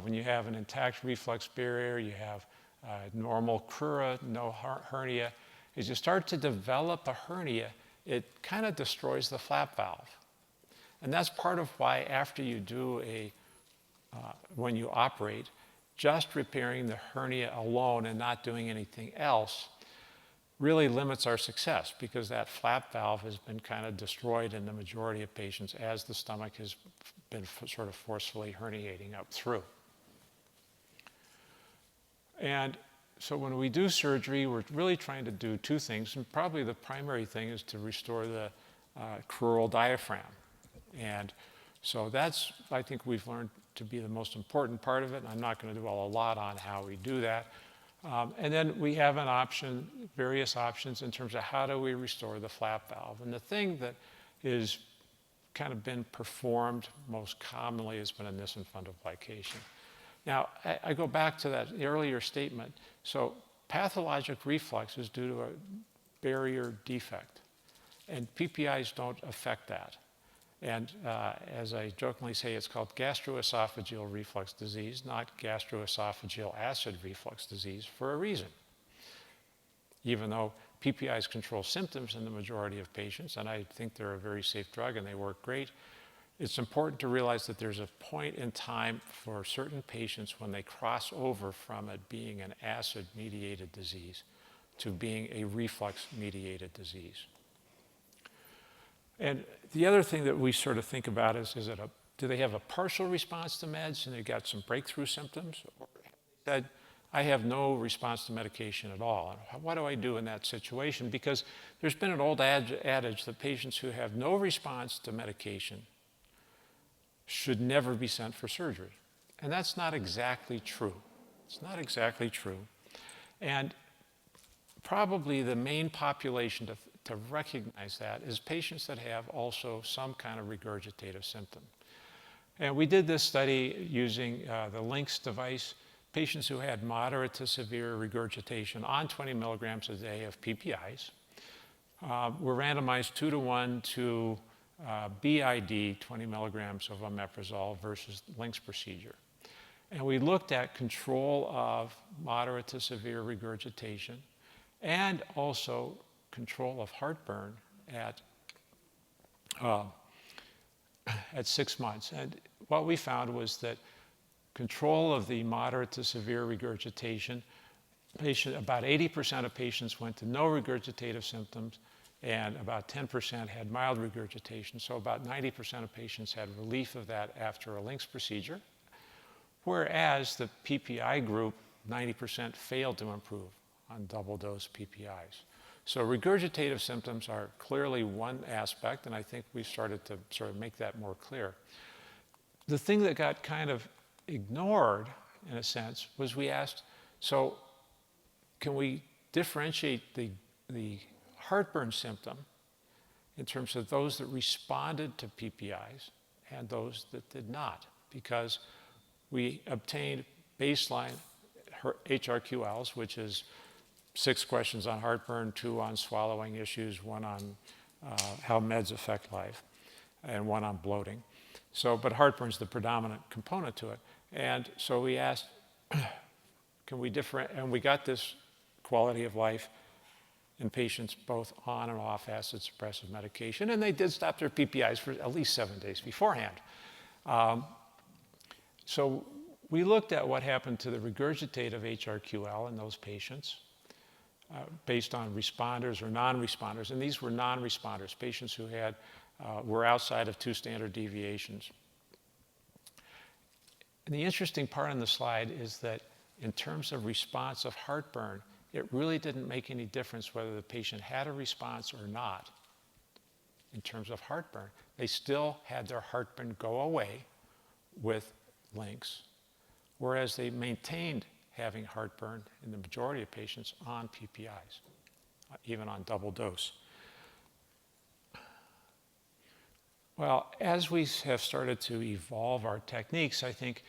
Speaker 6: When you have an intact reflex barrier, you have normal crura, no hernia. As you start to develop a hernia, it kind of destroys the flap valve. And that's part of why after you do when you operate, just repairing the hernia alone and not doing anything else really limits our success, because that flap valve has been kind of destroyed in the majority of patients as the stomach has been sort of forcefully herniating up through. And so when we do surgery, we're really trying to do two things, and probably the primary thing is to restore the crural diaphragm. And so that's, I think we've learned to be the most important part of it, and I'm not going to do a lot on how we do that. And then we have an option, various options in terms of how do we restore the flap valve. And the thing that is kind of been performed most commonly has been a Nissen fundoplication. Now, I go back to that earlier statement. So pathologic reflux is due to a barrier defect, and PPIs don't affect that. And as I jokingly say, it's called gastroesophageal reflux disease, not gastroesophageal acid reflux disease, for a reason. Even though PPIs control symptoms in the majority of patients, and I think they're a very safe drug and they work great, it's important to realize that there's a point in time for certain patients when they cross over from it being an acid-mediated disease to being a reflux-mediated disease. And the other thing that we sort of think about is do they have a partial response to meds and they've got some breakthrough symptoms? Or that I have no response to medication at all. What do I do in that situation? Because there's been an old adage that patients who have no response to medication should never be sent for surgery. And that's not exactly true. It's not exactly true. And probably the main population to recognize that is patients that have also some kind of regurgitative symptom. And we did this study using the Lynx device. Patients who had moderate to severe regurgitation on 20 milligrams a day of PPIs were randomized 2-to-1 to BID, 20 milligrams of omeprazole versus Lynx procedure. And we looked at control of moderate to severe regurgitation and also control of heartburn at 6 months. And what we found was that control of the moderate to severe regurgitation, about 80% of patients went to no regurgitative symptoms, and about 10% had mild regurgitation. So about 90% of patients had relief of that after a Lynx procedure, whereas the PPI group, 90% failed to improve on double dose PPIs. So regurgitative symptoms are clearly one aspect, and I think we started to sort of make that more clear. The thing that got kind of ignored, in a sense, was we asked, so can we differentiate the heartburn symptom in terms of those that responded to PPIs and those that did not? Because we obtained baseline HRQLs, which is 6 questions on heartburn, 2 on swallowing issues, 1 on how meds affect life, and 1 on bloating. So, but heartburn's the predominant component to it. And so we asked, can we and we got this quality of life in patients both on and off acid suppressive medication, and they did stop their PPIs for at least 7 days beforehand. So we looked at what happened to the regurgitative HRQL in those patients based on responders or non-responders, and these were non-responders, patients who had were outside of 2 standard deviations. And the interesting part on the slide is that in terms of response of heartburn, it really didn't make any difference whether the patient had a response or not in terms of heartburn. They still had their heartburn go away with LINX, whereas they maintained having heartburn in the majority of patients on PPIs, even on double dose. Well, as we have started to evolve our techniques, I think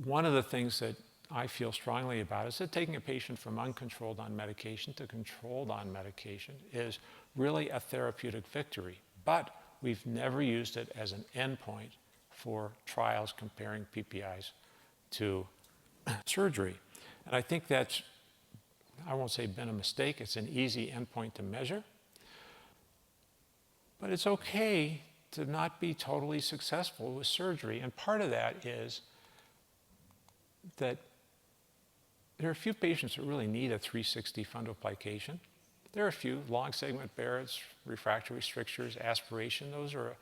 Speaker 6: one of the things that I feel strongly about is that taking a patient from uncontrolled on medication to controlled on medication is really a therapeutic victory. But we've never used it as an endpoint for trials comparing PPIs to surgery. And I think that's, I won't say been a mistake, it's an easy endpoint to measure. But it's okay to not be totally successful with surgery. And part of that is that there are a few patients that really need a 360 fundoplication. There are a few, long segment Barrett's, refractory strictures, aspiration, those are,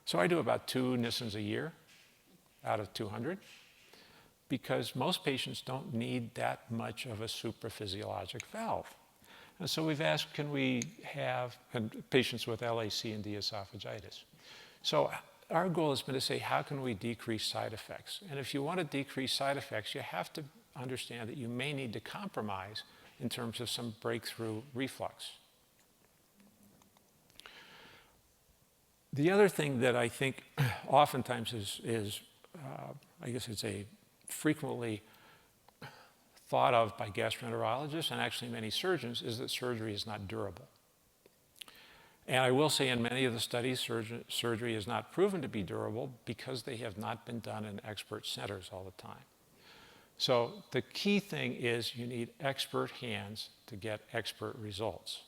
Speaker 6: so I do about 2 Nissens a year out of 200, because most patients don't need that much of a supraphysiologic valve. And so we've asked, can we have patients with LAC and esophagitis? So our goal has been to say, how can we decrease side effects? And if you want to decrease side effects, you have to understand that you may need to compromise in terms of some breakthrough reflux. The other thing that I think oftentimes is I guess it's a frequently thought of by gastroenterologists and actually many surgeons, is that surgery is not durable. And I will say in many of the studies, surgery is not proven to be durable because they have not been done in expert centers all the time. So the key thing is you need expert hands to get expert results.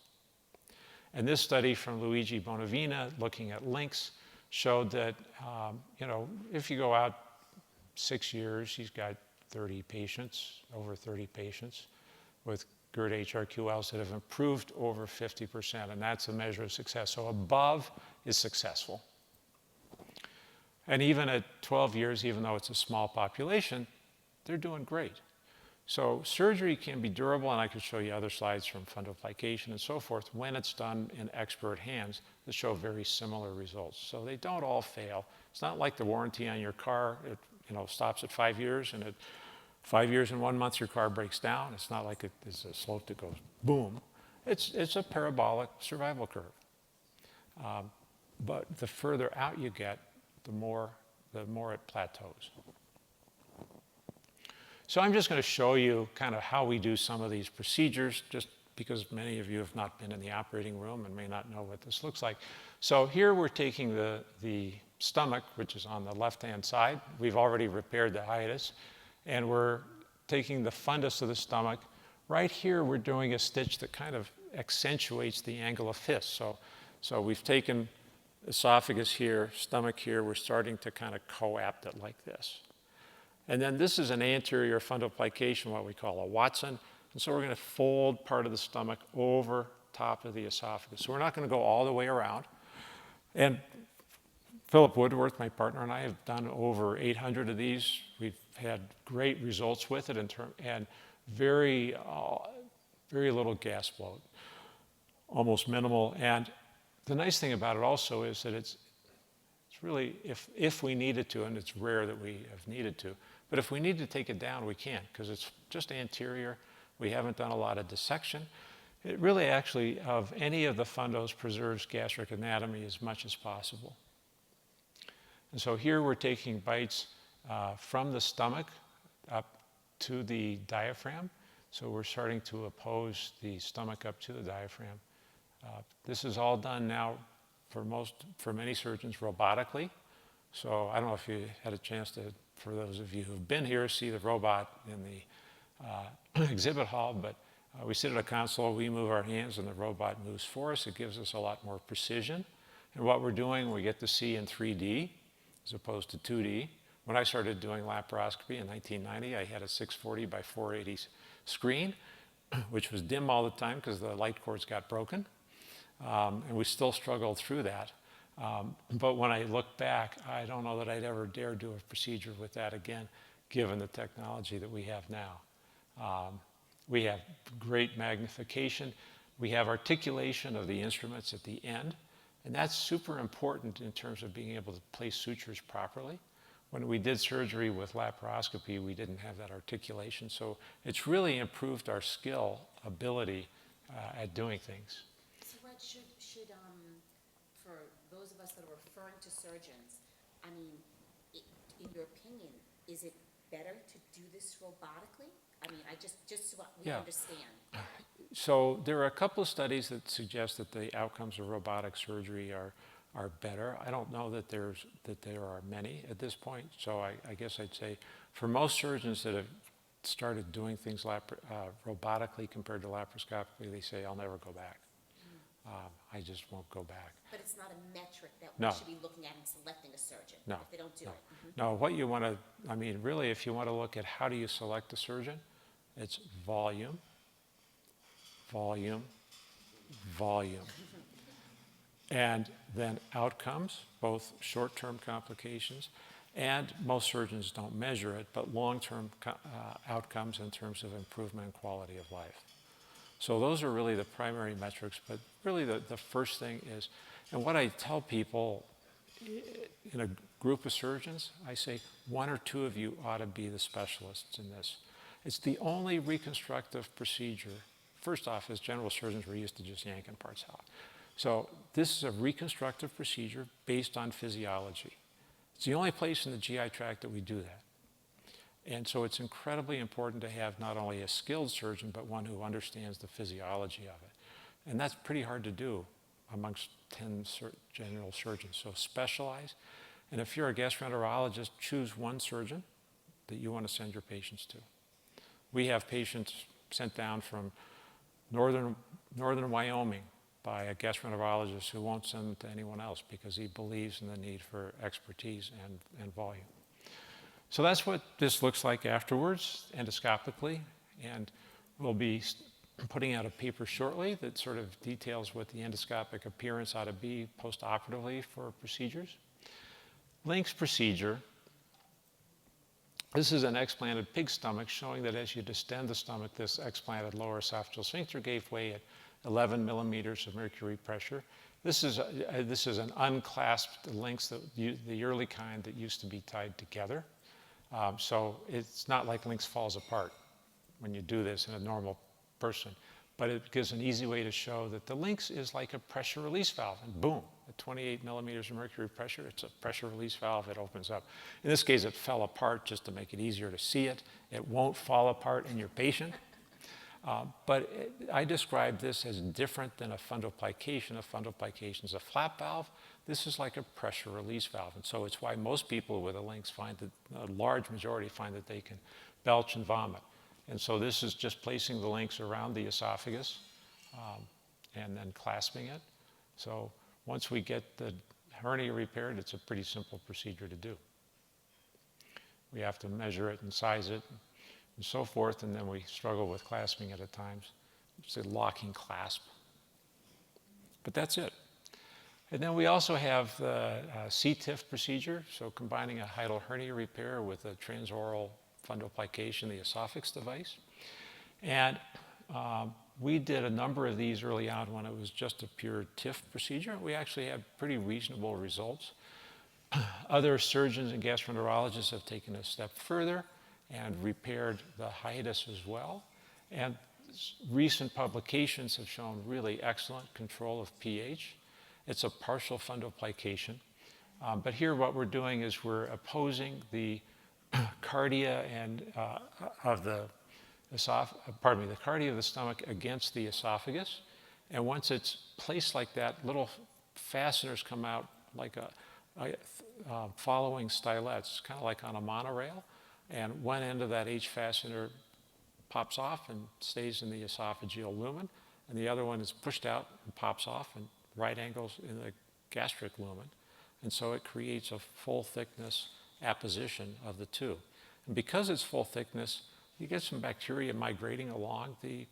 Speaker 6: And this study from Luigi Bonavina looking at LINX showed that, if you go out 6 years, he's got 30 patients, over 30 patients with GERD HRQLs that have improved over 50%, and that's a measure of success. So above is successful. And even at 12 years, even though it's a small population, they're doing great. So surgery can be durable, and I could show you other slides from fundoplication and so forth, when it's done in expert hands that show very similar results. So they don't all fail. It's not like the warranty on your car, it stops at 5 years, and at 5 years and 1 month your car breaks down. It's not like it's a slope that goes boom. It's a parabolic survival curve. But the further out you get, the more it plateaus. So I'm just going to show you kind of how we do some of these procedures, just because many of you have not been in the operating room and may not know what this looks like. So here we're taking the stomach, which is on the left-hand side. We've already repaired the hiatus. And we're taking the fundus of the stomach. Right here, we're doing a stitch that kind of accentuates the angle of fist. So we've taken esophagus here, stomach here. We're starting to kind of coapt it like this. And then this is an anterior fundoplication, what we call a Watson. And so we're going to fold part of the stomach over top of the esophagus. So we're not going to go all the way around. And Philip Woodworth, my partner, and I have done over 800 of these. We've had great results with it and very little gas bloat. almost minimal. And the nice thing about it also is that it's really, if we needed to, and it's rare that we have needed to, but if we need to take it down, we can, because it's just anterior. We haven't done a lot of dissection. It really actually, of any of the fundos, preserves gastric anatomy as much as possible. And so here we're taking bites from the stomach up to the diaphragm. So we're starting to oppose the stomach up to the diaphragm. This is all done now for many surgeons robotically. So I don't know if you had a chance to, for those of you who've been here, see the robot in the exhibit hall, but we sit at a console, we move our hands, and the robot moves for us. It gives us a lot more precision. And what we're doing, we get to see in 3D as opposed to 2D. When I started doing laparoscopy in 1990, I had a 640 by 480 screen, which was dim all the time because the light cords got broken. And we still struggled through that. But when I look back, I don't know that I'd ever dare do a procedure with that again, given the technology that we have now. We have great magnification. We have articulation of the instruments at the end. And that's super important in terms of being able to place sutures properly. When we did surgery with laparoscopy, we didn't have that articulation. So it's really improved our skill, ability at doing things.
Speaker 2: So Reg, should for those of us that are referring to surgeons, I mean, in your opinion, is it better to do this robotically? I mean, just so we understand.
Speaker 6: So there are a couple of studies that suggest that the outcomes of robotic surgery are better. I don't know that there are many at this point. So I guess I'd say for most surgeons that have started doing things robotically compared to laparoscopically, they say, I'll never go back. I just won't go back.
Speaker 2: But it's not a metric that
Speaker 6: No.
Speaker 2: we should be looking at in selecting a surgeon
Speaker 6: No.
Speaker 2: if they don't do
Speaker 6: No.
Speaker 2: it.
Speaker 6: No, what you want to, I mean, really, if you want to look at how do you select a surgeon, it's volume, volume, volume. And then outcomes, both short-term complications, and most surgeons don't measure it, but long-term outcomes in terms of improvement in quality of life. So those are really the primary metrics, but really the first thing is, and what I tell people in a group of surgeons, I say one or two of you ought to be the specialists in this. It's the only reconstructive procedure. First off, as general surgeons, we're used to just yanking parts out. So this is a reconstructive procedure based on physiology. It's the only place in the GI tract that we do that. And so it's incredibly important to have not only a skilled surgeon, but one who understands the physiology of it. And that's pretty hard to do amongst 10 general surgeons. So specialize. And if you're a gastroenterologist, choose one surgeon that you want to send your patients to. We have patients sent down from northern Wyoming by a gastroenterologist who won't send them to anyone else because he believes in the need for expertise and volume. So that's what this looks like afterwards, endoscopically, and we'll be putting out a paper shortly that sort of details what the endoscopic appearance ought to be post-operatively for procedures. Link's procedure. This is an explanted pig stomach showing that as you distend the stomach, this explanted lower esophageal sphincter gave way at 11 millimeters of mercury pressure. This is an unclasped links, the early kind that used to be tied together. So it's not like links falls apart when you do this in a normal person, but it gives an easy way to show that the links is like a pressure release valve, and boom, at 28 millimeters of mercury pressure, it's a pressure release valve, it opens up. In this case, it fell apart just to make it easier to see it. It won't fall apart in your patient. I describe this as different than a fundoplication. A fundoplication is a flap valve. This is like a pressure release valve. And so it's why most people with a LINX find that, a large majority find that they can belch and vomit. And so this is just placing the LINX around the esophagus and then clasping it. So once we get the hernia repaired, it's a pretty simple procedure to do. We have to measure it and size it and so forth, and then we struggle with clasping it at times. It's a locking clasp. But that's it. And then we also have the CTIF procedure, so combining a hiatal hernia repair with a transoral fundoplication, the esophagus device. And We did a number of these early on when it was just a pure TIF procedure. We actually had pretty reasonable results. Other surgeons and gastroenterologists have taken a step further and repaired the hiatus as well. And recent publications have shown really excellent control of pH. It's a partial fundoplication. But here what we're doing is we're opposing the cardia and of the the cardia of the stomach against the esophagus. And once it's placed like that, little fasteners come out like following stylets, kind of like on a monorail. And one end of that H fastener pops off and stays in the esophageal lumen, and the other one is pushed out and pops off and right angles in the gastric lumen. And so it creates a full thickness apposition of the two. And because it's full thickness, you get some bacteria migrating along the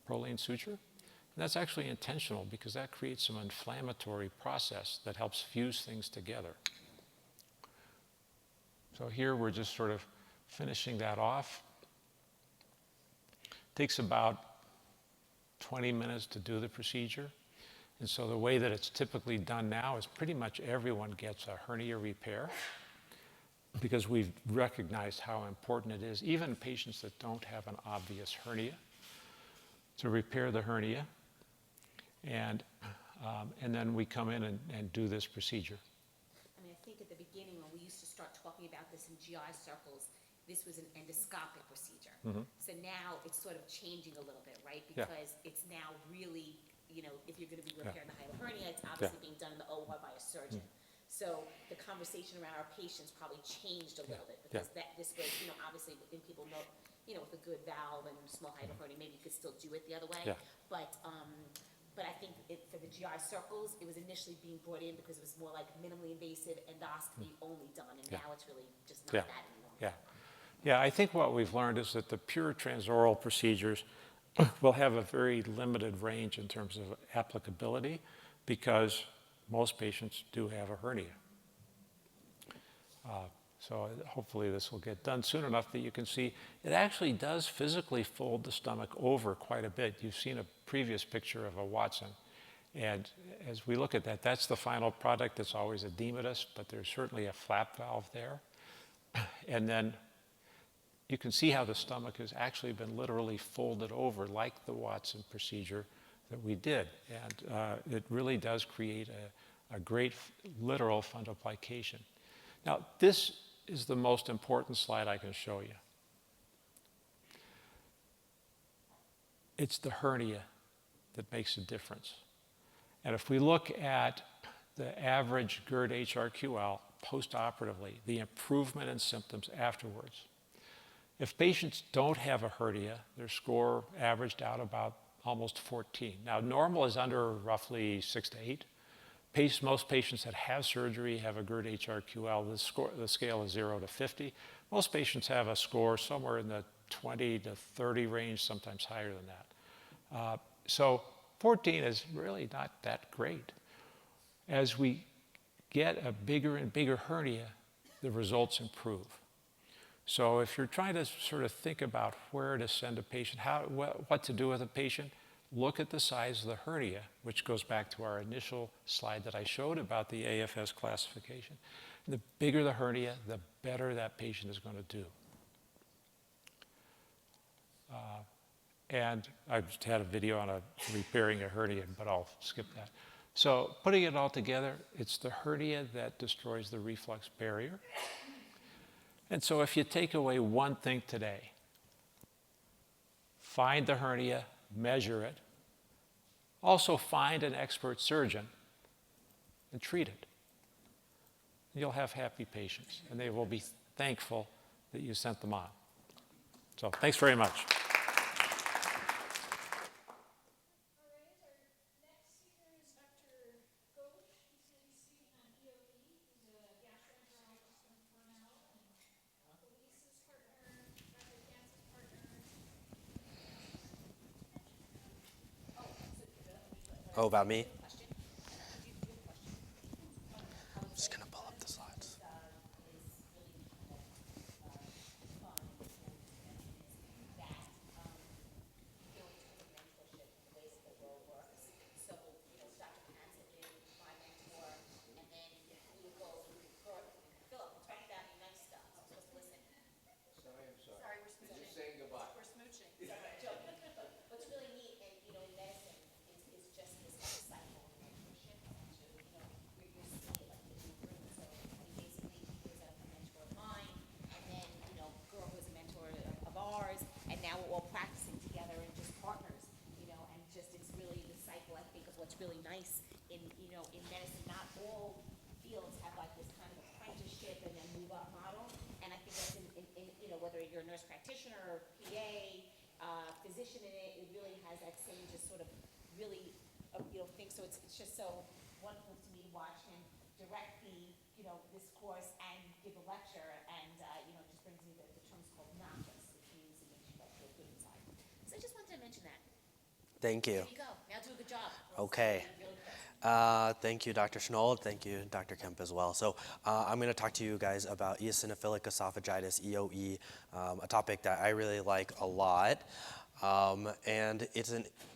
Speaker 6: proline suture. And that's actually intentional because that creates some inflammatory process that helps fuse things together. So here we're just sort of finishing that off. Takes about 20 minutes to do the procedure. And so the way that it's typically done now is pretty much everyone gets a hernia repair because we've recognized how important it is, even patients that don't have an obvious hernia, to repair the hernia. And then we come in and do this procedure.
Speaker 2: I mean, I think at the beginning when we used to start talking about this in GI circles, this was an endoscopic procedure. So now it's sort of changing a little bit, right? Because it's now really, you know, if you're going to be repairing the hiatal hernia, it's obviously being done in the OR by a surgeon. So the conversation around our patients probably changed a little bit because this was, you know, obviously when people know, you know, with a good valve and small hiatal hernia, maybe you could still do it the other way. But I think for the GI circles, it was initially being brought in because it was more like minimally invasive endoscopy only done, and now it's really just not that anymore.
Speaker 6: Yeah, I think what we've learned is that the pure transoral procedures will have a very limited range in terms of applicability because most patients do have a hernia. So hopefully this will get done soon enough that you can see it actually does physically fold the stomach over quite a bit. You've seen a previous picture of a Watson. And as we look at that, that's the final product. It's always edematous, but there's certainly a flap valve there. And then you can see how the stomach has actually been literally folded over like the Watson procedure that we did. And it really does create a great literal fundoplication. Now, this is the most important slide I can show you. It's the hernia that makes a difference. And if we look at the average GERD HRQL postoperatively, the improvement in symptoms afterwards, if patients don't have a hernia, their score averaged out about almost 14. Now, normal is under roughly 6 to 8. Most patients that have surgery have a GERD HRQL. The scale is 0 to 50. Most patients have a score somewhere in the 20 to 30 range, sometimes higher than that. So 14 is really not that great. As we get a bigger and bigger hernia, the results improve. So if you're trying to sort of think about where to send a patient, what to do with a patient, look at the size of the hernia, which goes back to our initial slide that I showed about the AFS classification. The bigger the hernia, the better that patient is going to do. And I just had a video on repairing a hernia, but I'll skip that. So putting it all together, it's the hernia that destroys the reflux barrier. And so if you take away one thing today, find the hernia, measure it, also find an expert surgeon and treat it. You'll have happy patients, and they will be thankful that you sent them on. So thanks very much.
Speaker 10: Oh, about me? I'm just going to pull up the slides.
Speaker 2: it's really nice in, in medicine, not all fields have like this kind of apprenticeship and then move up model. And I think that's whether you're a nurse practitioner or PA, physician in it, it really has that same just sort of really, thing. So it's just so wonderful to me to watch him direct this course and give a lecture, and, just brings me the term's called nauseous, which means it makes you feel good inside. So I just wanted to mention that.
Speaker 10: Thank you.
Speaker 2: There you go. Now do a good job.
Speaker 10: Okay.
Speaker 2: Really quick.
Speaker 10: Thank you, Dr. Schnoll. Thank you, Dr. Kemp, as well. So I'm going to talk to you guys about eosinophilic esophagitis, EOE, a topic that I really like a lot. And it's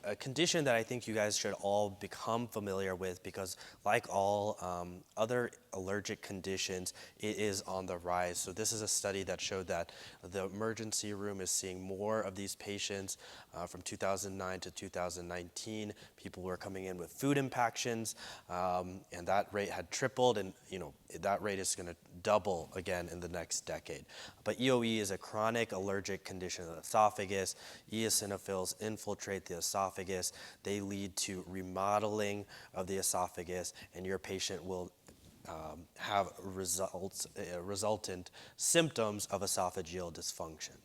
Speaker 10: a condition that I think you guys should all become familiar with because, like all other allergic conditions, it is on the rise. So this is a study that showed that the emergency room is seeing more of these patients from 2009 to 2019. People were coming in with food impactions, and that rate had tripled, and that rate is going to double again in the next decade. But EOE is a chronic allergic condition of the esophagus. Eosinophils infiltrate the esophagus. They lead to remodeling of the esophagus, and your patient will have resultant symptoms of esophageal dysfunction.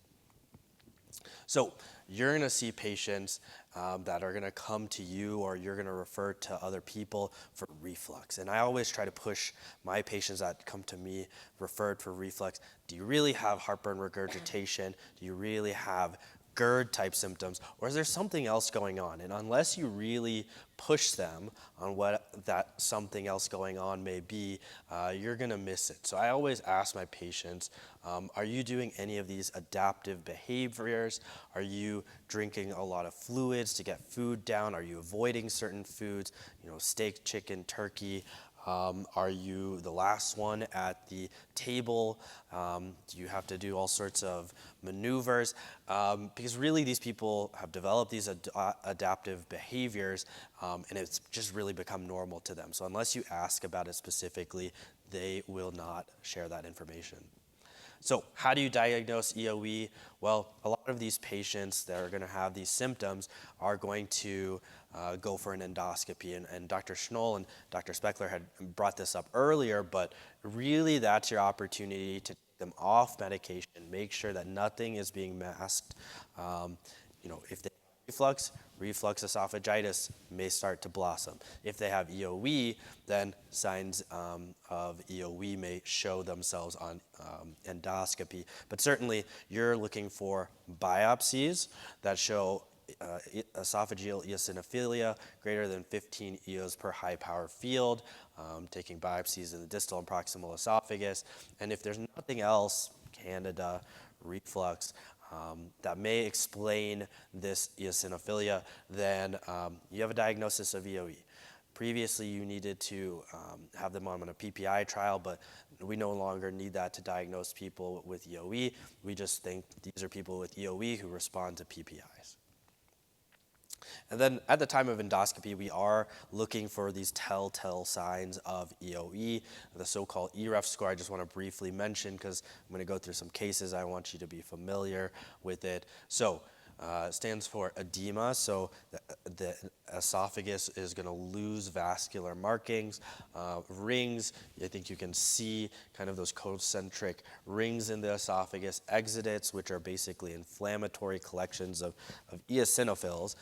Speaker 10: So you're going to see patients that are going to come to you, or you're going to refer to other people for reflux. And I always try to push my patients that come to me referred for reflux. Do you really have heartburn regurgitation? Do you really have GERD type symptoms, or is there something else going on? And unless you really push them on what that something else going on may be, you're going to miss it. So I always ask my patients, are you doing any of these adaptive behaviors? Are you drinking a lot of fluids to get food down? Are you avoiding certain foods, steak, chicken, turkey? Are you the last one at the table? Do you have to do all sorts of maneuvers? Because really these people have developed these adaptive behaviors, and it's just really become normal to them. So unless you ask about it specifically, they will not share that information. So how do you diagnose EOE? Well, a lot of these patients that are going to have these symptoms are going to go for an endoscopy. And Dr. Schnoll and Dr. Speckler had brought this up earlier, but really that's your opportunity to take them off medication, make sure that nothing is being masked. If they have reflux esophagitis may start to blossom. If they have EOE, then signs of EOE may show themselves on endoscopy. But certainly, you're looking for biopsies that show esophageal eosinophilia greater than 15 eos per high power field, taking biopsies in the distal and proximal esophagus. And if there's nothing else, Candida, reflux, that may explain this eosinophilia, then you have a diagnosis of EOE. Previously, you needed to have them on a PPI trial, but we no longer need that to diagnose people with EOE. We just think these are people with EOE who respond to PPIs. And then at the time of endoscopy, we are looking for these telltale signs of EOE, the so-called EREF score. I just want to briefly mention because I'm going to go through some cases. I want you to be familiar with it. So it stands for edema, so the esophagus is going to lose vascular markings. Rings, I think you can see kind of those concentric rings in the esophagus. Exudates, which are basically inflammatory collections of eosinophils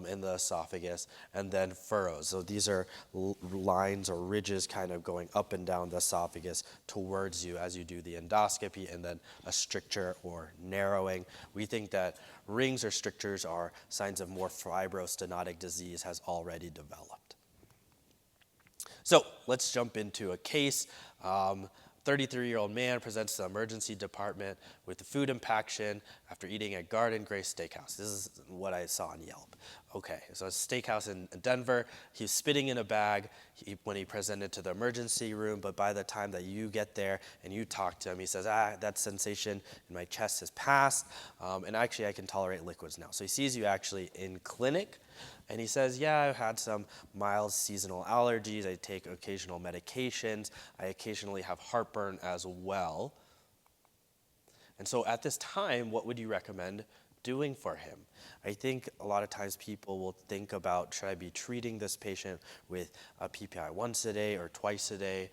Speaker 10: in the esophagus. And then furrows, so these are lines or ridges kind of going up and down the esophagus towards you as you do the endoscopy, and then a stricture or narrowing. We think that rings or strictures are signs of more fibrostenotic disease has already developed. So let's jump into a case. 33-year-old man presents to the emergency department with a food impaction after eating at Garden Grace Steakhouse. This is what I saw on Yelp. Okay, so a steakhouse in Denver. He's spitting in a bag when he presented to the emergency room, but by the time that you get there and you talk to him, he says, that sensation in my chest has passed, and actually I can tolerate liquids now. So he sees you actually in clinic, and he says, yeah, I've had some mild seasonal allergies. I take occasional medications. I occasionally have heartburn as well. And so at this time, what would you recommend doing for him? I think a lot of times people will think about, should I be treating this patient with a PPI once a day or twice a day?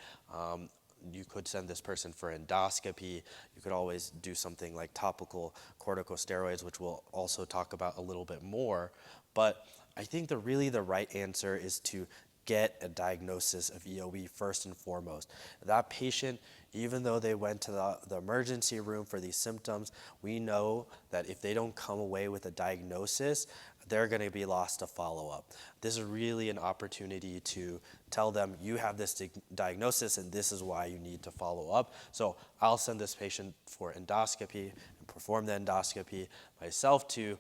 Speaker 10: You could send this person for endoscopy. You could always do something like topical corticosteroids, which we'll also talk about a little bit more. But I think the right answer is to get a diagnosis of EOE first and foremost. That patient, even though they went to the emergency room for these symptoms, we know that if they don't come away with a diagnosis, they're going to be lost to follow-up. This is really an opportunity to tell them, you have this diagnosis and this is why you need to follow up. So I'll send this patient for endoscopy and perform the endoscopy myself to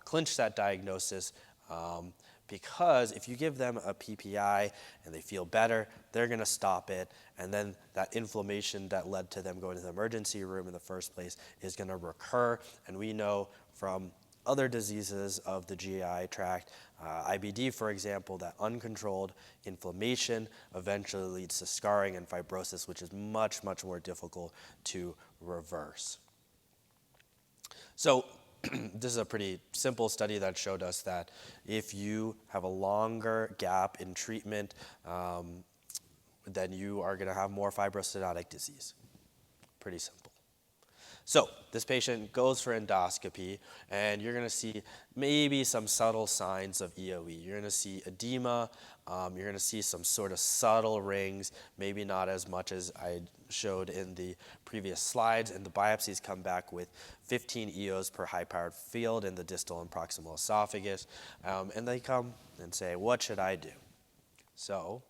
Speaker 10: clinch that diagnosis, because if you give them a PPI and they feel better, they're going to stop it, and then that inflammation that led to them going to the emergency room in the first place is going to recur. And we know from other diseases of the GI tract, IBD, for example, that uncontrolled inflammation eventually leads to scarring and fibrosis, which is much, much more difficult to reverse. So this is a pretty simple study that showed us that if you have a longer gap in treatment, then you are going to have more fibrostenotic disease. Pretty simple. So this patient goes for endoscopy, and you're going to see maybe some subtle signs of EOE. You're going to see edema. You're going to see some sort of subtle rings, maybe not as much as I showed in the previous slides. And the biopsies come back with 15 EOs per high-powered field in the distal and proximal esophagus. And they come and say, what should I do? So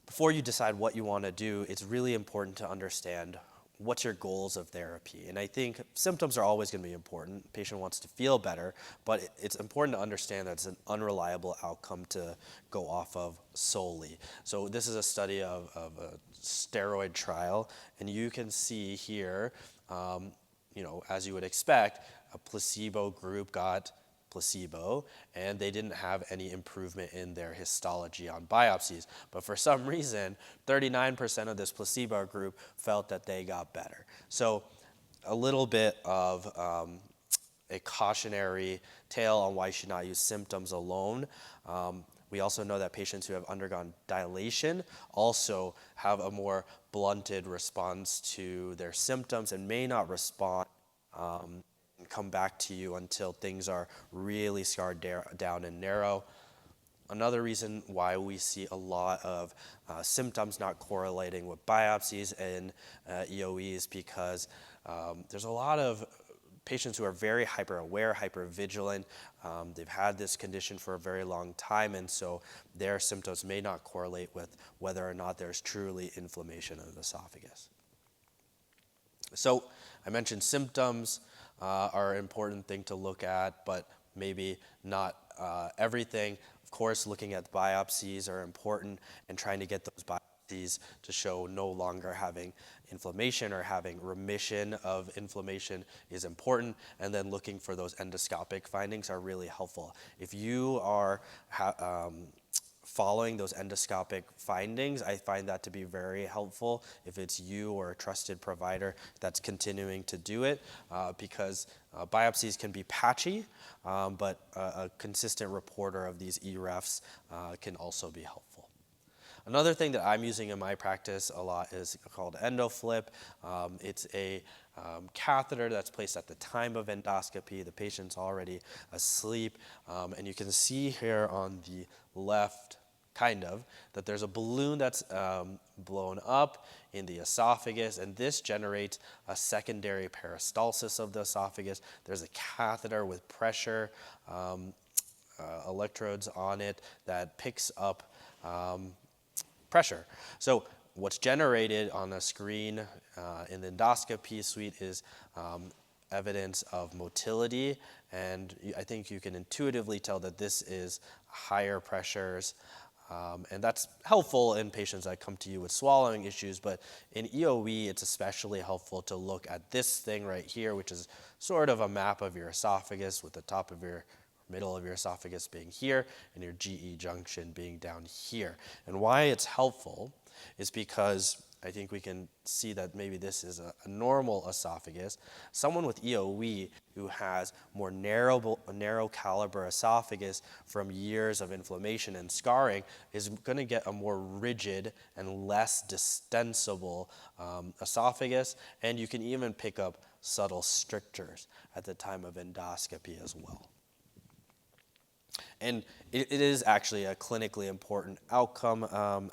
Speaker 10: before you decide what you want to do, it's really important to understand what's your goals of therapy. And I think symptoms are always going to be important. The patient wants to feel better, but it's important to understand that it's an unreliable outcome to go off of solely. So this is a study of a steroid trial, and you can see here, as you would expect, a placebo group got placebo, and they didn't have any improvement in their histology on biopsies. But for some reason, 39% of this placebo group felt that they got better. So a little bit of a cautionary tale on why you should not use symptoms alone. We also know that patients who have undergone dilation also have a more blunted response to their symptoms and may not respond come back to you until things are really scarred down and narrow. Another reason why we see a lot of symptoms not correlating with biopsies in EOE is because there's a lot of patients who are very hyper-aware, hyper-vigilant. They've had this condition for a very long time, and so their symptoms may not correlate with whether or not there's truly inflammation of the esophagus. So I mentioned symptoms are an important thing to look at, but maybe not everything. Of course, looking at biopsies are important, and trying to get those biopsies to show no longer having inflammation or having remission of inflammation is important, and then looking for those endoscopic findings are really helpful. If you are following those endoscopic findings, I find that to be very helpful if it's you or a trusted provider that's continuing to do it, because biopsies can be patchy, but a consistent reporter of these EREFs can also be helpful. Another thing that I'm using in my practice a lot is called EndoFlip. It's a catheter that's placed at the time of endoscopy. The patient's already asleep, and you can see here on the left, that there's a balloon that's blown up in the esophagus, and this generates a secondary peristalsis of the esophagus. There's a catheter with pressure electrodes on it that picks up pressure. So what's generated on a screen in the endoscopy suite is evidence of motility, and I think you can intuitively tell that this is higher pressures. And that's helpful in patients that come to you with swallowing issues, but in EOE, it's especially helpful to look at this thing right here, which is sort of a map of your esophagus, with the top of your middle of your esophagus being here and your GE junction being down here. And why it's helpful is because I think we can see that maybe this is a normal esophagus. Someone with EOE who has more narrow caliber esophagus from years of inflammation and scarring is going to get a more rigid and less distensible esophagus, and you can even pick up subtle strictures at the time of endoscopy as well. And it is actually a clinically important outcome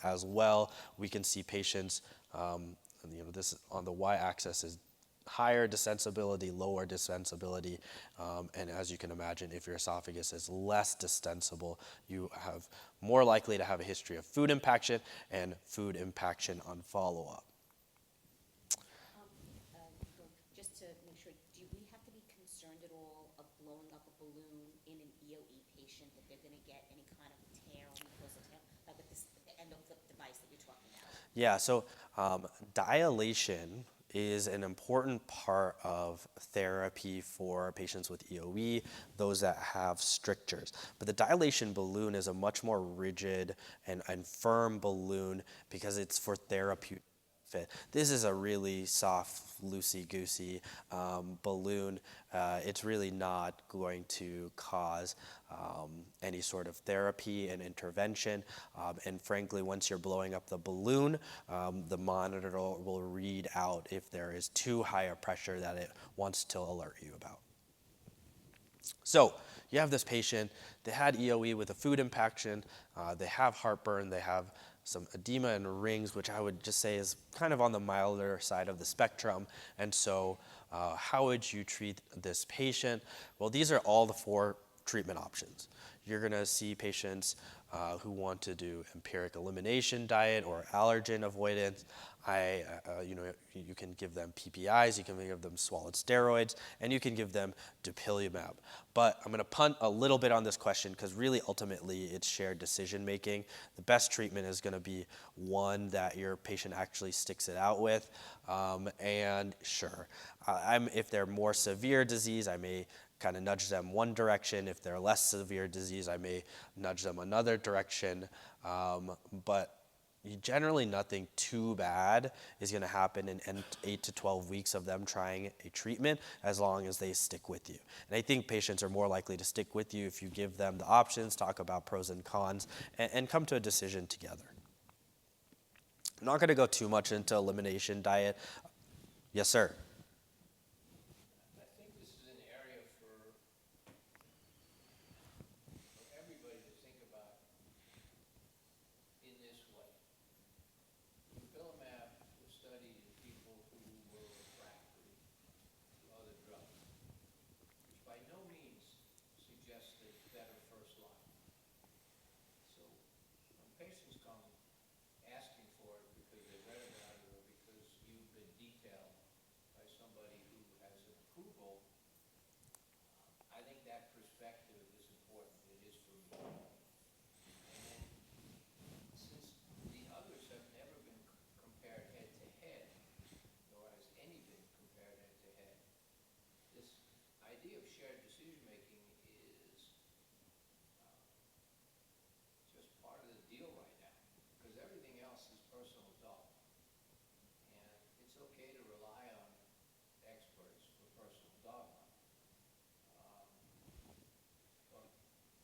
Speaker 10: as well. We can see patients, this on the y-axis is higher distensibility, lower distensibility, and as you can imagine, if your esophagus is less distensible, you have more likely to have a history of food impaction and food impaction on follow-up.
Speaker 2: Just to make sure, do we have to be concerned at all of blowing up a balloon in an EOE patient, that they're going to get any kind of tear on the mucosa tail, like with this, the endoclip device that you're talking about?
Speaker 10: Yeah, so dilation is an important part of therapy for patients with EOE, those that have strictures. But the dilation balloon is a much more rigid and firm balloon because it's for therapeutic fit. This is a really soft, loosey-goosey balloon. It's really not going to cause any sort of therapy and intervention. And frankly, once you're blowing up the balloon, the monitor will read out if there is too high a pressure that it wants to alert you about. So you have this patient, they had EOE with a food impaction, they have heartburn, they have some edema and rings, which I would just say is kind of on the milder side of the spectrum. And so how would you treat this patient? Well, these are all the 4 treatment options. You're going to see patients who want to do empiric elimination diet or allergen avoidance. You can give them PPIs, you can give them swallowed steroids, and you can give them dupilumab. But I'm going to punt a little bit on this question because really ultimately it's shared decision making. The best treatment is going to be one that your patient actually sticks it out with. And sure, if they're more severe disease, I may kind of nudge them one direction. If they're less severe disease, I may nudge them another direction. But generally nothing too bad is going to happen in 8 to 12 weeks of them trying a treatment as long as they stick with you. And I think patients are more likely to stick with you if you give them the options, talk about pros and cons, and come to a decision together. I'm not going to go too much into elimination diet. Yes, sir.
Speaker 4: I think this is an area for everybody to think about in this way. Dupilumab was studied in people who were refractory to other drugs, which by no means suggested better first line. So when patients come asking for it because they read about it or because you've been detailed by somebody who has an approval, I think that perspective is important. It is for me. And then, since the others have never been compared head to head, nor has any been compared head to head, this idea of shared decision making is just part of the deal right now, because everything else is personal dogma. And it's okay to rely on experts for personal dogma. But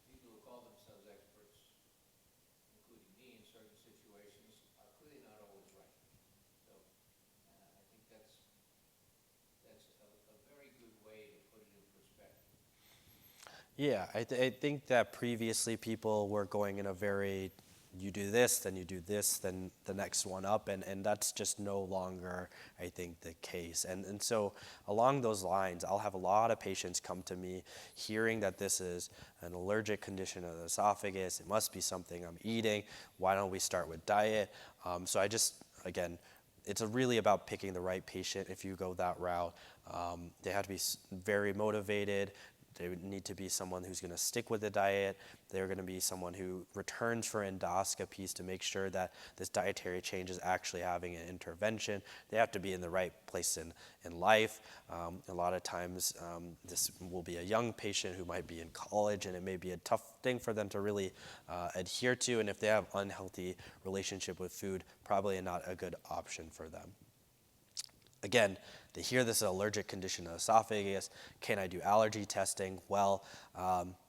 Speaker 4: people who call themselves experts, including me in certain situations, are clearly not always right. So I think that's a very good way to put it in perspective.
Speaker 10: Yeah, I think that previously people were going in a very, you do this, then you do this, then the next one up, and that's just no longer, I think, the case. And so along those lines, I'll have a lot of patients come to me hearing that this is an allergic condition of the esophagus, it must be something I'm eating, why don't we start with diet? So I just, again, it's really about picking the right patient if you go that route. They have to be very motivated, They would need to be someone who's going to stick with the diet. They're going to be someone who returns for endoscopies to make sure that this dietary change is actually having an intervention. They have to be in the right place in life. A lot of times, this will be a young patient who might be in college, and it may be a tough thing for them to really adhere to. And if they have unhealthy relationship with food, probably not a good option for them. Again, they hear this is an allergic condition of the esophagus. Can I do allergy testing? Well,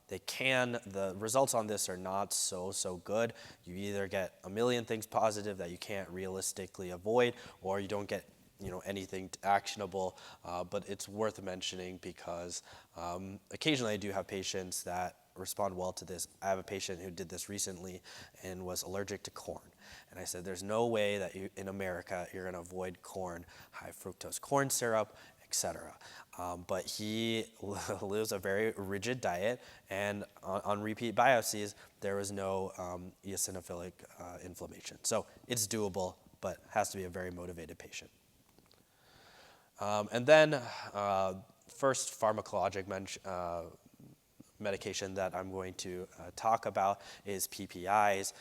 Speaker 10: they can. The results on this are not so good. You either get a million things positive that you can't realistically avoid, or you don't get anything actionable. But it's worth mentioning because occasionally I do have patients that respond well to this. I have a patient who did this recently and was allergic to corn. And I said, there's no way that in America you're going to avoid corn, high fructose corn syrup, etc. But he lives a very rigid diet, and on repeat biopsies, there was no eosinophilic inflammation. So it's doable, but has to be a very motivated patient. And then first pharmacologic medication that I'm going to talk about is PPIs.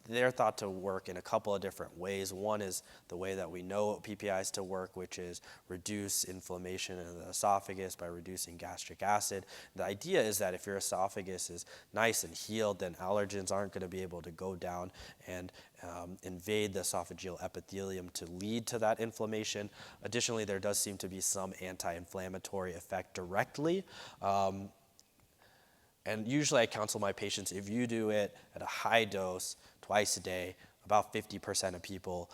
Speaker 10: They're thought to work in a couple of different ways. One is the way that we know PPIs to work, which is reduce inflammation in the esophagus by reducing gastric acid. The idea is that if your esophagus is nice and healed, then allergens aren't going to be able to go down and invade the esophageal epithelium to lead to that inflammation. Additionally, there does seem to be some anti-inflammatory effect directly. And usually I counsel my patients, if you do it at a high dose twice a day, about 50% of people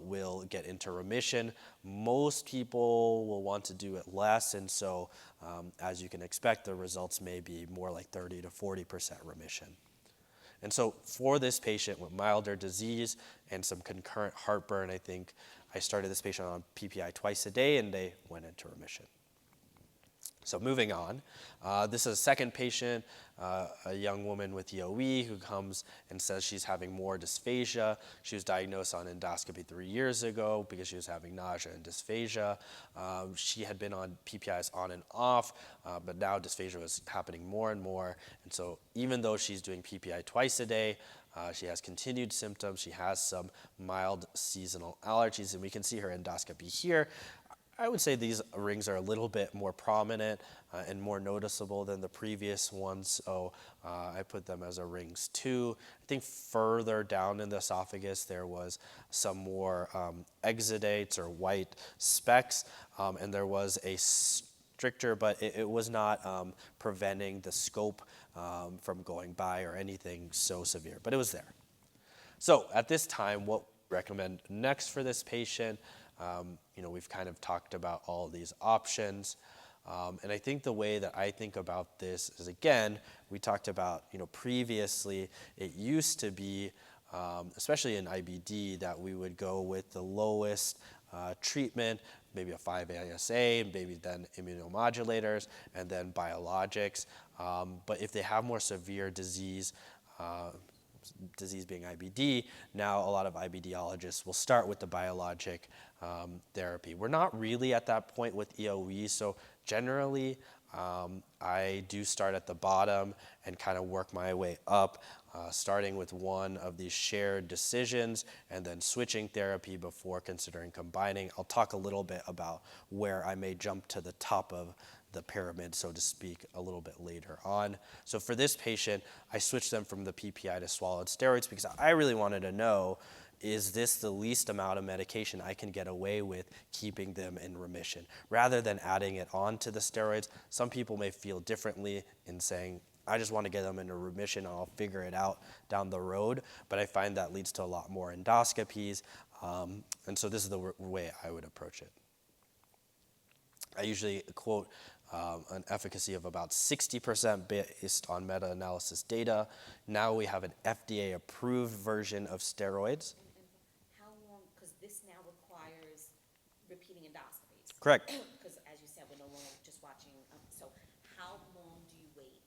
Speaker 10: will get into remission. Most people will want to do it less, and so as you can expect, the results may be more like 30 to 40% remission. And so for this patient with milder disease and some concurrent heartburn, I think I started this patient on PPI twice a day, and they went into remission. So moving on, this is a second patient, a young woman with EOE who comes and says she's having more dysphagia. She was diagnosed on endoscopy 3 years ago because she was having nausea and dysphagia. She had been on PPIs on and off, but now dysphagia was happening more and more. And so even though she's doing PPI twice a day, she has continued symptoms. She has some mild seasonal allergies, and we can see her endoscopy here. I would say these rings are a little bit more prominent and more noticeable than the previous ones, so I put them as a rings 2. I think further down in the esophagus there was some more exudates or white specks, and there was a stricture, but it was not preventing the scope from going by or anything so severe, but it was there. So at this time, what we recommend next for this patient, we've kind of talked about all of these options. And I think the way that I think about this is, again, we talked about, previously it used to be, especially in IBD, that we would go with the lowest treatment, maybe a 5-ASA, maybe then immunomodulators, and then biologics. But if they have more severe disease being IBD, now a lot of IBDologists will start with the biologic therapy. We're not really at that point with EOE, so generally I do start at the bottom and kind of work my way up, starting with one of these shared decisions and then switching therapy before considering combining. I'll talk a little bit about where I may jump to the top of the pyramid, so to speak, a little bit later on. So for this patient, I switched them from the PPI to swallowed steroids because I really wanted to know, is this the least amount of medication I can get away with keeping them in remission? Rather than adding it on to the steroids, some people may feel differently in saying, I just want to get them into remission and I'll figure it out down the road. But I find that leads to a lot more endoscopies. And so this is the way I would approach it. I usually quote an efficacy of about 60% based on meta-analysis data. Now we have an FDA-approved version of steroids.
Speaker 2: How long, because this now requires repeating endoscopies.
Speaker 10: Correct.
Speaker 2: Because as you said, we're no longer just watching, so how long do you wait?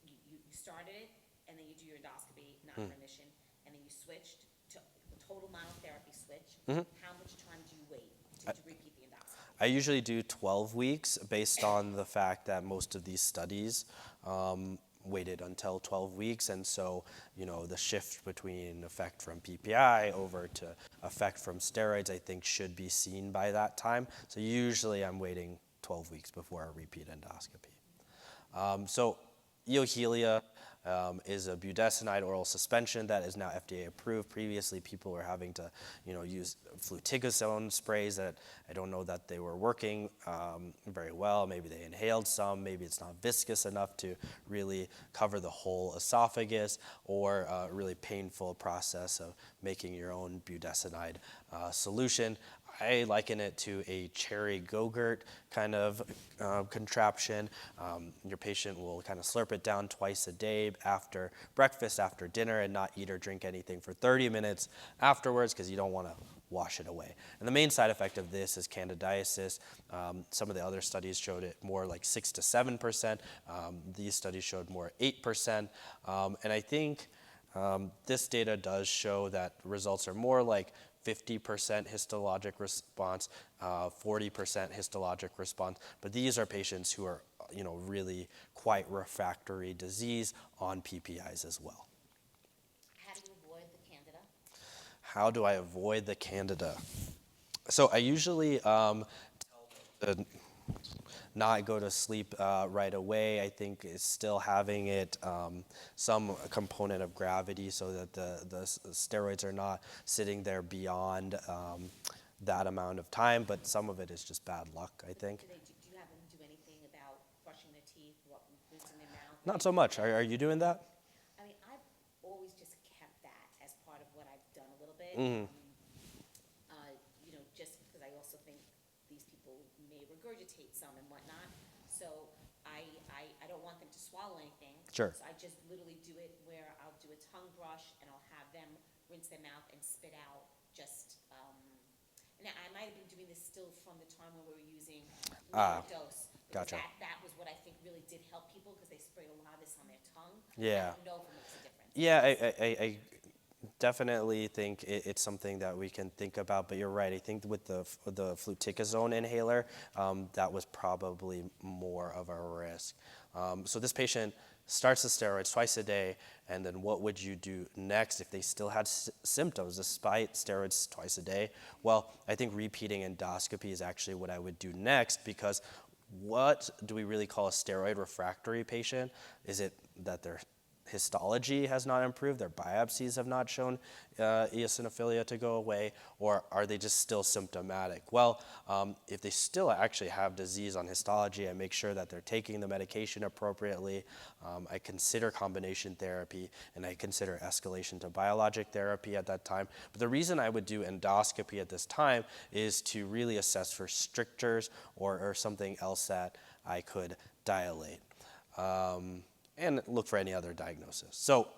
Speaker 2: You started it, and then you do your endoscopy, not remission, and then you switched to total monotherapy switch. How much time do you wait to repeat the endoscopy?
Speaker 10: I usually do 12 weeks based on the fact that most of these studies waited until 12 weeks. And so, the shift between effect from PPI over to effect from steroids, I think should be seen by that time. So usually I'm waiting 12 weeks before a repeat endoscopy. So Eohilia is a budesonide oral suspension that is now FDA approved. Previously, people were having to, use fluticasone sprays that I don't know that they were working very well. Maybe they inhaled some. Maybe it's not viscous enough to really cover the whole esophagus, or a really painful process of making your own budesonide solution. I liken it to a cherry Go-Gurt kind of contraption. Your patient will kind of slurp it down twice a day after breakfast, after dinner, and not eat or drink anything for 30 minutes afterwards, because you don't want to wash it away. And the main side effect of this is candidiasis. Some of the other studies showed it more like 6 to 7%. These studies showed more 8%. And I think this data does show that results are more like 50% histologic response, 40% histologic response. But these are patients who are, really quite refractory disease on PPIs as well.
Speaker 2: How do you avoid the candida?
Speaker 10: How do I avoid the candida? So I usually tell them to not go to sleep right away. I think it's still having it some component of gravity, so that the steroids are not sitting there beyond that amount of time, but some of it is just bad luck, I think.
Speaker 2: Do you have them do anything about brushing their teeth, rinsing their mouth?
Speaker 10: Not so much. Are you doing that?
Speaker 2: I mean, I've always just kept that as part of what I've done a little bit. Just because I also think these people may regurgitate some and whatnot. So I don't want them to swallow anything.
Speaker 10: Sure.
Speaker 2: So I just literally do it where I'll do a tongue brush and I'll have them rinse their mouth and spit out just, now I might have been doing this still from the time when we were using lower dose.
Speaker 10: Gotcha.
Speaker 2: That was what I think really did help people, because they sprayed a lot of this on their tongue.
Speaker 10: Yeah.
Speaker 2: I don't know if it makes a difference.
Speaker 10: Yeah, I definitely think it's something that we can think about, but you're right. I think with the fluticasone inhaler, that was probably more of a risk. So this patient starts the steroids twice a day, and then what would you do next if they still had symptoms despite steroids twice a day? Well, I think repeating endoscopy is actually what I would do next, because what do we really call a steroid refractory patient? Is it that their histology has not improved, their biopsies have not shown eosinophilia to go away, or are they just still symptomatic? Well, if they still actually have disease on histology, I make sure that they're taking the medication appropriately. I consider combination therapy, and I consider escalation to biologic therapy at that time. But the reason I would do endoscopy at this time is to really assess for strictures or something else that I could dilate. And look for any other diagnosis. So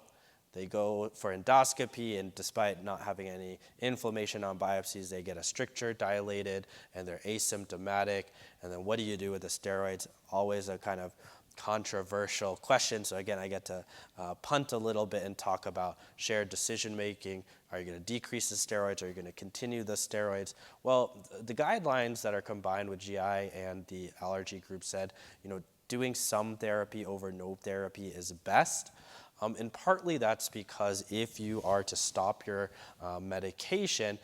Speaker 10: they go for endoscopy, and despite not having any inflammation on biopsies, they get a stricture dilated, and they're asymptomatic. And then what do you do with the steroids? Always a kind of controversial question. So again, I get to punt a little bit and talk about shared decision making. Are you going to decrease the steroids? Are you going to continue the steroids? Well, the guidelines that are combined with GI and the allergy group said, doing some therapy over no therapy is best. And partly that's because if you are to stop your medication,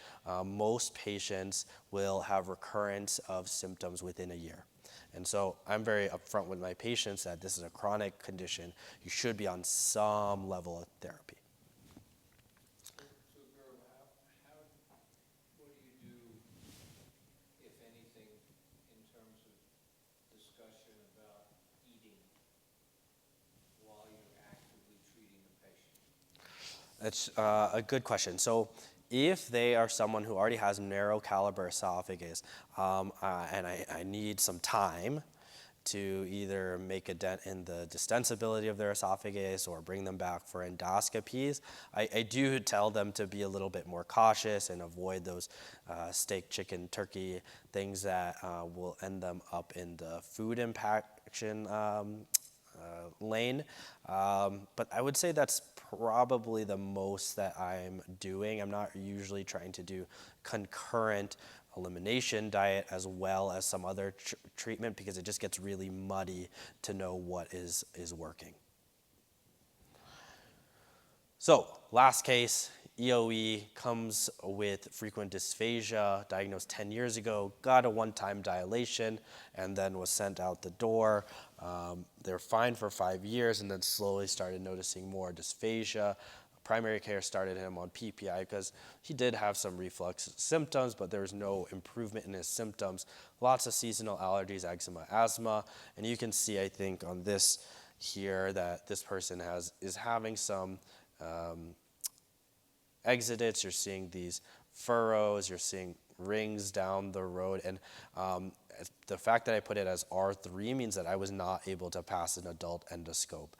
Speaker 10: most patients will have recurrence of symptoms within a year. And so I'm very upfront with my patients that this is a chronic condition. You should be on some level of therapy.
Speaker 4: So Gaurav, what do you do, if anything, in terms of discussion about eating while you're actively treating the patient?
Speaker 10: That's a good question. So if they are someone who already has narrow caliber esophagus, and I need some time to either make a dent in the distensibility of their esophagus or bring them back for endoscopies, I do tell them to be a little bit more cautious and avoid those steak, chicken, turkey things that will end them up in the food impaction lane. But I would say that's probably the most that I'm doing. I'm not usually trying to do concurrent elimination diet as well as some other treatment, because it just gets really muddy to know what is working. So last case, EOE comes with frequent dysphagia, diagnosed 10 years ago, got a one-time dilation, and then was sent out the door. They're fine for 5 years and then slowly started noticing more dysphagia. Primary care started him on PPI because he did have some reflux symptoms, but there was no improvement in his symptoms. Lots of seasonal allergies, eczema, asthma, and you can see, I think, on this here that this person is having some exudates. You're seeing these furrows, you're seeing rings down the road, and the fact that I put it as R3 means that I was not able to pass an adult endoscope.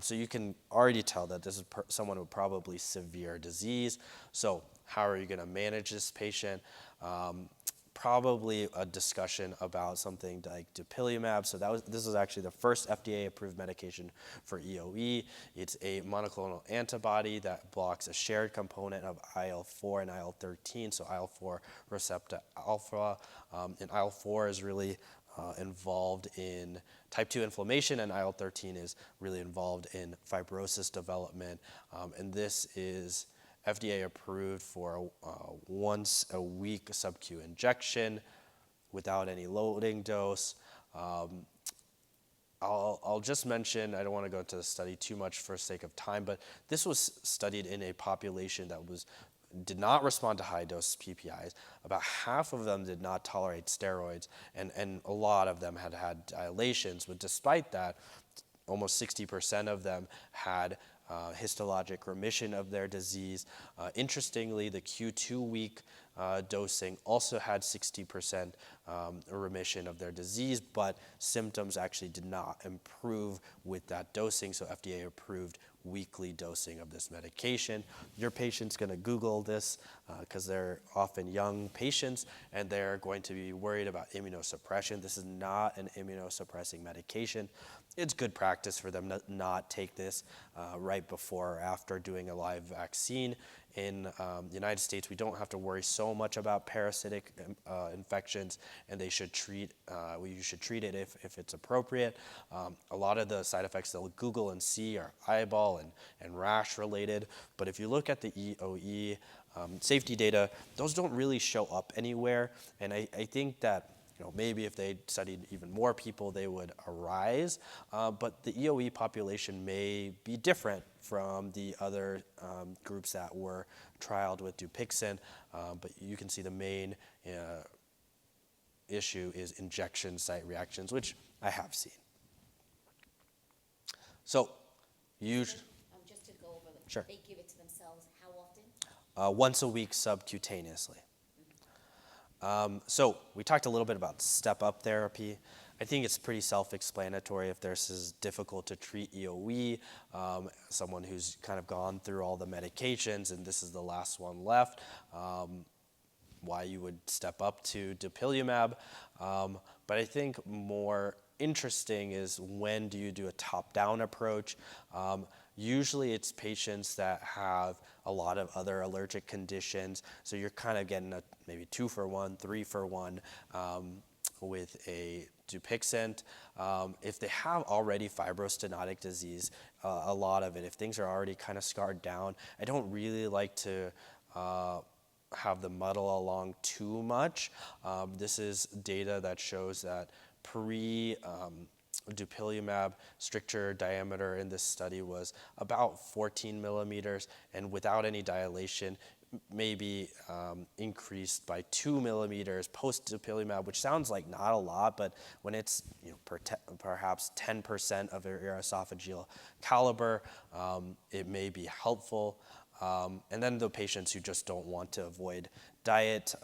Speaker 10: So you can already tell that this is someone with probably severe disease. So how are you going to manage this patient? Probably a discussion about something like dupilumab. So this is actually the first FDA-approved medication for EOE. It's a monoclonal antibody that blocks a shared component of IL-4 and IL-13, so IL-4 receptor alpha. And IL-4 is really involved in type 2 inflammation, and IL-13 is really involved in fibrosis development. And this is FDA approved for a once a week sub-Q injection without any loading dose. I'll just mention, I don't want to go into the study too much for sake of time, but this was studied in a population that did not respond to high-dose PPIs. About half of them did not tolerate steroids, and a lot of them had dilations. But despite that, almost 60% of them had histologic remission of their disease. Interestingly, the Q2 week dosing also had 60% remission of their disease, but symptoms actually did not improve with that dosing, so FDA approved weekly dosing of this medication. Your patient's going to Google this because they're often young patients and they're going to be worried about immunosuppression. This is not an immunosuppressing medication. It's good practice for them to not take this right before or after doing a live vaccine. In the United States, we don't have to worry so much about parasitic infections, and you should treat it if it's appropriate. A lot of the side effects they'll Google and see are eyeball and rash related, but if you look at the EOE safety data, those don't really show up anywhere, and I think that maybe if they studied even more people, they would arise. But the EOE population may be different from the other groups that were trialed with Dupixent. But you can see the main issue is injection site reactions, which I have seen. So,
Speaker 2: Just to go over them.
Speaker 10: Sure.
Speaker 2: They give it to themselves how often?
Speaker 10: Once a week subcutaneously. So we talked a little bit about step-up therapy. I think it's pretty self-explanatory if this is difficult to treat EOE, someone who's kind of gone through all the medications and this is the last one left, why you would step up to dupilumab. But I think more interesting is when do you do a top-down approach. Usually it's patients that have a lot of other allergic conditions, so you're kind of getting maybe 2 for 1, 3 for 1 with a Dupixent. If they have already fibrostenotic disease, a lot of it, if things are already kind of scarred down, I don't really like to have them muddle along too much. This is data that shows that dupilumab stricture diameter in this study was about 14 millimeters, and without any dilation, maybe increased by 2 millimeters post dupilumab, which sounds like not a lot, but when it's perhaps 10% of your esophageal caliber, it may be helpful. And then the patients who just don't want to avoid diet,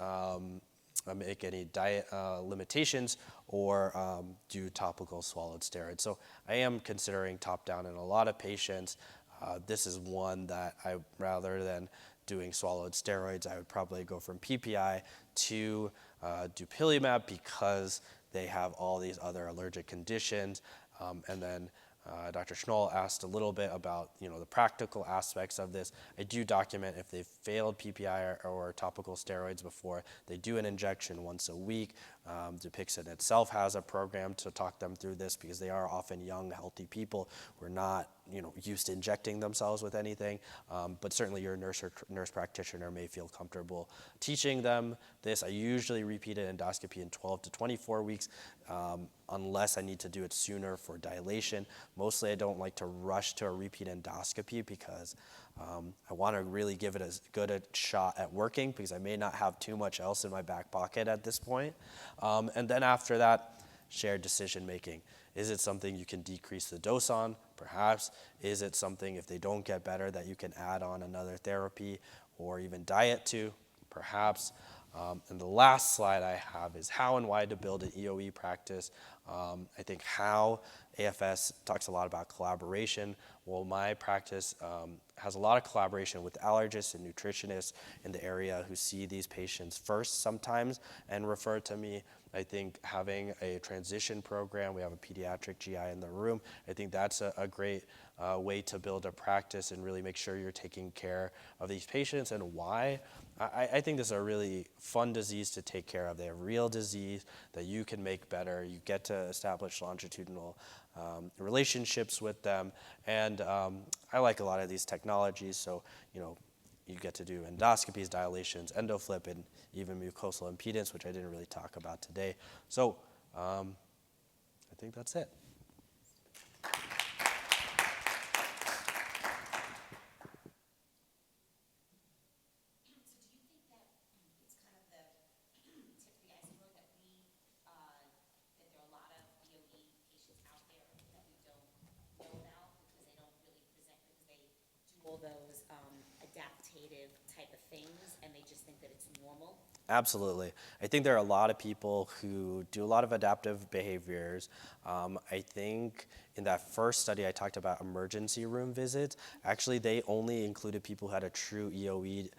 Speaker 10: make any diet limitations, or do topical swallowed steroids. So I am considering top-down in a lot of patients. This is one that rather than doing swallowed steroids, I would probably go from PPI to dupilumab because they have all these other allergic conditions. And then Dr. Schnoll asked a little bit about, the practical aspects of this. I do document if they've failed PPI or topical steroids before, they do an injection once a week. Dupixent itself has a program to talk them through this because they are often young, healthy people who are not, used to injecting themselves with anything. But certainly your nurse practitioner may feel comfortable teaching them this. I usually repeat an endoscopy in 12 to 24 weeks, unless I need to do it sooner for dilation. Mostly I don't like to rush to a repeat endoscopy because I want to really give it as good a shot at working because I may not have too much else in my back pocket at this point. And then after that, shared decision making. Is it something you can decrease the dose on? Perhaps. Is it something, if they don't get better, that you can add on another therapy or even diet to? Perhaps. And the last slide I have is how and why to build an EOE practice. I think how AFS talks a lot about collaboration. Well, my practice has a lot of collaboration with allergists and nutritionists in the area who see these patients first sometimes and refer to me. I think having a transition program, we have a pediatric GI in the room, I think that's a great way to build a practice and really make sure you're taking care of these patients. And why? I think this is a really fun disease to take care of. They have real disease that you can make better. You get to establish longitudinal relationships with them. And I like a lot of these technologies. So, you get to do endoscopies, dilations, endoflip, and even mucosal impedance, which I didn't really talk about today. So I think that's it.
Speaker 2: So do you think that it's kind of the tip of the iceberg that that there are a lot of EOE patients out there that we don't know about because they don't really present, because they do all those adaptative type of things and they just think that it's normal?
Speaker 10: Absolutely. I think there are a lot of people who do a lot of adaptive behaviors. I think in that first study I talked about emergency room visits, actually they only included people who had a true EOE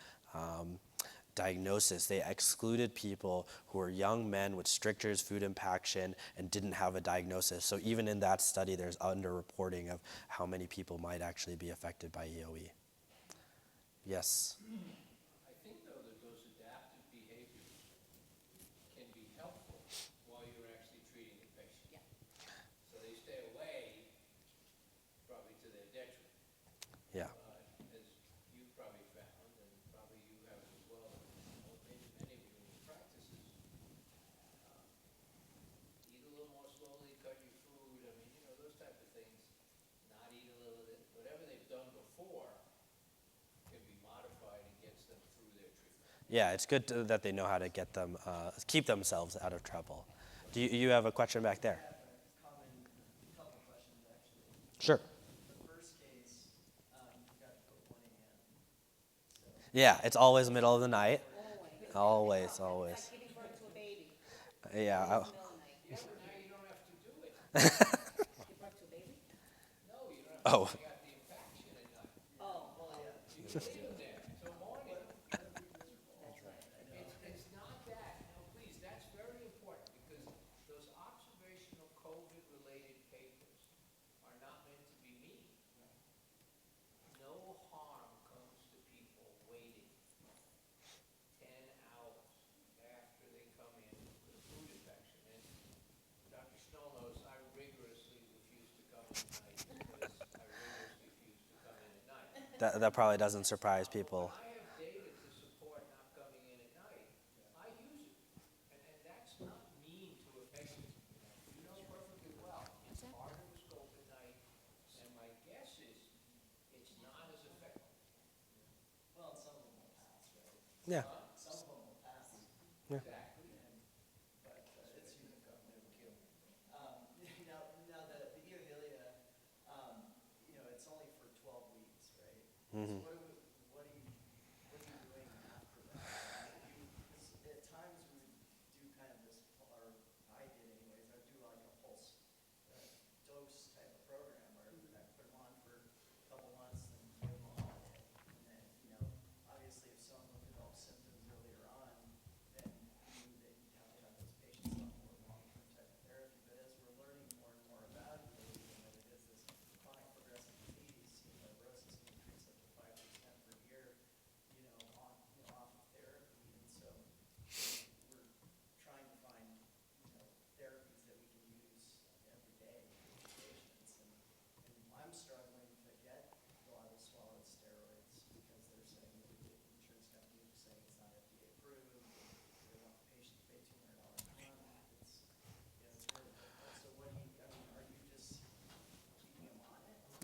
Speaker 10: diagnosis. They excluded people who were young men with strictures, food impaction, and didn't have a diagnosis. So even in that study, there's underreporting of how many people might actually be affected by EOE. Yes?
Speaker 4: I think, though, that those adaptive behaviors can be helpful while you're actually treating the patient.
Speaker 2: Yeah.
Speaker 4: So they stay away, probably to their detriment.
Speaker 10: Yeah.
Speaker 4: As you've probably found, and probably you have as well, or maybe many of you in your practices, eat a little more slowly, cut your food, those type of things, not eat a little bit, whatever they've done before can be modified and gets them through their treatment.
Speaker 10: Yeah, it's good that they know how to get them, keep themselves out of trouble. Do you have a question back there?
Speaker 13: I have a couple questions actually.
Speaker 10: Sure.
Speaker 13: The first case, you forgot to put 1 a.m. So
Speaker 10: Yeah, it's always middle of the night.
Speaker 2: Always.
Speaker 10: Always.
Speaker 2: Like giving birth to a baby.
Speaker 10: Yeah.
Speaker 2: Middle of the night.
Speaker 4: Yeah, but now you don't have to do it.
Speaker 2: Give birth to a baby?
Speaker 4: No, you don't have
Speaker 10: Oh.
Speaker 4: to. You got the impaction at night.
Speaker 2: Oh.
Speaker 13: well, yeah.
Speaker 4: You can leave them there till morning.
Speaker 2: That's right.
Speaker 4: It's not that. No, please, that's very important because those observational COVID-related papers are not meant to be mean. No harm comes to people waiting 10 hours after they come in with a food infection. And Dr. Snow knows I rigorously refuse to come in at night because I rigorously refuse to come in at night.
Speaker 10: That probably doesn't surprise people.
Speaker 4: I have data to support not coming in at night. I use it. And that's not mean to a patient. You know perfectly well. It's harder to scope at night. And my guess is it's not as effective.
Speaker 13: Well, some of them will pass, right?
Speaker 10: Yeah.
Speaker 13: Some of them will pass.
Speaker 4: Exactly.
Speaker 13: But it's human cognitive. Now the eohilia, it's only for 12 weeks, right? So what are you doing after that? Because at times we would do kind of this, or I did anyways, I would do like a pulse dose type of program where I put them on for a couple months and give them a holiday. And then, obviously if someone develops symptoms earlier on, then you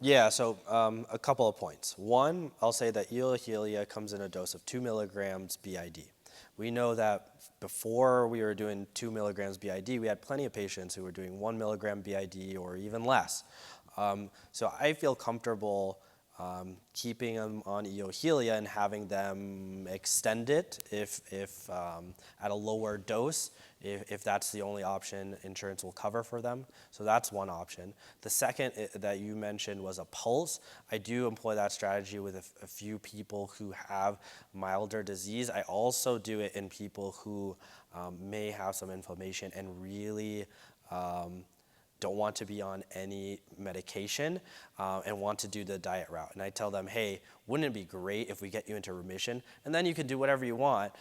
Speaker 10: Yeah, so a couple of points. One, I'll say that eohilia comes in a dose of 2 milligrams BID. We know that before we were doing 2 milligrams BID, we had plenty of patients who were doing 1 milligram BID or even less. So I feel comfortable keeping them on eohilia and having them extend it if at a lower dose, if that's the only option insurance will cover for them. So that's one option. The second that you mentioned was a pulse. I do employ that strategy with a few people who have milder disease. I also do it in people who may have some inflammation and really don't want to be on any medication and want to do the diet route. And I tell them, hey, wouldn't it be great if we get you into remission? And then you can do whatever you want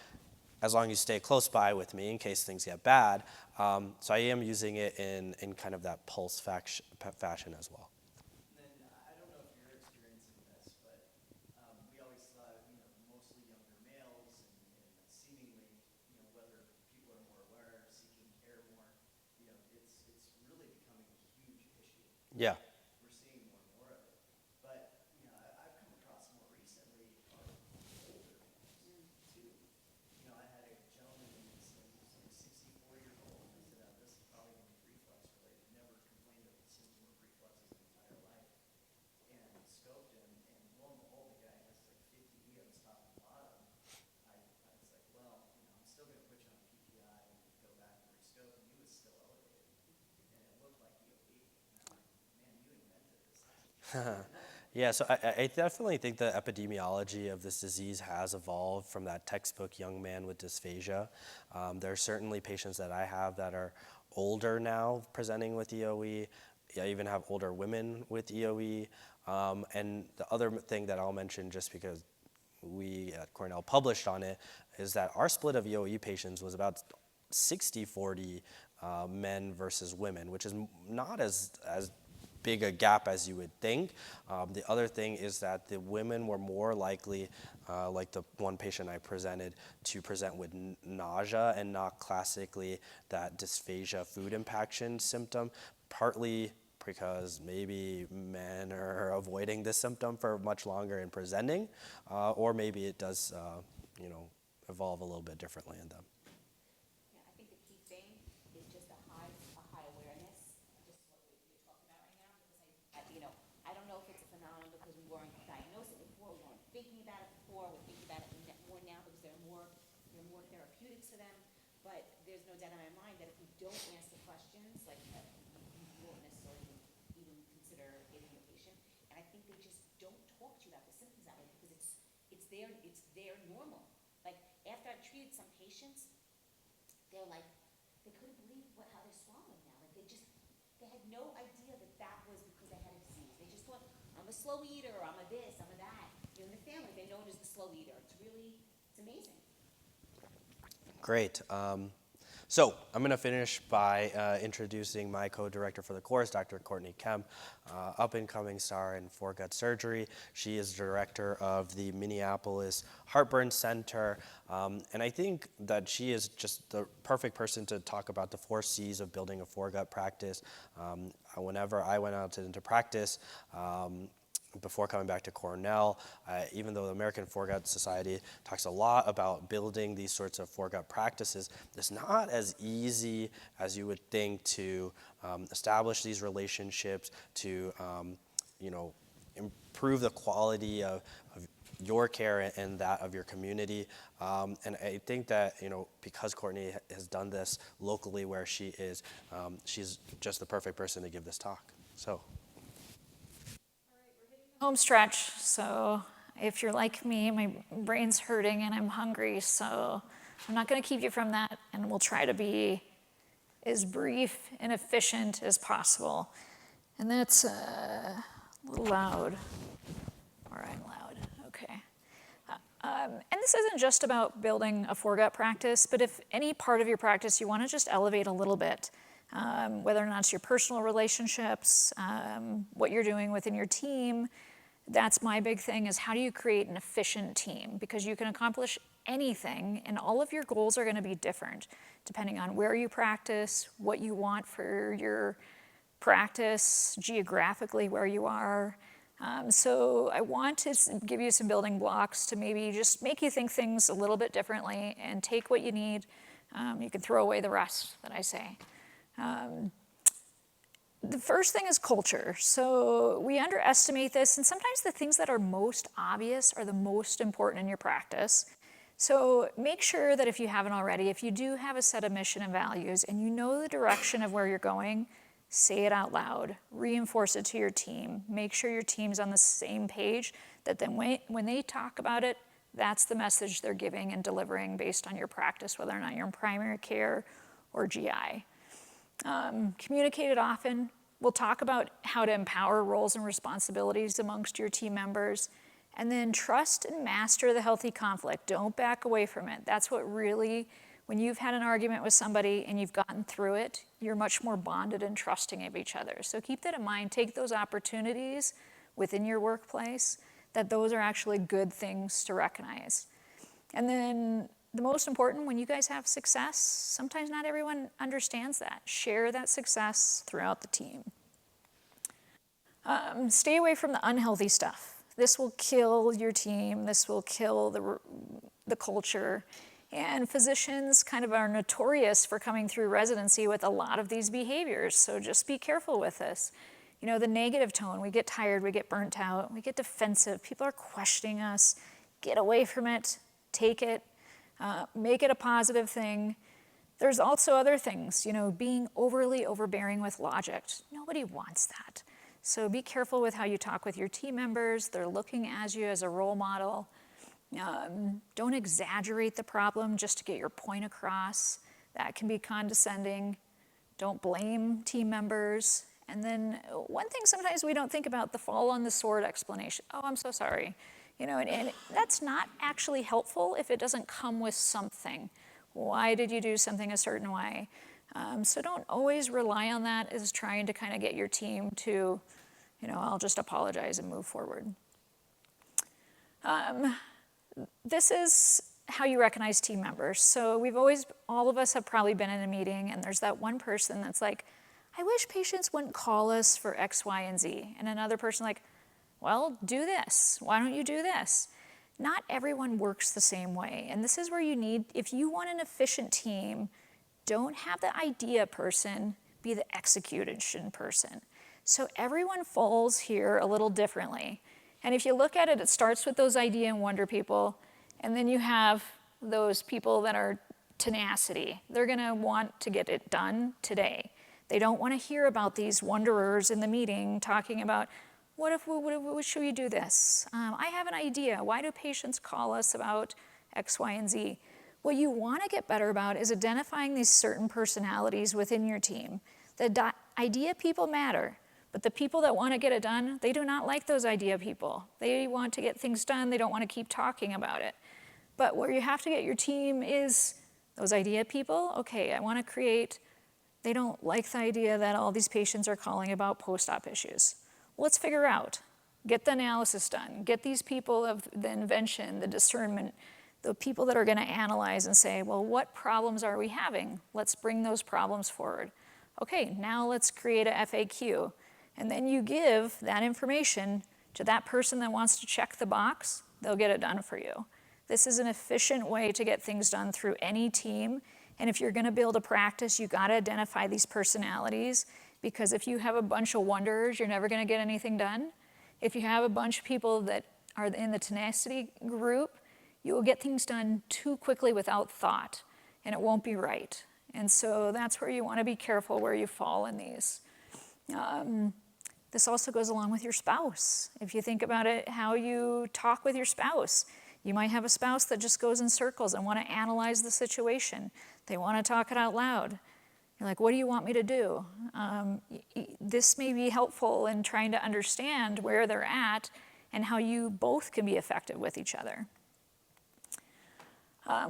Speaker 10: as long as you stay close by with me in case things get bad. So I am using it in kind of that pulse fashion as well.
Speaker 13: And then I don't know if you're experiencing this, but we always thought, mostly younger males and seemingly, whether people are more aware, seeking care more, it's really becoming a huge issue.
Speaker 10: Yeah.
Speaker 13: We're seeing more and more of it. But, I've come across more recently older males too. I had a gentleman in his 64 years old. I said, this is probably going to be reflux related. Never complained of a symptom of reflux his entire life. And scoped him, and lo and behold, the guy has like 50 EOs top and bottom. I was like, well, I'm still going to put you on PPI and go back and rescope, and he was still elevated. And it looked like EOE. And I'm like, man, you invented this.
Speaker 10: Yeah, so I definitely think the epidemiology of this disease has evolved from that textbook young man with dysphagia. There are certainly patients that I have that are older now presenting with EOE. I even have older women with EOE. And the other thing that I'll mention, just because we at Cornell published on it, is that our split of EOE patients was about 60-40 men versus women, which is not as big a gap as you would think. The other thing is that the women were more likely, like the one patient I presented, to present with nausea and not classically that dysphagia food impaction symptom, partly because maybe men are avoiding this symptom for much longer in presenting, or maybe it does, evolve a little bit differently in them.
Speaker 2: Yeah, I think the key thing is just a high awareness, just what you're talking about right now, because I don't know if it's a phenomenon because we weren't diagnosed it before, we weren't thinking about it before, we're thinking about it more now because there are more therapeutics to them, but there's no doubt in my mind that if we don't ask the questions, like, you won't necessarily even consider giving the patient, and I think they just don't talk to you about the symptoms that way because it's their normal. Like, after I've treated some patients, they're like, they couldn't believe how they're swallowing now. Like, they had no idea that was because they had a disease. They just thought, I'm a slow eater, or I'm a this, I'm a that. In the family, they're known as the slow eater. It's amazing.
Speaker 10: Great. So I'm going to finish by introducing my co-director for the course, Dr. Courtney Kemp, up-and-coming star in foregut surgery. She is director of the Minneapolis Heartburn Center, and I think that she is just the perfect person to talk about the 4 C's of building a foregut practice. Whenever I went out into practice, before coming back to Cornell, even though the American Foregut Society talks a lot about building these sorts of foregut practices, it's not as easy as you would think to establish these relationships, to improve the quality of your care and that of your community. And I think that, because Courtney has done this locally where she is, she's just the perfect person to give this talk. So.
Speaker 8: Home stretch, so if you're like me, my brain's hurting and I'm hungry, so I'm not going to keep you from that, and we'll try to be as brief and efficient as possible. And that's a little loud. All right, loud, okay. And this isn't just about building a foregut practice, but if any part of your practice you want to just elevate a little bit, whether or not it's your personal relationships, what you're doing within your team, that's my big thing, is how do you create an efficient team? Because you can accomplish anything, and all of your goals are going to be different depending on where you practice, what you want for your practice geographically where you are. So I want to give you some building blocks to maybe just make you think things a little bit differently and take what you need. You can throw away the rest that I say. The first thing is culture. So we underestimate this, and sometimes the things that are most obvious are the most important in your practice. So make sure that if you haven't already, if you do have a set of mission and values and you know the direction of where you're going, say it out loud, reinforce it to your team, make sure your team's on the same page, that then when they talk about it, that's the message they're giving and delivering based on your practice, whether or not you're in primary care or GI. Communicate it often. We'll talk about how to empower roles and responsibilities amongst your team members. And then trust and master the healthy conflict. Don't back away from it. That's what really, when you've had an argument with somebody and you've gotten through it, you're much more bonded and trusting of each other. So keep that in mind. Take those opportunities within your workplace, that those are actually good things to recognize. And then the most important, when you guys have success, sometimes not everyone understands that. Share that success throughout the team. Stay away from the unhealthy stuff. This will kill your team. This will kill the culture. And physicians kind of are notorious for coming through residency with a lot of these behaviors. So just be careful with this. You know, the negative tone, we get tired, we get burnt out, we get defensive. People are questioning us. Get away from it. Take it. Make it a positive thing. There's also other things, you know, being overly overbearing with logic. Nobody wants that. So be careful with how you talk with your team members. They're looking at you as a role model. Don't exaggerate the problem just to get your point across. That can be condescending. Don't blame team members. And then one thing sometimes we don't think about, the fall on the sword explanation. Oh, I'm so sorry. You know, and that's not actually helpful if it doesn't come with something. Why did you do something a certain way? So don't always rely on that as trying to kind of get your team to, you know, I'll just apologize and move forward. This is how you recognize team members. So all of us have probably been in a meeting and there's that one person that's like, I wish patients wouldn't call us for X, Y, and Z. And another person like, well, do this. Why don't you do this? Not everyone works the same way. And this is where you need, if you want an efficient team, don't have the idea person be the execution person. So everyone falls here a little differently. And if you look at it, it starts with those idea and wonder people, and then you have those people that are tenacity. They're gonna want to get it done today. They don't wanna hear about these wanderers in the meeting talking about, what should we do this? I have an idea. Why do patients call us about X, Y, and Z? What you want to get better about is identifying these certain personalities within your team. The idea people matter, but the people that want to get it done, they do not like those idea people. They want to get things done. They don't want to keep talking about it. But where you have to get your team is those idea people. Okay, I want to create, they don't like the idea that all these patients are calling about post-op issues. Let's figure out, get the analysis done, get these people of the invention, the discernment, the people that are gonna analyze and say, well, what problems are we having? Let's bring those problems forward. Okay, now let's create a FAQ. And then you give that information to that person that wants to check the box, they'll get it done for you. This is an efficient way to get things done through any team. And if you're gonna build a practice, you gotta identify these personalities, because if you have a bunch of wanderers, you're never gonna get anything done. If you have a bunch of people that are in the tenacity group, you will get things done too quickly without thought, and it won't be right. And so that's where you wanna be careful where you fall in these. This also goes along with your spouse. If you think about it, how you talk with your spouse. You might have a spouse that just goes in circles and wanna analyze the situation. They wanna talk it out loud. You're like, what do you want me to do? This may be helpful in trying to understand where they're at and how you both can be effective with each other.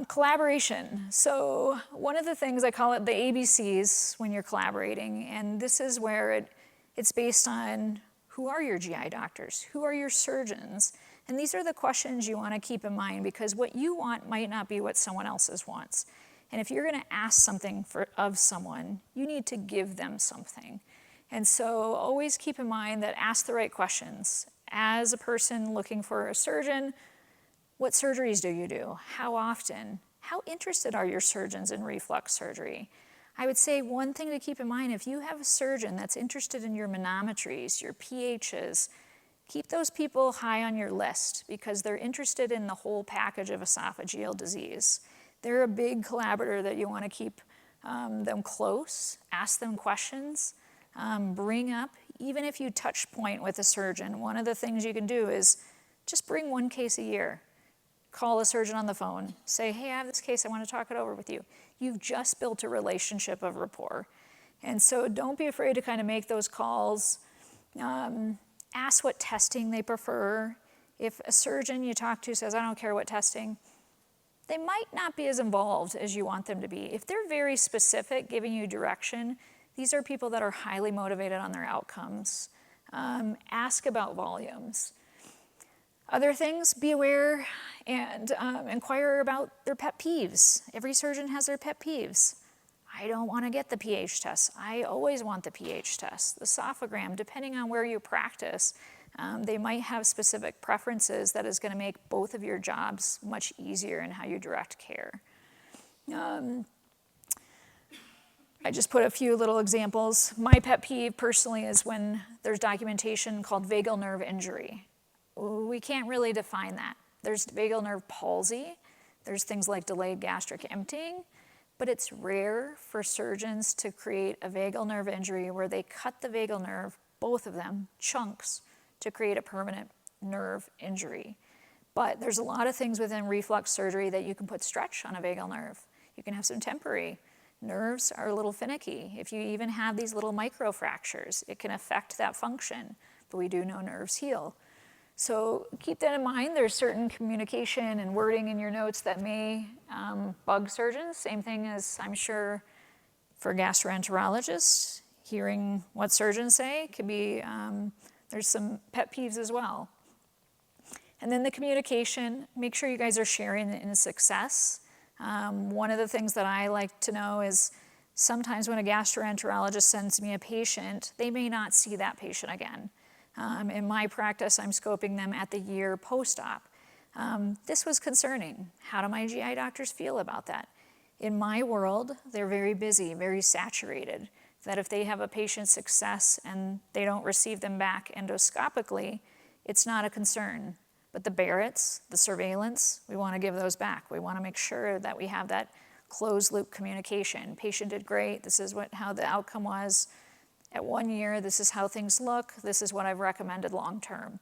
Speaker 8: Collaboration. So one of the things, I call it the ABCs when you're collaborating, and this is where it's based on who are your GI doctors? Who are your surgeons? And these are the questions you want to keep in mind, because what you want might not be what someone else's wants. And if you're going to ask something of someone, you need to give them something. And so always keep in mind that ask the right questions. As a person looking for a surgeon, what surgeries do you do? How often? How interested are your surgeons in reflux surgery? I would say one thing to keep in mind, if you have a surgeon that's interested in your manometries, your pHs, keep those people high on your list because they're interested in the whole package of esophageal disease. They're a big collaborator that you want to keep them close, ask them questions, bring up, even if you touch point with a surgeon, one of the things you can do is just bring one case a year. Call a surgeon on the phone, say, hey, I have this case, I want to talk it over with you. You've just built a relationship of rapport. And so don't be afraid to kind of make those calls. Ask what testing they prefer. If a surgeon you talk to says, I don't care what testing, they might not be as involved as you want them to be. If they're very specific, giving you direction, these are people that are highly motivated on their outcomes. Ask about volumes. Other things, be aware and inquire about their pet peeves. Every surgeon has their pet peeves. I don't want to get the pH test. I always want the pH test. The esophagram, depending on where you practice, they might have specific preferences that is going to make both of your jobs much easier in how you direct care. I just put a few little examples. My pet peeve personally is when there's documentation called vagal nerve injury. We can't really define that. There's vagal nerve palsy. There's things like delayed gastric emptying, but it's rare for surgeons to create a vagal nerve injury where they cut the vagal nerve, both of them, chunks, to create a permanent nerve injury. But there's a lot of things within reflux surgery that you can put stretch on a vagal nerve. You can have some temporary. Nerves are a little finicky. If you even have these little microfractures, it can affect that function, but we do know nerves heal. So keep that in mind. There's certain communication and wording in your notes that may bug surgeons. Same thing as I'm sure for gastroenterologists, hearing what surgeons say could be, there's some pet peeves as well. And then the communication, make sure you guys are sharing in success. One of the things that I like to know is sometimes when a gastroenterologist sends me a patient, they may not see that patient again. In my practice, I'm scoping them at the year post-op. This was concerning. How do my GI doctors feel about that? In my world, they're very busy, very saturated, that if they have a patient success and they don't receive them back endoscopically, it's not a concern. But the Barrett's, the surveillance, we want to give those back. We want to make sure that we have that closed loop communication. Patient did great. This is how the outcome was. At 1 year, this is how things look. This is what I've recommended long term.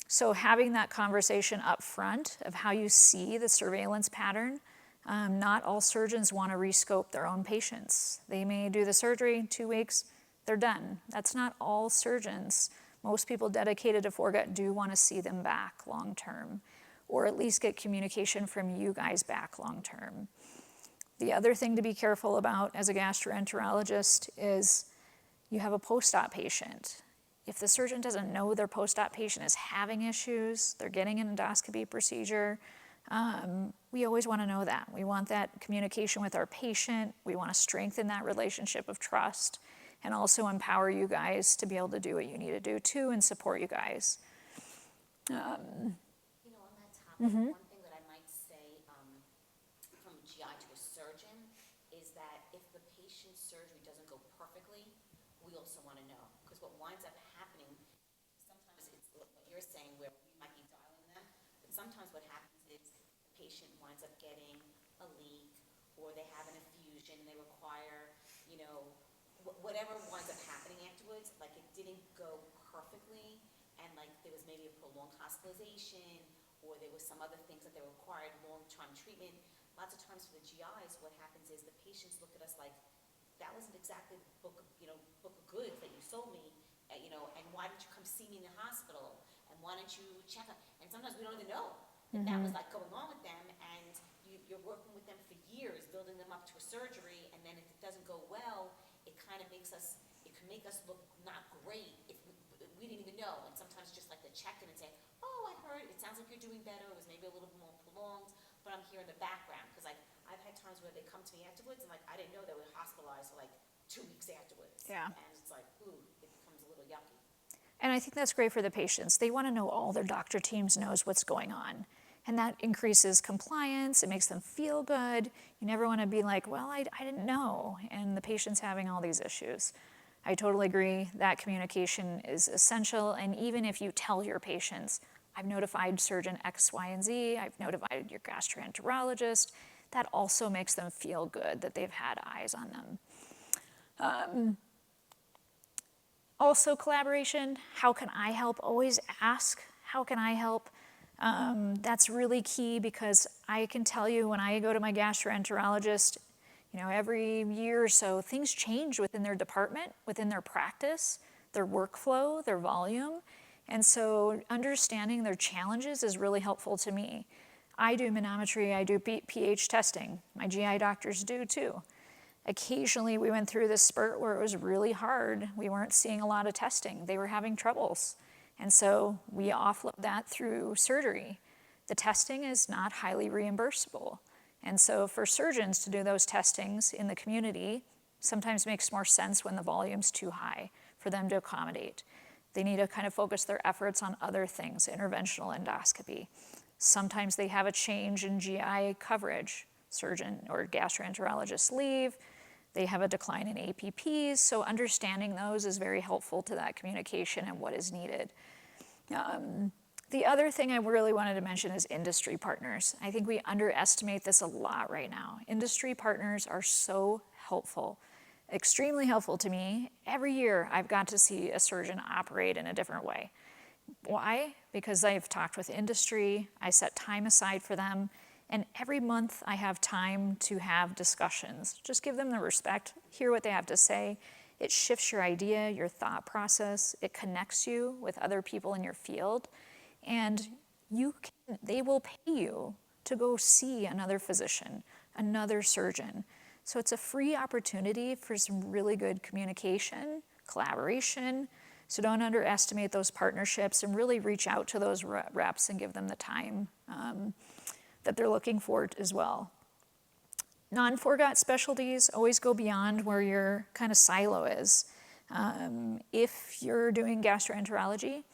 Speaker 8: So having that conversation up front of how you see the surveillance pattern, not all surgeons want to rescope their own patients. They may do the surgery, 2 weeks, they're done. That's not all surgeons. Most people dedicated to foregut do want to see them back long term, or at least get communication from you guys back long term. The other thing to be careful about as a gastroenterologist is you have a post-op patient. If the surgeon doesn't know their post-op patient is having issues, they're getting an endoscopy procedure, we always want to know that. We want that communication with our patient. We want to strengthen that relationship of trust and also empower you guys to be able to do what you need to do too and support you guys.
Speaker 2: You know, on that topic, one thing that I might say from GI to a surgeon is that if the patient's surgery doesn't go perfectly, we also want to know. Because what winds up happening, sometimes it's what you're saying where we might be dialing them, but sometimes what happens is the patient winds up getting a leak or they have an effusion and they require, you know, whatever winds up happening afterwards, like it didn't go perfectly and like there was maybe a prolonged hospitalization or there was some other things that they required long-term treatment. Lots of times for the GIs, what happens is the patients look at us like, that wasn't exactly the book of goods that you sold me, and why didn't you come see me in the hospital? And why don't you check up? And sometimes we don't even know that that was like going on with them, and you're working with them for years, building them up to a surgery, and then if it doesn't go well, it kind of makes us, it can make us look not great if we didn't even know. And sometimes just like to check in and say, oh, I heard, it sounds like you're doing better, it was maybe a little bit more prolonged, but I'm here in the background. Because like, I've had times where they come to me afterwards and like, I didn't know they were hospitalized for like 2 weeks afterwards.
Speaker 8: Yeah.
Speaker 2: And it's like, ooh, it becomes a little yucky.
Speaker 8: And I think that's great for the patients. They want to know all their doctor teams knows what's going on. And that increases compliance. It makes them feel good. You never want to be like, well, I didn't know, and the patient's having all these issues. I totally agree that communication is essential. And even if you tell your patients, I've notified surgeon X, Y, and Z, I've notified your gastroenterologist, that also makes them feel good that they've had eyes on them. Also collaboration, how can I help? Always ask, how can I help? That's really key, because I can tell you when I go to my gastroenterologist, every year or so, things change within their department, within their practice, their workflow, their volume. And so understanding their challenges is really helpful to me. I do manometry, I do pH testing. My GI doctors do too. Occasionally we went through this spurt where it was really hard. We weren't seeing a lot of testing. They were having troubles. And so we offload that through surgery. The testing is not highly reimbursable. And so for surgeons to do those testings in the community sometimes makes more sense when the volume's too high for them to accommodate. They need to kind of focus their efforts on other things, interventional endoscopy. Sometimes they have a change in GI coverage. Surgeon or gastroenterologists leave. They have a decline in APPs, so understanding those is very helpful to that communication and what is needed. The other thing I really wanted to mention is industry partners. I think we underestimate this a lot right now. Industry partners are so helpful, extremely helpful to me. Every year I've got to see a surgeon operate in a different way. Why? Because I've talked with industry, I set time aside for them, and every month I have time to have discussions. Just give them the respect, hear what they have to say. It shifts your idea, your thought process. It connects you with other people in your field. And they will pay you to go see another physician, another surgeon. So it's a free opportunity for some really good communication, collaboration. So don't underestimate those partnerships, and really reach out to those reps and give them the time that they're looking for as well. Non-foregut specialties always go beyond where your kind of silo is. If you're doing gastroenterology,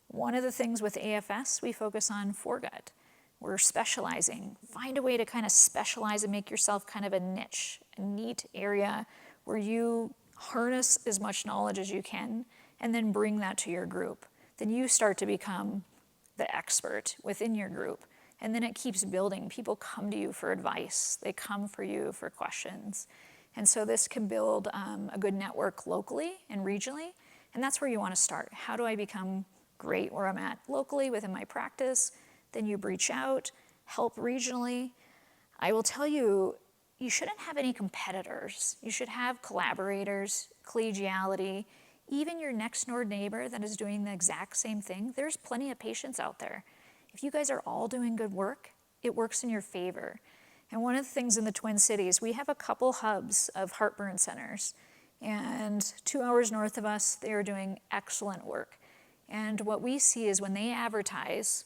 Speaker 8: one of the things with AFS, we focus on foregut. We're specializing. Find a way to kind of specialize and make yourself kind of a niche, a neat area where you harness as much knowledge as you can and then bring that to your group. Then you start to become the expert within your group. And then it keeps building. People come to you for advice. They come for you for questions. And so this can build a good network locally and regionally. And that's where you want to start. How do I become great where I'm at locally within my practice? Then you reach out, help regionally. I will tell you, you shouldn't have any competitors. You should have collaborators, collegiality. Even your next door neighbor that is doing the exact same thing, there's plenty of patients out there. If you guys are all doing good work, it works in your favor. And one of the things in the Twin Cities, we have a couple hubs of heartburn centers. And 2 hours north of us, they are doing excellent work. And what we see is when they advertise,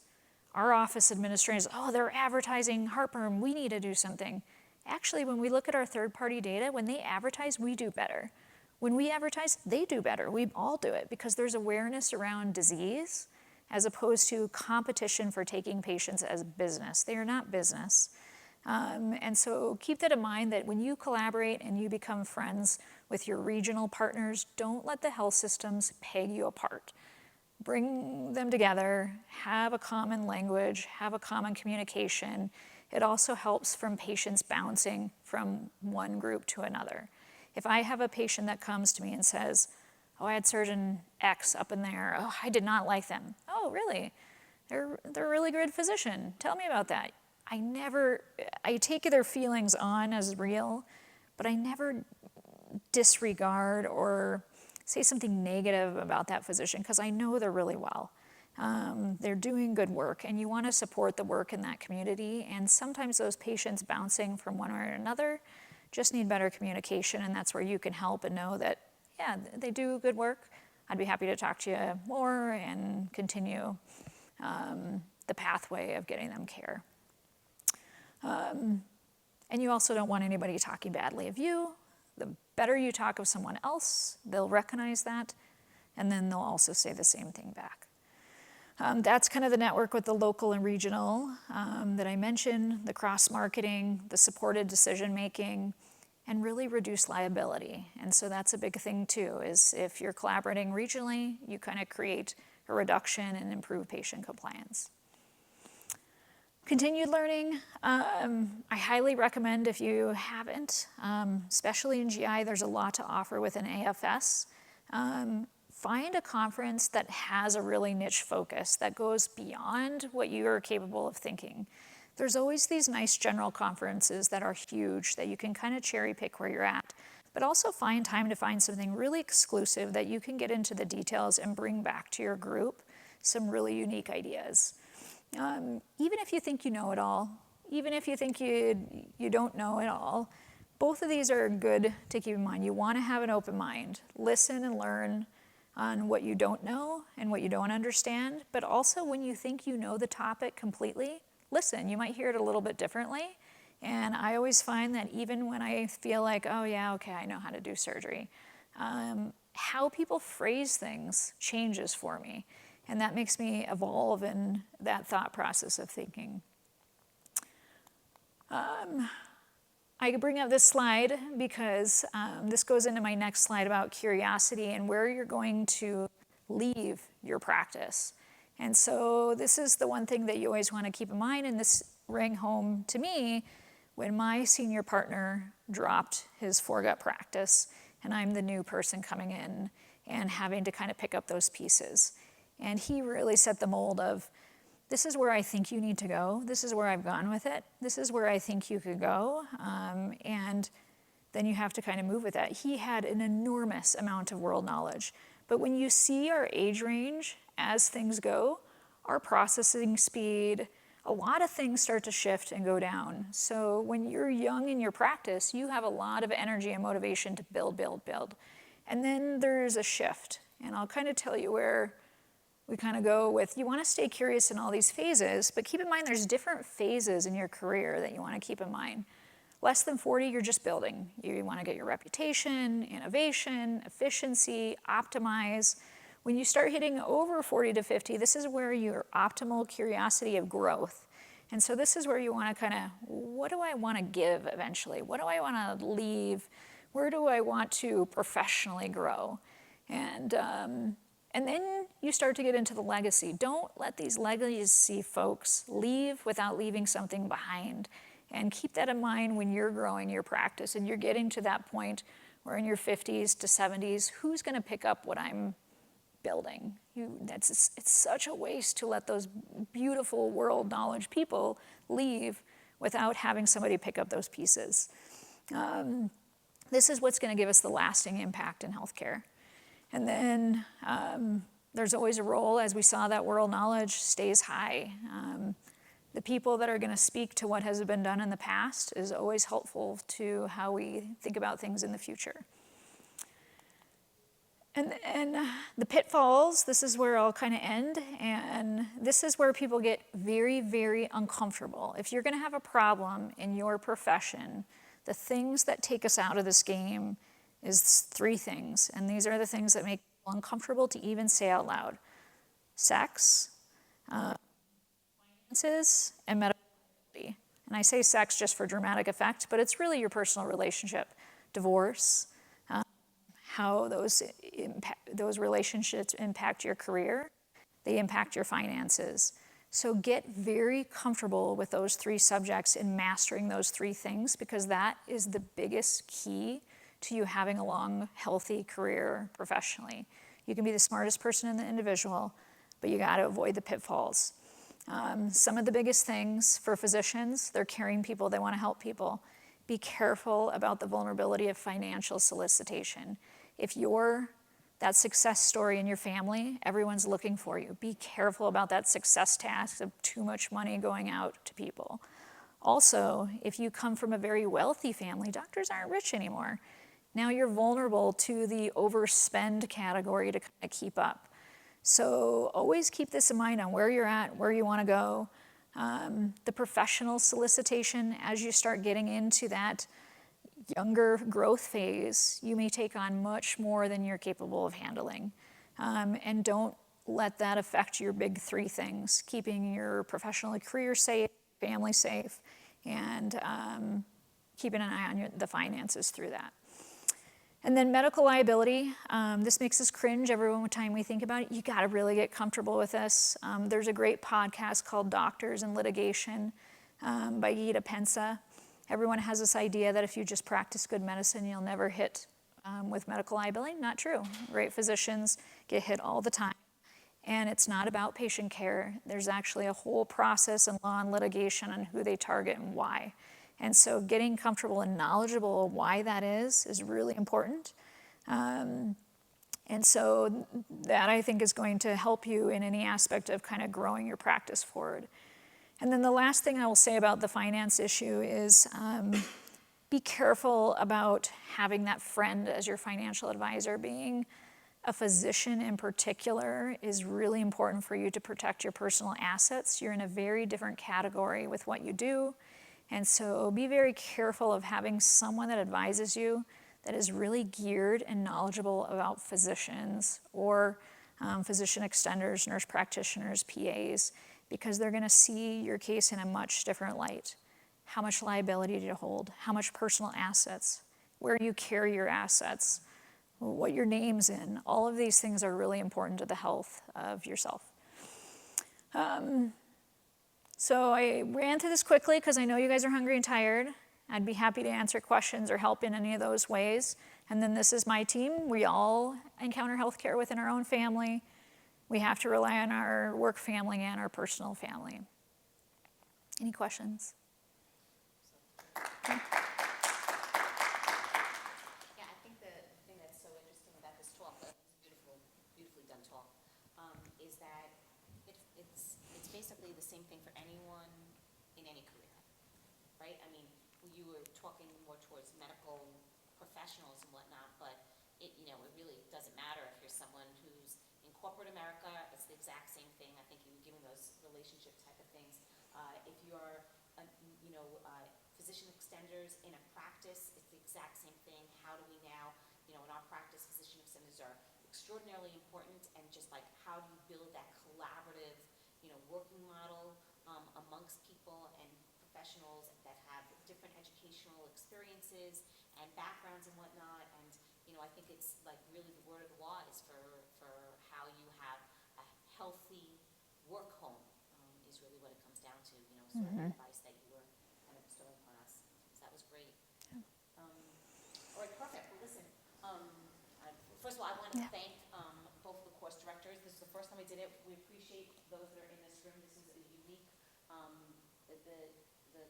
Speaker 8: our office administrators, oh, they're advertising heartburn, we need to do something. Actually, when we look at our third-party data, when they advertise, we do better. When we advertise, they do better. We all do it because there's awareness around disease, as opposed to competition for taking patients as business. They are not business. And so keep that in mind, that when you collaborate and you become friends with your regional partners, don't let the health systems peg you apart. Bring them together, have a common language, have a common communication. It also helps from patients bouncing from one group to another. If I have a patient that comes to me and says, oh, I had surgeon X up in there. Oh, I did not like them. Oh, really? They're a really good physician. Tell me about that. I take their feelings on as real, but I never disregard or say something negative about that physician because I know they're really well. They're doing good work, and you want to support the work in that community. And sometimes those patients bouncing from one or another just need better communication, and that's where you can help and know that, yeah, they do good work. I'd be happy to talk to you more and continue the pathway of getting them care. And you also don't want anybody talking badly of you. The better you talk of someone else, they'll recognize that, and then they'll also say the same thing back. That's kind of the network with the local and regional that I mentioned, the cross-marketing, the supported decision-making, and really reduce liability. And so that's a big thing too, is if you're collaborating regionally, you kind of create a reduction and improve patient compliance. Continued learning, I highly recommend if you haven't, especially in GI, there's a lot to offer with an AFS. Find a conference that has a really niche focus that goes beyond what you are capable of thinking. There's always these nice general conferences that are huge that you can kind of cherry pick where you're at, but also find time to find something really exclusive that you can get into the details and bring back to your group some really unique ideas. Even if you think you know it all, even if you think you don't know it all, both of these are good to keep in mind. You want to have an open mind. Listen and learn on what you don't know and what you don't understand, but also when you think you know the topic completely, listen. You might hear it a little bit differently, and I always find that even when I feel like, oh yeah, okay, I know how to do surgery, how people phrase things changes for me. And that makes me evolve in that thought process of thinking. I could bring up this slide because this goes into my next slide about curiosity and where you're going to leave your practice. And so this is the one thing that you always want to keep in mind, and this rang home to me when my senior partner dropped his foregut practice, and I'm the new person coming in and having to kind of pick up those pieces. And he really set the mold of, this is where I think you need to go. This is where I've gone with it. This is where I think you could go. And then you have to kind of move with that. He had an enormous amount of world knowledge. But when you see our age range as things go, our processing speed, a lot of things start to shift and go down. So when you're young in your practice, you have a lot of energy and motivation to build, build, build. And then there's a shift. And I'll kind of tell you where we kind of go with, you want to stay curious in all these phases, but keep in mind there's different phases in your career that you want to keep in mind. Less than 40, you're just building. You want to get your reputation, innovation, efficiency, optimize. When you start hitting over 40 to 50, this is where your optimal curiosity of growth. And so this is where you want to kind of, what do I want to give eventually? What do I want to leave? Where do I want to professionally grow? And then you start to get into the legacy. Don't let these legacy folks leave without leaving something behind. And keep that in mind when you're growing your practice and you're getting to that point where in your 50s to 70s, who's going to pick up what I'm building? It's such a waste to let those beautiful world knowledge people leave without having somebody pick up those pieces. This is what's going to give us the lasting impact in healthcare. And then there's always a role, as we saw, that world knowledge stays high. The people that are going to speak to what has been done in the past is always helpful to how we think about things in the future. And the pitfalls, this is where I'll kind of end, and this is where people get very, very uncomfortable. If you're going to have a problem in your profession, the things that take us out of this game is three things, and these are the things that make people uncomfortable to even say out loud. Sex, finances, and medical liability. And I say sex just for dramatic effect, but it's really your personal relationship. Divorce, how those relationships impact your career, they impact your finances. So get very comfortable with those three subjects and mastering those three things, because that is the biggest key to you having a long, healthy career professionally. You can be the smartest person in the individual, but you got to avoid the pitfalls. Some of the biggest things for physicians, they're caring people, they want to help people. Be careful about the vulnerability of financial solicitation. If you're that success story in your family, everyone's looking for you. Be careful about that success tax of too much money going out to people. Also, if you come from a very wealthy family, doctors aren't rich anymore. Now you're vulnerable to the overspend category to kind of keep up. So always keep this in mind on where you're at, where you want to go. The professional solicitation, as you start getting into that, younger growth phase, you may take on much more than you're capable of handling. And don't let that affect your big three things: keeping your professional career safe, family safe, and keeping an eye on the finances through that. And then medical liability, this makes us cringe every time we think about it. You gotta really get comfortable with this. There's a great podcast called Doctors and Litigation by Gita Pensa. Everyone has this idea that if you just practice good medicine, you'll never hit with medical liability. Not true. Great physicians get hit all the time. And it's not about patient care. There's actually a whole process in law and litigation on who they target and why. And so getting comfortable and knowledgeable of why that is really important. And so that, I think, is going to help you in any aspect of kind of growing your practice forward. And then the last thing I will say about the finance issue is be careful about having that friend as your financial advisor. Being a physician in particular is really important for you to protect your personal assets. You're in a very different category with what you do. And so be very careful of having someone that advises you that is really geared and knowledgeable about physicians or physician extenders, nurse practitioners, PAs, because they're gonna see your case in a much different light. How much liability do you hold? How much personal assets? Where you carry your assets? What your name's in? All of these things are really important to the health of yourself. So I ran through this quickly because I know you guys are hungry and tired. I'd be happy to answer questions or help in any of those ways. And then this is my team. We all encounter healthcare within our own family. We have to rely on our work family and our personal family. Any questions? Okay.
Speaker 2: Yeah, I think the thing that's so interesting about this talk, beautifully done talk, is that it's basically the same thing for anyone in any career, right? I mean, you were talking more towards medical professionals and whatnot, but it really doesn't matter if you're someone who's in corporate America. It's the exact same thing. I think you were giving those relationship type of things. If you're physician extenders in a practice, it's the exact same thing. How do we now, in our practice, physician extenders are extraordinarily important, and just like how do you build that collaborative, working model amongst people and professionals that have different educational experiences and backgrounds and whatnot. And I think it's like really the word of the wise for how you have a healthy work home is really what it comes down to. Sort of the advice that you were kind of bestowing upon us. So that was great. All right, perfect. Well, listen. First of all, I want to thank both of the course directors. This is the first time we did it. We appreciate those that are in this room. This is a unique, the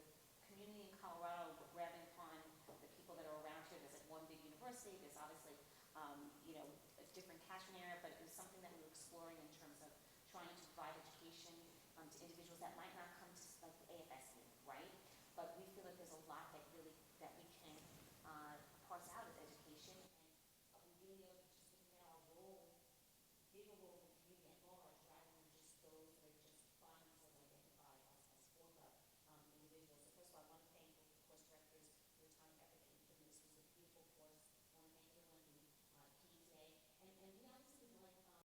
Speaker 2: community in Colorado, grabbing upon the people that are around here. There's like one big university. There's obviously, a different catchment area, but it was something that we were exploring in terms of trying to provide education to individuals that might not